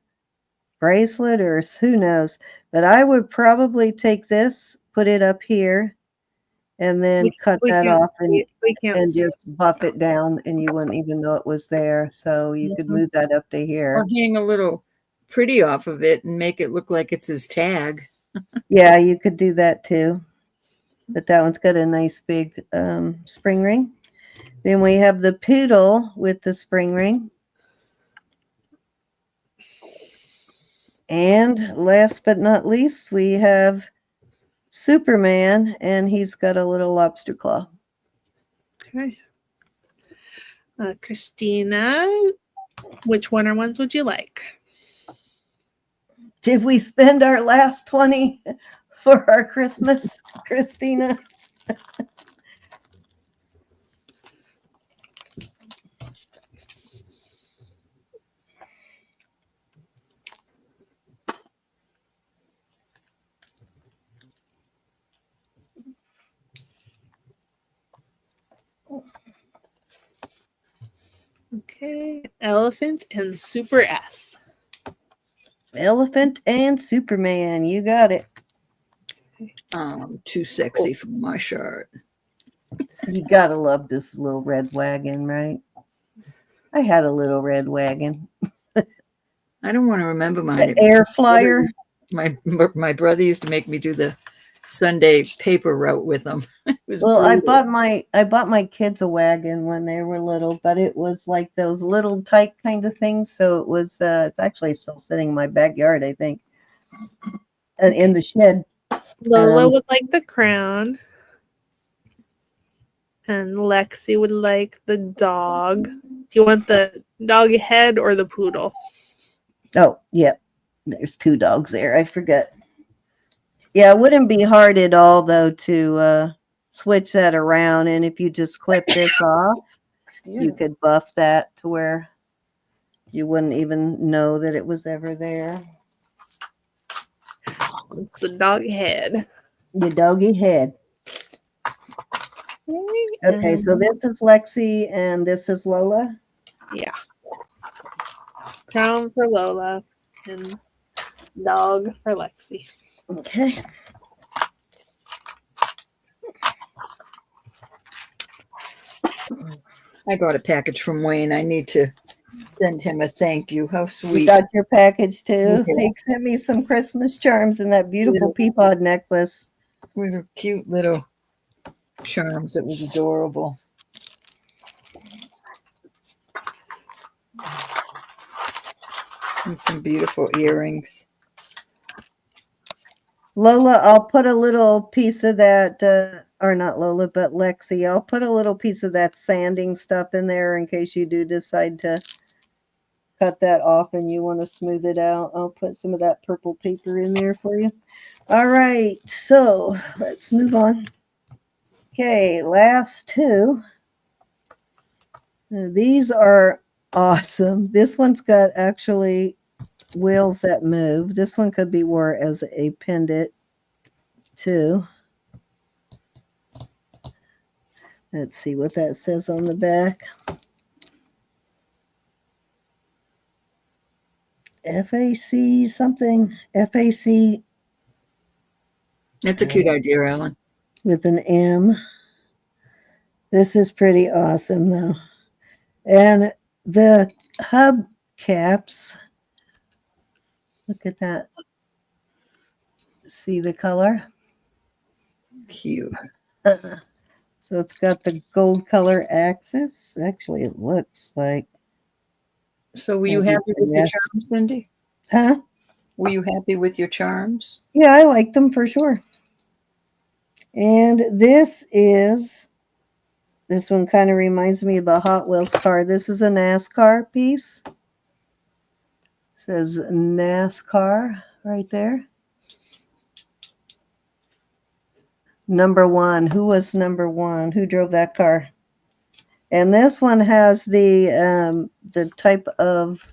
bracelet or who knows, but I would probably take this, put it up here, and then cut that off and just buff it down, and you wouldn't even know it was there. So you could move that up to here. Or hang a little pretty off of it and make it look like it's his tag. Yeah, you could do that too. But that one's got a nice big spring ring. Then we have the poodle with the spring ring. And last but not least, we have Superman, and he's got a little lobster claw. Okay. Christina, which Wonder Ones would you like? Did we spend our last 20 for our Christmas, Christina? Okay, Elephant and Super S. Elephant and Superman, you got it. Too sexy for my shirt. You gotta love this little red wagon, right? I had a little red wagon. I don't want to remember mine. The air flyer. My brother used to make me do the Sunday paper route with them. Well, I bought my kids a wagon when they were little, but it was like those little tight kind of things. So it was. It's actually still sitting in my backyard, I think, and in the shed. Lola would like the crown. And Lexi would like the dog. Do you want the dog head or the poodle? Oh, yeah. There's two dogs there. I forget. Yeah, it wouldn't be hard at all, though, to switch that around. And if you just clip this off, you could buff that to where you wouldn't even know that it was ever there. It's the dog head. The doggy head. Okay, so this is Lexi and this is Lola. Yeah. Crown for Lola and dog for Lexi. Okay. I got a package from Wayne. I need to send him a thank you. How sweet. You got your package too. Yeah. He sent me some Christmas charms and that beautiful peapod necklace. With a cute little charms. It was adorable. And some beautiful earrings. Lola, I'll put a little piece of that, or not Lola, but Lexi, I'll put a little piece of that sanding stuff in there in case you do decide to cut that off and you want to smooth it out, I'll put some of that purple paper in there for you. All right, so let's move on. Okay, last two. These are awesome. This one's got actually wheels that move. This one could be wore as a pendant too. Let's see what that says on the back. FAC something. FAC It's a cute idea, Alan. with an M. This is pretty awesome though. And the hub caps, look at that. See the color? Cute. So it's got the gold color axis. Actually, it looks like. So were you happy with your charms, Cindy? Huh? Were you happy with your charms? Yeah, I like them for sure. And this one kind of reminds me of a Hot Wheels car. This is a NASCAR piece. It says NASCAR right there. Number one. Who was number one? Who drove that car? And this one has the type of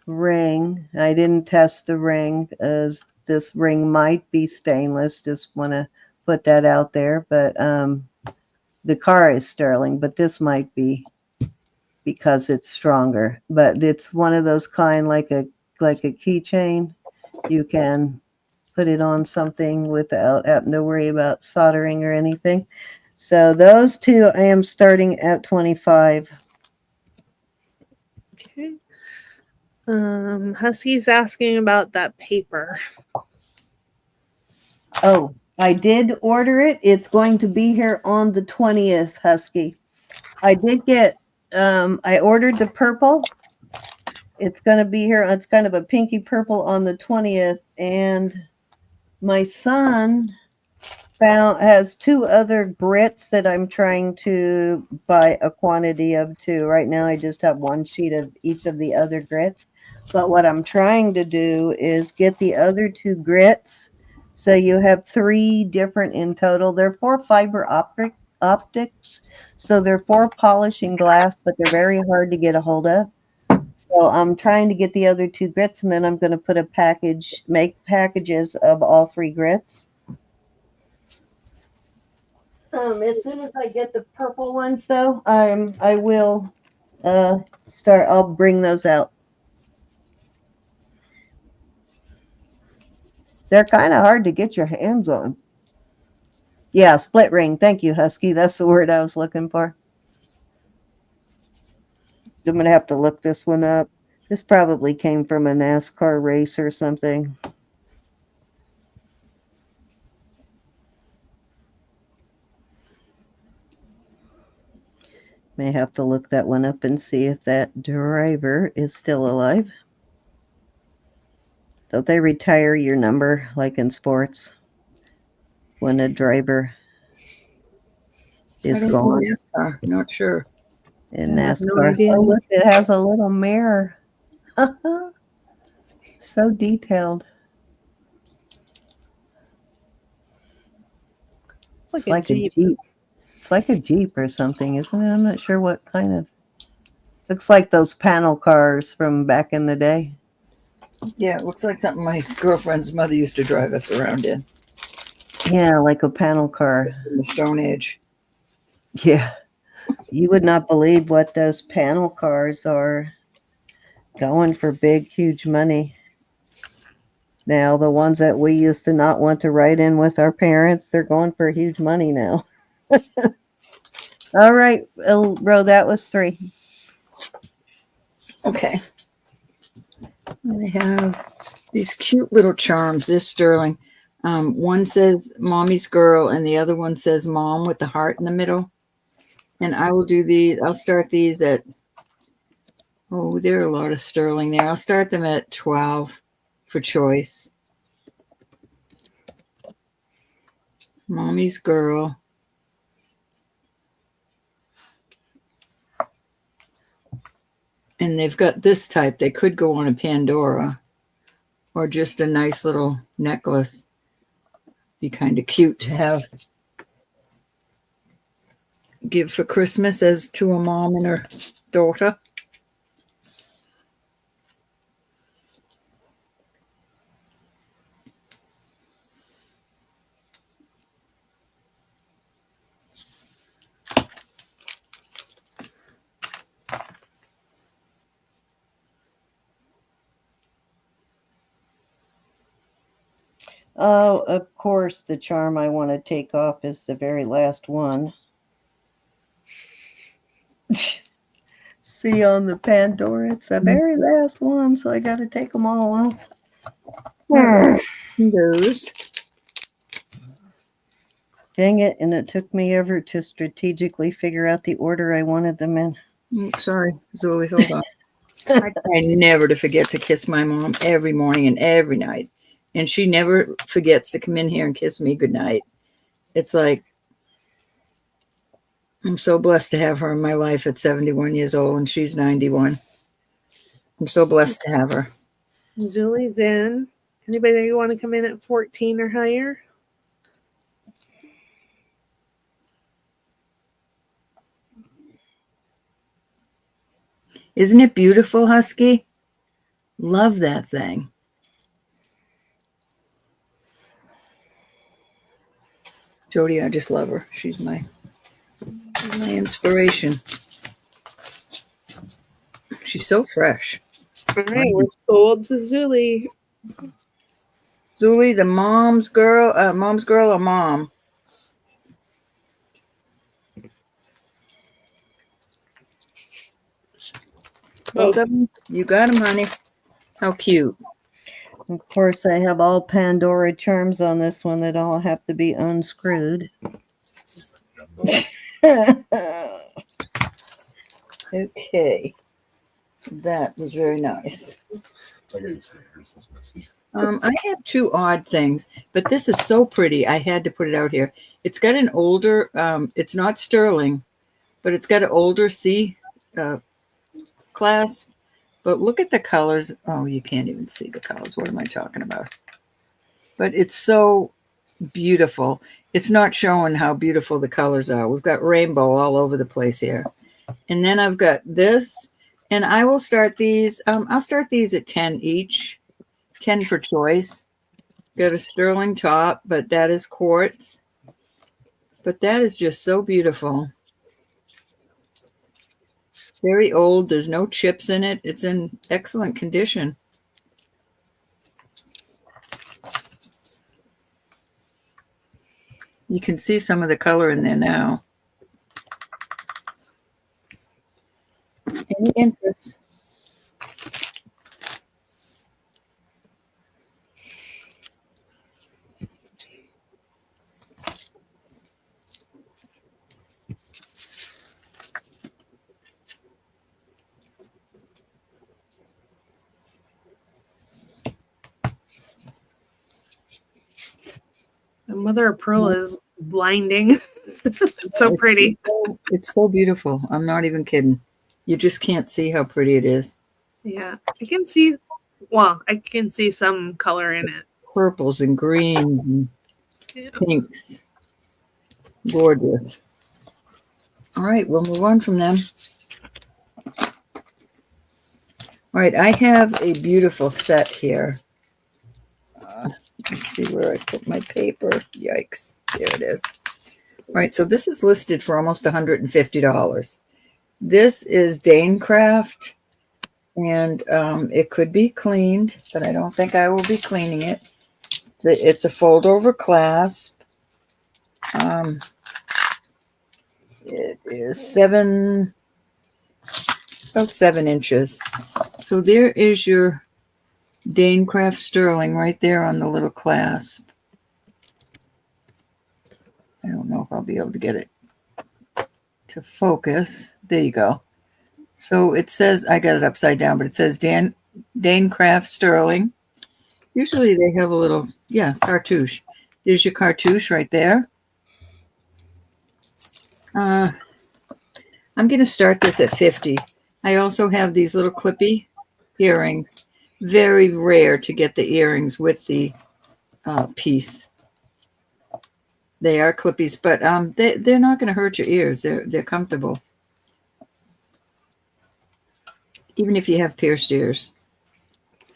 ring. I didn't test the ring, as this ring might be stainless. Just want to put that out there. But the car is sterling, but this might be because it's stronger. But it's one of those kind like a keychain. You can put it on something without having to worry about soldering or anything. So those two, I am starting at 25. Okay. Husky's asking about that paper. Oh, I did order it. It's going to be here on the 20th, Husky. I did get, I ordered the purple. It's going to be here. It's kind of a pinky purple on the 20th. And my son has two other grits that I'm trying to buy a quantity of too. Right now, I just have one sheet of each of the other grits. But what I'm trying to do is get the other two grits. So you have three different in total. They're for fiber optics. So they're for polishing glass, but they're very hard to get a hold of. So I'm trying to get the other two grits, and then I'm going to put make packages of all three grits. As soon as I get the purple ones, though, I will start. I'll bring those out. They're kind of hard to get your hands on. Yeah, split ring. Thank you, Husky. That's the word I was looking for. I'm gonna have to look this one up. This probably came from a NASCAR race or something. May have to look that one up and see if that driver is still alive. Don't they retire your number like in sports when a driver is gone? NASCAR. Not sure. In I have no NASCAR. idea. Oh, look, it has a little mirror. So detailed. It's like a Jeep. Jeep. It's like a Jeep or something, isn't it? I'm not sure what kind of. Looks like those panel cars from back in the day. Yeah, it looks like something my girlfriend's mother used to drive us around in Yeah, like a panel car. the Stone Age. Yeah. You would not believe what those panel cars are going for big, huge money. Now, the ones that we used to not want to ride in with our parents, they're going for huge money now. All right, Ro, that was 3. Okay. I have these cute little charms. They're sterling. One says Mommy's Girl, and the other one says Mom with the heart in the middle. And I will do these. I'll start these at, there are a lot of sterling there. I'll start them at 12 for choice. Mommy's Girl. And they've got this type. They could go on a Pandora or just a nice little necklace. Be kind of cute to have. Give for Christmas as to a mom and her daughter. Oh, of course, the charm I want to take off is the very last one. See on the Pandora, it's the very last one, so I got to take them all off. Those. Dang it, and it took me ever to strategically figure out the order I wanted them in. Sorry, Zoe, hold on. I try never to forget to kiss my mom every morning and every night. And she never forgets to come in here and kiss me goodnight. It's like, I'm so blessed to have her in my life at 71 years old, and she's 91. I'm so blessed to have her. Julie's in. Anybody want to come in at 14 or higher? Isn't it beautiful, Husky? Love that thing. Jody, I just love her. She's my inspiration. She's so fresh. All right, we're sold to Julie. Julie, the mom's girl or mom? Both of them? You got them, honey. How cute. Of course, I have all Pandora charms on this one that all have to be unscrewed. Okay. That was very nice. I have two odd things, but this is so pretty. I had to put it out here. It's got an older, it's not sterling, but it's got an older C clasp. But look at the colors. Oh, you can't even see the colors. What am I talking about? But it's so beautiful. It's not showing how beautiful the colors are. We've got rainbow all over the place here. And then I've got this, and I will start these. I'll start these at 10 each, 10 for choice. Got a sterling top, but that is quartz. But that is just so beautiful. Very old. There's no chips in it. It's in excellent condition. You can see some of the color in there now. Any interest? The mother of pearl is blinding. It's so pretty. It's so beautiful. I'm not even kidding. You just can't see how pretty it is. Yeah, I can see. Well, I can see some color in it. Purples and greens and pinks. Gorgeous. All right, we'll move on from them. All right, I have a beautiful set here. Let's see where I put my paper. Yikes. There it is. All right, so this is listed for almost $150. This is Danecraft, and it could be cleaned, but I don't think I will be cleaning it. It's a fold-over clasp. It is about 7 inches. So there is your Danecraft sterling right there on the little clasp. I don't know if I'll be able to get it to focus. There you go. So it says, I got it upside down, but it says Danecraft sterling. Usually they have a little, cartouche. There's your cartouche right there. I'm going to start this at 50 I also have these little clippy earrings. Very rare to get the earrings with the piece. They are clippies, but they're not going to hurt your ears. They're comfortable, even if you have pierced ears.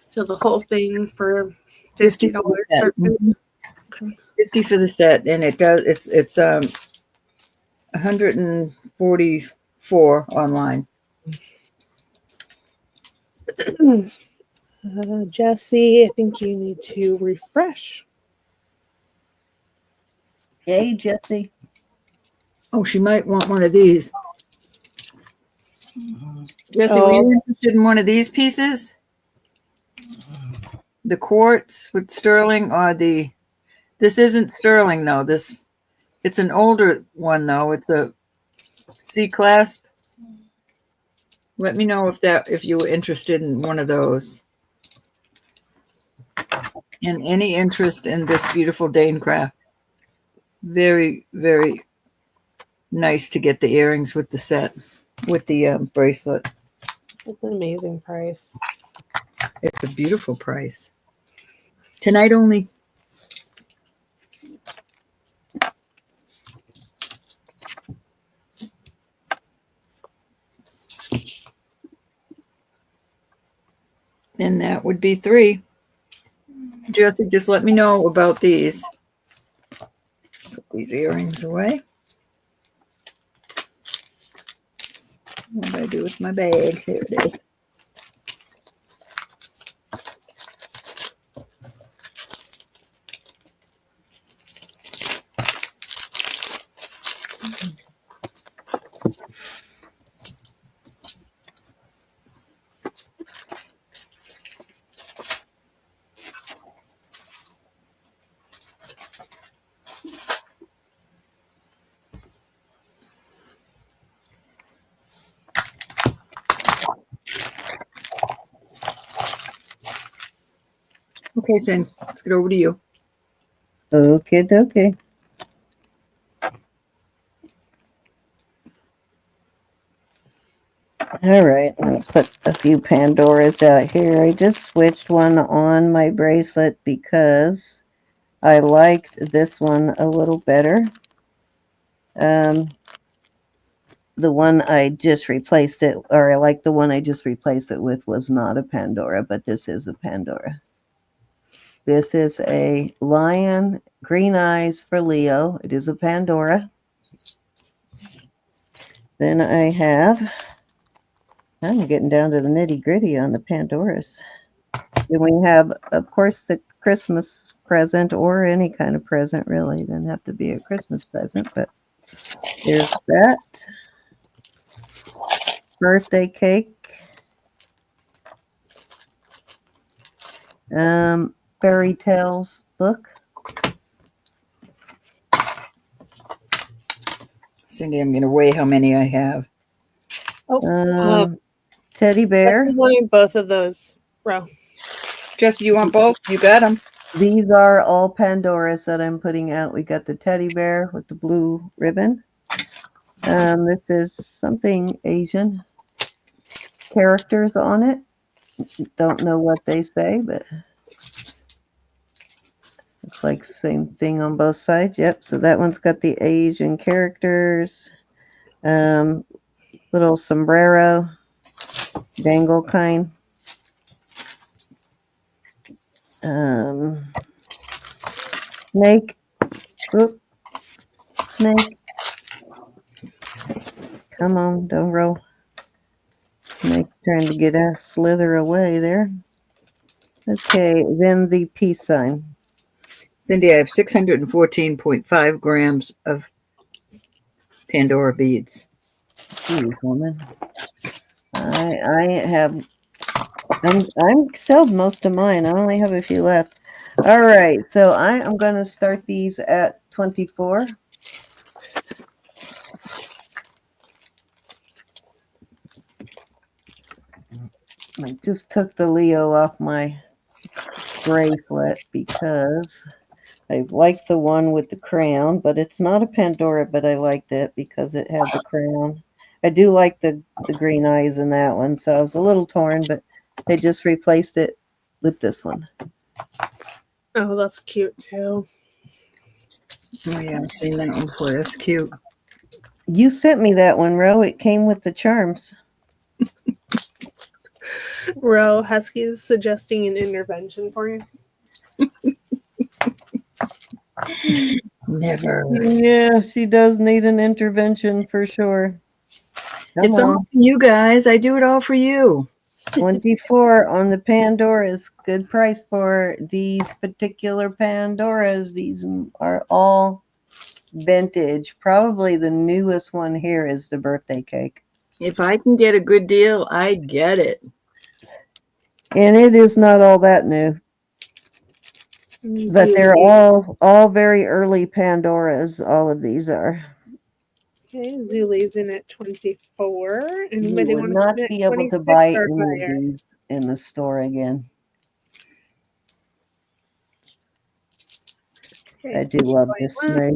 So the whole thing for $50 $50. for the set. Mhm. Okay. $50 for the set, and it's 144 online. Jesse, I think you need to refresh. Yay, Jesse. Oh, she might want one of these. Jesse, were you interested in one of these pieces? The quartz with sterling, or this isn't sterling though. It's an older one though. It's a C clasp. Let me know if you were interested in one of those. And any interest in this beautiful Dane craft. Very, very nice to get the earrings with the set, with the bracelet. That's an amazing price. It's a beautiful price. Tonight only. And that would be 3. Jesse, just let me know about these. Put these earrings away. What do I do with my bag? Here it is. Okay, Sin, let's get over to you. Okay. All right, I'm gonna put a few Pandoras out here. I just switched one on my bracelet because I liked this one a little better. The one I just replaced it, or I like the one I just replaced it with, was not a Pandora, but this is a Pandora. This is a lion, green eyes for Leo. It is a Pandora. Then I'm getting down to the nitty gritty on the Pandoras. Then we have, of course, the Christmas present, or any kind of present, really. It doesn't have to be a Christmas present, but there's that. Birthday cake. Fairy tales book. Cindy, I'm going to weigh how many I have. Teddy bear. Jesse wanted both of those, bro. Jesse, you want both? You got them. These are all Pandoras that I'm putting out. We got the teddy bear with the blue ribbon. This is something Asian. Characters on it. Don't know what they say, but looks like the same thing on both sides. Yep, so that one's got the Asian characters. Little sombrero, dangle kind. Snake. Oop. Snake. Come on, don't roll. Snake's trying to get a slither away there. Okay, then the peace sign. Cindy, I have 614.5 grams of Pandora beads. Jeez, woman. I'm sold most of mine. I only have a few left. All right, so I am going to start these at 24. I just took the Leo off my bracelet because I liked the one with the crown, but it's not a Pandora, but I liked it because it had the crown. I do like the green eyes in that one, so I was a little torn, but they just replaced it with this one. Oh, that's cute too. Oh yeah, I've seen that one before. That's cute. You sent me that one, Ro. It came with the charms. Ro, Husky's suggesting an intervention for you. Never. Yeah, she does need an intervention for sure. Come It's all on. for you guys. I do it all for you. 24 on the Pandoras. Good price for these particular Pandoras. These are all vintage. Probably the newest one here is the birthday cake. If I can get a good deal, I get it. And it is not all that new. But they're all very early Pandoras. All of these are. Okay, Zuli's in at 24. You Anybody would want not to be able to 26 buy or any of higher? these in the store again. Okay, I do love this snake.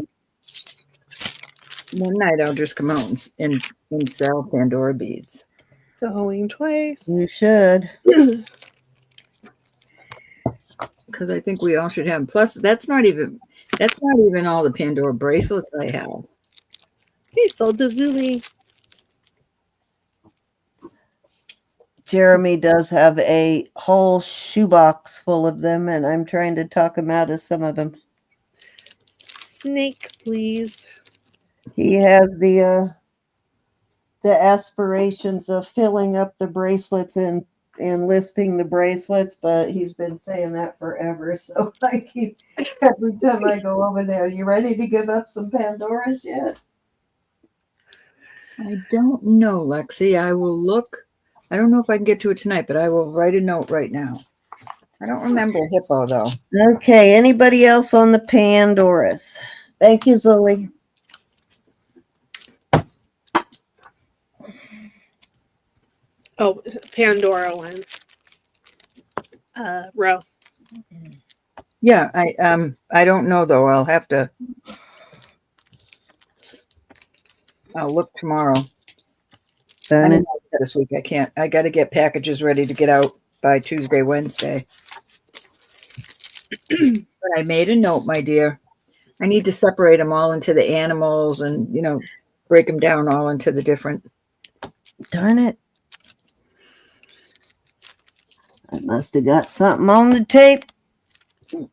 One night I'll just come out and sell Pandora beads. going twice. You should. Because I think we all should have them. Plus, that's not even all the Pandora bracelets I have. Okay, sold to Zuli. Jeremy does have a whole shoebox full of them, and I'm trying to talk him out of some of them. Snake, please. He has the aspirations of filling up the bracelets and listing the bracelets, but he's been saying that forever. So I keep every time I go over there, you ready to give up some Pandoras yet? I don't know, Lexi. I will look. I don't know if I can get to it tonight, but I will write a note right now. I don't remember Hippo, though. Okay, anybody else on the Pandoras? Thank you, Zully. Oh, Pandora one. Ro. Yeah, I don't know, though. I'll look tomorrow. Darn it. This week I can't. I got to get packages ready to get out by Tuesday, Wednesday. But I made a note, my dear. I need to separate them all into the animals and, break them down all into the different. Darn it. I must have got something on the tape.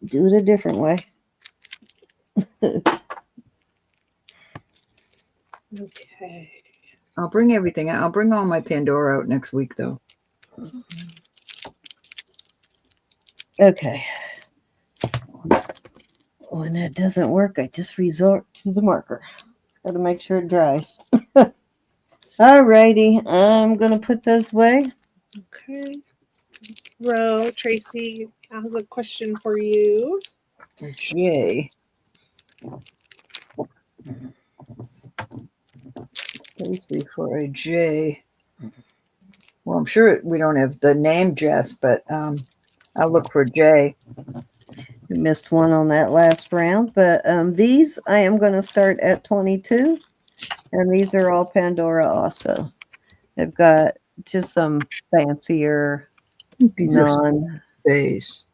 Do it a different way. Okay. I'll bring everything out. I'll bring all my Pandora out next week, though. Okay. When that doesn't work, I just resort to the marker. It's got to make sure it dries. All righty. I'm going to put those away. Okay. Ro, Tracy has a question for you. For J. Tracy for a J. Well, I'm sure we don't have the name Jess, but I'll look for J. We missed one on that last round, but these I am going to start at 22, and these are all Pandora also. They've got just some fancier base.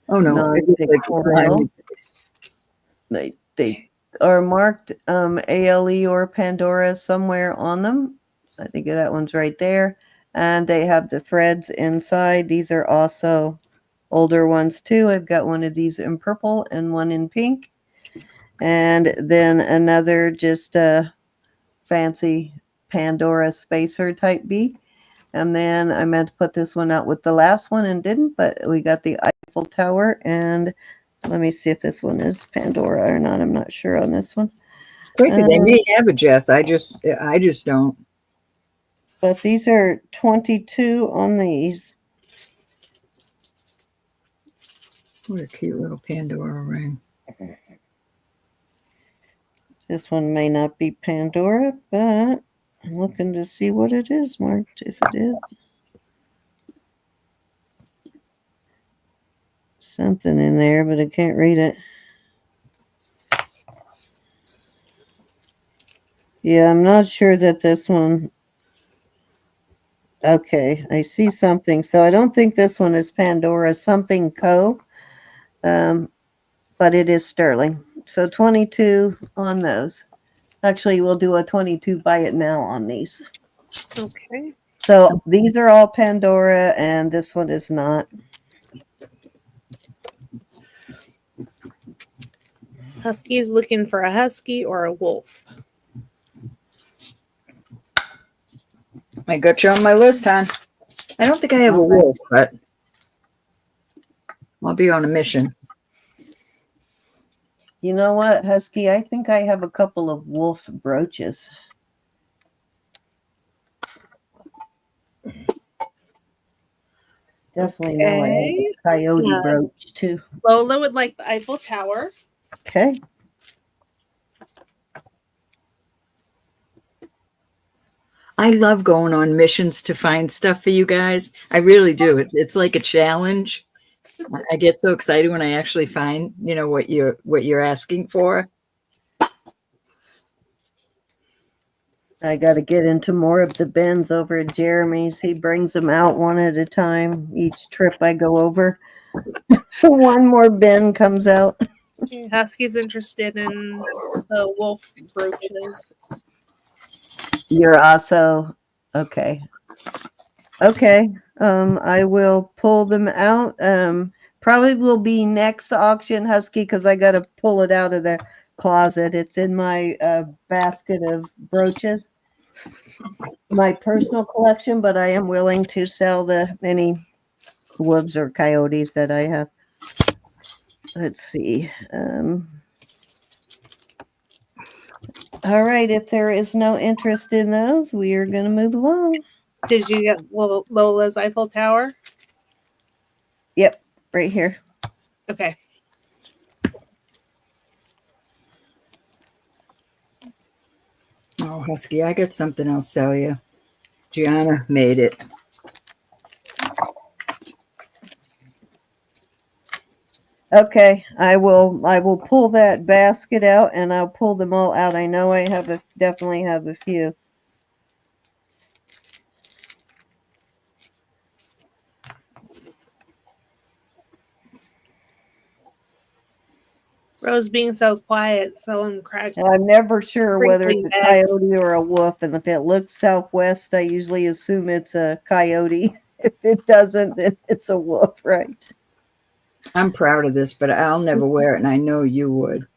Oh no, non-pictorial. They are marked ALE or Pandora somewhere on them. I think that one's right there. And they have the threads inside. These are also older ones too. I've got one of these in purple and one in pink. And then another just fancy Pandora spacer type bead. And then I meant to put this one out with the last one and didn't, but we got the Eiffel Tower. And let me see if this one is Pandora or not. I'm not sure on this one. It's crazy. They may have a Jess. I just don't. But these are 22 on these. What a cute little Pandora ring. This one may not be Pandora, but I'm looking to see what it is marked, if it is. Something in there, but I can't read it. Yeah, I'm not sure that this one. Okay, I see something. So I don't think this one is Pandora something co. Um, but it is sterling. So 22 on those. Actually, we'll do a 22 buy it now on these. Okay. So these are all Pandora, and this one is not. Husky's looking for a husky or a wolf. I got you on my list, hon. I don't think I have a Okay. wolf, but I'll be on a mission. You know what, Husky? I think I have a couple of wolf brooches. Definitely know I have Okay. a coyote Yeah. brooch too. Lola would like the Eiffel Tower. Okay. I love going on missions to find stuff for you guys. I really do. It's like a challenge. I get so excited when I actually find, what you're asking for. I got to get into more of the bins over at Jeremy's. He brings them out one at a time each trip I go over. One more bin comes out. Husky's interested in the wolf brooches. You're also okay. Okay. I will pull them out. Probably will be next auction, Husky, because I got to pull it out of the closet. It's in my basket of brooches, my personal collection, but I am willing to sell any wolves or coyotes that I have. Let's see. All right. If there is no interest in those, we are going to move along. Did you get Lola's Eiffel Tower? Yep. Right here. Okay. Oh, Husky, I got something I'll sell you. Gianna made it. Okay, I will pull that basket out and I'll pull them all out. I know I definitely have a few. Rose being so quiet, so I'm cracked. And I'm never sure whether it's a Sprinkling bags. coyote or a wolf, and if it looks southwest, I usually assume it's a coyote. If it doesn't, then it's a wolf, right? I'm proud of this, but I'll never wear it, and I know you would.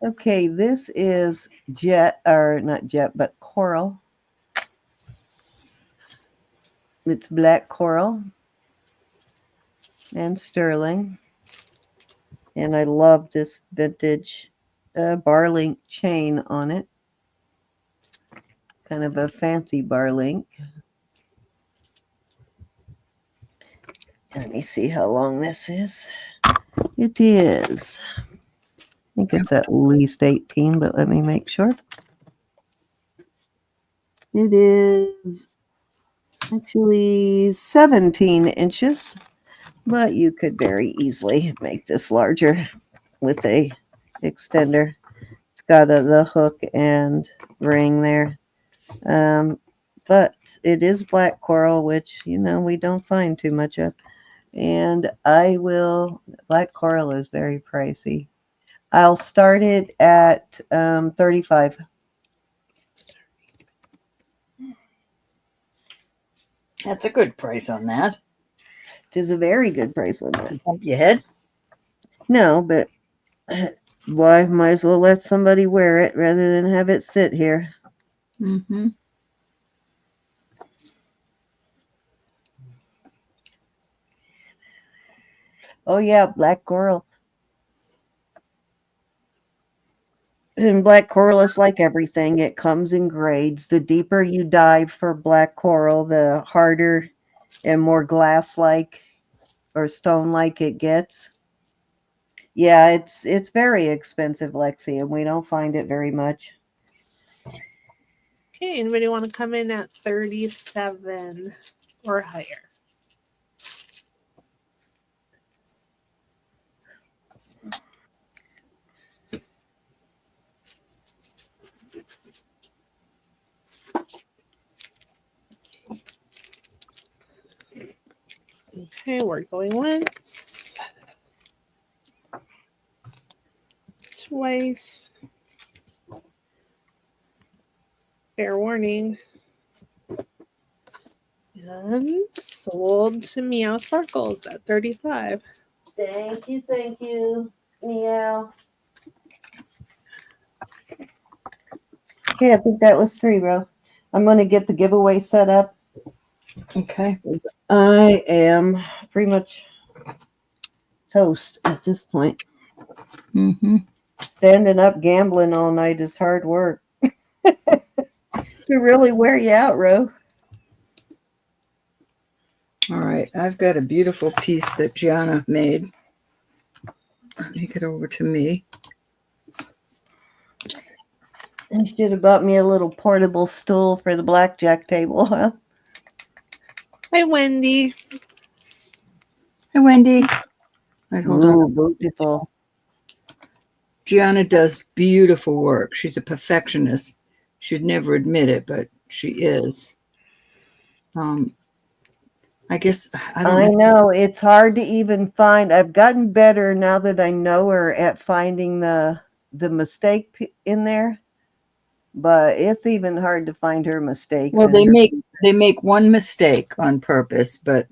Okay, this is not jet, but coral. It's black coral and sterling. And I love this vintage bar link chain on it. Kind of a fancy bar link. Let me see how long this is. It is. I think it's at least 18, but let me make sure. It is actually 17 inches, but you could very easily make this larger with a extender. It's got the hook and ring there. But it is black coral, which, we don't find too much of. And black coral is very pricey. I'll start it at 35. That's a good price on that. It is a very good price on that. Bump your head? No, but why? Might as well let somebody wear it rather than have it sit here. Mm-hmm. Oh, yeah, black coral. And black coral is like everything. It comes in grades. The deeper you dive for black coral, the harder and more glass-like or stone-like it gets. Yeah, it's very expensive, Lexi, and we don't find it very much. Okay, anybody want to come in at 37 or higher? Okay, we're going once. Twice. Fair warning. And sold to Meow Sparkles at 35. Thank you, meow. Okay, I think that was 3, Ro. I'm going to get the giveaway set up. Okay. I am pretty much toast at this point. Mm-hmm. Standing up gambling all night is hard work. To really wear you out, Ro. All right. I've got a beautiful piece that Gianna made. Take it over to me. You should have bought me a little portable stool for the blackjack table, huh? Hi, Wendy. Hi, Wendy. Right, hold on. Ooh, beautiful. Gianna does beautiful work. She's a perfectionist. She'd never admit it, but she is. I guess I don't I know. know it's hard to even find. I've gotten better now that I know her at finding the mistake in there, but it's even hard to find her mistakes. Well, in they make one mistake on purpose, but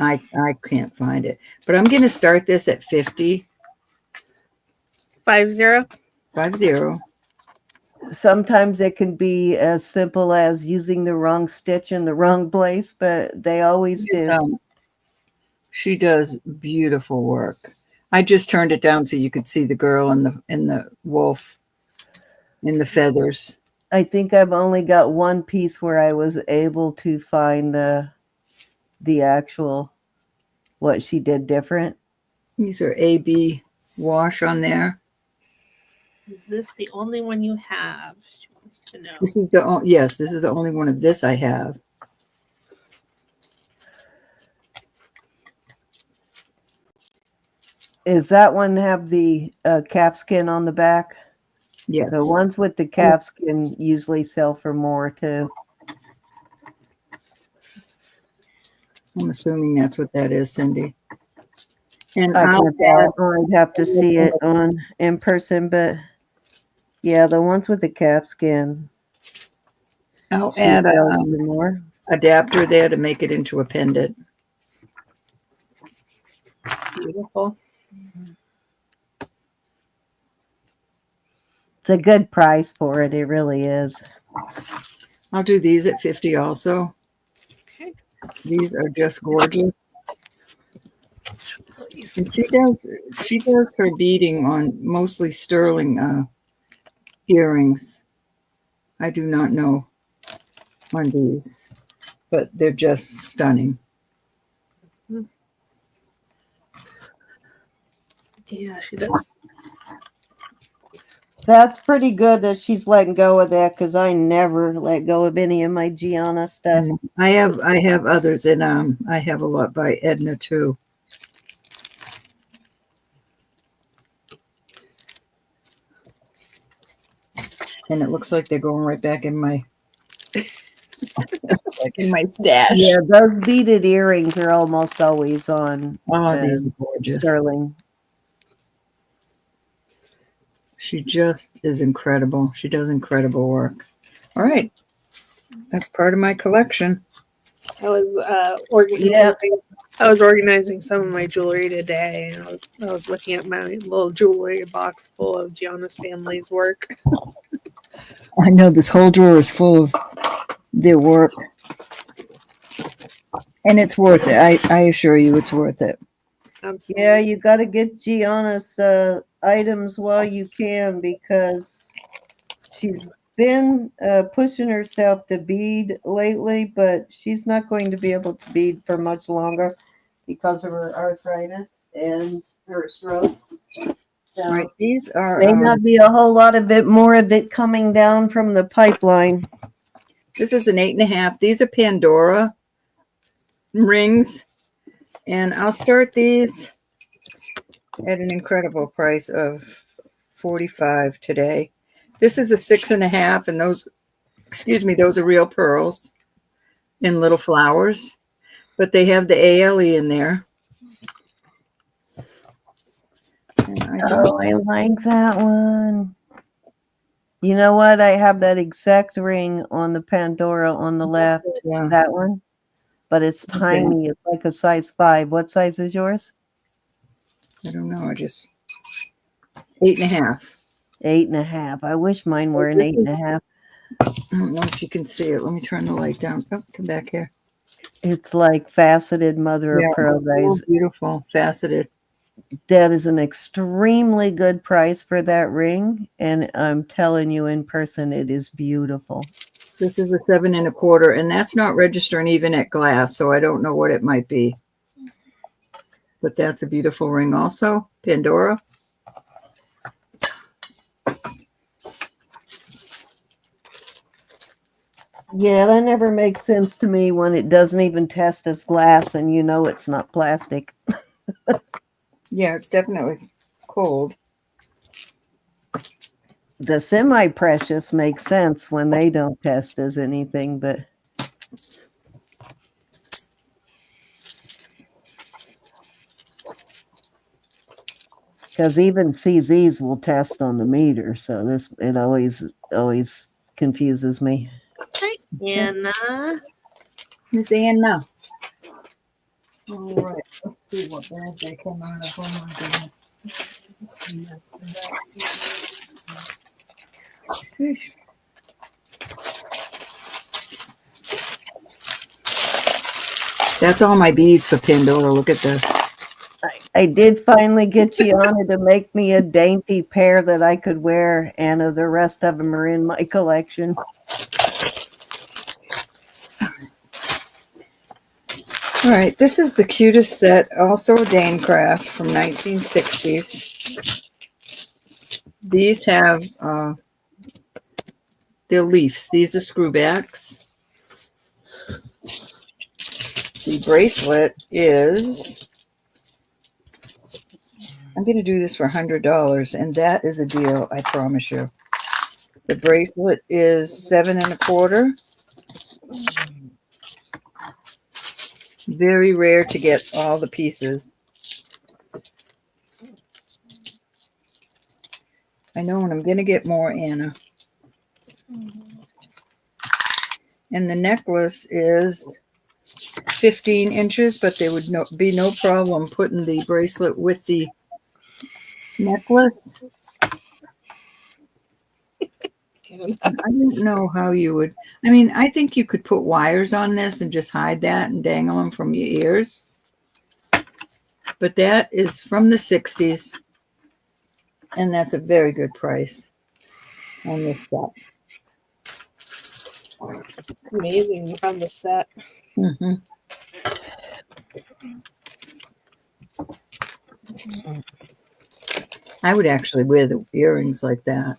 I can't find it. But I'm going to start this at 50. 50. 50. Sometimes it can be as simple as using the wrong stitch in the wrong place, but they always do. She does beautiful work. I just turned it down so you could see the girl and the wolf in the feathers. I think I've only got one piece where I was able to find the actual what she did different. These are AB wash on there. Is this the only one you have? She wants to know. This is this is the only one of this I have. Is that one have the calfskin on the back? Yes. The ones with the calfskin usually sell for more too. I'm assuming that's what that is, Cindy. And I'd have to see it on in person, but yeah, the ones with the calfskin. I'll add more adapter there to make it into a pendant. Beautiful. It's a good price for it. It really is. I'll do these at 50 also. Okay. These are just gorgeous. Please. And she does her beading on mostly sterling earrings. I do not know on these, but they're just stunning. Yeah, she does. That's pretty good that she's letting go of that because I never let go of any of my Gianna stuff. I have others, and I have a lot by Edna too. And it looks like they're going right back in my like in my stash. Yeah, those beaded earrings are almost always on. Oh, these are gorgeous. Sterling. She just is incredible. She does incredible work. All right. That's part of my collection. I was organizing some of my jewelry today, and I was looking at my little jewelry box full of Gianna's family's work. I know this whole drawer is full of their work. And it's worth it. I assure you it's worth it. Absolutely. Yeah, you got to get Gianna's items while you can because she's been pushing herself to bead lately, but she's not going to be able to bead for much longer because of her arthritis and her strokes. So Right, these are may not be a whole lot of it, more of it coming down from the pipeline. this is an 8.5. These are Pandora rings, and I'll start these at an incredible price of $45 today. This is a 6.5, and those are real pearls in little flowers. but they have the ALE in there. And I don't, Oh, I like that one. You know what? I have that exact ring on the Pandora on the left. yeah, That one. But it's Okay. tiny. It's like a size 5. What size is yours? I don't know. I just 8.5. 8.5. I wish mine were an This is- 8.5. I don't know if you can see it. Let me turn the light down. Oh, come back here. It's like faceted mother Yeah, of pearl, it's so guys. beautiful, faceted. That is an extremely good price for that ring. And I'm telling you in person, it is beautiful. This is a 7 1/4, and that's not registering even at glass, so I don't know what it might be. But that's a beautiful ring also. Pandora. Yeah, that never makes sense to me when it doesn't even test as glass and you know it's not plastic. Yeah, it's definitely cold. The semi-precious makes sense when they don't test as anything, but because even CZs will test on the meter, so it always confuses me. Hi, Anna. Miss Anna. All right. Let's see what bag they come out of. Oh my goodness. Sheesh. That's all my beads for Pandora. Look at this. I did finally get Gianna to make me a dainty pair that I could wear, Anna. The rest of them are in my collection. All right, this is the cutest set, also a Dane craft from 1960s. These have they're leaves. These are screwbacks. The bracelet is, I'm going to do this for $100, and that is a deal, I promise you. The bracelet is 7 1/4. Very rare to get all the pieces. I know, and I'm going to get more, Anna. And the necklace is 15 inches, but there would be no problem putting the bracelet with the necklace. I don't know how you would. I mean, I think you could put wires on this and just hide that and dangle them from your ears. But that is from the 60s, and that's a very good price on this set. It's amazing from the set. Mm-hmm. I would actually wear the earrings like that.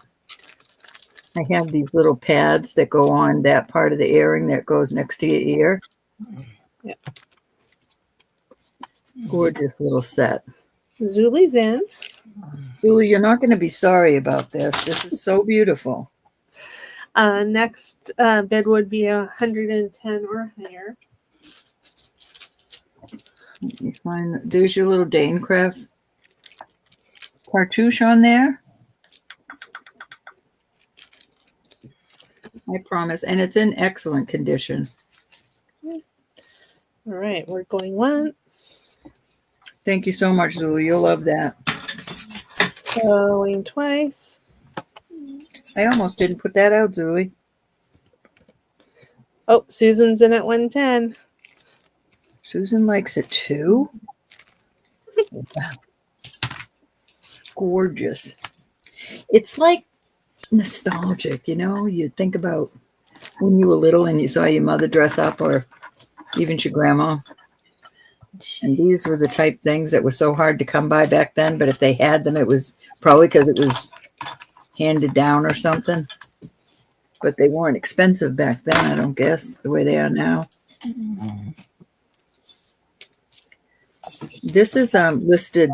I have these little pads that go on that part of the earring that goes next to your ear. Yeah. Gorgeous little set. Zuli's in. Julie, you're not going to be sorry about this. This is so beautiful. Next bid would be 110 or higher. Let me find, there's your little Dane craft cartouche on there. I promise. And it's in excellent condition. All right, we're going once. Thank you so much, Julie. You'll love that. Going twice. I almost didn't put that out, Julie. Oh, Susan's in at 110. Susan likes it too. Wow. Gorgeous. It's like nostalgic, you know? You think about when you were little and you saw your mother dress up, or even your grandma. And these were the type things that were so hard to come by back then, but if they had them, it was probably because it was handed down or something. But they weren't expensive back then, I don't guess, the way they are now. This is listed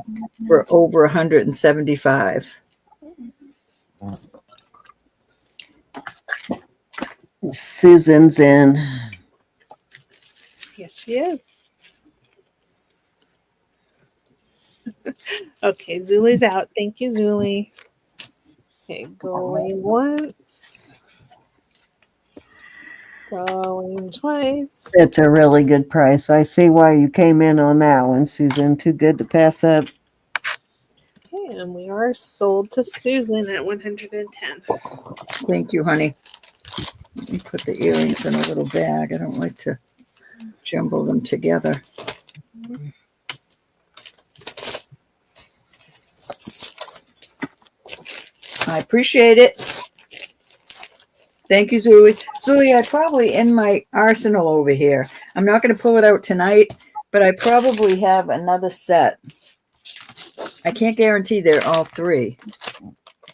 for over 175. Susan's in. Yes, she is. Okay, Zuli's out. Thank you, Zuli. Okay, going once. Going twice. It's a really good price. I see why you came in on that one, Susan. Too good to pass up. Okay, and we are sold to Susan at 110. Thank you, honey. Let me put the earrings in a little bag. I don't like to jumble them together. I appreciate it. Thank you, Zuli. Zuli, I probably in my arsenal over here. I'm not going to pull it out tonight, but I probably have another set. I can't guarantee they're all three.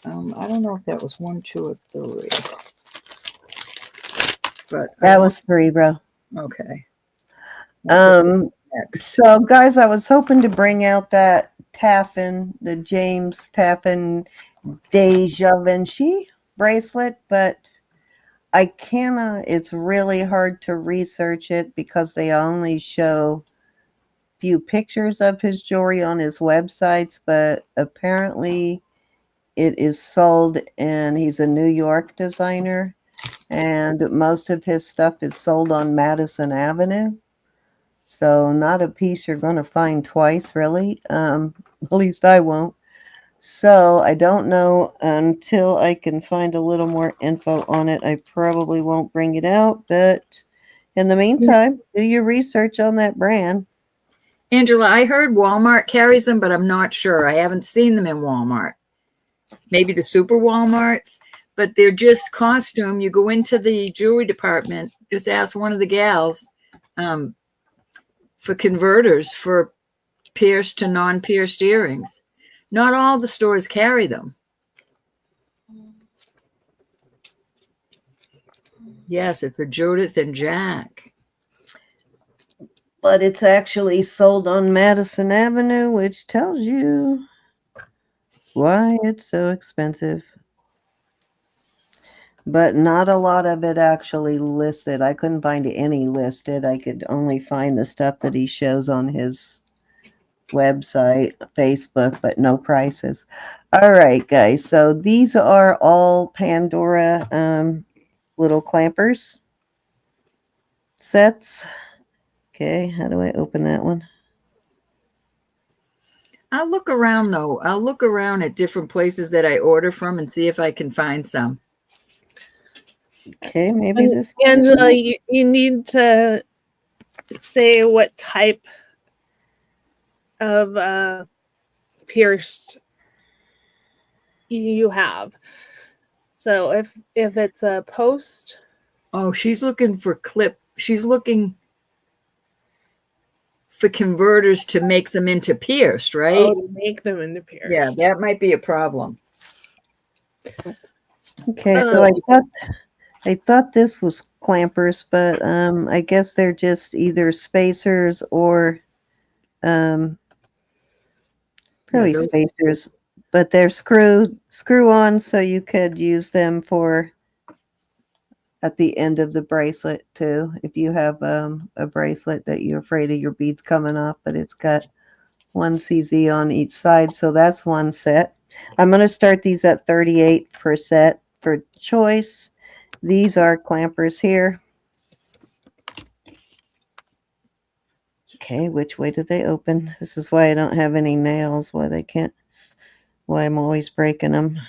I don't know if that was 1, 2, or 3. But That was 3, bro. okay. Next. So guys, I was hoping to bring out that Taffin, the James Taffin Deja Vinci bracelet, but I cannot. It's really hard to research it because they only show few pictures of his jewelry on his websites, but apparently it is sold, and he's a New York designer, and most of his stuff is sold on Madison Avenue. So not a piece you're going to find twice, really. At least I won't. So I don't know until I can find a little more info on it. I probably won't bring it out, but in the meantime, do your research on that brand. Angela, I heard Walmart carries them, but I'm not sure. I haven't seen them in Walmart. Maybe the super Walmarts, but they're just costume. You go into the jewelry department, just ask one of the gals for converters for pierced to non-pierced earrings. Not all the stores carry them. Yes, it's a Judith and Jack. But it's actually sold on Madison Avenue, which tells you why it's so expensive. But not a lot of it actually listed. I couldn't find any listed. I could only find the stuff that he shows on his website, Facebook, but no prices. All right, guys. So these are all Pandora little clampers sets. Okay, how do I open that one? I'll look around, though. I'll look around at different places that I order from and see if I can find some. Okay, maybe this. Angela, you need to say what type of pierced you have. So if it's a post. Oh, she's looking for clip. She's looking for converters to make them into pierced, right? Oh, to make them into pierced. Yeah, that might be a problem. Okay, so I thought this was clampers, but I guess they're just either spacers or probably spacers, but they're screw on, so you could use them for at the end of the bracelet too. If you have a bracelet that you're afraid of your beads coming off, but it's got one CZ on each side, so that's one set. I'm going to start these at 38 per set for choice. These are clampers here. Okay, which way do they open? This is why I don't have any nails, why I'm always breaking them.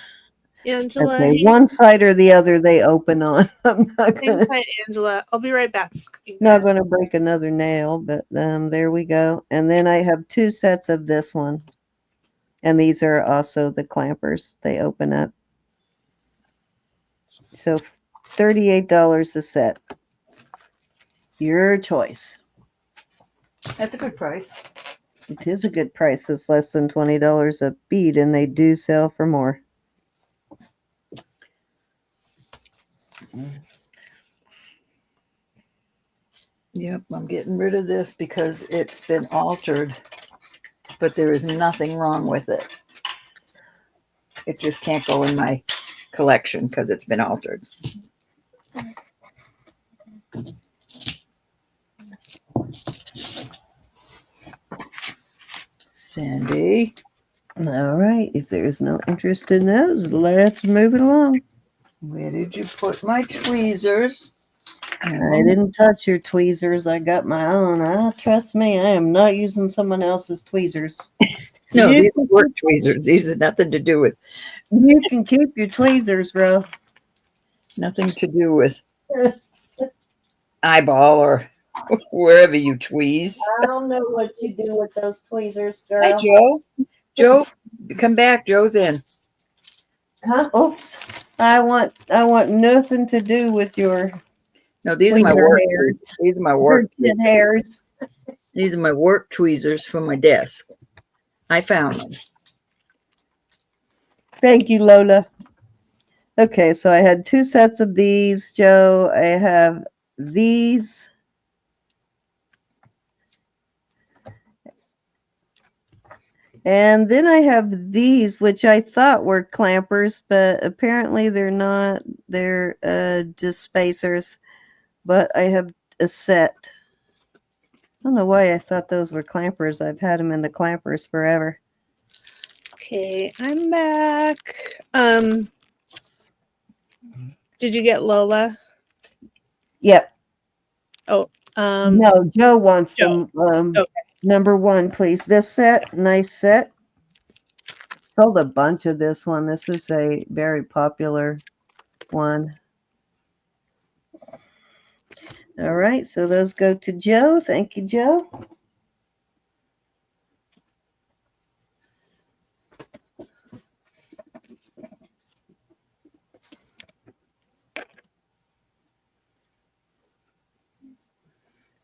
Angela, Okay, one side or the other they open on. I'm not hang gonna, tight, Angela. I'll be right back. not gonna break another nail, but there we go. And then I have 2 sets of this one. And these are also the clampers. They open up. So $38 a set. Your choice. That's a good price. It is a good price. It's less than $20 a bead, and they do sell for more. Yep, I'm getting rid of this because it's been altered, but there is nothing wrong with it. It just can't go in my collection because it's been altered. Sandy. All right. If there's no interest in those, let's move it along. Where did you put my tweezers? I didn't touch your tweezers. I got my own. Trust me, I am not using someone else's tweezers. No, you, these are work tweezers. These have nothing to do with you can keep your tweezers, bro. nothing to do with eyeball or wherever you tweeze. I don't know what you do with those tweezers, Hi, girl. Joe. Joe, come back. Joe's in. Huh? Oops. I want nothing to do with your No, these are my tweezer work. hairs. These are my Your work. kid hairs. These are my work tweezers from my desk. I found them. Thank you, Lola. Okay, so I had 2 sets of these, Joe. I have these. And then I have these, which I thought were clampers, but apparently they're not. They're just spacers. But I have a set. I don't know why I thought those were clampers. I've had them in the clampers forever. Okay, I'm back. Did you get Lola? Yep. Oh, No, Joe wants Joe. them. Okay. Number 1, please. This set, nice set. Sold a bunch of this one. This is a very popular one. All right, so those go to Joe. Thank you, Joe.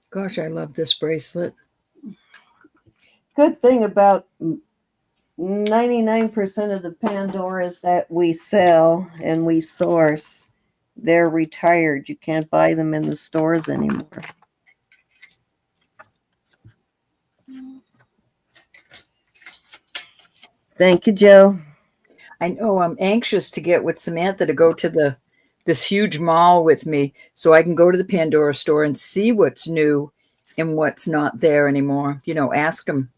Gosh, I love this bracelet. Good thing about 99% of the Pandoras that we sell and we source, they're retired. You can't buy them in the stores anymore. Thank you, Joe. I know I'm anxious to get with Samantha to go to this huge mall with me so I can go to the Pandora store and see what's new and what's not there anymore. You know, ask them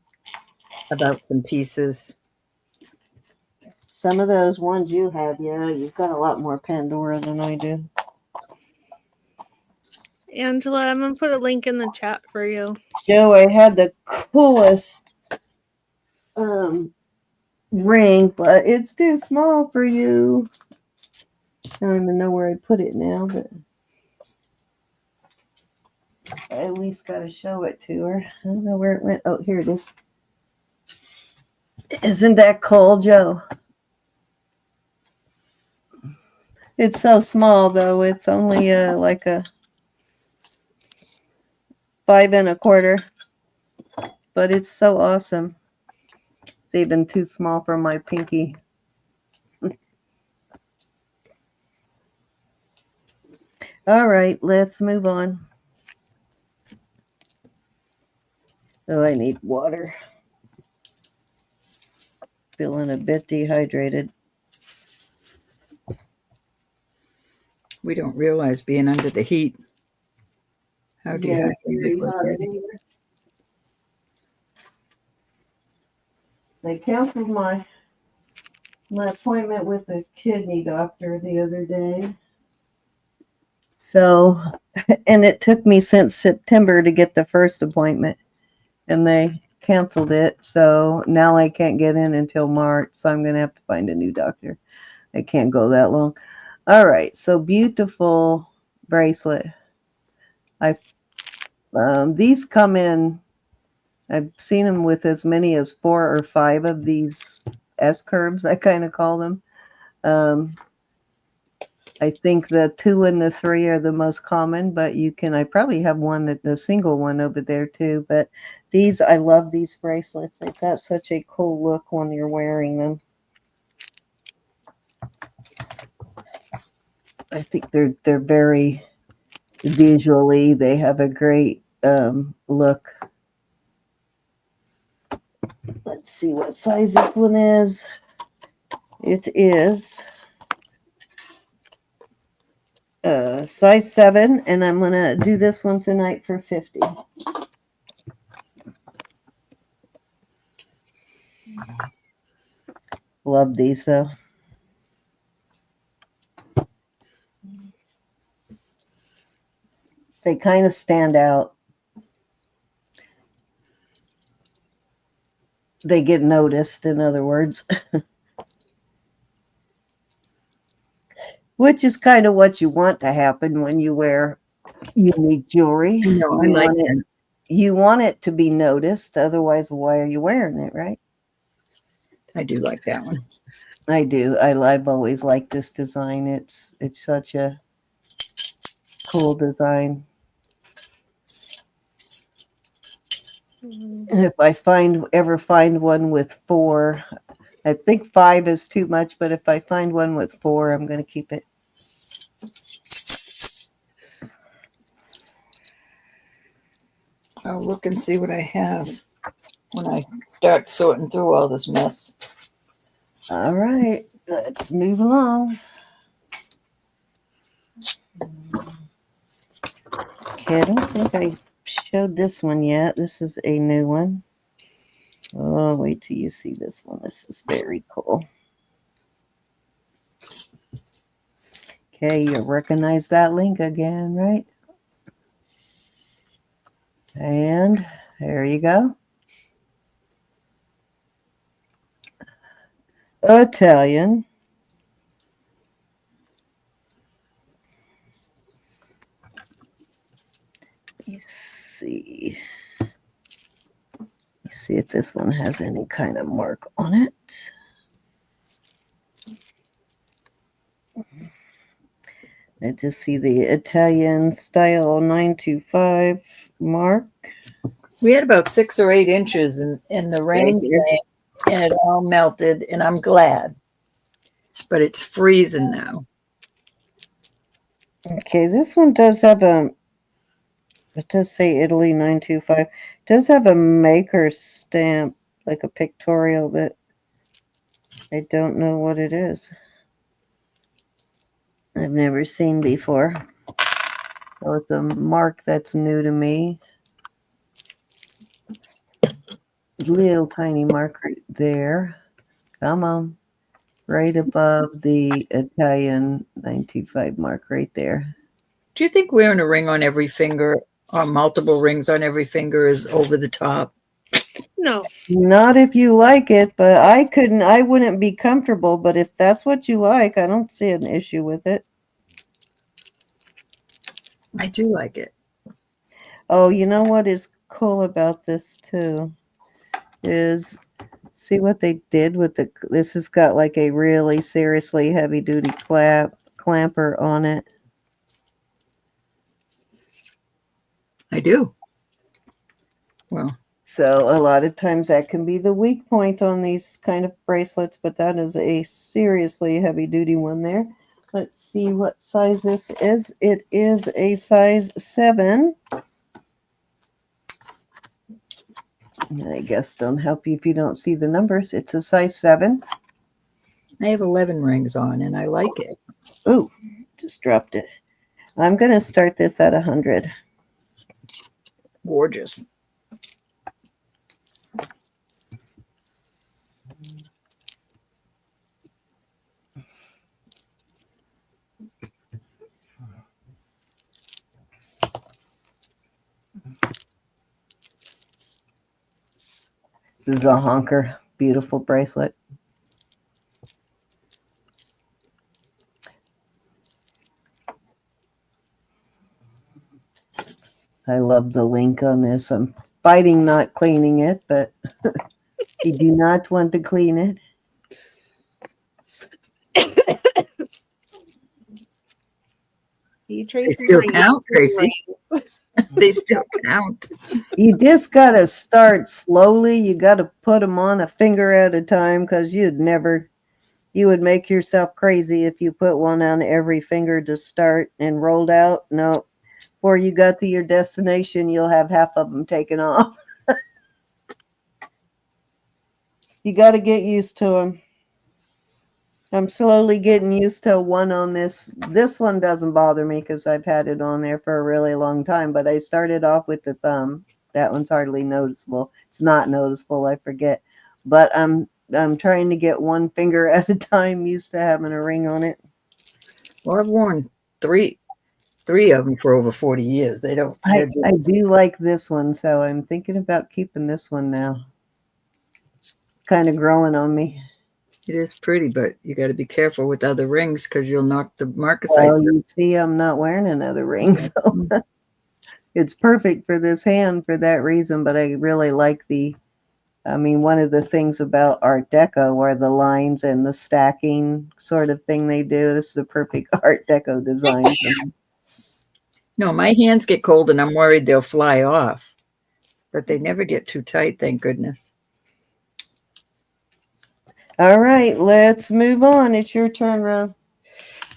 about some pieces. Some of those ones you have, yeah, you've got a lot more Pandora than I do. Angela, I'm gonna put a link in the chat for you. Joe, I had the coolest ring, but it's too small for you. I don't even know where I put it now, but I at least got to show it to her. I don't know where it went. Oh, here it is. Isn't that cool, Joe? It's so small, though. It's only like a 5 1/4, but it's so awesome. It's even too small for my pinky. All right, let's move on. Oh, I need water. Feeling a bit dehydrated. We don't realize being under the heat. How dehydrated we're getting. They canceled my appointment with the kidney doctor the other day. So, and it took me since September to get the first appointment, and they canceled it. So now I can't get in until March. So I'm going to have to find a new doctor. I can't go that long. All right. So beautiful bracelet. These come in. I've seen them with as many as 4 or 5 of these S curves, I kind of call them. I think the 2 and the 3 are the most common, but I probably have the single one over there too. But these, I love these bracelets. They've got such a cool look when you're wearing them. I think they're very visually, they have a great look. Let's see what size this one is. It is size 7, and I'm going to do this one tonight for $50. Love these though. They kind of stand out. They get noticed, in other words. Which is kind of what you want to happen when you wear unique jewelry. No, I like that. You want it to be noticed, otherwise why are you wearing it, right? I do like that one. I do. I've always liked this design. It's such a cool design. If I ever find one with 4, I think 5 is too much, but if I find one with 4, I'm going to keep it. I'll look and see what I have when I start sorting through all this mess. All right, let's move along. Okay, I don't think I showed this one yet. This is a new one. Oh, wait till you see this one. This is very cool. Okay, you recognize that link again, right? And there you go. Italian. Let's see. Let's see if this one has any kind of mark on it. I just see the Italian style 925 mark. We had about 6 or 8 inches in the rain today, and it all melted, and I'm glad. But it's freezing now. Okay, this one does have it does say Italy 925. It does have a maker stamp, like a pictorial that I don't know what it is. I've never seen before. So it's a mark that's new to me. Little tiny mark right there. Come on. Right above the Italian 925 mark right there. Do you think wearing a ring on every finger or multiple rings on every finger is over the top? No. Not if you like it, but I wouldn't be comfortable, but if that's what you like, I don't see an issue with it. I do like it. Oh, you know what is cool about this too is see what they did with this has got like a really seriously heavy duty clamper on it. I do. Well, so a lot of times that can be the weak point on these kind of bracelets, but that is a seriously heavy duty one there. Let's see what size this is. It is a size 7. I guess don't help you if you don't see the numbers. It's a size 7. I have 11 rings on, and I like it. Ooh, just dropped it. I'm going to start this at 100. Gorgeous. This is a honker. Beautiful bracelet. I love the link on this. I'm fighting not cleaning it, but you do not want to clean it. They still count, Tracy. They still count. You just got to start slowly. You got to put them on a finger at a time because you would make yourself crazy if you put one on every finger to start and rolled out. No, before you got to your destination, you'll have half of them taken off. You got to get used to them. I'm slowly getting used to one on this. This one doesn't bother me because I've had it on there for a really long time, but I started off with the thumb. That one's hardly noticeable. It's not noticeable, I forget. but I'm trying to get one finger at a time used to having a ring on it. Well, I've worn three of them for over 40 years. They don't. I do like this one, so I'm thinking about keeping this one now. Kind of growing on me. It is pretty, but you got to be careful with other rings because you'll knock the marcasites. Well, you see, I'm not wearing another ring, so it's perfect for this hand for that reason. But I really like one of the things about Art Deco are the lines and the stacking sort of thing they do. This is a perfect Art Deco design. No, my hands get cold and I'm worried they'll fly off, but they never get too tight, thank goodness. All right, let's move on. It's your turn, Ron.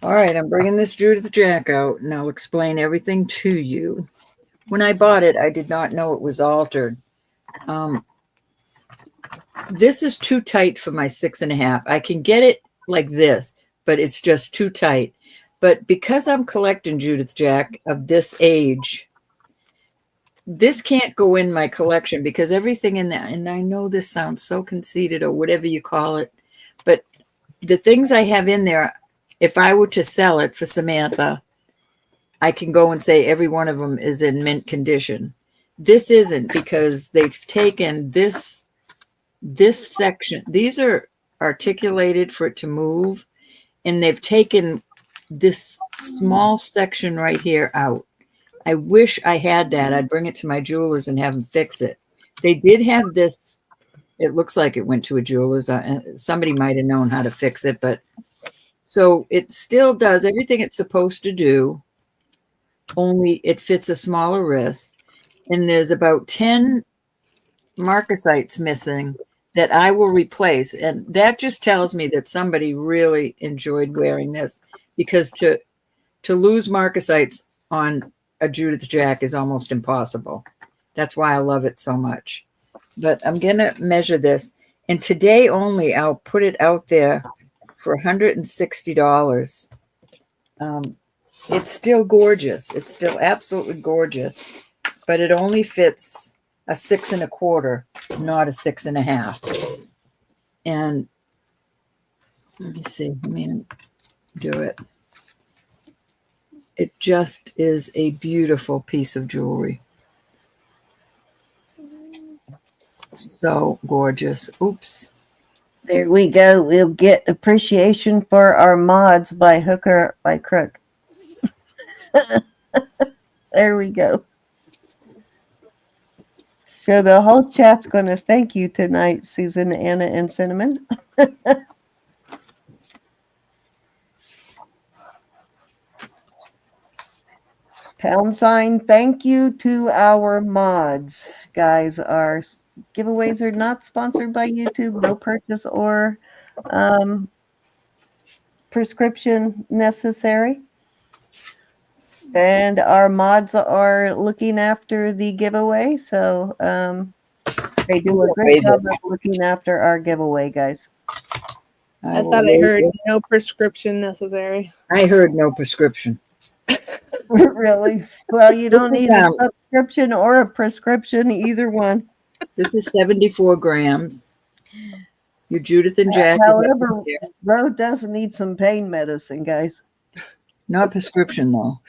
All right, I'm bringing this Judith Jack out, and I'll explain everything to you. When I bought it, I did not know it was altered. This is too tight for my 6.5. I can get it like this, but it's just too tight. But because I'm collecting Judith Jack of this age, this can't go in my collection because everything in that, and I know this sounds so conceited or whatever you call it, but the things I have in there, if I were to sell it for Samantha, I can go and say every one of them is in mint condition. This isn't because they've taken this section. These are articulated for it to move, and they've taken this small section right here out. I wish I had that. I'd bring it to my jewelers and have them fix it. They did have this. It looks like it went to a jeweler's. Somebody might have known how to fix it, but so it still does everything it's supposed to do, only it fits a smaller wrist. And there's about 10 marcasites missing that I will replace. And that just tells me that somebody really enjoyed wearing this, because to lose marcasites on a Judith Jack is almost impossible. That's why I love it so much. But I'm going to measure this. And today only, I'll put it out there for $160. It's still gorgeous. It's still absolutely gorgeous. But it only fits a 6 1/4, not a 6.5. And let me see. Let me do it. It just is a beautiful piece of jewelry. So gorgeous. Oops. There we go. We'll get appreciation for our mods by hook or by crook. There we go. So the whole chat's going to thank you tonight, Susan, Anna, and Cinnamon. # thank you to our mods. Guys, our giveaways are not sponsored by YouTube. No purchase or prescription necessary. And our mods are looking after the giveaway. So they do a great job of looking after our giveaway, guys. I thought I heard no prescription necessary. I heard no prescription. Really? Well, you don't need a subscription or a prescription, either one. This is 74 grams. Your Judith and Jack. However, Ro does need some pain medicine, guys. Not prescription, though.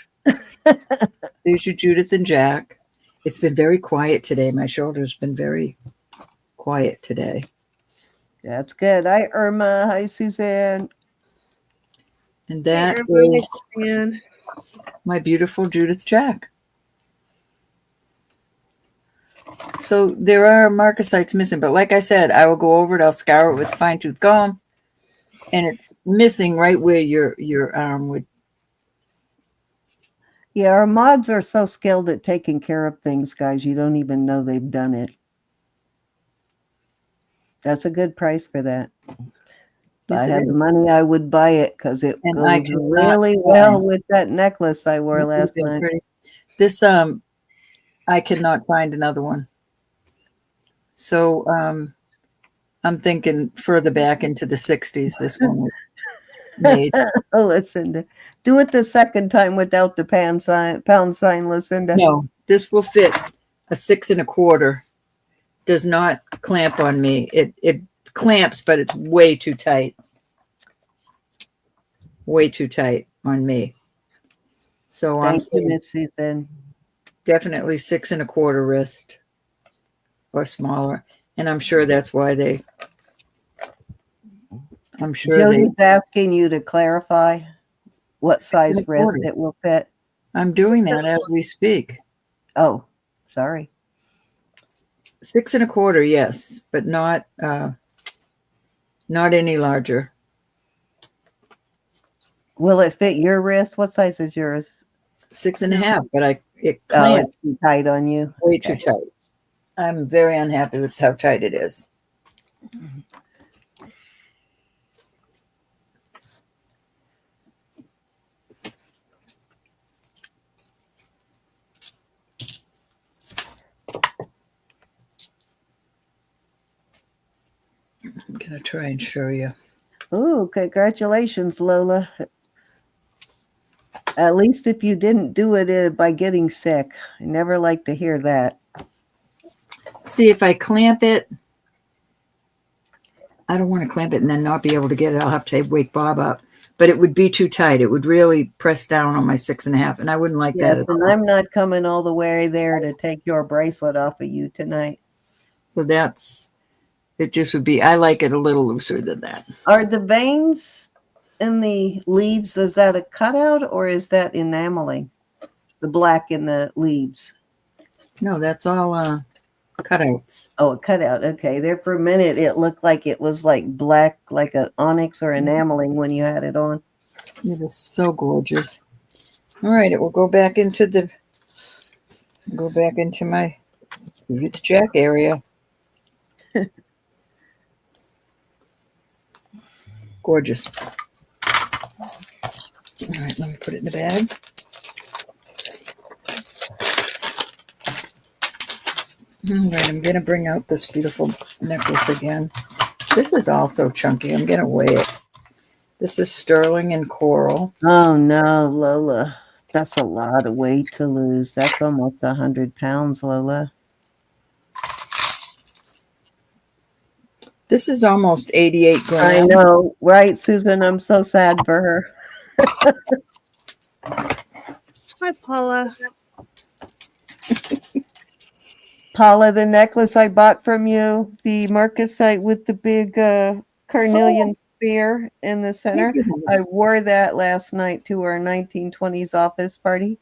There's your Judith and Jack. It's been very quiet today. My shoulder's been very quiet today. That's good. Hi, Irma. Hi, Suzanne. And that is my beautiful Judith Jack. So there are marcasites missing, but like I said, I will go over it. I'll scour it with a fine-tooth comb, and it's missing right where your arm would. Yeah, our mods are so skilled at taking care of things, guys. You don't even know they've done it. That's a good price for that. If I had the money, I would buy it because it goes really well with that necklace I wore last night. This, I cannot find another one. So I'm thinking further back into the 60s, this one was made. Oh, Lucinda. Do it the second time without the pound sign, Lucinda. No, this will fit a 6 1/4. Does not clamp on me. It clamps, but it's way too tight. Way too tight on me. So I'm Thank you, saying Miss Susan. definitely 6 1/4 wrist or smaller. And I'm sure that's why I'm sure Jody's asking you to clarify what 6 size wrist 1/4. it will fit. I'm doing that as we speak. Oh, sorry. 6 1/4, yes, but not any larger. Will it fit your wrist? What size is yours? 6 1/2, but it Oh, clamps it's too tight on you. way too tight. I'm very unhappy with how tight it is. I'm gonna try and show you. Oh, congratulations, Lola. At least if you didn't do it by getting sick. I never like to hear that. See, if I clamp it, I don't want to clamp it and then not be able to get it. I'll have to wake Bob up. But it would be too tight. It would really press down on my 6 1/2, and I wouldn't like that Yes, at and all. I'm not coming all the way there to take your bracelet off of you tonight. So it just would be, I like it a little looser than that. Are the veins in the leaves, is that a cutout or is that enameling? The black in the leaves. No, that's all cutouts. Oh, a cutout. Okay. There for a minute, it looked like it was like black, like an onyx or enameling when you had it on. It is so gorgeous. All right, it will go back into my youth jack area. Gorgeous. All right, let me put it in the bag. All right, I'm going to bring out this beautiful necklace again. This is also chunky. I'm going to weigh it. This is sterling and coral. Oh, no, Lola. That's a lot of weight to lose. That's almost 100 pounds, Lola. This is almost 88 grams. I know. Right, Susan? I'm so sad for her. Hi, Paula. Paula, the necklace I bought from you, the marcasite with the big carnelian spear in the center. I wore that last night to our 1920s office party.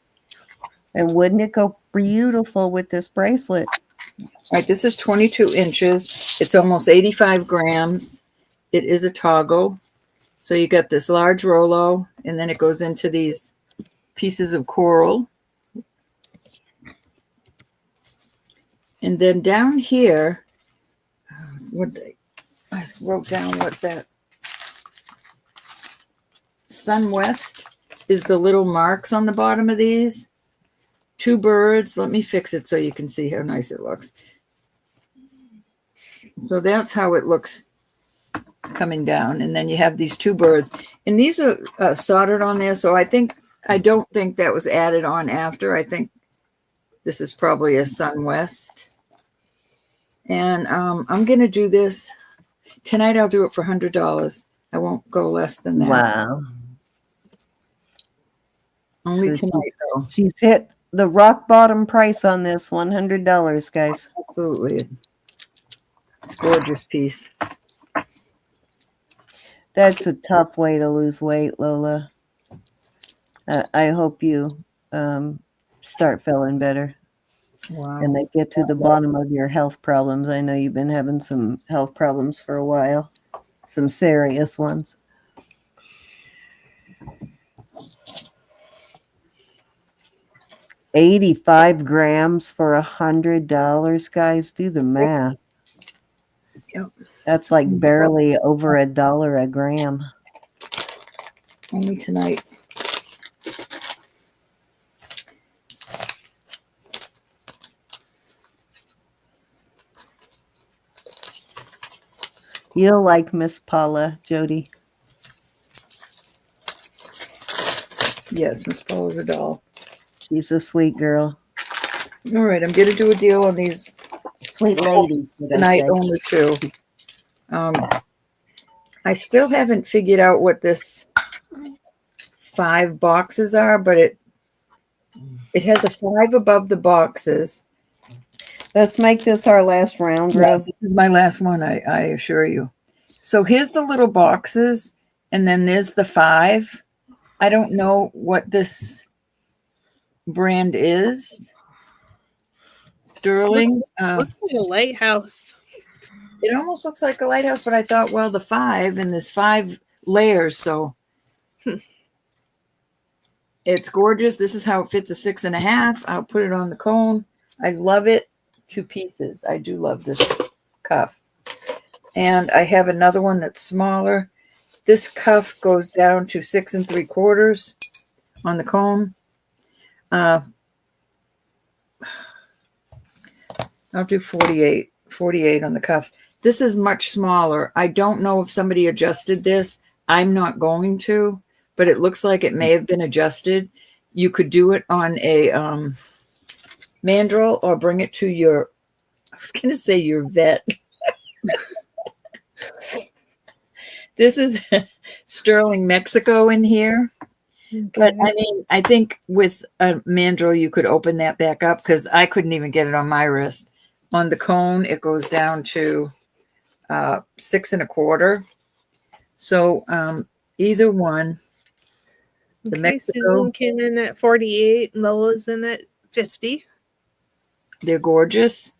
And wouldn't it go beautiful with this bracelet? All right, this is 22 inches. It's almost 85 grams. It is a toggle. So you got this large Rolo, and then it goes into these pieces of coral. And then down here, I wrote down what that Sunwest is, the little marks on the bottom of these. 2 birds. Let me fix it so you can see how nice it looks. So that's how it looks coming down. And then you have these 2 birds. And these are soldered on there. So I don't think that was added on after. I think this is probably a Sunwest. And I'm going to do this. Tonight I'll do it for $100. I won't go less than that. Wow. Only So tonight, though. She's hit the rock bottom price on this, $100, guys. Absolutely. It's a gorgeous piece. That's a tough way to lose weight, Lola. I hope you start feeling better. Wow. And they get to the bottom of your health problems. I know you've been having some health problems for a while, some serious ones. $85 grams for $100, guys. Do the math. Yep. That's like barely over $1 a gram. Only tonight. You'll like Miss Paula, Jody. Yes, Miss Paula's a doll. She's a sweet girl. All right, I'm going to do a deal on these Sweet lady. tonight, only 2. I still haven't figured out what this 5 boxes are, but it has a 5 above the boxes. Let's make this our last round, Yeah, Ro. this is my last one, I assure you. So here's the little boxes, and then there's the 5. I don't know what this brand is. Sterling. Looks like a lighthouse. It almost looks like a lighthouse, but I thought, well, the 5 and there's 5 layers, so it's gorgeous. This is how it fits a 6.5. I'll put it on the cone. I love it. 2 pieces. I do love this cuff. And I have another one that's smaller. This cuff goes down to 6 3/4 on the cone. I'll do 48 on the cuffs. This is much smaller. I don't know if somebody adjusted this. I'm not going to, but it looks like it may have been adjusted. You could do it on a mandrel or bring it to your, I was going to say your vet. This is Sterling, Mexico in here. But I mean, I think with a mandrel, you could open that back up because I couldn't even get it on my wrist. On the cone, it goes down to 6 1/4. So either one. The Okay, Mexico, Susan came in at 48. Lola's in at 50. they're gorgeous.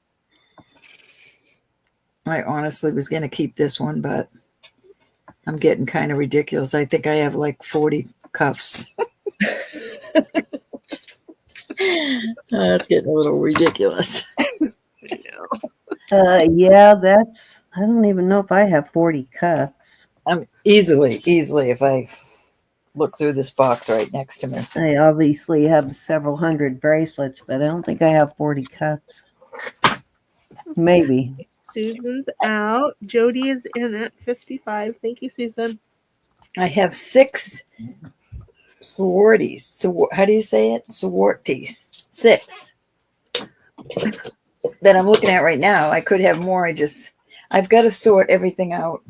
I honestly was going to keep this one, but I'm getting kind of ridiculous. I think I have like 40 cuffs. That's getting a little ridiculous. I know. Yeah, that's, I don't even know if I have 40 cups. I'm easily, if I look through this box right next to me. I obviously have several hundred bracelets, but I don't think I have 40 cups. Maybe. Susan's out. Jody is in at 55. Thank you, Susan. I have 6 sororities. So how do you say it? Sororities. 6 that I'm looking at right now. I could have more. I've got to sort everything out.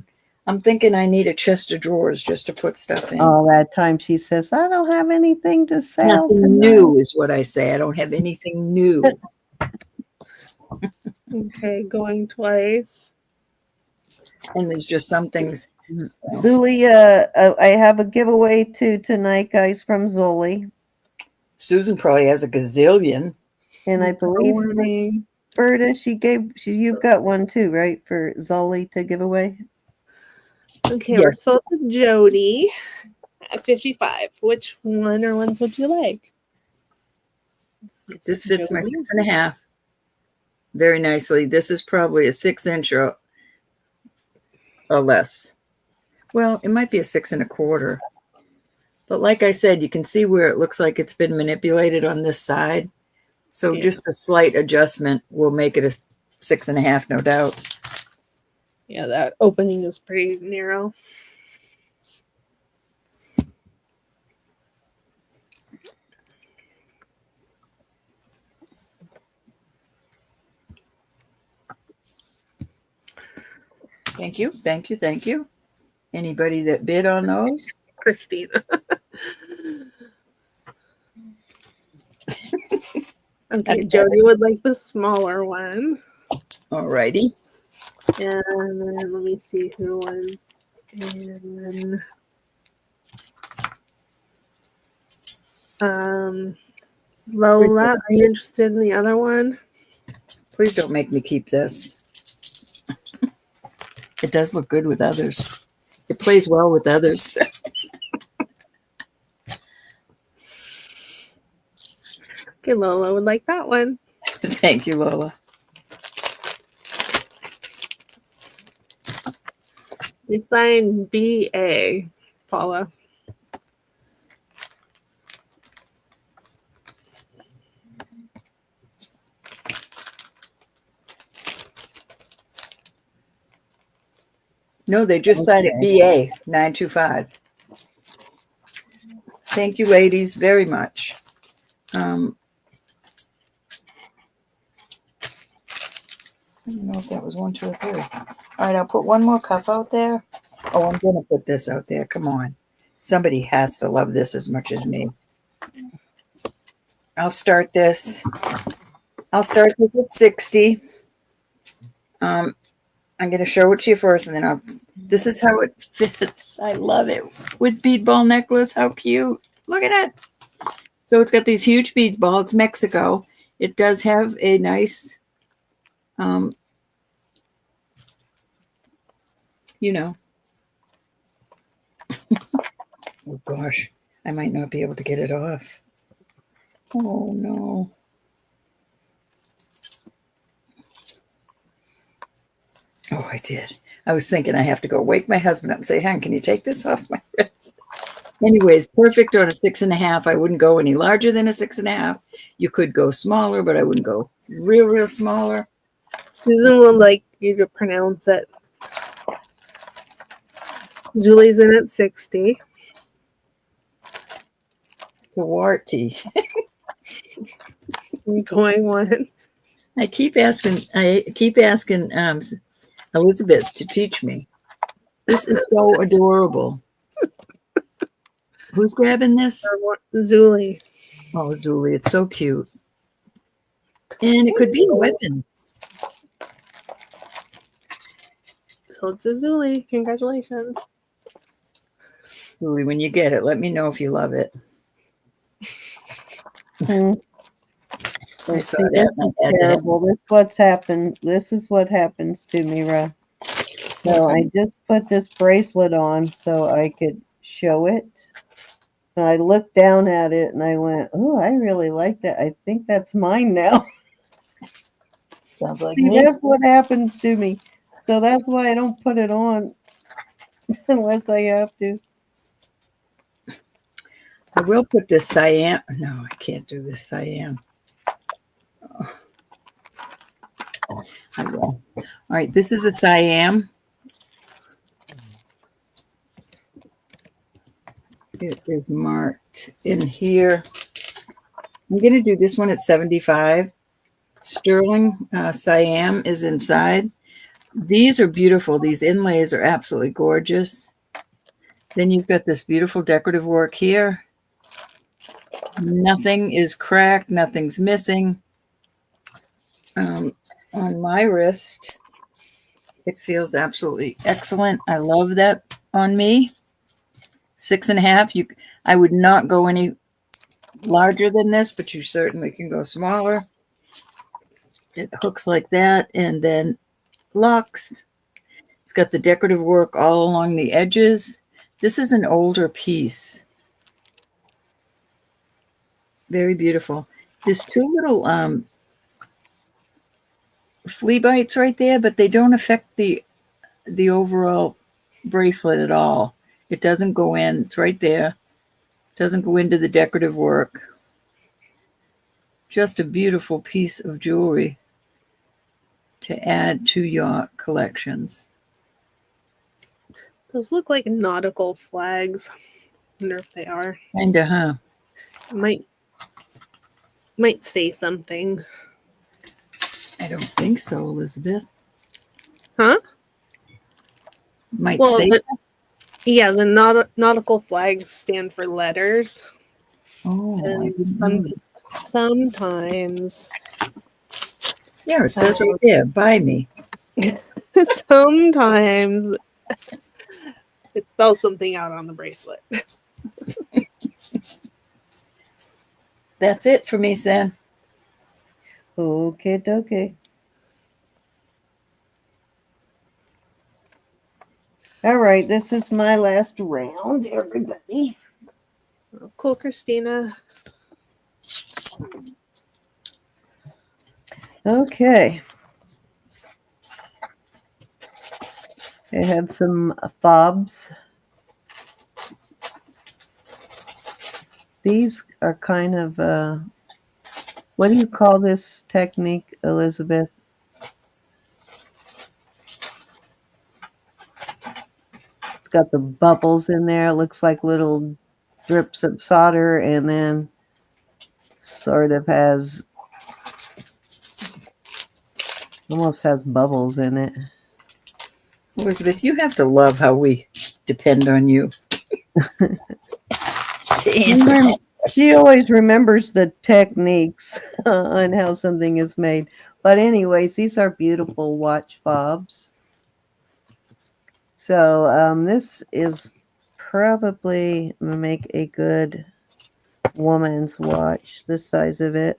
I'm thinking I need a chest of drawers just to put stuff in. All that time she says, I don't have anything to sell. Nothing tonight." new is what I say. I don't have anything new. Okay, going twice. And there's just some things. Zuli, I have a giveaway tonight, guys, from Zuli. Susan probably has a gazillion. And I believe Morning. Roberta, you've got one too, right, for Zoli to give away? Okay, we're Yes. still with Jody at 55. Which one or ones would you like? This fits my Jody. 6.5 very nicely. This is probably a 6 inch or less. Well, it might be a 6 1/4. But like I said, you can see where it looks like it's been manipulated on this side. So Yeah. just a slight adjustment will make it a 6.5, no doubt. Yeah, that opening is pretty narrow. Thank you. Thank you. Thank you. Anybody that bid on those? Christina. Okay, Jody would like the smaller one. All righty. And then let me see who was in. Lola, are you interested in the other one? Please don't make me keep this. It does look good with others. It plays well with others. Okay, Lola would like that one. Thank you, Lola. You signed BA, Paula. No, they just signed it BA 925. Thank you, ladies, very much. I don't know if that was 1, 2, or 3. All right, I'll put one more cuff out there. Oh, I'm going to put this out there. Come on. Somebody has to love this as much as me. I'll start this. At 60. I'm going to show it to you first, and then this is how it fits. I love it. With bead ball necklace. How cute. Look at it. So it's got these huge beads ball. It's Mexico. It does have a nice, you know. Oh, gosh. I might not be able to get it off. Oh, no. Oh, I did. I was thinking I have to go wake my husband up and say, "Hon, can you take this off my wrist?" Anyways, perfect on a 6.5. I wouldn't go any larger than a 6.5. You could go smaller, but I wouldn't go real smaller. Susan will like you to pronounce it. Julie's in at 60. Swarty. Going once. I keep asking Elizabeth to teach me. This is so adorable. Who's grabbing this? Julie. Oh, Zuli, it's so cute. And it could be a weapon. So it's a Julie. Congratulations. Zuli, when you get it, let me know if you love it. I saw that. Terrible. This is what happens to me, Ra. So I just put this bracelet on so I could show it. And I looked down at it and I went, "Oh, I really like that. I think that's mine now." Sounds like See, me. that's what happens to me. So that's why I don't put it on unless I have to. I will put this cyan. No, I can't do this cyan. Oh. I will. All right, this is a cyan. It is marked in here. I'm going to do this one at 75. Sterling cyan is inside. These are beautiful. These inlays are absolutely gorgeous. Then you've got this beautiful decorative work here. Nothing is cracked. Nothing's missing. On my wrist, it feels absolutely excellent. I love that on me. 6.5. I would not go any larger than this, but you certainly can go smaller. It hooks like that and then locks. It's got the decorative work all along the edges. This is an older piece. Very beautiful. There's two little flea bites right there, but they don't affect the overall bracelet at all. It doesn't go in. It's right there. It doesn't go into the decorative work. Just a beautiful piece of jewelry to add to your collections. Those look like nautical flags. I wonder if they are. Kinda, huh? Might say something. I don't think so, Elizabeth. Huh? Might Well, say the nautical flags stand for letters. Oh, I And didn't know. sometimes Yeah, it says right there, buy me. sometimes it spells something out on the bracelet. That's it for me, Sam. Okay. All right, this is my last round, everybody. Cool, Christina. Okay. I have some fobs. These are kind of, what do you call this technique, Elizabeth? It's got the bubbles in there. It looks like little drips of solder, and then sort of has Almost has bubbles in it. Elizabeth, you have to love how we depend on you to answer. She always remembers the techniques on how something is made. But anyways, these are beautiful watch fobs. So this is probably make a good woman's watch. This size of it.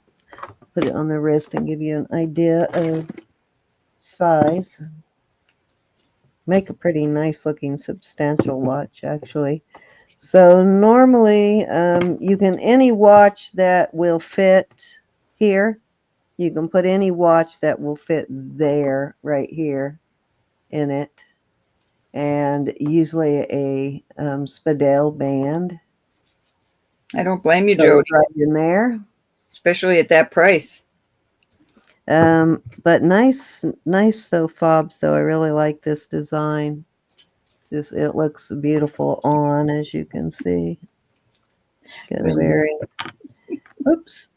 Put it on the wrist and give you an idea of size. Make a pretty nice looking substantial watch, actually. So normally you can, any watch that will fit here, you can put any watch that will fit there, right here in it. And usually a spadale band. I don't blame you, goes Jody, right in there. especially at that price. But nice though fobs though. I really like this design. It looks beautiful on, as you can see. Got a very, oops.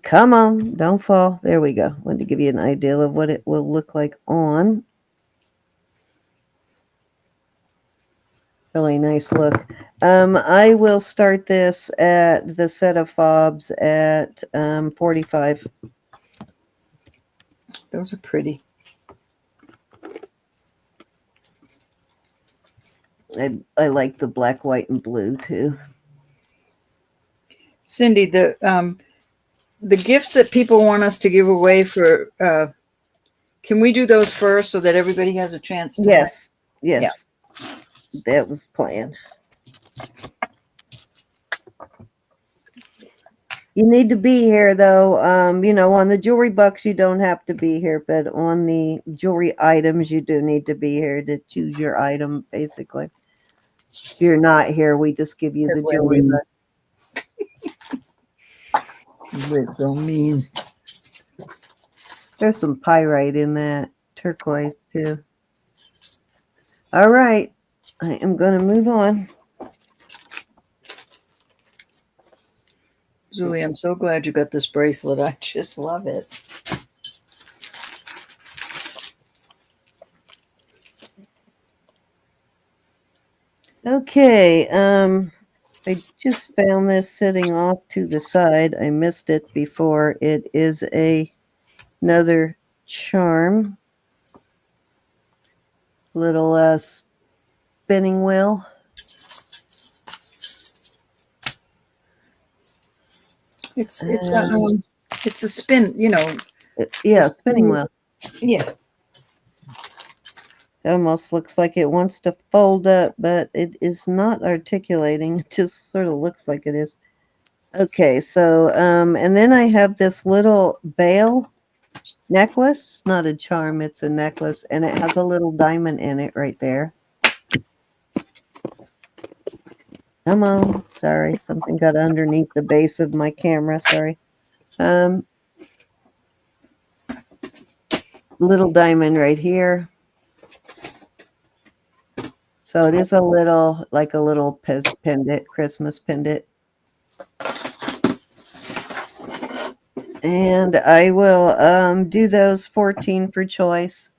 Come on, don't fall. There we go. Wanted to give you an idea of what it will look like on. Really nice look. I will start this at the set of fobs at 45. Those are pretty. I like the black, white, and blue too. Cindy, the gifts that people want us to give away for, can we do those first so that everybody has a chance to Yes. That was planned. You need to be here though. On the jewelry bucks you don't have to be here, but on the jewelry items you do need to be here to choose your item, basically. If you're not here, we just give you the jewelry buck. We're so mean. There's some pyrite in that turquoise too. All right, I am going to move on. Julie, I'm so glad you got this bracelet. I just love it. Okay, I just found this sitting off to the side. I missed it before. It is another charm. Little spinning wheel. It's a spin, Yeah, spinning wheel. Yeah. It almost looks like it wants to fold up, but it is not articulating. It just sort of looks like it is. Okay, so, and then I have this little bale necklace. Not a charm, it's a necklace, and it has a little diamond in it right there. Come on. Sorry, something got underneath the base of my camera. Sorry. Little diamond right here. So it is like a little pendant, Christmas pendant. And I will do those 14 for choice.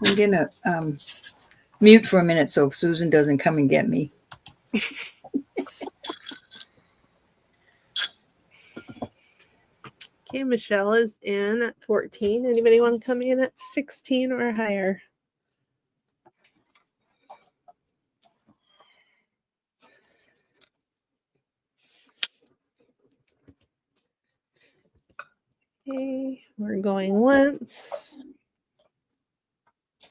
I'm gonna mute for a minute so Susan doesn't come and get me. Okay, Michelle is in at 14. Anybody want to come in at 16 or higher? Okay, we're going once.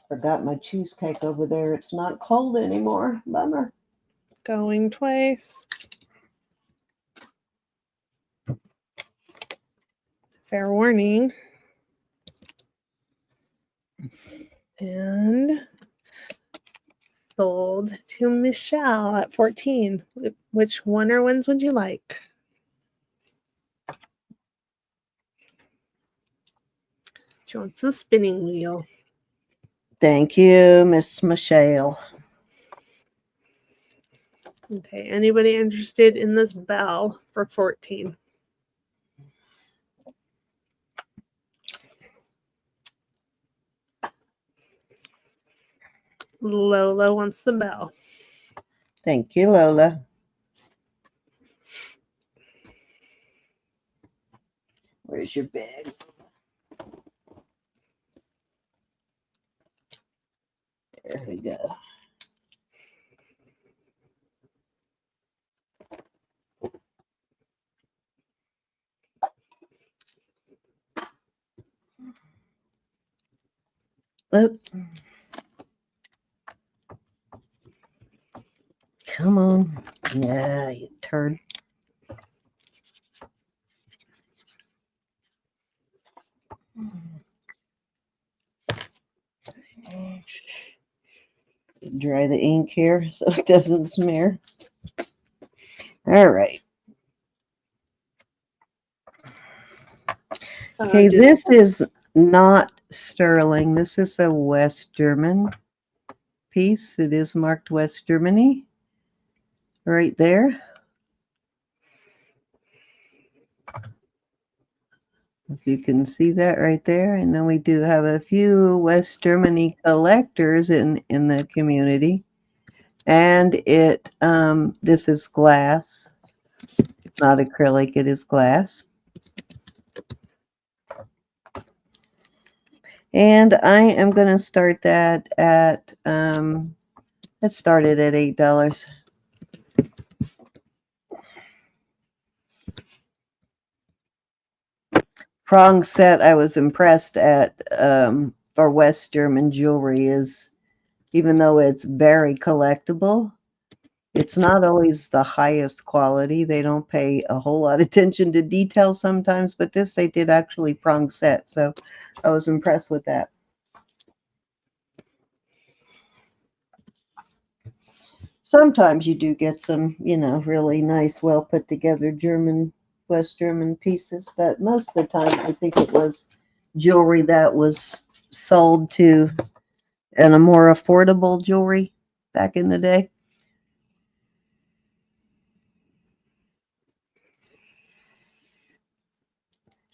Forgot my cheesecake over there. It's not cold anymore. Bummer. Going twice. Fair warning. And sold to Michelle at 14. Which one or ones would you like? She wants the spinning wheel. Thank you, Miss Michelle. Okay, anybody interested in this bell for 14? Lola wants the bell. Thank you, Lola. Where's your bag? There we go. Oop. Come on. Yeah, you turd. Dry the ink here so it doesn't smear. All right. Okay, this is not sterling. This is a West German piece. It is marked West Germany right there. If you can see that right there. And then we do have a few West Germany collectors in the community. And this is glass. It's not acrylic, it is glass. And I am going to start that at, let's start it at $8. Prong set I was impressed at for West German jewelry is, even though it's very collectible, it's not always the highest quality. They don't pay a whole lot of attention to detail sometimes, but this they did actually prong set, so I was impressed with that. Sometimes you do get some, really nice, well put together West German pieces, but most of the time I think it was jewelry that was sold to and a more affordable jewelry back in the day.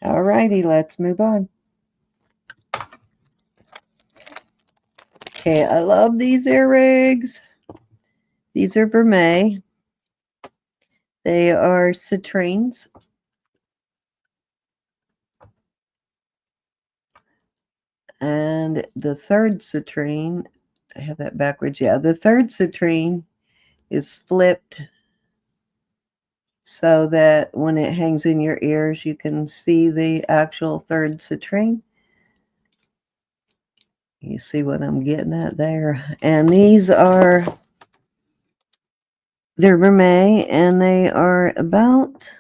All righty, let's move on. Okay, I love these earrings. These are vermeil. They are citrines. And the third citrine, I have that backwards. Yeah, the third citrine is flipped so that when it hangs in your ears, you can see the actual third citrine. You see what I'm getting at there. And they're vermeil, and they are about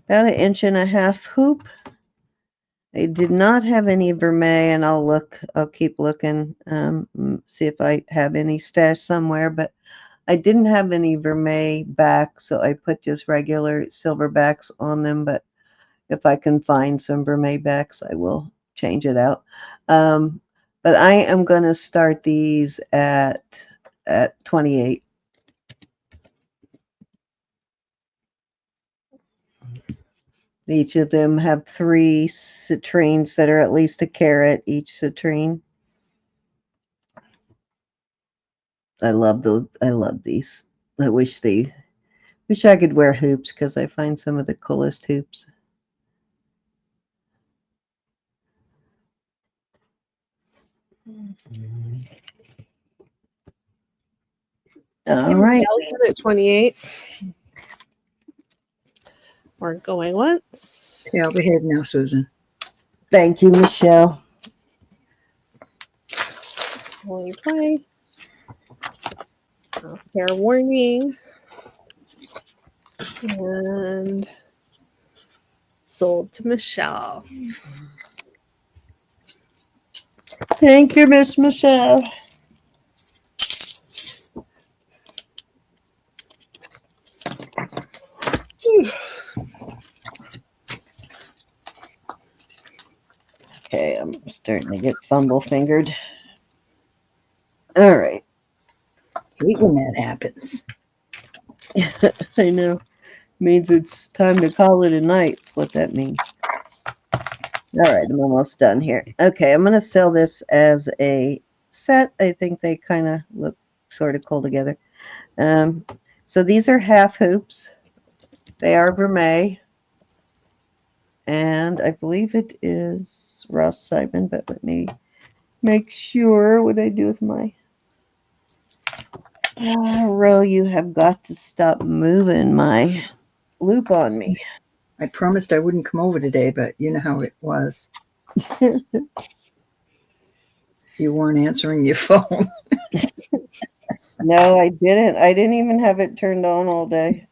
an 1.5 hoop. I did not have any vermeil, and I'll keep looking, see if I have any stashed somewhere, but I didn't have any vermeil back, so I put just regular silver backs on them, but if I can find some vermeil backs, I will change it out. But I am going to start these at 28. Each of them have 3 citrines that are at least a carat each citrine. I love these. I wish I could wear hoops because I find some of the coolest hoops. All right. Michelle's at 28. We're going once. Yeah, I'll be ahead now, Susan. Thank you, Michelle. Going twice. Fair warning. And sold to Michelle. Thank you, Miss Michelle. Okay, I'm starting to get fumble fingered. All right. Hate when that happens. I know. Means it's time to call it a night. That's what that means. All right, I'm almost done here. Okay, I'm going to sell this as a set. I think they kind of look sort of cool together. So these are half hoops. They are vermeil. And I believe it is Ross Simon, but let me make sure what I do with my row. You have got to stop moving my loop on me. I promised I wouldn't come over today, but you know how it was. You weren't answering your phone. No, I didn't. I didn't even have it turned on all day.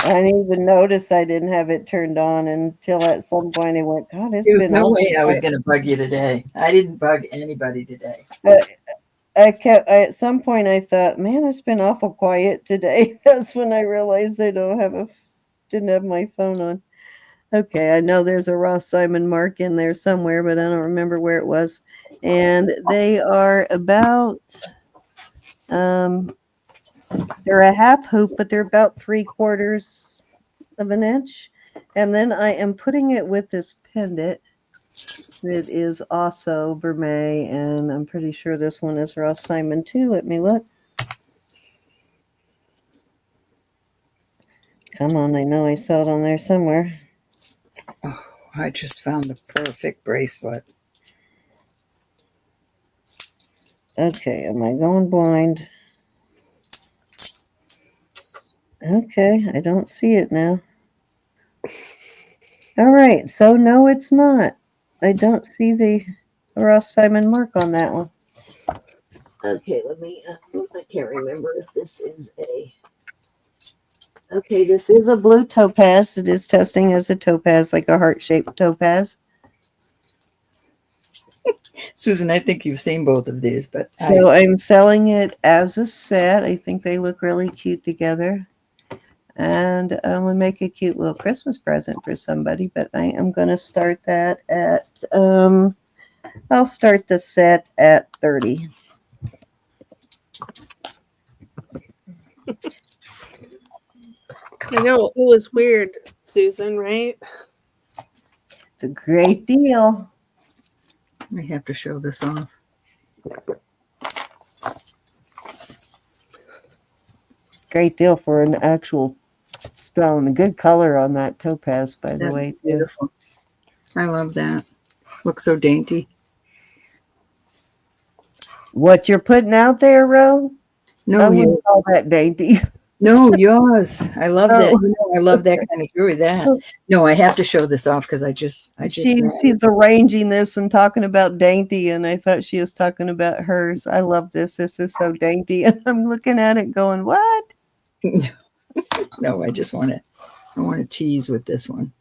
I didn't even notice I didn't have it turned on until at some point I went, God, it's There was been no awful way I was quiet." going to bug you today. I didn't bug anybody today. At some point I thought, man, it's been awful quiet today. That's when I realized I didn't have my phone on. Okay, I know there's a Ross Simon mark in there somewhere, but I don't remember where it was. And they are about they're a half hoop, but they're about 3/4 of an inch. And then I am putting it with this pendant that is also vermeil, and I'm pretty sure this one is Ross Simon too. Let me look. Come on, I know I saw it on there somewhere. Oh, I just found the perfect bracelet. Okay, am I going blind? Okay, I don't see it now. All right, so no, it's not. I don't see the Ross Simon mark on that one. Okay, let me, I can't remember if this is a, okay, this is a blue topaz. It is testing as a topaz, like a heart-shaped topaz. Susan, I think you've seen both of these, but So I'm selling it as a set. I think they look really cute together. And I'm going to make a cute little Christmas present for somebody, but I am going to start that at, I'll start the set at 30. I know it was weird, Susan, right? It's a great deal. I have to show this off. Great deal for an actual stone. A good color on that topaz, by the That's way, too. beautiful. I love that. Looks so dainty. What you're putting out there, Ro? No, I wouldn't call that dainty. no, yours. I love that. Oh. You know, I love that kind of jewelry. That. No, I have to show this off because I just. She's arranging this and talking about dainty, and I thought she was talking about hers. I love this. This is so dainty, and I'm looking at it, going, "What?" No, I just want to. I want to tease with this one.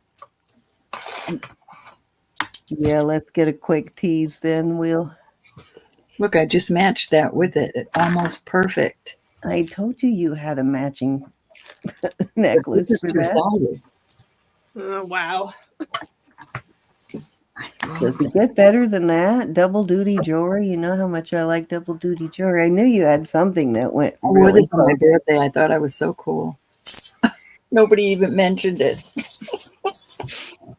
Yeah, let's get a quick tease, then we'll. Look, I just matched that with it. It's almost perfect. I told you had a matching necklace This for is that. two-sided. Oh, wow. Does it get better than that? Double duty jewelry. You know how much I like double duty jewelry. I knew you had something that went I wore really this on my close. birthday. I thought I was so cool. Nobody even mentioned it.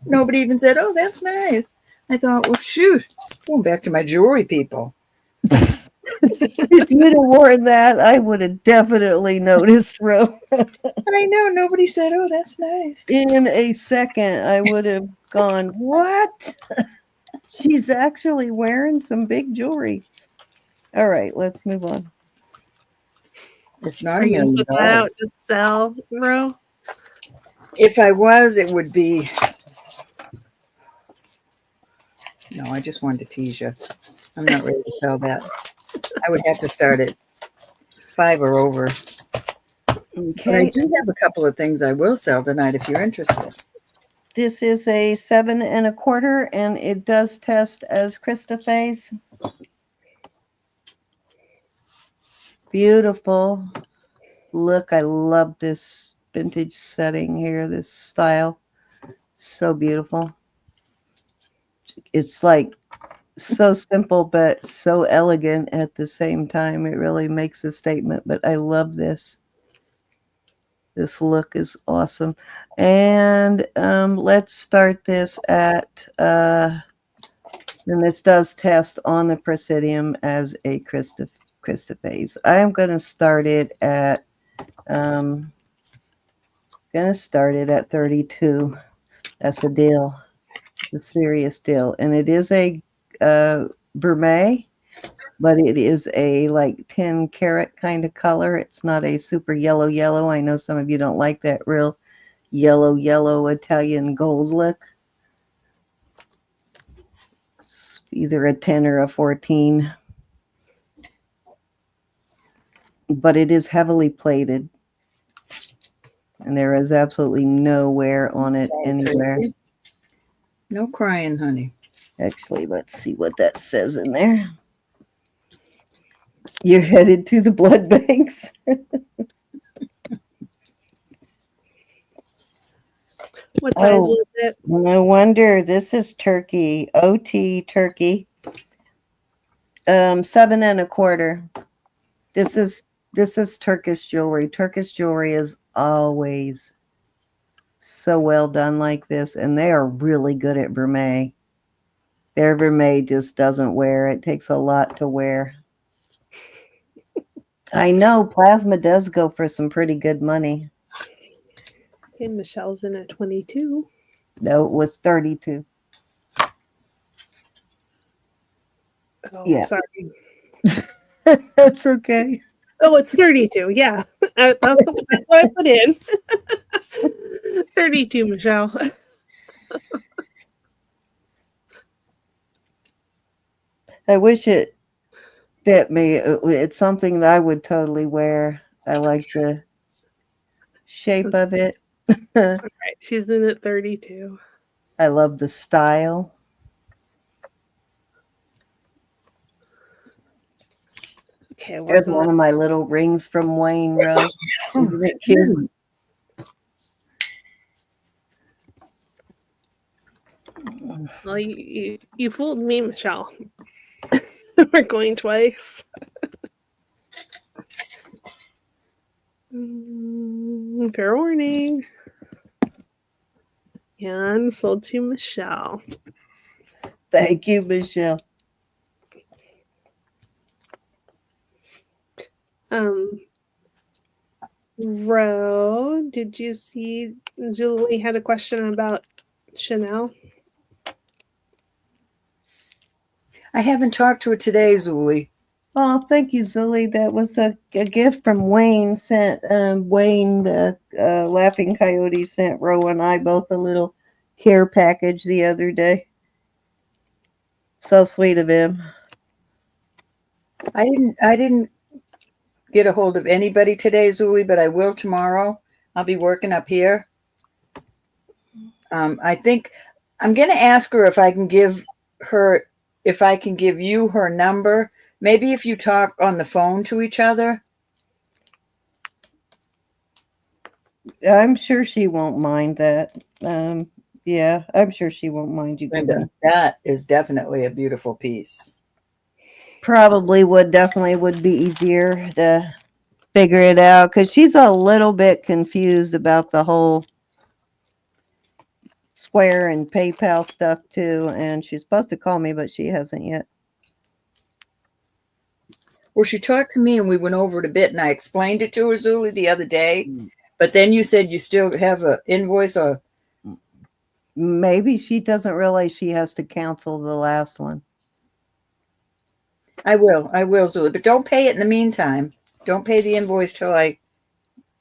Nobody even said, "Oh, that's nice." I thought, well, shoot, going back to my jewelry people. If you'd have worn that, I would have definitely noticed, Ro. I know nobody said, "Oh, that's nice." In a second, I would have gone, "What? She's actually wearing some big jewelry." All right, let's move on. It's not Are $1 you million. gonna put that out to sell, Ro? If I was, it would be. No, I just wanted to tease you. I'm not ready to sell that. I would have to start at 5 or over. But I Okay, do have a couple of things I will sell tonight if you're interested. this is a 7 1/4, and it does test as Christophase. Beautiful. Look, I love this vintage setting here, this style. So beautiful. It's like so simple, but so elegant at the same time. It really makes a statement, but I love this. This look is awesome. And let's start this at, and this does test on the Presidium as a Christophase. I am going to start it at, 32. That's a deal, a serious deal. And it is a Burmais, but it is a like 10 karat kind of color. It's not a super yellow. I know some of you don't like that real yellow Italian gold look. It's either a 10 or a 14. But it is heavily plated. And there is absolutely no wear on it anywhere. No crying, honey. Actually, let's see what that says in there. You're headed to the blood banks. What size was it? No wonder. This is Turkey, OT Turkey. 7 1/4. This is Turkish jewelry. Turkish jewelry is always so well done like this, and they are really good at vermeil. Their vermeil just doesn't wear. It takes a lot to wear. I know plasma does go for some pretty good money. Okay, Michelle's in at 22. No, it was 32. Oh, Yeah. sorry. That's okay. Oh, it's 32. Yeah, that's what I put in. 32, Michelle. I wish it fit me. It's something that I would totally wear. I like the shape of it. All right, she's in at 32. I love the style. Okay, There's one of my little rings from Wayne Rose. Isn't it cute? Well, you fooled me, Michelle. We're going twice. Fair warning. And sold to Michelle. Thank you, Michelle. Ro, did you see Julie had a question about Chanel? I haven't talked to her today, Zuli. Oh, thank you, Zuli. That was a gift from Wayne. Sent Wayne, the Laughing Coyote, sent Ro and I both a little care package the other day. So sweet of him. I didn't get a hold of anybody today, Zuli, but I will tomorrow. I'll be working up here. I think I'm going to ask her if I can give you her number. Maybe if you talk on the phone to each other. I'm sure she won't mind that. Yeah, I'm sure she won't mind you giving. That is definitely a beautiful piece. Probably would be easier to figure it out because she's a little bit confused about the whole Square and PayPal stuff too, and she's supposed to call me, but she hasn't yet. Well, she talked to me and we went over it a bit, and I explained it to her, Zuli, the other day. But then you said you still have an invoice, or maybe she doesn't realize she has to cancel the last one. I will, Zuli, but don't pay it in the meantime. Don't pay the invoice till I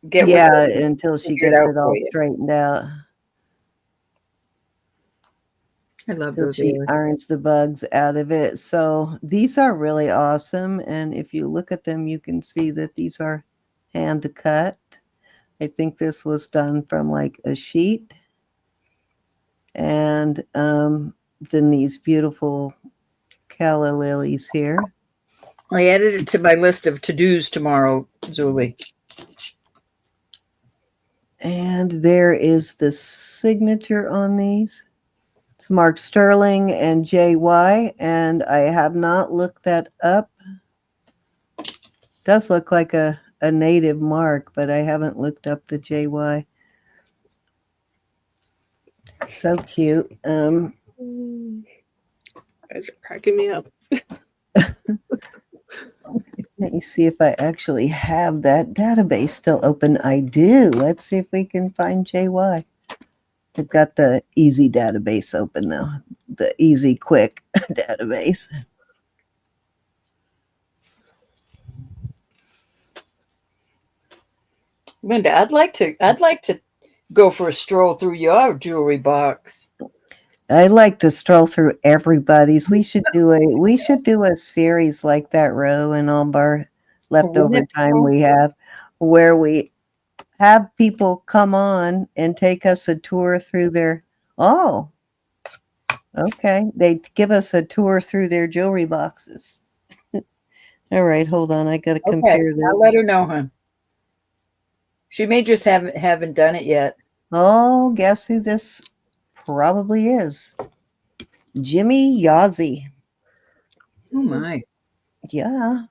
get until she gets it all straightened out. I love Till those. she irons the bugs out of it. So these are really awesome, and if you look at them, you can see that these are hand cut. I think this was done from like a sheet, and then these beautiful calla lilies here. I added it to my list of to-dos tomorrow, Zuli. And there is the signature on these. It's Mark Sterling and JY, and I have not looked that up. Does look like a a native mark, but I haven't looked up the JY. So cute. You guys are cracking me up. Let me see if I actually have that database still open. I do. Let's see if we can find JY. I've got the easy database open now. The easy, quick database. Linda, I'd like to go for a stroll through your jewelry box. I like to stroll through everybody's. We should do a series like that, Ro, and all our leftover Wouldn't it be time cool? we have, where we have people come on and take us a tour through their. Oh, okay. They give us a tour through their jewelry boxes. All right, hold on. I got to Okay, compare this. I'll let her know, hon. She may just haven't done it yet. Oh, guess who this probably is? Jimmy Yazzie. Oh my. Yeah.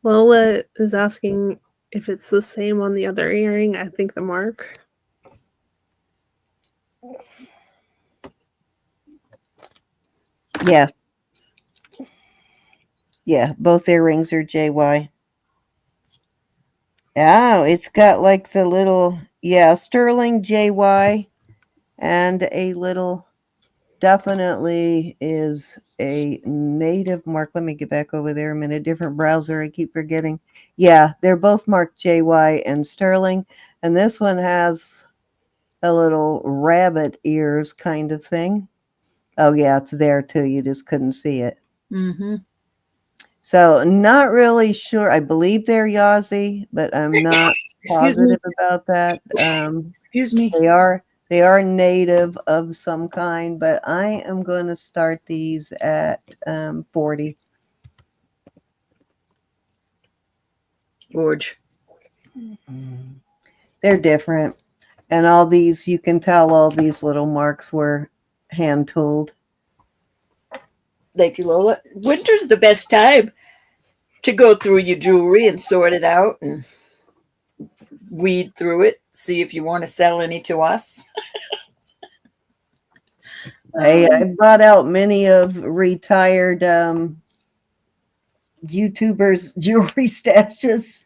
Lola is asking if it's the same on the other earring. I think the mark. Yes. Yeah, both earrings are JY. Oh, it's got like the little, sterling JY and a little, definitely is a native mark. Let me get back over there. I'm in a different browser. I keep forgetting. Yeah, they're both marked JY and sterling. And this one has a little rabbit ears kind of thing. Oh, yeah, it's there too. You just couldn't see it. Mm-hmm. So not really sure. I believe they're Yazzie, but I'm not Excuse me. positive about that. Excuse me. They are native of some kind, but I am going to start these at 40. George. They're different. And all these, you can tell all these little marks were hand tooled. Thank you, Lola. Winter's the best time to go through your jewelry and sort it out and weed through it. See if you want to sell any to us. I bought out many of retired YouTubers' jewelry stashes,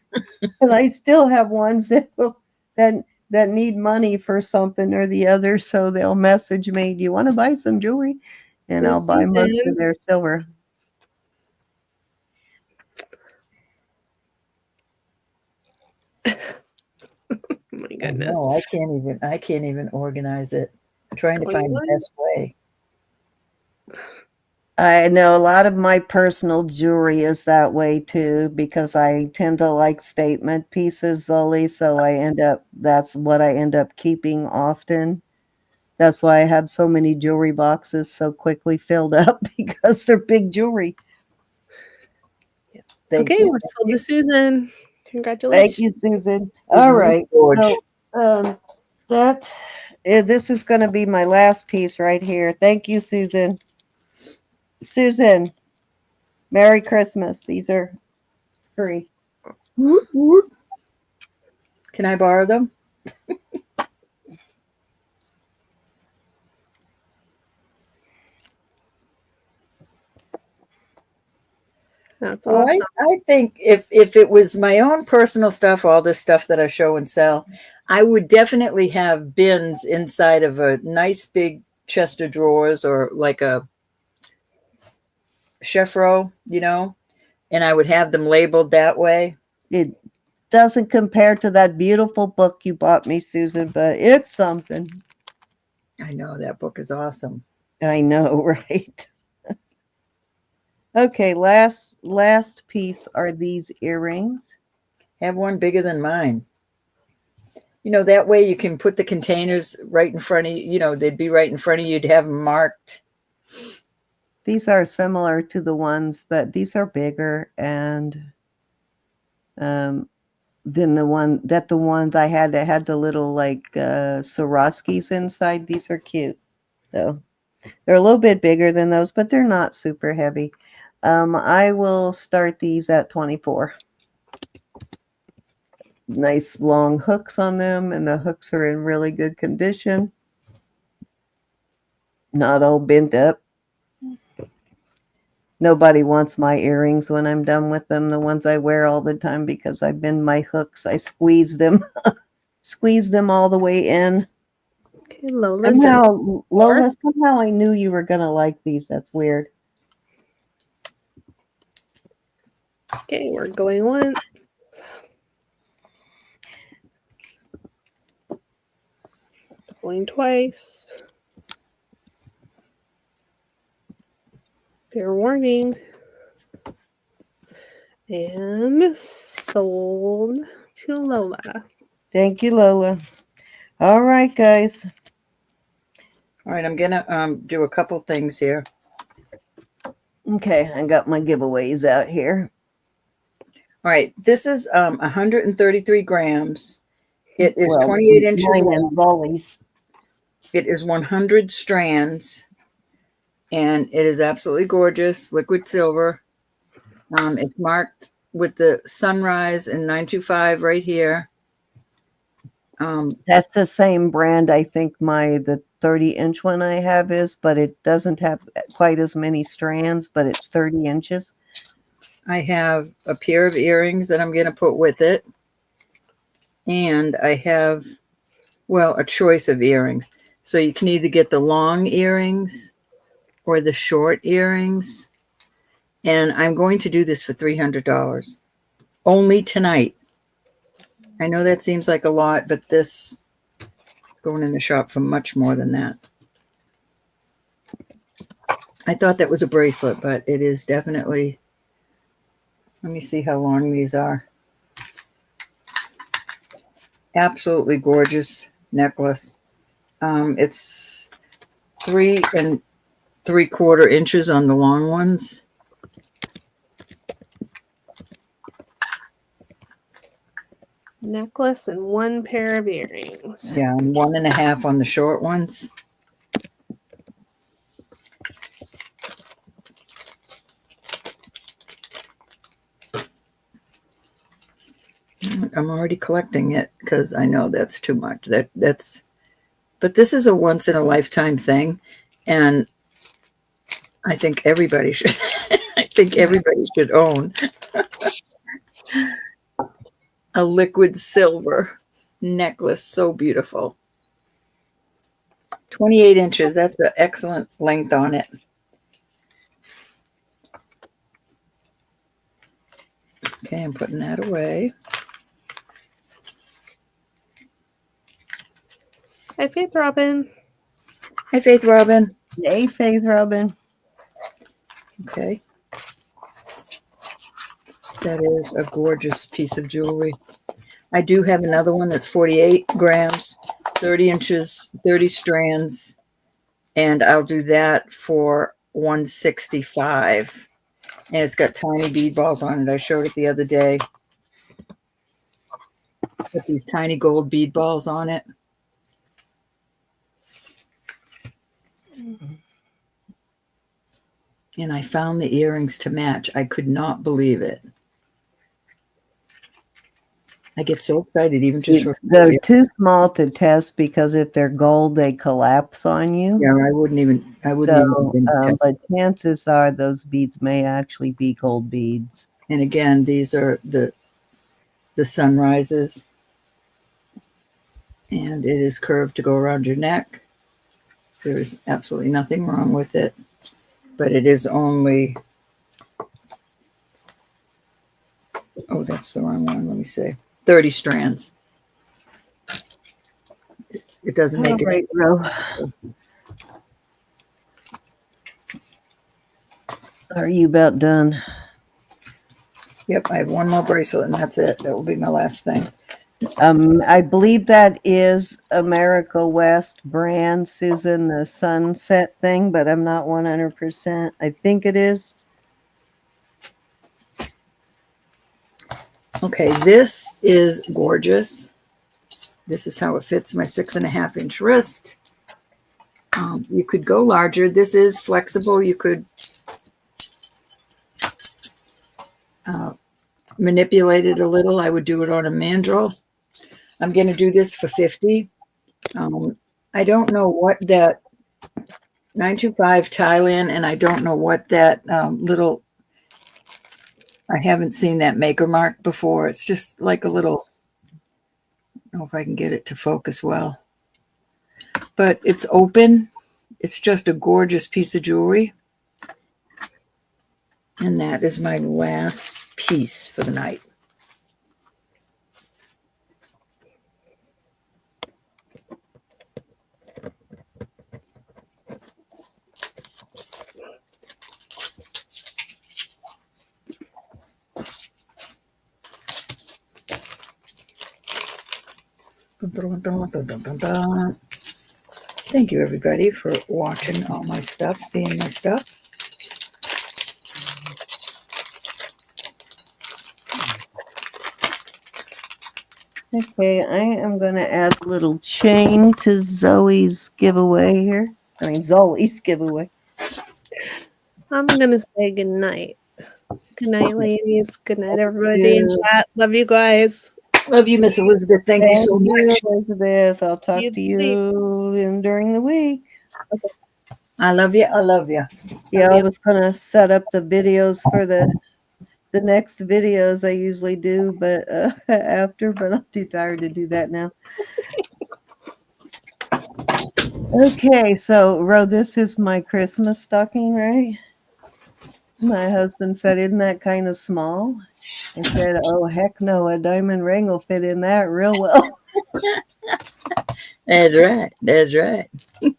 and I still have ones that need money for something or the other. So they'll message me, "Do you want to buy some jewelry?" And I'll buy most of their silver. Oh my goodness. No, I can't even organize it. I'm trying to find the 21? best way. I know a lot of my personal jewelry is that way too, because I tend to like statement pieces, Zoe. So that's what I end up keeping often. That's why I have so many jewelry boxes so quickly filled up, because they're big jewelry. Okay, we're sold to Susan. Thank Congratulations. you, Susan. All right. So this is going to be my last piece right here. Thank you, Susan. Susan, Merry Christmas. These are free. Whoop, whoop. Can I borrow them? That's Well, awesome. I think if it was my own personal stuff, all this stuff that I show and sell, I would definitely have bins inside of a nice big chest of drawers or like a chef row, and I would have them labeled that way. It doesn't compare to that beautiful book you bought me, Susan, but it's something. I know that book is awesome. I know, right? Okay, last piece are these earrings. Have one bigger than mine. That way you can put the containers right in front of you. They'd be right in front of you. You'd have them marked. These are similar to the ones, but these are bigger and than the ones I had that had the little like Swarovskis inside. These are cute. So they're a little bit bigger than those, but they're not super heavy. I will start these at 24. Nice long hooks on them, and the hooks are in really good condition. Not all bent up. Nobody wants my earrings when I'm done with them, the ones I wear all the time, because I bend my hooks. I squeeze them, squeeze them all the way in. Okay, Lola. Somehow I knew you were gonna like these. That's weird. Okay, we're going once. Going twice. Fair warning. And sold to Lola. Thank you, Lola. All right, guys. All right, I'm gonna do a couple things here. Okay, I got my giveaways out here. All right, this is 133 grams. It is Well, 28 inches mine long. and Volley's. It is 100 strands, and it is absolutely gorgeous, liquid silver. It's marked with the sunrise in 925 right here. That's the same brand. I think the 30-inch one I have is, but it doesn't have quite as many strands, but it's 30 inches. I have a pair of earrings that I'm going to put with it. And I have, well, a choice of earrings. So you can either get the long earrings or the short earrings. And I'm going to do this for $300 only tonight. I know that seems like a lot, but this is going in the shop for much more than that. I thought that was a bracelet, but it is definitely. Let me see how long these are. Absolutely gorgeous necklace. It's 3 3/4 inches on the long ones. Necklace and one pair of earrings. Yeah, and 1.5 on the short ones. I'm already collecting it because I know that's too much. But this is a once in a lifetime thing, and I think everybody should. I think everybody should own a liquid silver necklace. So beautiful. 28 inches. That's an excellent length on it. Okay, I'm putting that away. Hi, Faith Robin. Hi, Faith Robin. Hey, Faith Robin. Okay. That is a gorgeous piece of jewelry. I do have another one that's 48 grams, 30 inches, 30 strands, and I'll do that for $165. And it's got tiny bead balls on it. I showed it the other day. Put these tiny gold bead balls on it. And I found the earrings to match. I could not believe it. I get so excited even just for. They're too small to test because if they're gold, they collapse on you. Yeah, I wouldn't even test. But chances are those beads may actually be gold beads. And again, these are the sunrises. And it is curved to go around your neck. There's absolutely nothing wrong with it. But it is only. Oh, that's the wrong one. Let me see. 30 strands. It doesn't make it. Are you about done? Yep, I have one more bracelet and that's it. That will be my last thing. I believe that is America West brand, Susan, the sunset thing, but I'm not 100%. I think it is. Okay, this is gorgeous. This is how it fits my 6.5-inch wrist. You could go larger. This is flexible. You could manipulate it a little, I would do it on a mandrel. I'm going to do this for 50. I don't know what that 925 Thailand, and I don't know what that little, I haven't seen that maker mark before. It's just like a little, I don't know if I can get it to focus well, but it's open. It's just a gorgeous piece of jewelry. And that is my last piece for the night. Thank you, everybody, for watching all my stuff, seeing my stuff. Okay, I am going to add a little chain to Zoe's giveaway here. I mean, Zoe's giveaway. I'm gonna say good night. Good night, ladies. Good night, everybody in chat. Love you guys. Love you, Miss Elizabeth. Thank you so much. Elizabeth. I'll talk You to too. you during the week. I love you. I love you. Yeah, I was going to set up the videos for the next videos I usually do, but after, but I'm too tired to do that now. Okay, so Ro, this is my Christmas stocking, right? My husband said, "Isn't that kind of small?" I said, "Oh, heck no, a diamond ring will fit in that real well." That's right. That's right. He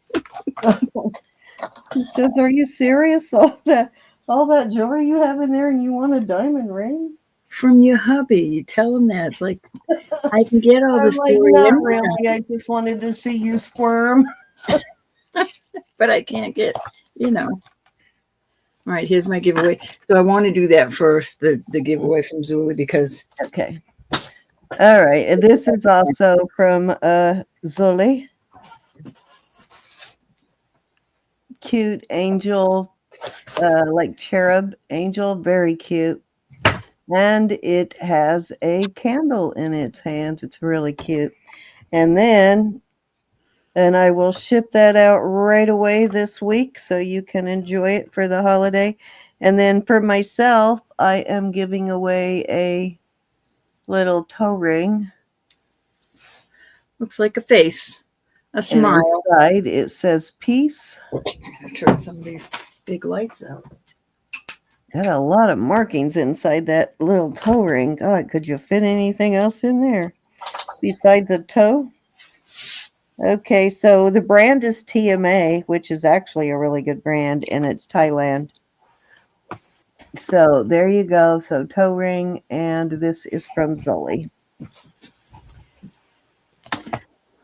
says, "Are you serious? All that jewelry you have in there, and you want a diamond ring?" From your hubby, you tell him that. It's like, I can get all I'm this like, jewelry "Not in there, really. I just wanted to see you squirm." but I can't get, you know. All right, here's my giveaway. So I want to do that first, the giveaway from Zuli, because Okay. All right, and this is also from Zuli. Cute angel, like cherub angel, very cute. And it has a candle in its hands. It's really cute. And I will ship that out right away this week so you can enjoy it for the holiday. And then for myself, I am giving away a little toe ring. looks like a face, a And smile. inside it says peace. I'll turn some of these big lights out. Got a lot of markings inside that little toe ring. God, could you fit anything else in there besides a toe? Okay, so the brand is TMA, which is actually a really good brand, and it's Thailand. So there you go. So toe ring, and this is from Zoe.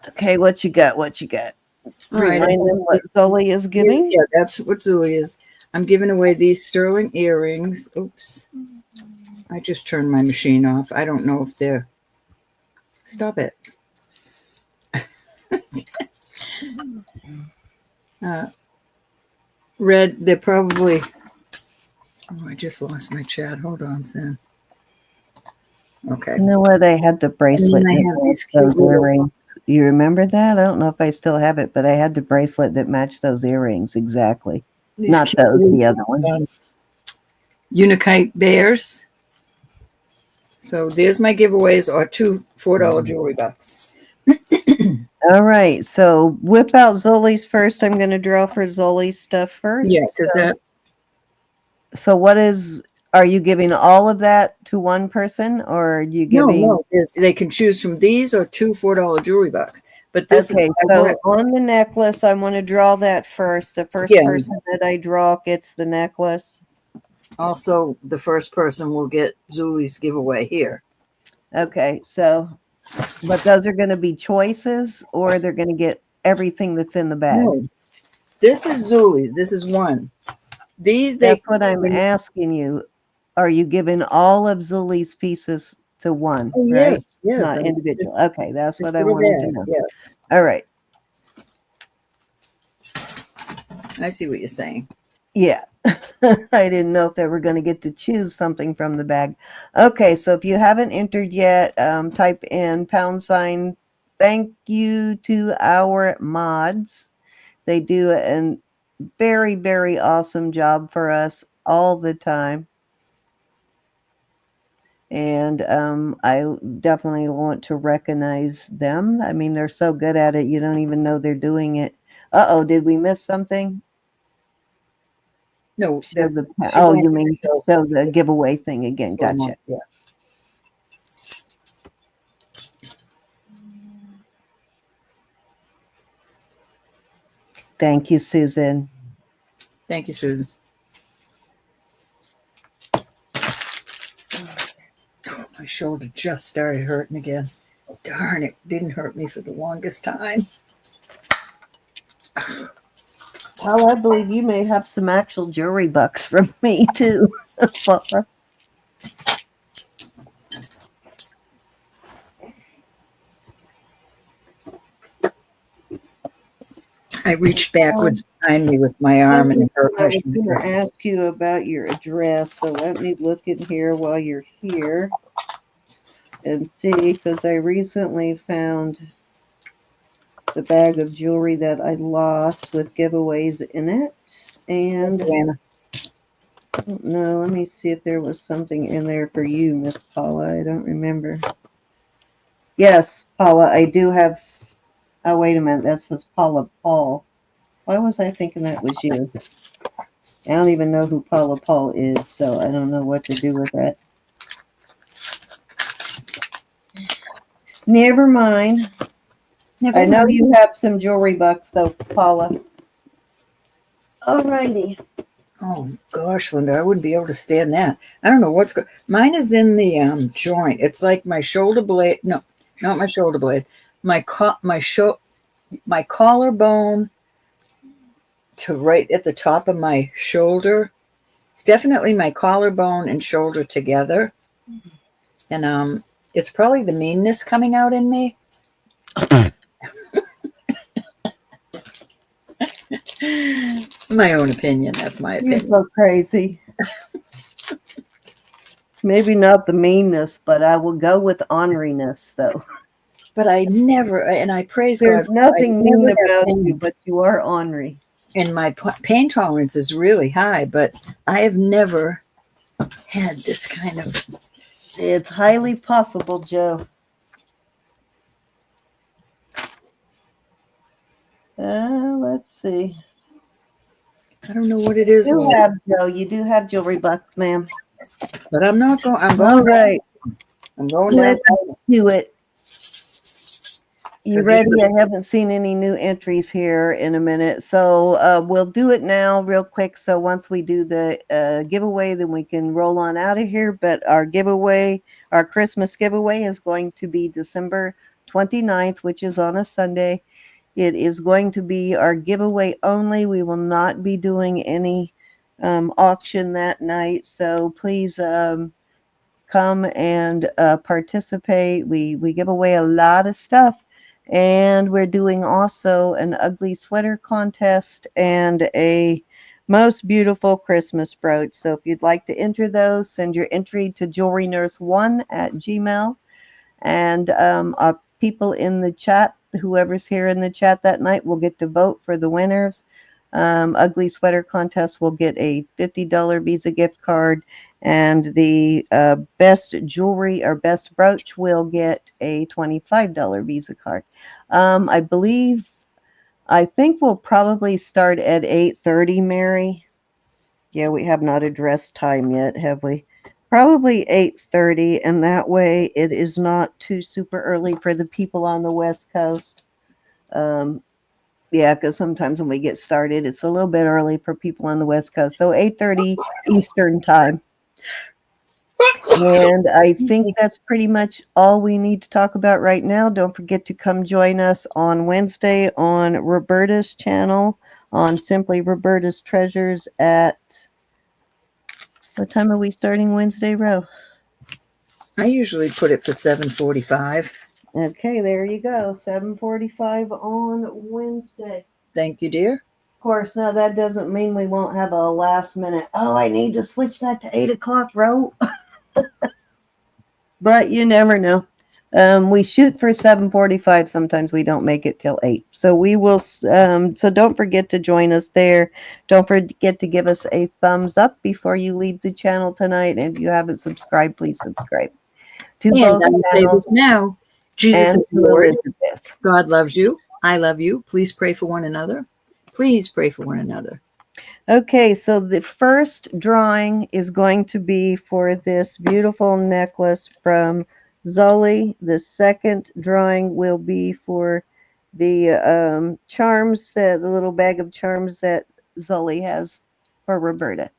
Okay, what you got? What you got? All right. Remind them what Zoe is giving. Yeah, that's what Zuli is. I'm giving away these sterling earrings. Oops. I just turned my machine off. I don't know if they're... Stop it. Red, they're probably... Oh, I just lost my chat. Hold on, Sam. Okay. You know what? I had the bracelet And then I that have these matched those cute little- earrings. You remember that? I don't know if I still have it, but I had the bracelet that matched those earrings exactly. These Not cute those, little, the other one. Unikite bears. So there's my giveaways, or two $4 jewelry box. All right, so whip out Zoli's first. I'm going to draw for Zoli's stuff first. Yes, is that... So are you giving all of that to one person, or are you giving? No, they can choose from these or two $4 jewelry box. But this Okay, is, so on the necklace, I want to draw that first. The first person that I draw gets the necklace. also the first person will get Zuli's giveaway here. Okay, but those are going to be choices, or they're going to get everything that's in the bag? No, this is Zuli. This is one. That's what I'm asking you. Are you giving all of Zuli's pieces to one? Oh, right? yes, yes. Not individual. Okay, that's what I little wanted to bag, know. Yes, All right. I see what you're saying. Yeah. I didn't know if they were going to get to choose something from the bag. Okay, so if you haven't entered yet, type in # thank you to our mods. They do a very, very awesome job for us all the time. And I definitely want to recognize them. I mean, they're so good at it, you don't even know they're doing it. Uh-oh, did we miss something? No, Show that's the, she oh, wanted you to mean show the giveaway thing again. for a Gotcha. month, yeah. Thank you, Susan. Thank you, Susan. Oh, my shoulder just started hurting again. Darn, it didn't hurt me for the longest time. Well, I believe you may have some actual jewelry bucks from me too, Paula. I reached backwards behind me with my arm and it hurt I my was going shoulder. to ask you about your address, so let me look in here while you're here and see, because I recently found the bag of jewelry that I lost with giveaways in it. And Joanna. I don't know, let me see if there was something in there for you, Miss Paula. I don't remember. Yes, Paula, I do have. Oh, wait a minute. That says Paula Paul. Why was I thinking that was you? I don't even know who Paula Paul is, so I don't know what to do with that. Never mind. I know you have some jewelry bucks, though, Paula. Alrighty. Oh gosh, Linda, I wouldn't be able to stand that. I don't know what's going. Mine is in the joint. It's like my shoulder blade. No, not my shoulder blade. My collarbone to right at the top of my shoulder. It's definitely my collarbone and shoulder together, and it's probably the meanness coming out in me. My own opinion. That's my You're opinion. so crazy. Maybe not the meanness, but I will go with orneriness, though. But I never, and I praise There's God, nothing mean never have about you, pain. but you are ornery. And my pain tolerance is really high, but I have never had this kind of. It's highly possible, Joe. Let's see. I don't know what it is, You have, Joe. You do have jewelry bucks, ma'am. but I'm not going. I'm All going. right. I'm going down. Let's do it. You 'Cause this ready? I haven't seen any new entries here in a minute. So we'll do it now real quick. So once we do the giveaway, then we can roll on out of here. But our giveaway, our Christmas giveaway is going to be December 29th, which is on a Sunday. It is going to be our giveaway only. We will not be doing any auction that night. So please come and participate. We give away a lot of stuff. And we're doing also an ugly sweater contest and a most beautiful Christmas brooch. So if you'd like to enter those, send your entry to jewelrynurse1@gmail.com. And people in the chat, whoever's here in the chat that night, will get to vote for the winners. Ugly Sweater Contest will get a $50 Visa gift card, and the best jewelry or best brooch will get a $25 Visa card. I think we'll probably start at 8:30, Mary. Yeah, we have not addressed time yet, have we? Probably 8:30, and that way it is not too super early for the people on the West Coast. Yeah, because sometimes when we get started, it's a little bit early for people on the West Coast. So 8:30 Eastern time. And I think that's pretty much all we need to talk about right now. Don't forget to come join us on Wednesday on Roberta's channel on Simply Roberta's Treasures at what time are we starting Wednesday, Ro? I usually put it for 7:45. Okay, there you go. 7:45 on Wednesday. Thank you, dear. Of course, now that doesn't mean we won't have a last minute. Oh, I need to switch that to 8 o'clock row. But you never know. We shoot for 7:45. Sometimes we don't make it till 8. So we will. So don't forget to join us there. Don't forget to give us a thumbs up before you leave the channel tonight. And if you haven't subscribed, please subscribe to And both I will say channels this now. Jesus and is to Lord. Elizabeth. God loves you. I love you. Please pray for one another. Please pray for one another. Okay, so the first drawing is going to be for this beautiful necklace from Zoli. The second drawing will be for the charms, the little bag of charms that Zoli has for Roberta.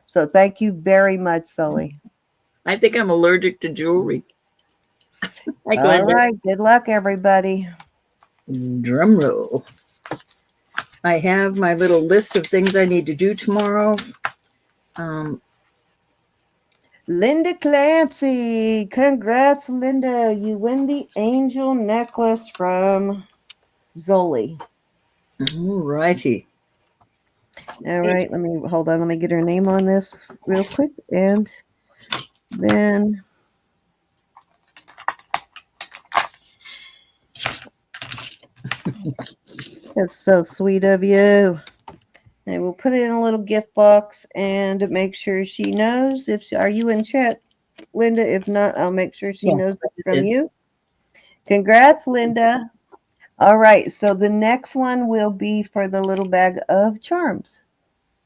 So thank you very much, Zoli. I think I'm allergic to jewelry. Hi, All Glenda. right, good luck, everybody. Drum roll. I have my little list of things I need to do tomorrow. Linda Clancy, congrats, Linda. You win the angel necklace from Zoli. All righty. All right, let me hold on. Let me get her name on this real quick. And then that's so sweet of you. And we'll put it in a little gift box and make sure she knows. Are you in chat, Linda? If not, I'll make sure she knows it's from you. Congrats, Linda. All right, so the next one will be for the little bag of charms.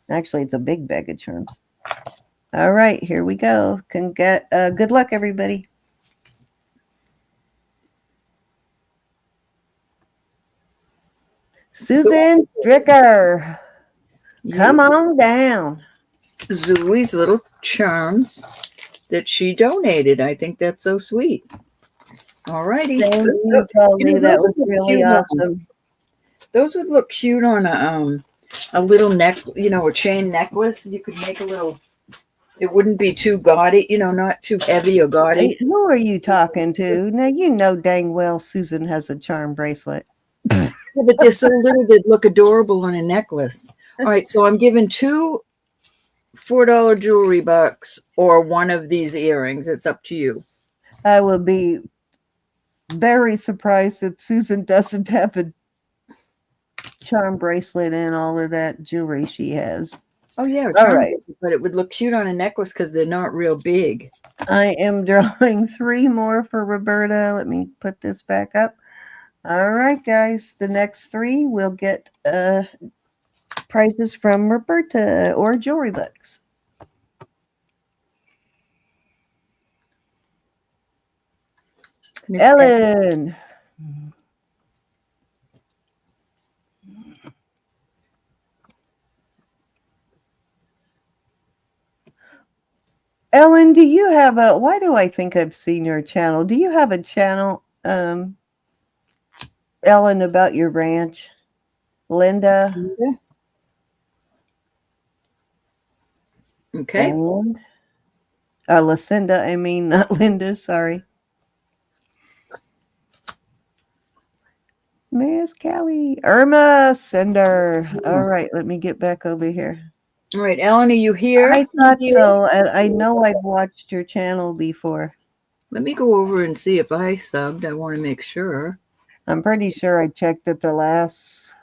Actually, it's a big bag of charms. All right, here we go. Good luck, everybody. Susan Stricker, come on down. Zulie's little charms that she donated. I think that's so sweet. All righty. Thank you, Tony. That was really awesome. Those would look cute on a little neck, a chain necklace. You could make a little. It wouldn't be too gaudy, not too heavy or gaudy. Hey, who are you talking to? Now you know dang well Susan has a charm bracelet. Yeah, but they're so little they'd look adorable on a necklace. All right, so I'm giving 2 $4 jewelry box or one of these earrings. It's up to you. I will be very surprised if Susan doesn't have a charm bracelet and all of that jewelry she has. Oh, yeah. All right. But it would look cute on a necklace because they're not real big. I am drawing 3 more for Roberta. Let me put this back up. All right, guys. The next 3 will get prizes from Roberta or jewelry books. Ellen. Ellen, do you have why do I think I've seen your channel? Do you have a channel, Ellen, about your ranch? Linda? Okay. And, Lucinda, I mean, not Linda, sorry. Miss Kelly. Irma Cinder. All right, let me get back over here. All right, Ellen, are you here? I thought so. I know I've watched your channel before. Let me go over and see if I subbed. I want to make sure. I'm pretty sure I checked it the last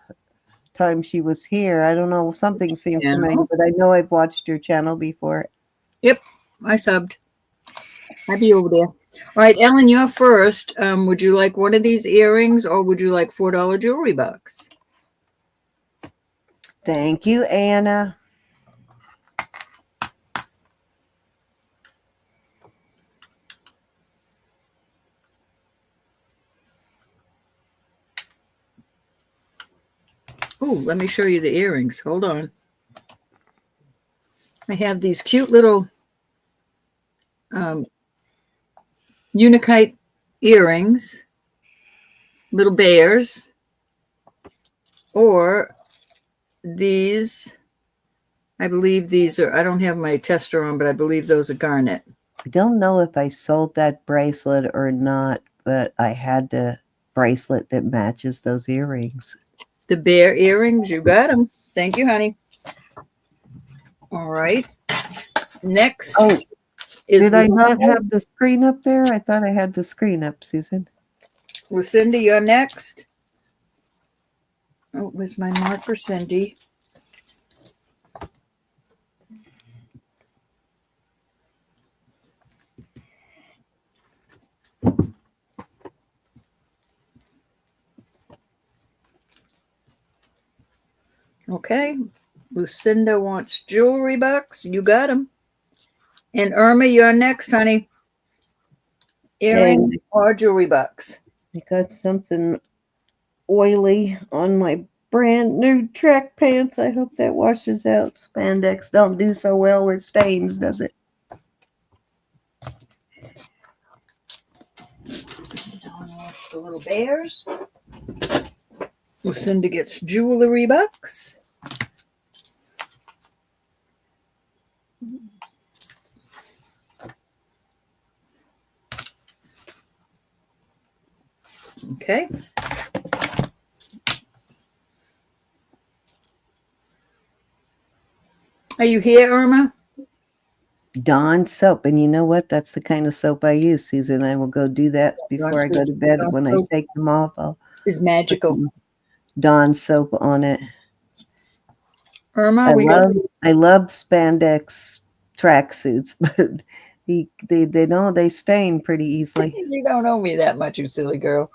time she was here. I don't know. Something seems familiar, but I know I've watched your channel before. Yep, I subbed. I'll be over there. All right, Ellen, you're first. Would you like one of these earrings or would you like $4 jewelry box? Thank you, Anna. Oh, let me show you the earrings. Hold on. I have these cute little Unikite earrings, little bears, or these. I believe these are, I don't have my tester on, but I believe those are garnet. I don't know if I sold that bracelet or not, but I had the bracelet that matches those earrings. The bear earrings, you got them. Thank you, honey. All right. Next Oh, is did I not have the screen up there? I thought I had the screen up, Susan. Lucinda, you're next. Oh, where's my marker, Cindy? Okay. Lucinda wants jewelry bucks. You got them. And Irma, you're next, honey. Earrings or jewelry bucks. I got something oily on my brand new track pants. I hope that washes out. Spandex don't do so well with stains, does it? Dawn wants the little bears. Lucinda gets jewelry bucks. Okay. Are you here, Irma? Dawn soap. And you know what? That's the kind of soap I use, Susan. I will go do that before I go to bed. When I take them off, I'll Is magical. put Dawn soap on it. Irma, I love spandex tracksuits, but they stain pretty easily. You don't owe me that much, you silly girl.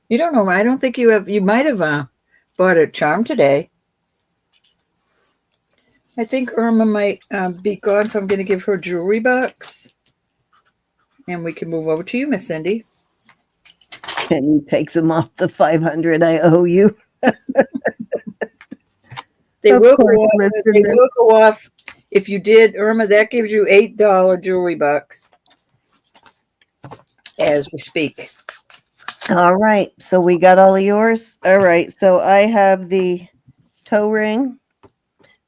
You don't know. I don't think you have. You might have bought a charm today. I think Irma might be gone, so I'm going to give her jewelry box. And we can move over to you, Miss Cindy. Can you take them off the $500 I owe you? They Of will course, go off. They Linda. will go off. If you did, Irma, that gives you $8 jewelry bucks as we speak. All right, so we got all of yours. All right, so I have the toe ring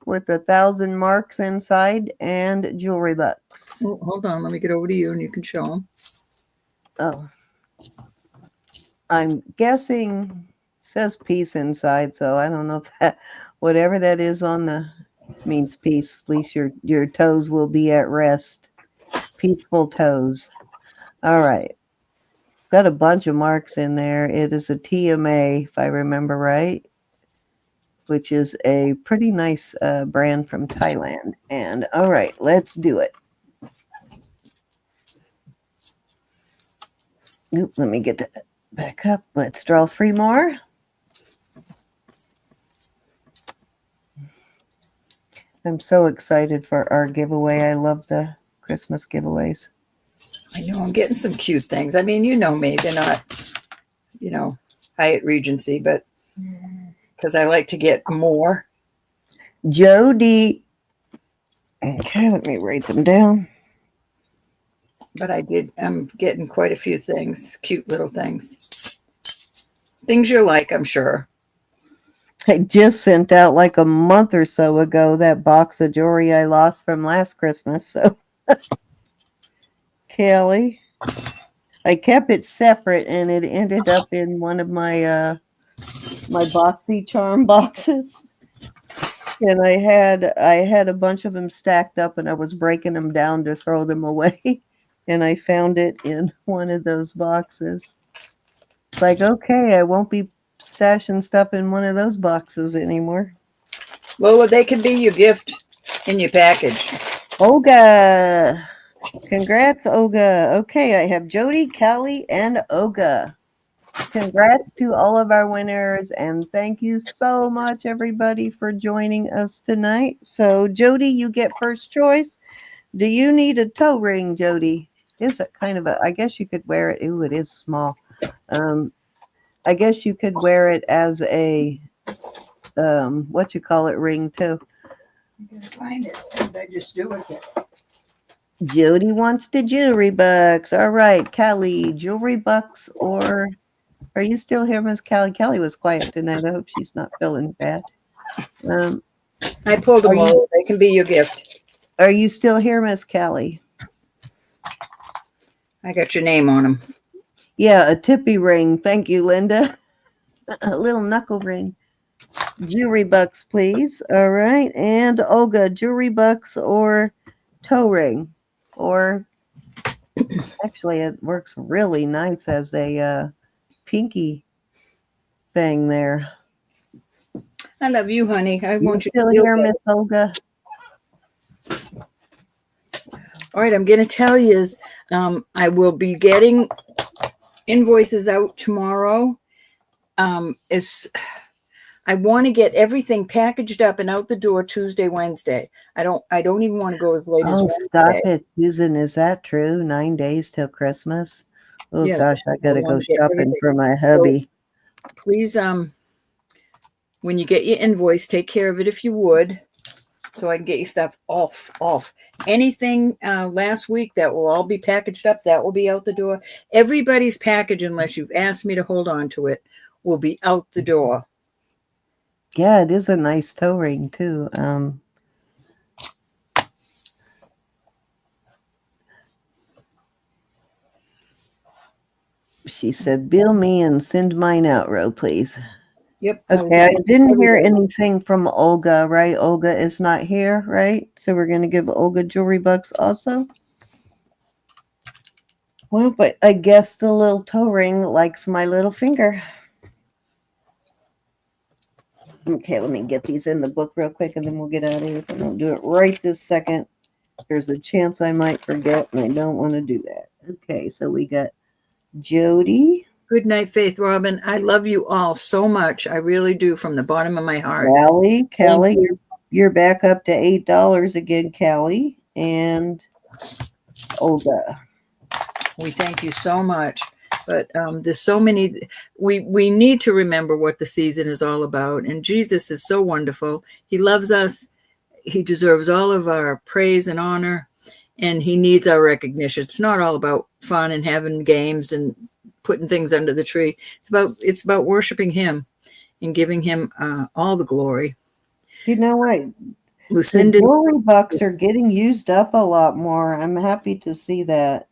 with 1,000 marks inside and jewelry bucks. Oh, hold on, let me get over to you and you can show them. Oh, I'm guessing says peace inside, so I don't know if that whatever that is on the means peace. At least your toes will be at rest. Peaceful toes. All right. Got a bunch of marks in there. It is a TMA, if I remember right, which is a pretty nice brand from Thailand. And all right, let's do it. Oop, let me get that back up. Let's draw 3 more. I'm so excited for our giveaway. I love the Christmas giveaways. I know I'm getting some cute things. I mean, you know me. They're not, Hyatt Regency, but because I like to get more. Jody. Okay, let me write them down. But I'm getting quite a few things, cute little things. Things you like, I'm sure. I just sent out like a month or so ago that box of jewelry I lost from last Christmas. So, Kelly, I kept it separate and it ended up in one of my my boxy charm boxes. And I had a bunch of them stacked up and I was breaking them down to throw them away. And I found it in one of those boxes. It's like, okay, I won't be stashing stuff in one of those boxes anymore. Well, they can be your gift in your package. Olga. Congrats, Olga. Okay, I have Jody, Callie, and Olga. Congrats to all of our winners, and thank you so much, everybody, for joining us tonight. So, Jody, you get first choice. Do you need a toe ring, Jody? Is it kind of I guess you could wear it. Ooh, it is small. I guess you could wear it as a, ring too. I'm going to find it. What did I just do with it? Jody wants the jewelry bucks. All right, Callie, jewelry bucks, or are you still here, Miss Callie? Callie was quiet tonight. I hope she's not feeling bad. I pulled them all. They can be your gift. Are you still here, Miss Callie? I got your name on them. Yeah, a tippy ring. Thank you, Linda. A little knuckle ring. jewelry bucks, please. All right. And Olga, jewelry bucks or toe ring. Or actually, it works really nice as a pinky thing there. I love you, honey. I You want you to still feel here, better. Miss Olga? All right, I'm going to tell you is I will be getting invoices out tomorrow. I want to get everything packaged up and out the door Tuesday, Wednesday. I don't even want to go as late as Oh, Wednesday. stop it, Susan. Is that true? 9 days till Christmas? Oh Yes, gosh, I gotta go want to get shopping everything. for my hubby. So please, when you get your invoice, take care of it if you would, so I can get your stuff off. Anything last week that will all be packaged up, that will be out the door. Everybody's package, unless you've asked me to hold on to it, will be out the door. Yeah, it is a nice toe ring too. She said, "Bill me and send mine out, Ro, please." Yep. Okay, I didn't hear everybody. anything from Olga, right? Olga is not here, right? So we're gonna give Olga jewelry bucks also. Well, but I guess the little toe ring likes my little finger. Okay, let me get these in the book real quick and then we'll get out of here. If I don't do it right this second, there's a chance I might forget and I don't want to do that. Okay, so we got Jody, Good night, Faith Robin. I love you all so much. I really do, from the bottom of my heart. Kelly, you're back up to $8 again, Kelly, and Olga. We thank you so much. But there's so many. We need to remember what the season is all about. And Jesus is so wonderful. He loves us. He deserves all of our praise and honor. And he needs our recognition. It's not all about fun and having games and putting things under the tree. It's about worshiping him and giving him all the glory. You know what? Lucinda, the jewelry bucks are getting used up a lot more. I'm happy to see that.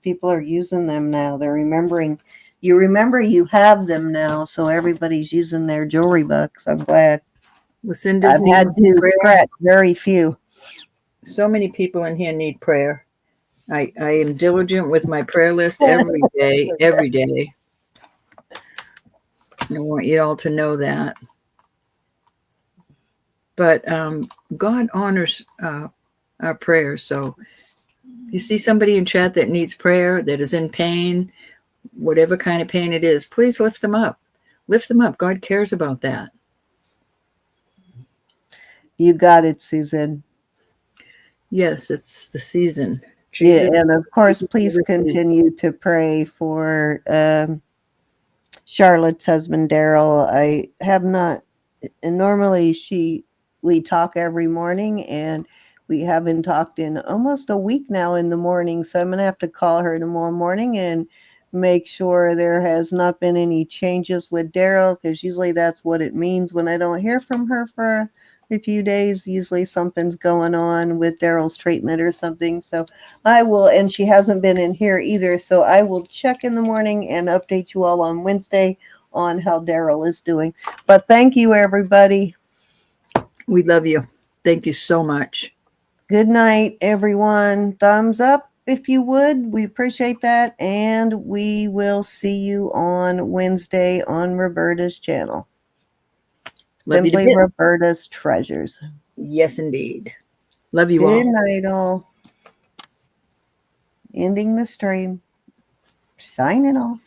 People are using them now. They're remembering. You remember you have them now, so everybody's using their jewelry bucks. I'm glad. Lucinda's I've had to scratch very few. So many people in here need prayer. I am diligent with my prayer list every day. I want you all to know that. But God honors our prayers. So if you see somebody in chat that needs prayer, that is in pain, whatever kind of pain it is, please lift them up. Lift them up. God cares about that. You got it, Susan. Yes, it's the season. Jesus, yeah, and of course, please continue to pray for Charlotte's husband, Daryl. I have not, and normally we talk every morning, and we haven't talked in almost a week now in the morning, so I'm going to have to call her tomorrow morning and make sure there has not been any changes with Daryl, because usually that's what it means when I don't hear from her for a few days. Usually something's going on with Daryl's treatment or something. So I will, and she hasn't been in here either, so I will check in the morning and update you all on Wednesday on how Daryl is doing. But thank you, everybody. We love you. Thank you so much. Good night, everyone. Thumbs up if you would. We appreciate that. And we will see you on Wednesday on Roberta's channel. Love you to Simply bits. Roberta's Treasures. Yes, indeed. Love you all. Good night, all. Ending the stream. Signing off.